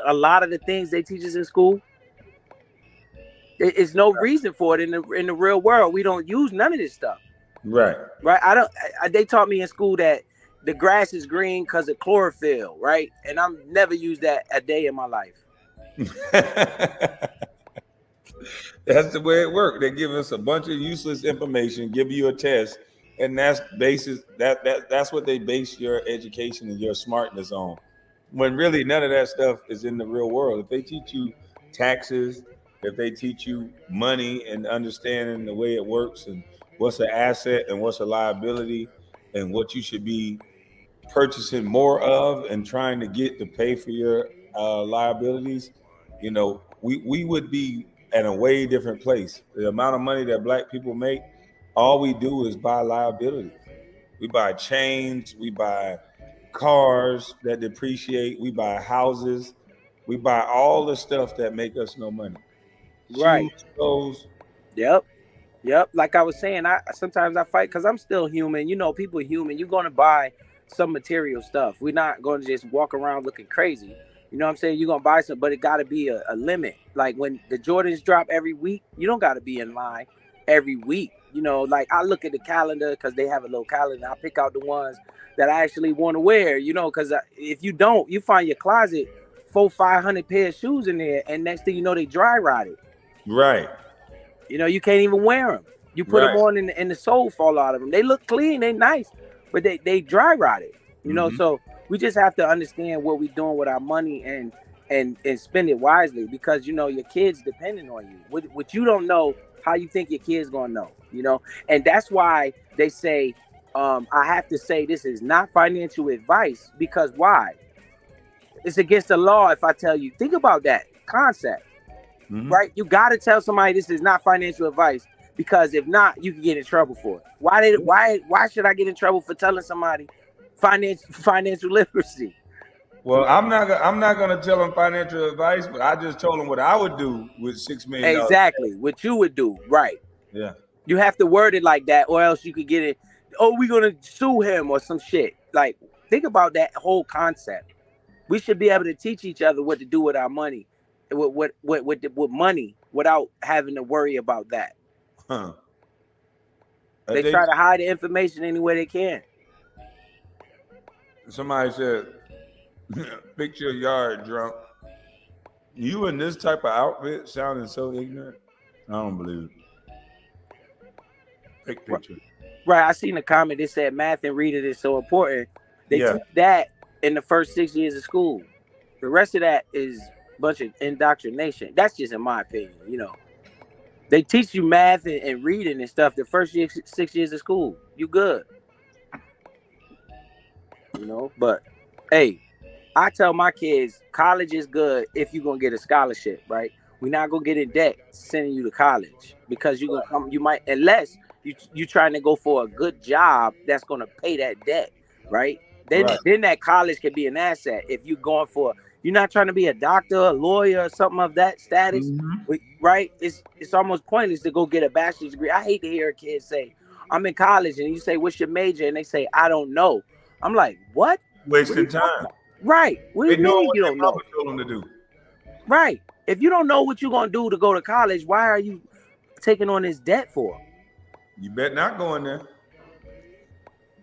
a lot of the things they teach us in school? It's no reason for it in the real world. We don't use none of this stuff. Right. They taught me in school that the grass is green because of chlorophyll, right? And I've never used that a day in my life. That's the way it works. They give us a bunch of useless information, give you a test, and that's what they base your education and your smartness on. When really none of that stuff is in the real world. If they teach you taxes, if they teach you money and understanding the way it works and what's an asset and what's a liability and what you should be purchasing more of and trying to get to pay for your liabilities, we would be at a way different place. The amount of money that black people make, all we do is buy liabilities. We buy chains, we buy cars that depreciate, we buy houses, we buy all the stuff that make us no money. Right. Shoes, clothes. Yep. Like I was saying, sometimes I fight because I'm still human. People are human. You're going to buy some material stuff. We're not going to just walk around looking crazy. You know what I'm saying? You're going to buy some, but it got to be a limit. Like when the Jordans drop every week, you don't got to be in line every week. Like I look at the calendar because they have a little calendar. I pick out the ones that I actually want to wear, because if you don't, you find your closet 400-500 pair of shoes in there. And next thing you know, they dry rotted. Right. You can't even wear them. You put them on and the sole fall out of them. They look clean, they nice, but they dry rotted. So we just have to understand what we're doing with our money and spend it wisely, because your kids depending on you. What you don't know, how you think your kids gonna know, and that's why they say I have to say this is not financial advice, because why? It's against the law if I tell you. Think about that concept. Right? You got to tell somebody this is not financial advice, because if not, you can get in trouble for it. Why should I get in trouble for telling somebody financial literacy? Well, I'm not gonna tell them financial advice, but I just told them what I would do with $6 million. Exactly, what you would do, right? Yeah. You have to word it like that, or else you could get it. Oh, we're gonna sue him or some shit. Like, think about that whole concept. We should be able to teach each other what to do with our money. With money without having to worry about that. Huh. They try to hide the information any way they can. Somebody said, picture a yard drunk. You in this type of outfit sounding so ignorant. I don't believe it. picture. Right. I seen a comment that said math and reading is so important. They Yeah. teach that in the first 6 years of school. The rest of that is a bunch of indoctrination. That's just in my opinion, you know. They teach you math and reading and stuff the first 6 years of school. You good. You know, but hey, I tell my kids college is good if you're gonna get a scholarship, right? We're not gonna get in debt sending you to college because you're gonna come, you might, unless you trying to go for a good job that's gonna pay that debt, right? Then that college can be an asset. If you're going for, you're not trying to be a doctor, a lawyer, or something of that status, right? It's almost pointless to go get a bachelor's degree. I hate to hear a kid say, I'm in college, and you say, what's your major? And they say, I don't know. I'm like, what? Wasting time. Right. What do you mean you don't know? Told them to do. Right. If you don't know what you're gonna do to go to college, why are you taking on this debt for? You better not go in there.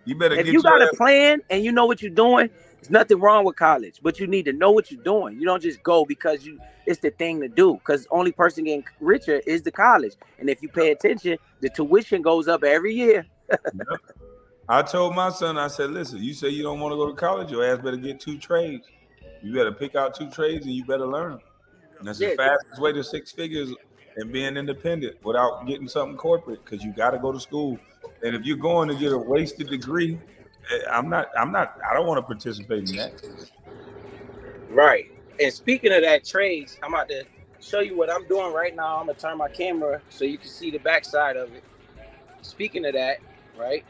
You better If get you got your a plan and you know what you're doing, there's nothing wrong with college, but you need to know what you're doing. You don't just go because it's the thing to do. Because the only person getting richer is the college. And if you pay attention, the tuition goes up every year. I told my son, I said, listen, you say you don't want to go to college, your ass better get 2 trades. You better pick out 2 trades and you better learn them. And that's the fastest way to 6 figures and being independent without getting something corporate, because you got to go to school. And if you're going to get a wasted degree, I don't want to participate in that. Right. And speaking of that trades, I'm about to show you what I'm doing right now. I'm going to turn my camera so you can see the backside of it. Speaking of that, right?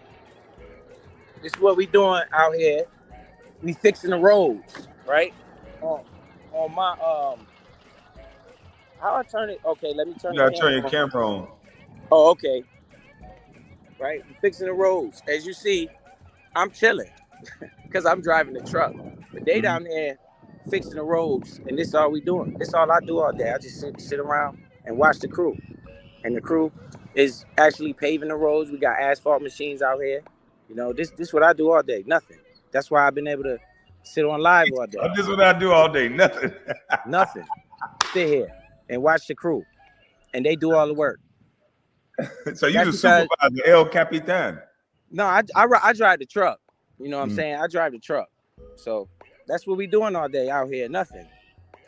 This is what we doing out here. We fixing the roads, right? On my how I turn it? Okay, let me turn. You gotta turn your camera on. Oh, okay. Right, we fixing the roads. As you see, I'm chilling because I'm driving the truck. But they down there fixing the roads, and this is all we doing. This is all I do all day. I just sit around and watch the crew, and the crew is actually paving the roads. We got asphalt machines out here. You know, this is what I do all day. Nothing. That's why I've been able to sit on live all day. This is what I do all day. Nothing. Nothing. Sit here and watch the crew, and they do all the work. So you the supervisor, El Capitan. No, I drive the truck. You know what I'm saying? I drive the truck. So that's what we doing all day out here. Nothing.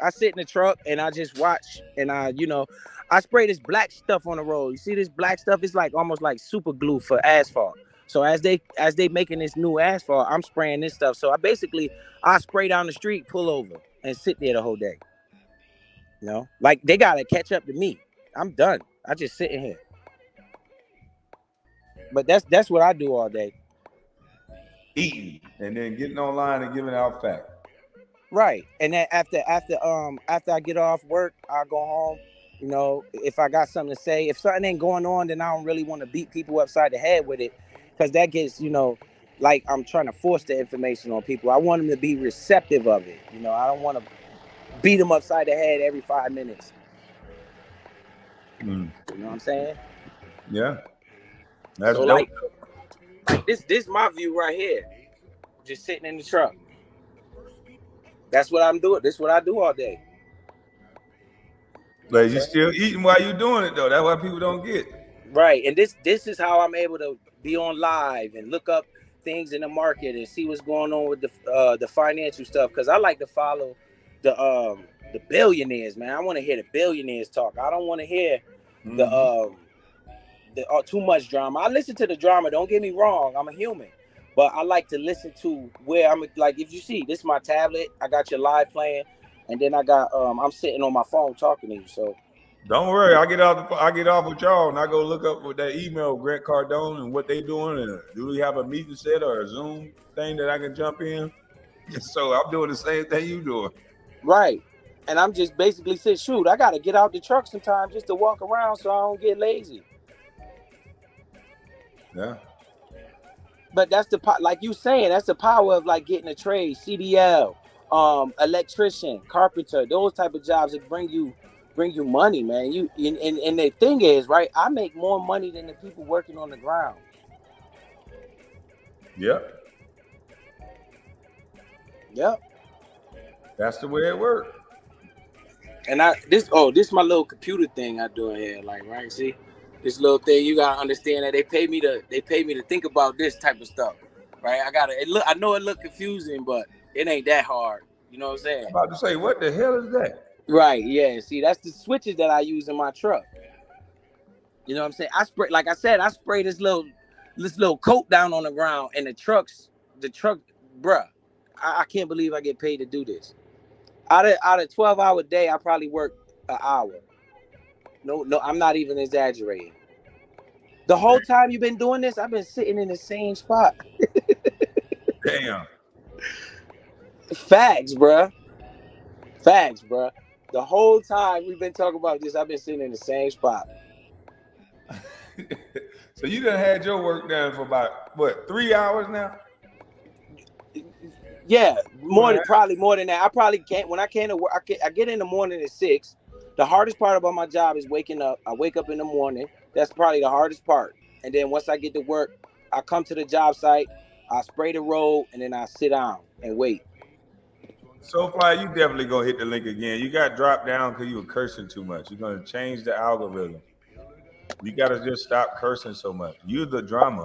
I sit in the truck and I just watch, and I spray this black stuff on the road. You see this black stuff? It's like almost like super glue for asphalt. So as they making this new asphalt, I'm spraying this stuff. So I spray down the street, pull over, and sit there the whole day. You know, like they gotta catch up to me. I'm done. I just sitting here. But that's what I do all day. Eating and then getting online and giving out facts. Right. And then after I get off work, I'll go home. You know, if I got something to say, if something ain't going on, then I don't really want to beat people upside the head with it, because that gets, like I'm trying to force the information on people. I want them to be receptive of it. You know, I don't want to beat them upside the head every 5 minutes. You know what I'm saying? Yeah. That's so dope. like this my view right here. Just sitting in the truck. That's what I'm doing. This is what I do all day. But you still eating while you doing it though. That's what people don't get. Right. And this is how I'm able to be on live and look up things in the market and see what's going on with the financial stuff. Because I like to follow the billionaires, man. I want to hear the billionaires talk. I don't want to hear the too much drama. I listen to the drama. Don't get me wrong. I'm a human. But I like to listen to where I'm like, if you see, this is my tablet. I got your live playing. And then I got I'm sitting on my phone talking to you. So don't worry, I get off with y'all and I go look up with that email, Grant Cardone, and what they doing, and do we have a meeting set or a Zoom thing that I can jump in? So I'm doing the same thing you doing. Right. And I'm just basically saying, shoot, I gotta get out the truck sometimes just to walk around so I don't get lazy. Yeah. But that's like you saying, that's the power of like getting a trade, CDL, electrician, carpenter, those type of jobs that bring you money, man. And the thing is, right, I make more money than the people working on the ground. Yep. That's the way it works. And this is my little computer thing I do in here, like, right, see? This little thing, you gotta understand that they pay me to think about this type of stuff, right? I know it look confusing, but it ain't that hard. You know what I'm saying? I'm about to say, what the hell is that? Right, yeah. See, that's the switches that I use in my truck. You know what I'm saying? I spray this little coat down on the ground, and the truck, bruh. I can't believe I get paid to do this. Out of 12-hour day, I probably work an hour. No, I'm not even exaggerating. The whole time you've been doing this, I've been sitting in the same spot. Damn. Facts, bruh. Facts, bruh. The whole time we've been talking about this, I've been sitting in the same spot. So you done had your work done for about, what, 3 hours now? Yeah, probably more than that. I probably can't. When I came to work, I get in the morning at 6. The hardest part about my job is waking up. I wake up in the morning. That's probably the hardest part. And then once I get to work, I come to the job site, I spray the road, and then I sit down and wait. So far, you definitely gonna hit the link again. You got dropped down because you were cursing too much. You're gonna change the algorithm. You gotta just stop cursing so much. You're the drama.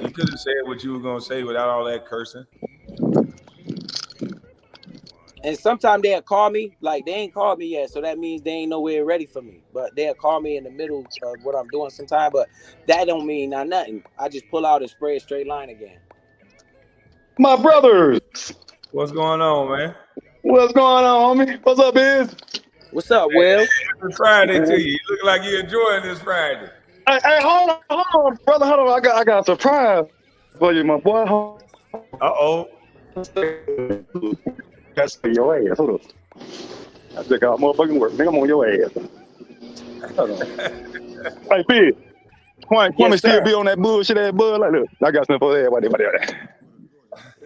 You could have said what you were gonna say without all that cursing. And sometimes they'll call me, like they ain't called me yet, so that means they ain't nowhere ready for me. But they'll call me in the middle of what I'm doing sometime, but that don't mean nothing. I just pull out and spray a straight line again. My brothers. What's going on, man? What's going on, homie? What's up, Biz? What's up, Will? Happy Friday to you. You look like you're enjoying this Friday. Hey, hold on, brother. Hold on. I got a surprise for you, my boy. Uh-oh. That's for your ass. Hold on. I just got motherfucking work. Nigga, I'm on your ass. Hold on. Hey, Biz. Kwame still be on that bullshit ass bud like, look, I got something for everybody.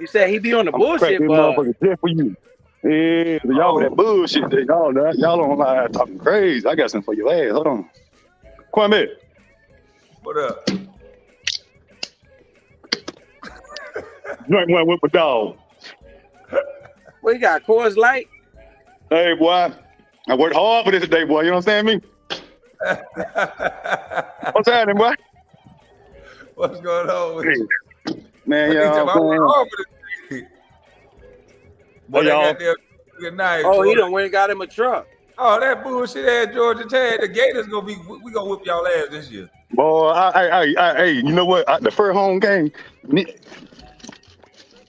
You said he be on the bullshit, bud. Motherfucker just for you. Yeah, y'all with that bullshit. Y'all don't lie talking crazy. I got something for your ass. Hold on. Kwame. What up? Drink one with my dog. What you got, Coors Light? Hey, boy. I worked hard for this today, boy. You understand me? What's happening, boy? What's going on with you? Man, y'all. Boy, they got their good night. Oh, he done went and got him a truck. Oh, that bullshit ass Georgia Tag. The Gators we gonna whip y'all ass this year. Boy, hey, you know what? The first home game.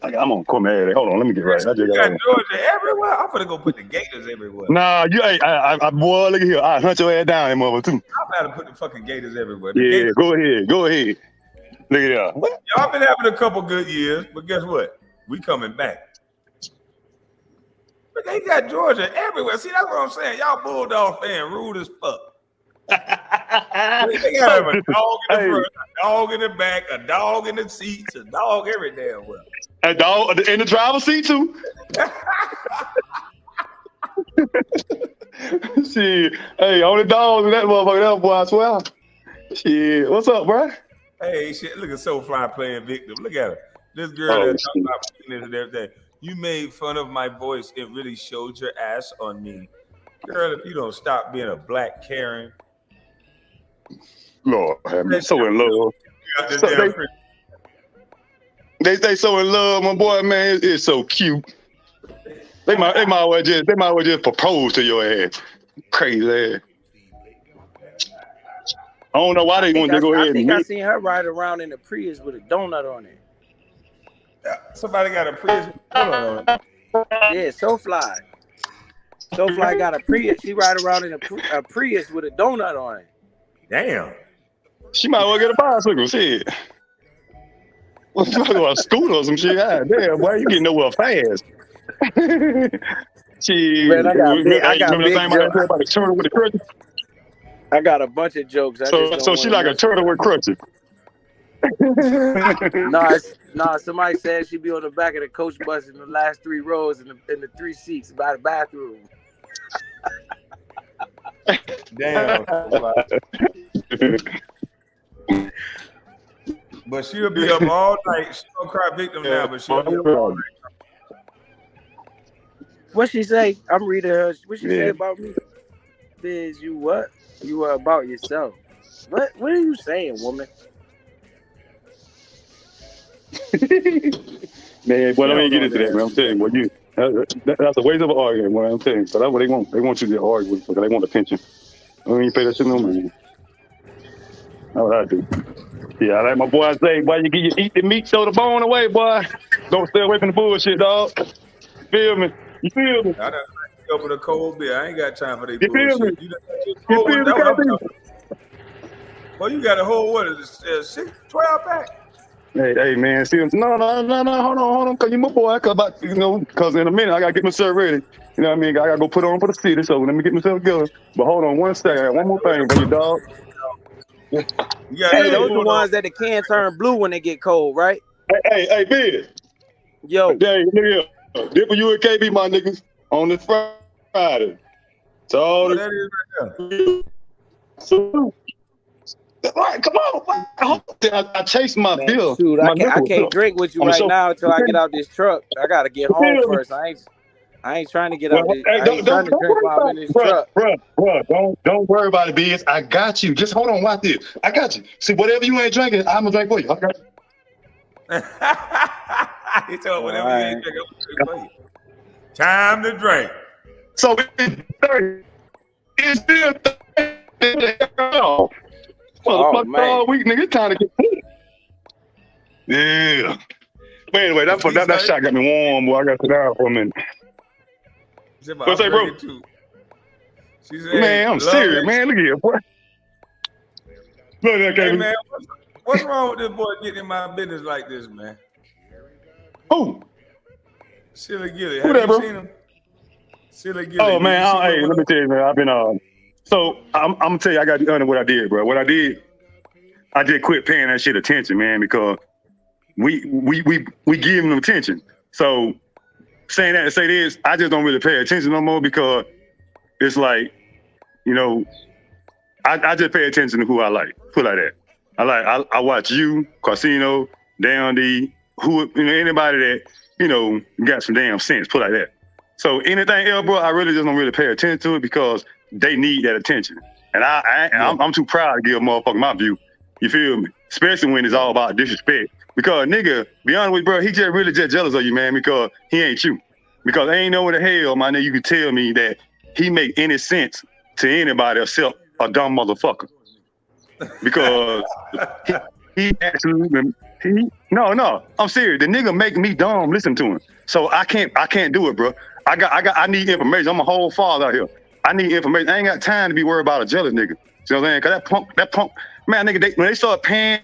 I'm on Kwame. Hold on, let me get right. You got Georgia everywhere. I'm gonna go put the Gators everywhere. Nah, boy, look at here. I hunt your ass down, that mother too. I'm about to put the fucking Gators everywhere. Yeah, go ahead. Look at that. What? Y'all been having a couple good years, but guess what? We coming back. But they got Georgia everywhere. See, that's what I'm saying. Y'all Bulldog fan rude as fuck. They gotta have a dog in the front, a dog in the back, a dog in the seats, a dog every damn well. A dog in the driver's seat too. Shit. Hey, only dogs in that motherfucker, that boy, I swear. Shit. What's up, bro? Hey, shit, look at SoFly playing victim. Look at her. This girl that's talking about penis and everything. You made fun of my voice. It really showed your ass on me. Girl, if you don't stop being a black Karen. Lord, I'm so in love. They so in love, my boy, man. It's so cute. They might well just propose to your ass. Crazy ass. I don't know why they want to go ahead. I think I seen her ride around in a Prius with a donut on it. Somebody got a Prius with a donut on it. Yeah, SoFly. SoFly got a Prius. She ride around in a Prius with a donut on it. Damn. She might well get a bicycle. Shit. Well, she might go a scooter or some shit. God damn, boy, you getting nowhere fast. She. Man, I got big jokes about the turtle with the crutches. I got a bunch of jokes. So she like a turtle with crutches. No, somebody said she'd be on the back of the coach bus in the last 3 rows in the 3 seats by the bathroom. Damn. But she'll be up all night. She don't cry victim now, but she'll be up all night. What she say? I'm reading her. What she say about me? Biz, you what? You are about yourself. What are you saying, woman? Man, boy, let me get She into don't that, man. know I'm telling you, that's a waste of an argument, boy. I'm telling you. So that's what they want. They want you to argue with because they want attention. I don't even pay that shit no money. That's what I do. Yeah, like my boy say, boy, you eat the meat, throw the bone away, boy. Don't stay away from the bullshit, dog. Feel me? You feel me? I done up with a cold beer. I ain't got time for that You feel me? bullshit. You done just You cold one. feel me, That's what I'm KB? talking about. Well, you got a whole, what is it, 12 pack? Hey, man. See, no. Hold on. Cause you my boy. Cause in a minute I gotta get myself ready. You know what I mean? I gotta go put on for the city. So let me get myself together. But hold on one second. I got one more thing for you, dog. You got Hey, that those the going on. ones that the can turn blue when they get cold, right? Hey, Biz. Yo. Hey, nigga. This for you and KB, my niggas, on this Friday. So all What that is right there? So, right, come on. I chased my Man, bill. shoot, My I nickel. can't drink with you I'm right so now until I get out this truck. I gotta get home feel me? first. I ain't trying to get Well, out this. hey, I ain't trying to drink worry while I'm about in it, this truck. bro. Don't worry about it, Biz. I got you. Just hold on, watch this. I got you. See, whatever you ain't drinking, I'm gonna drink for you. I got you. He told All whatever you right. ain't drinking, I'm gonna drink for you. Time to drink. So it's still 30. Oh Motherfucker, all man. week, nigga. It's time to get paid. Yeah. But anyway, that shot got me warm, boy. I got to sit down for a minute. She said, What's I'm that, bro? drinking too. She said, Man, I'm serious, man. Look at here, boy. Look at that, Hey, KB. man, what's wrong with this boy getting in my business like this, man? Who? Silly Gilly. Who Have that, you bro? seen him? Silly Gilly. Oh, Did you man. see Hey, let me tell you, man. I've been, so I'm going to tell you, I got to honor what I did, bro. What I did, I just quit paying that shit attention, man, because we give them attention. So saying that to say this, I just don't really pay attention no more because it's like, you know, I just pay attention to who I like. Put it like that. I watch you, Casino, Down D, anybody that, got some damn sense. Put it like that. So anything else, bro, I really just don't really pay attention to it because they need that attention. And I'm too proud to give a motherfucker my view. You feel me? Especially when it's all about disrespect. Because nigga, be honest with you, bro, he just really just jealous of you, man, because he ain't you. Because ain't no way the hell, my nigga, you can tell me that he make any sense to anybody except a dumb motherfucker. Because he absolutely no, I'm serious. The nigga make me dumb listen to him. So I can't do it, bro. I need information. I'm a whole father out here. I need information. I ain't got time to be worried about a jealous nigga. You know what I'm saying? Cause that punk, man, nigga, when they start paying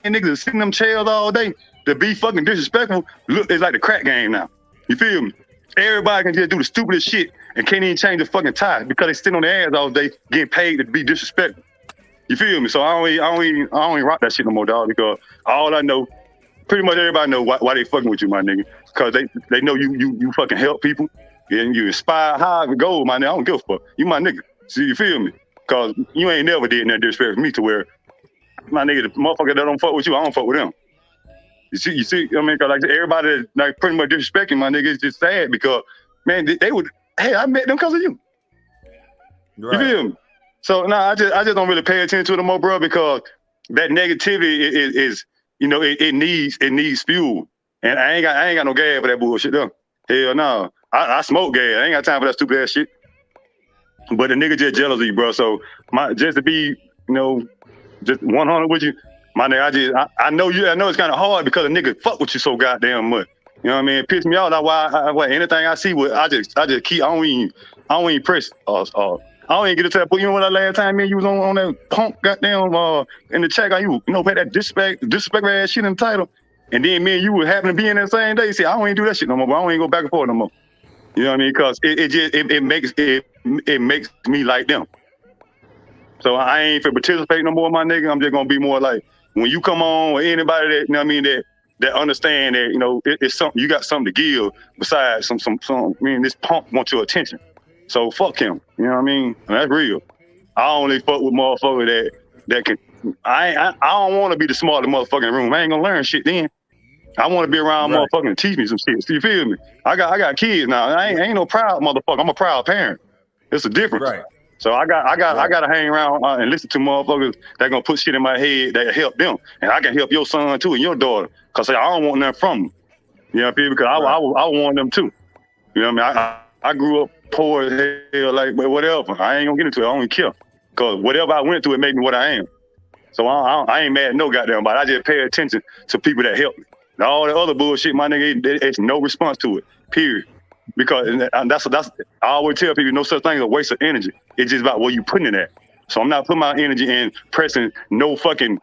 niggas to sit in them chairs all day to be fucking disrespectful, look, it's like the crack game now. You feel me? Everybody can just do the stupidest shit and can't even change the fucking tie because they sit on their ass all day getting paid to be disrespectful. You feel me? So I don't even rock that shit no more, dog, because all I know, pretty much everybody know why they fucking with you, my nigga. Because they know you fucking help people and you inspire high to go, my nigga. I don't give a fuck. You my nigga. See, you feel me? Because you ain't never did that disrespect for me to where, my nigga, the motherfucker that don't fuck with you, I don't fuck with them. You see, I mean, cause like everybody that like pretty much disrespecting my nigga is just sad because, man, they would, hey, I met them because of you. Right. You feel me? So I just don't really pay attention to them more, bro, because that negativity is it needs fuel, and I ain't got no gas for that bullshit though. Hell no, I smoke gas. I ain't got time for that stupid ass shit. But the nigga just jealous of you, bro. So just to be just 100 with you, my nigga. I know you. I know it's kind of hard because a nigga fuck with you so goddamn much. You know what I mean? It piss me off. That's why anything I see with I just keep. I don't even press. I don't even get to that point. You know what? That last time me and you was on that punk goddamn in the chat, you pay that disrespect ass shit in the title, and then me and you would happen to be in that same day. See, I don't even do that shit no more. But I don't even go back and forth no more. You know what I mean? Because it makes me like them. So I ain't for participate no more, my nigga. I'm just gonna be more like when you come on with anybody that that understand that it's something you got something to give besides some. I mean, this punk wants your attention. So fuck him. You know what I mean? And that's real. I only fuck with motherfuckers that can. I don't want to be the smartest motherfucker in the room. I ain't gonna learn shit then. I want to be around motherfucking and teach me some shit. So you feel me? I got kids now. I ain't no proud motherfucker. I'm a proud parent. It's a difference. Right. So I gotta hang around and listen to motherfuckers that gonna put shit in my head that help them, and I can help your son too and your daughter, cause I don't want nothing from them. You know what I mean? Because I want them too. You know what I mean? I grew up poor as hell, like, but whatever. I ain't gonna get into it. I don't even care, cause whatever I went through, it made me what I am. So I ain't mad at no goddamn body. I just pay attention to people that help me. And all the other bullshit, my nigga, it's no response to it. Period. Because that's I always tell people, no such thing as a waste of energy. It's just about where you putting it at. So I'm not putting my energy in pressing no fucking,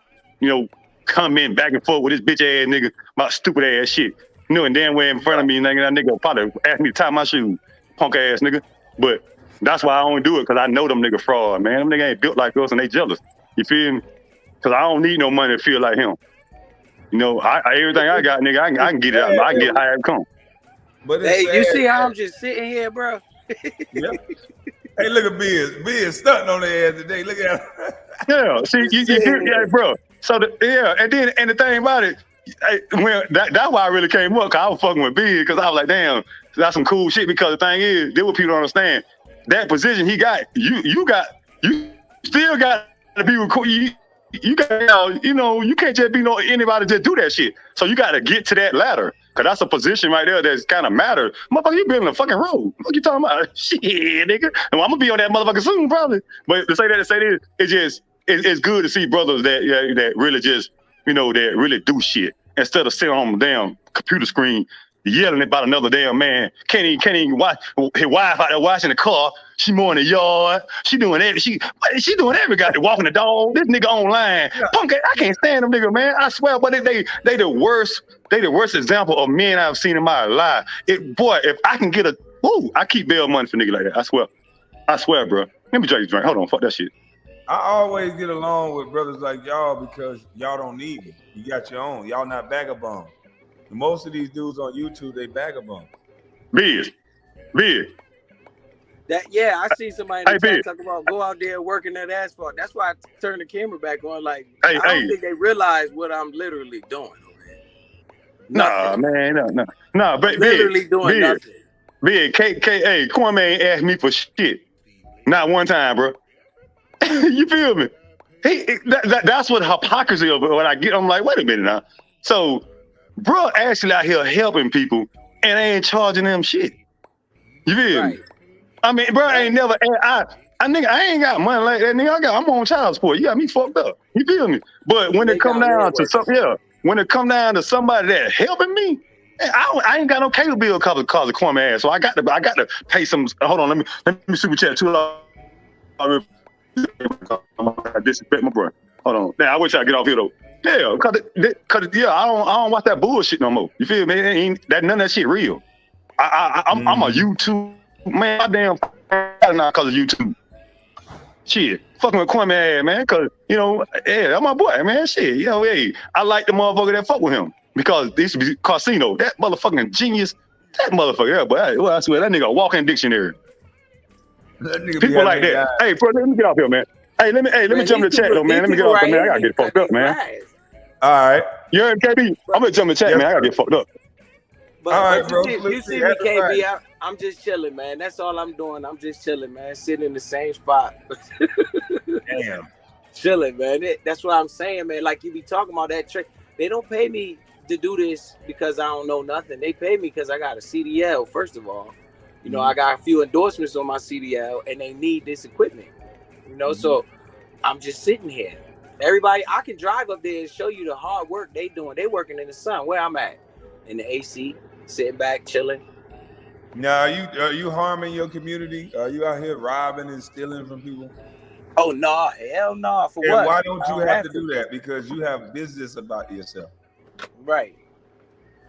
comment back and forth with this bitch ass nigga about stupid ass shit. And damn way in front of me, nigga, that nigga probably asked me to tie my shoes, punk ass nigga. But that's why I don't do it, because I know them nigga fraud, man. Them nigga ain't built like us and they jealous. You feel me? Because I don't need no money to feel like him. Everything I got, nigga, I can get it out. I can get higher it come. But hey, you see how I'm just sitting here, bro? Yeah. Hey, look at Biz stunting on their ass today. Look at him. Yeah, see, yeah, bro. So and the thing about it, that's why I really came up, because I was fucking with Biz, because I was like, damn, that's some cool shit. Because the thing is, this what people don't understand. That position he got, you still got to be recorded. You got, you can't just be anybody just do that shit. So you got to get to that ladder, because that's a position right there that's kind of matter. Motherfucker, you building a fucking road. What you talking about? Shit, nigga. And I'm gonna be on that motherfucker soon, probably. But to say this, it's good to see brothers that really just, that really do shit, instead of sitting on the damn computer screen yelling about another damn man. Can't even watch his wife out there washing the car. She mowing the yard. She doing every goddamn walking the dog. This nigga online. Yeah. Punk, I can't stand them nigga, man. I swear, but they the worst. They the worst example of men I've seen in my life. Boy, if I can get I keep bail money for nigga like that. I swear, bro. Let me drink this drink. Hold on, fuck that shit. I always get along with brothers like y'all because y'all don't need me. You got your own. Y'all not vagabond. Most of these dudes on YouTube, they vagabond. Biz. I see somebody in the chat talking about go out there working that asphalt. That's why I turned the camera back on. Like, I don't think they realize what I'm literally doing. Nah, man, no. But literally doing nothing. Big, Kwame ain't asked me for shit. Not one time, bro. You feel me? That's what hypocrisy of it. When I get, I'm like, wait a minute now. So, bro, actually out here helping people, and I ain't charging them shit. You feel me? I mean, bro, I ain't never. I ain't got money like that, nigga. I'm on child support. You got me fucked up. You feel me? But when it come down to somebody that helping me, I ain't got no cable bill cause of Kwame ass. So I got to pay some. Hold on, let me super chat $2. I disrespect my bro. Hold on. Now I wish I get off here though. Yeah, cause I don't watch that bullshit no more. You feel me? None of that shit real. I'm a YouTube man. My damn not cause of YouTube. Shit, fucking with Kwame ass, man. Cause that's my boy, man. Shit, I like the motherfucker that fuck with him because this casino, that motherfucking genius, that motherfucker. Yeah, but I swear that nigga a walking dictionary. People like that. Hey, bro, let me get off here, man. Hey, let me jump in the chat though, man. Let me get off here, man. I gotta get fucked up, man. All right. You heard KB? I'm gonna jump in the chat, man. I gotta get fucked up. But, all right, bro. You see me, KB. I'm just chilling, man. That's all I'm doing. I'm just chilling, man. Sitting in the same spot. Damn. Chilling, man. That's what I'm saying, man. Like you be talking about that trick. They don't pay me to do this because I don't know nothing. They pay me because I got a CDL, first of all. I got a few endorsements on my CDL, and they need this equipment. So I'm just sitting here. Everybody, I can drive up there and show you the hard work they doing. They working in the sun. Where I'm at, in the AC, sitting back, chilling. Now, are you harming your community? Are you out here robbing and stealing from people? Oh no, hell no. For what? Why don't you have to do that? Because you have business about yourself. Right.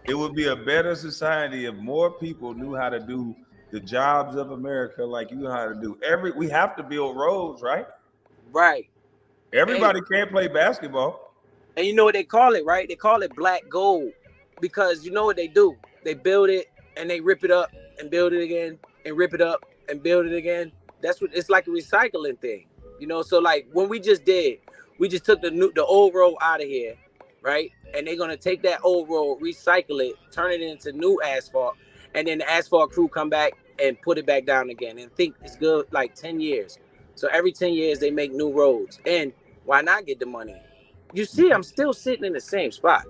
It would be a better society if more people knew how to do the jobs of America like you know how to do. We have to build roads, right? Right. Everybody can't play basketball. And you know what they call it, right? They call it black gold. Because you know what they do? They build it and they rip it up and build it again and rip it up and build it again. That's what it's like a recycling thing. So like when we just took the old road out of here, right? And they're gonna take that old road, recycle it, turn it into new asphalt. And then the asphalt crew come back and put it back down again and think it's good like 10 years. So every 10 years they make new roads. And why not get the money? You see, I'm still sitting in the same spot.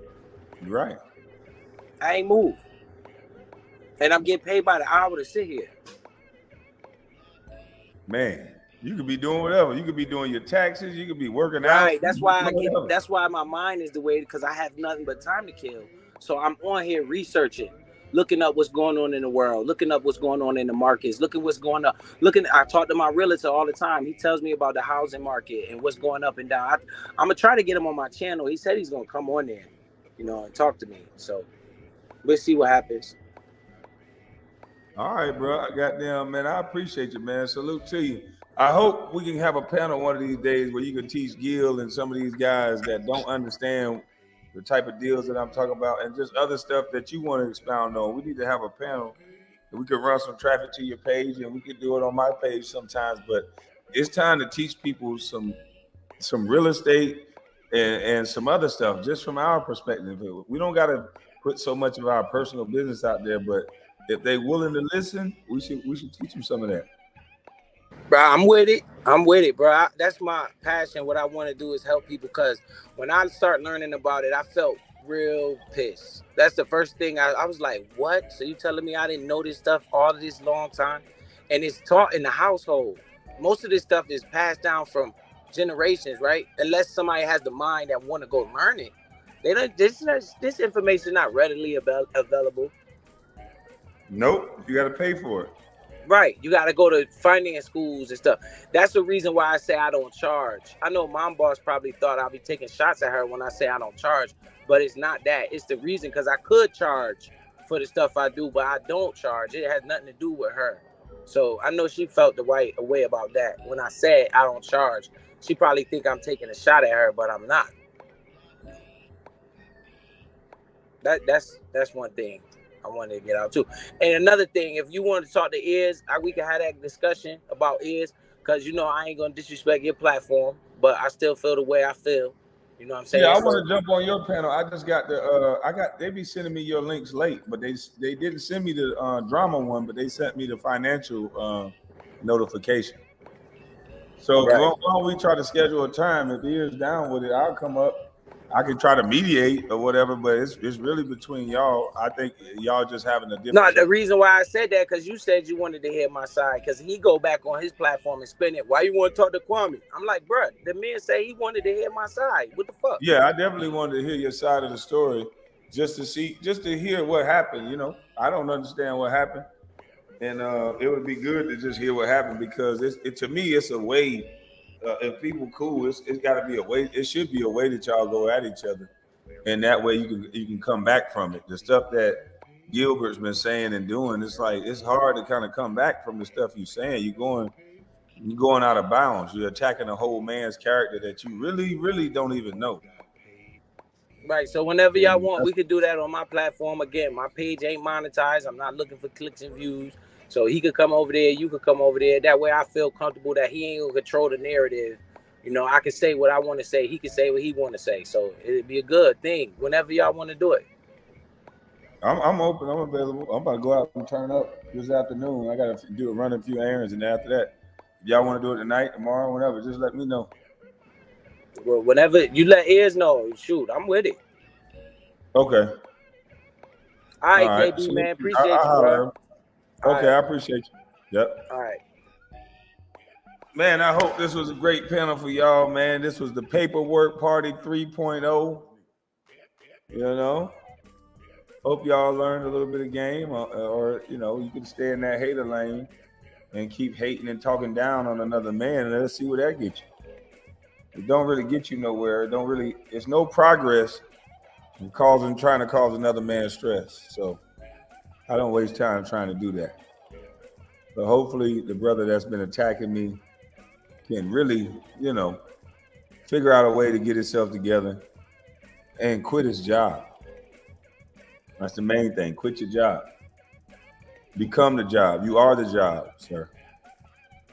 Right. I ain't moved. And I'm getting paid by the hour to sit here. Man, you could be doing whatever. You could be doing your taxes. You could be working out. Right. That's why I get. Whatever. That's why my mind is the way, because I have nothing but time to kill. So I'm on here researching, looking up what's going on in the world, looking up what's going on in the markets, looking what's going on. I talk to my realtor all the time. He tells me about the housing market and what's going up and down. I'm gonna try to get him on my channel. He said he's gonna come on there, and talk to me. So we'll see what happens. All right, bro. Goddamn, man. I appreciate you, man. Salute to you. I hope we can have a panel one of these days where you can teach Gil and some of these guys that don't understand the type of deals that I'm talking about and just other stuff that you want to expound on. We need to have a panel that we can run some traffic to your page, and we can do it on my page sometimes. But it's time to teach people some real estate and some other stuff just from our perspective. We don't got to put so much of our personal business out there, but if they're willing to listen, we should teach them some of that. Bro, I'm with it, bro. That's my passion. What I want to do is help people, because when I start learning about it, I felt real pissed. That's the first thing I was like, what? So you telling me I didn't know this stuff all of this long time? And it's taught in the household. Most of this stuff is passed down from generations, right? Unless somebody has the mind that want to go learn it. They don't. This information is not readily available. Nope, you got to pay for it. Right, you got to go to finance schools and stuff. That's the reason why I say I don't charge. I know my boss probably thought I'll be taking shots at her when I say I don't charge, but it's not that. It's the reason, because I could charge for the stuff I do, but I don't charge. It has nothing to do with her. So I know she felt the right way about that. When I said I don't charge, she probably think I'm taking a shot at her, but I'm not. That's one thing I wanted to get out too. And another thing, if you want to talk to Ears, we can have that discussion about Ears, because I ain't gonna disrespect your platform, but I still feel the way I feel. You know what I'm saying? Yeah, I want to jump on your panel. I just got they be sending me your links late, but they didn't send me the drama one, but they sent me the financial notification. So Right. why don't we try to schedule a time? If Ears down with it, I'll come up. I can try to mediate or whatever, but it's really between y'all. I think y'all just having a different. No, the reason why I said that, because you said you wanted to hear my side, because he go back on his platform and spin it. Why you want to talk to Kwame? I'm like, bro, the man say he wanted to hear my side. What the fuck? Yeah, I definitely wanted to hear your side of the story, just to hear what happened. I don't understand what happened, and it would be good to just hear what happened, because to me it's a way. If people cool, it's got to be a way. It should be a way that y'all go at each other, and that way you can come back from it. The stuff that Gilbert's been saying and doing, it's like it's hard to kind of come back from the stuff you're saying. You're going out of bounds. You're attacking a whole man's character that you really don't even know. Right. So whenever y'all want, we could do that on my platform. Again, my page ain't monetized. I'm not looking for clicks and views. So he could come over there, you could come over there. That way I feel comfortable that he ain't gonna control the narrative. I can say what I want to say. He can say what he want to say. So it'd be a good thing whenever y'all want to do it. I'm open. I'm available. I'm about to go out and turn up this afternoon. I got to run a few errands, and after that, if y'all want to do it tonight, tomorrow, whenever, just let me know. Well, whenever you let Ears know, shoot, I'm with it. Okay. All right, KB, man. Appreciate you, bro. Okay, I appreciate you. Yep. All right. Man, I hope this was a great panel for y'all, man. This was the Paperwork Party 3.0. Hope y'all learned a little bit of game, or you can stay in that hater lane and keep hating and talking down on another man, and let's see where that gets you. It don't really get you nowhere. It's no progress in trying to cause another man stress. So I don't waste time trying to do that. But hopefully the brother that's been attacking me can really, figure out a way to get himself together and quit his job. That's the main thing. Quit your job. Become the job. You are the job, sir.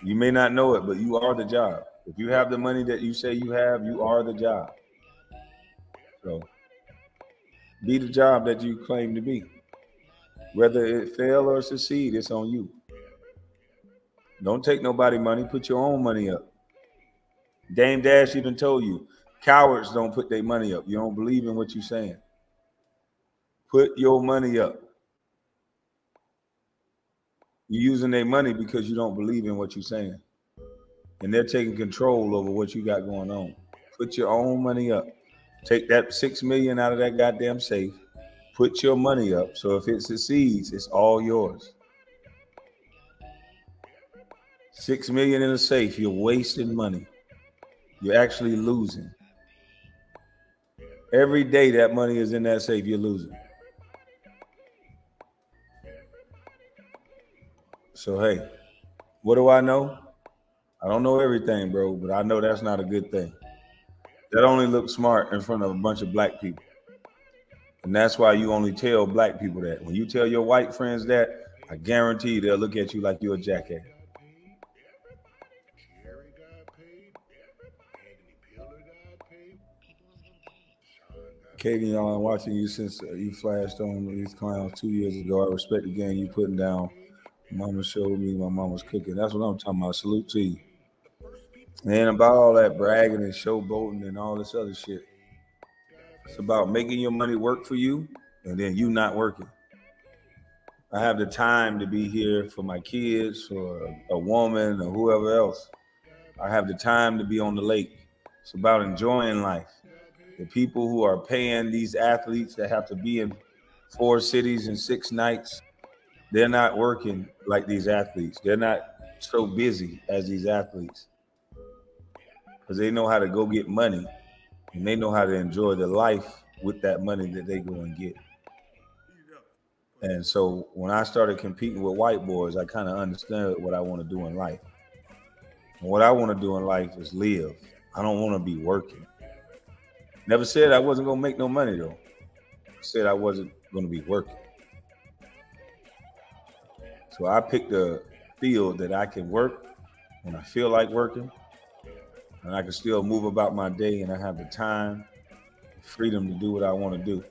You may not know it, but you are the job. If you have the money that you say you have, you are the job. So be the job that you claim to be. Whether it fail or succeed, it's on you. Don't take nobody money. Put your own money up. Dame Dash even told you, cowards don't put their money up. You don't believe in what you're saying. Put your money up. You're using their money because you don't believe in what you're saying. And they're taking control over what you got going on. Put your own money up. Take that $6 million out of that goddamn safe. Put your money up. So if it succeeds, it's all yours. $6 million in a safe, you're wasting money. You're actually losing. Every day that money is in that safe, you're losing. So hey, what do I know? I don't know everything, bro, but I know that's not a good thing. That only looks smart in front of a bunch of black people. And that's why you only tell black people that. When you tell your white friends that, I guarantee you they'll look at you like you're a jackass. Katie, I'm watching you since you flashed on these clowns 2 years ago. I respect the game you putting down. Mama showed me my mama's cooking. That's what I'm talking about. Salute to you. And about all that bragging and showboating and all this other shit. It's about making your money work for you and then you not working. I have the time to be here for my kids or a woman or whoever else. I have the time to be on the lake. It's about enjoying life. The people who are paying these athletes that have to be in 4 cities and 6 nights, they're not working like these athletes. They're not so busy as these athletes because they know how to go get money and they know how to enjoy their life with that money that they go and get. And so when I started competing with white boys, I kind of understood what I want to do in life. And what I want to do in life is live. I don't want to be working. Never said I wasn't going to make no money, though. I said I wasn't going to be working. So I picked a field that I can work when I feel like working, and I can still move about my day, and I have the time, freedom to do what I want to do.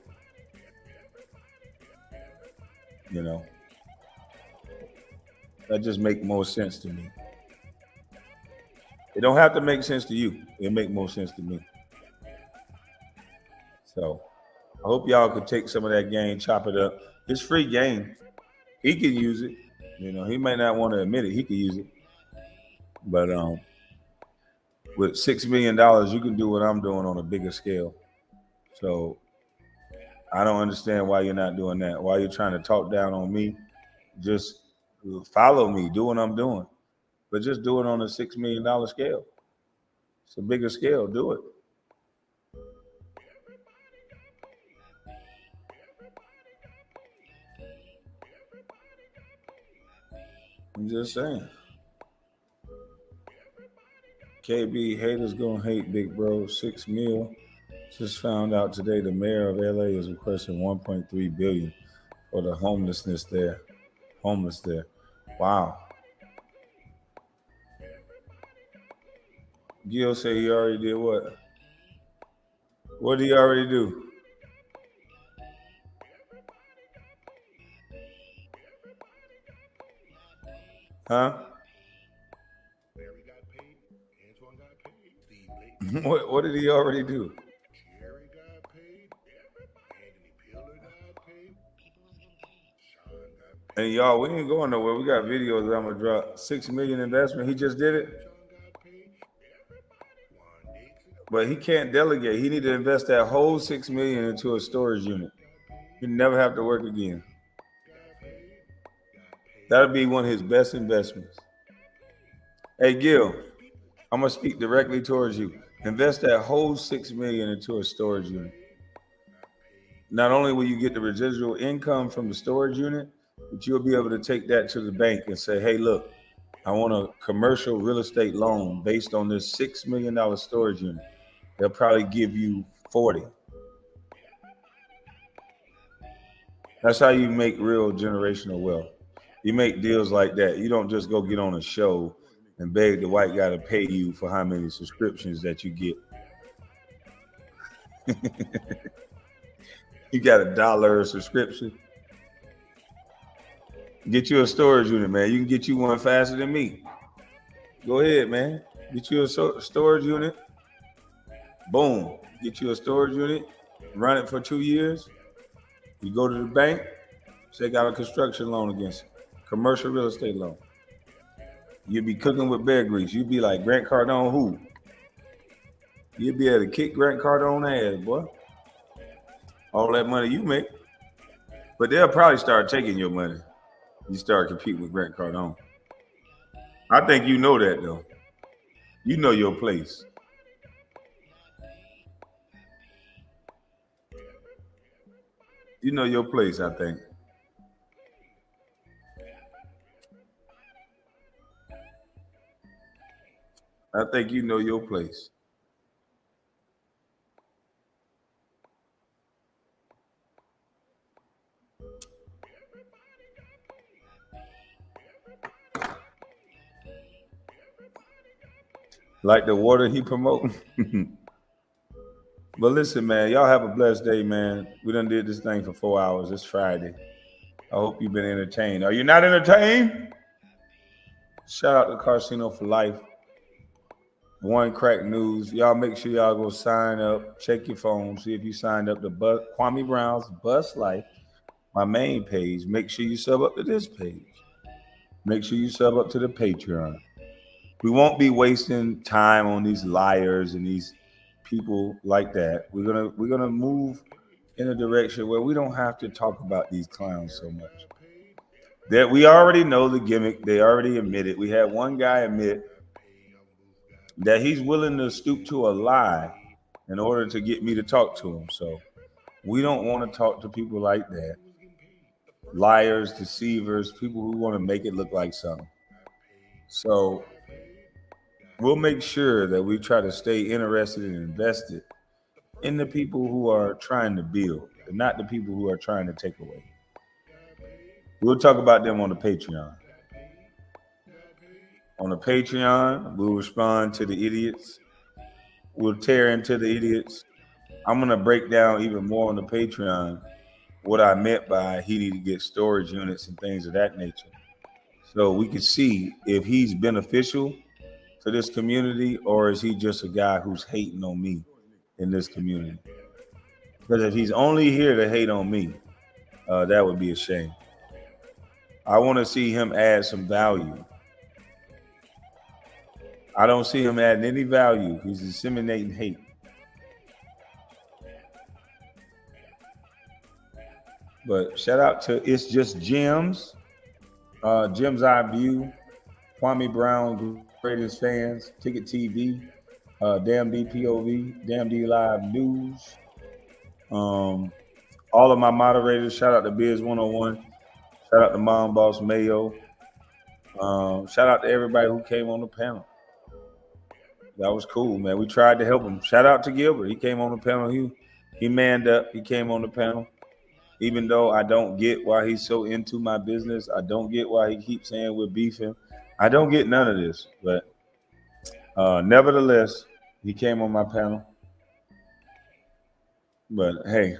You know, that just makes more sense to me. It don't have to make sense to you. It make more sense to me. So I hope y'all could take some of that game, chop it up. It's free game. He can use it. You know, he may not want to admit it. He can use it. But with $6 million, you can do what I'm doing on a bigger scale. So I don't understand why you're not doing that. Why you're trying to talk down on me. Just follow me, do what I'm doing. But just do it on a $6 million scale. It's a bigger scale. Do it. I'm just saying. KB, haters gonna hate, big bro. 6 mil. Just found out today the mayor of LA is requesting 1.3 billion for the homeless there. Wow. Gil said he already did what? What did he already do? Huh? What did he already do? And y'all, we ain't going nowhere. We got videos that I'm gonna drop. 6 million investment. He just did it. But he can't delegate. He need to invest that whole 6 million into a storage unit. He never have to work again. That'll be one of his best investments. Hey Gil, I'm gonna speak directly towards you. Invest that whole 6 million into a storage unit. Not only will you get the residual income from the storage unit, but you'll be able to take that to the bank and say, hey, look, I want a commercial real estate loan based on this $6 million storage unit. They'll probably give you 40. That's how you make real generational wealth. You make deals like that. You don't just go get on a show and beg the white guy to pay you for how many subscriptions that you get. You got $1 a subscription. Get you a storage unit, man. You can get you one faster than me. Go ahead, man. Get you a storage unit. Boom. Get you a storage unit. Run it for 2 years. You go to the bank. Take out a construction loan against it. Commercial real estate loan. You'd be cooking with bear grease. You'd be like Grant Cardone who? You'd be able to kick Grant Cardone ass, boy. All that money you make. But they'll probably start taking your money. You start competing with Grant Cardone. I think you know that though. You know your place. You know your place, I think. I think you know your place. Like the water he promoting. But listen, man, y'all have a blessed day, man. We done did this thing for 4 hours. It's Friday. I hope you've been entertained. Are you not entertained? Shout out to Casino for Life. One Crack News. Y'all make sure y'all go sign up. Check your phone. See if you signed up to Kwame Brown's Bustlife, my main page. Make sure you sub up to this page. Make sure you sub up to the Patreon. We won't be wasting time on these liars and these people like that. We're gonna move in a direction where we don't have to talk about these clowns so much. That we already know the gimmick. They already admitted. We had one guy admit that he's willing to stoop to a lie in order to get me to talk to him. So we don't want to talk to people like that. Liars, deceivers, people who want to make it look like something. So we'll make sure that we try to stay interested and invested in the people who are trying to build and not the people who are trying to take away. We'll talk about them on the Patreon. On the Patreon, we'll respond to the idiots. We'll tear into the idiots. I'm going to break down even more on the Patreon what I meant by he need to get storage units and things of that nature. So we can see if he's beneficial to this community or is he just a guy who's hating on me in this community? Because if he's only here to hate on me, that would be a shame. I want to see him add some value. I don't see him adding any value. He's disseminating hate. But shout out to It's Just Gems, Jim's Eye View, Kwame Brown, Greatest Fans, Ticket TV, Damn D POV, Damn D Live News. All of my moderators, shout out to Biz 101, shout out to Mom Boss Mayo, shout out to everybody who came on the panel. That was cool, man. We tried to help him. Shout out to Gilbert. He came on the panel. He manned up. He came on the panel. Even though I don't get why he's so into my business. I don't get why he keeps saying we're beefing. I don't get none of this. But nevertheless, he came on my panel. But hey,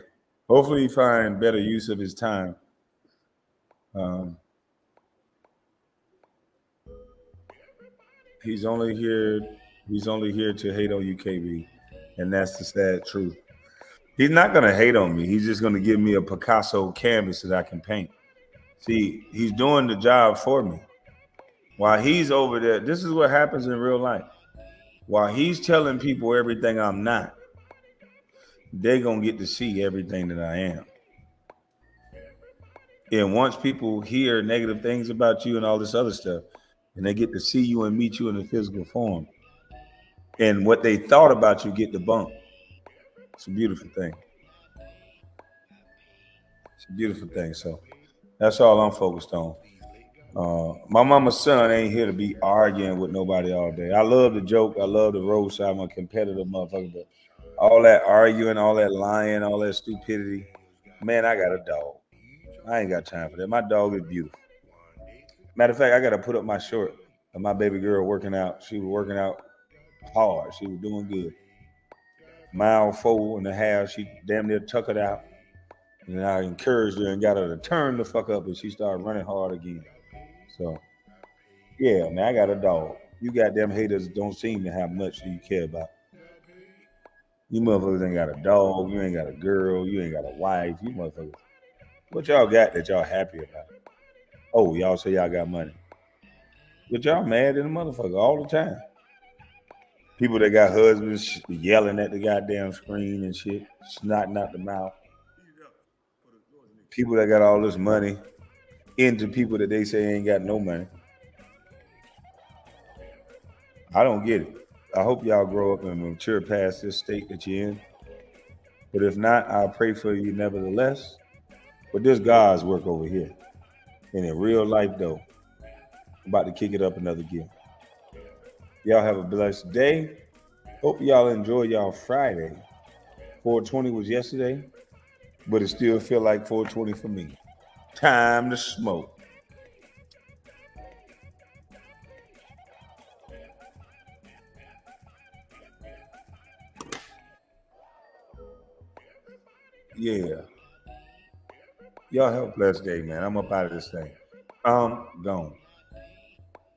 hopefully he find better use of his time. He's only here to hate on UKB, and that's the sad truth. He's not gonna hate on me. He's just gonna give me a Picasso canvas that I can paint. See, he's doing the job for me. While he's over there, this is what happens in real life. While he's telling people everything I'm not, they're gonna get to see everything that I am. And once people hear negative things about you and all this other stuff, and they get to see you and meet you in a physical form, and what they thought about you get debunked. It's a beautiful thing. It's a beautiful thing. So that's all I'm focused on. My mama's son ain't here to be arguing with nobody all day. I love the joke. I love the roadside. I'm a competitive motherfucker. But all that arguing, all that lying, all that stupidity, man, I got a dog. I ain't got time for that. My dog is beautiful. Matter of fact, I got to put up my short of my baby girl working out. She was working out hard. She was doing good. Mile 4.5, she damn near tuck it out. And I encouraged her and got her to turn the fuck up, and she started running hard again. So, yeah, man, I got a dog. You goddamn haters don't seem to have much that you care about. You motherfuckers ain't got a dog, you ain't got a girl, you ain't got a wife. You motherfuckers, what y'all got that y'all happy about? Oh, y'all say y'all got money. But y'all mad at the motherfucker all the time. People that got husbands yelling at the goddamn screen and shit, snotting out the mouth. People that got all this money into people that they say ain't got no money. I don't get it. I hope y'all grow up and mature past this state that you're in. But if not, I'll pray for you nevertheless. But this God's work over here. And in real life, though, I'm about to kick it up another gear. Y'all have a blessed day. Hope y'all enjoy y'all Friday. 420 was yesterday, but it still feel like 420 for me. Time to smoke. Yeah. Y'all have a blessed day, man. I'm up out of this thing. Gone.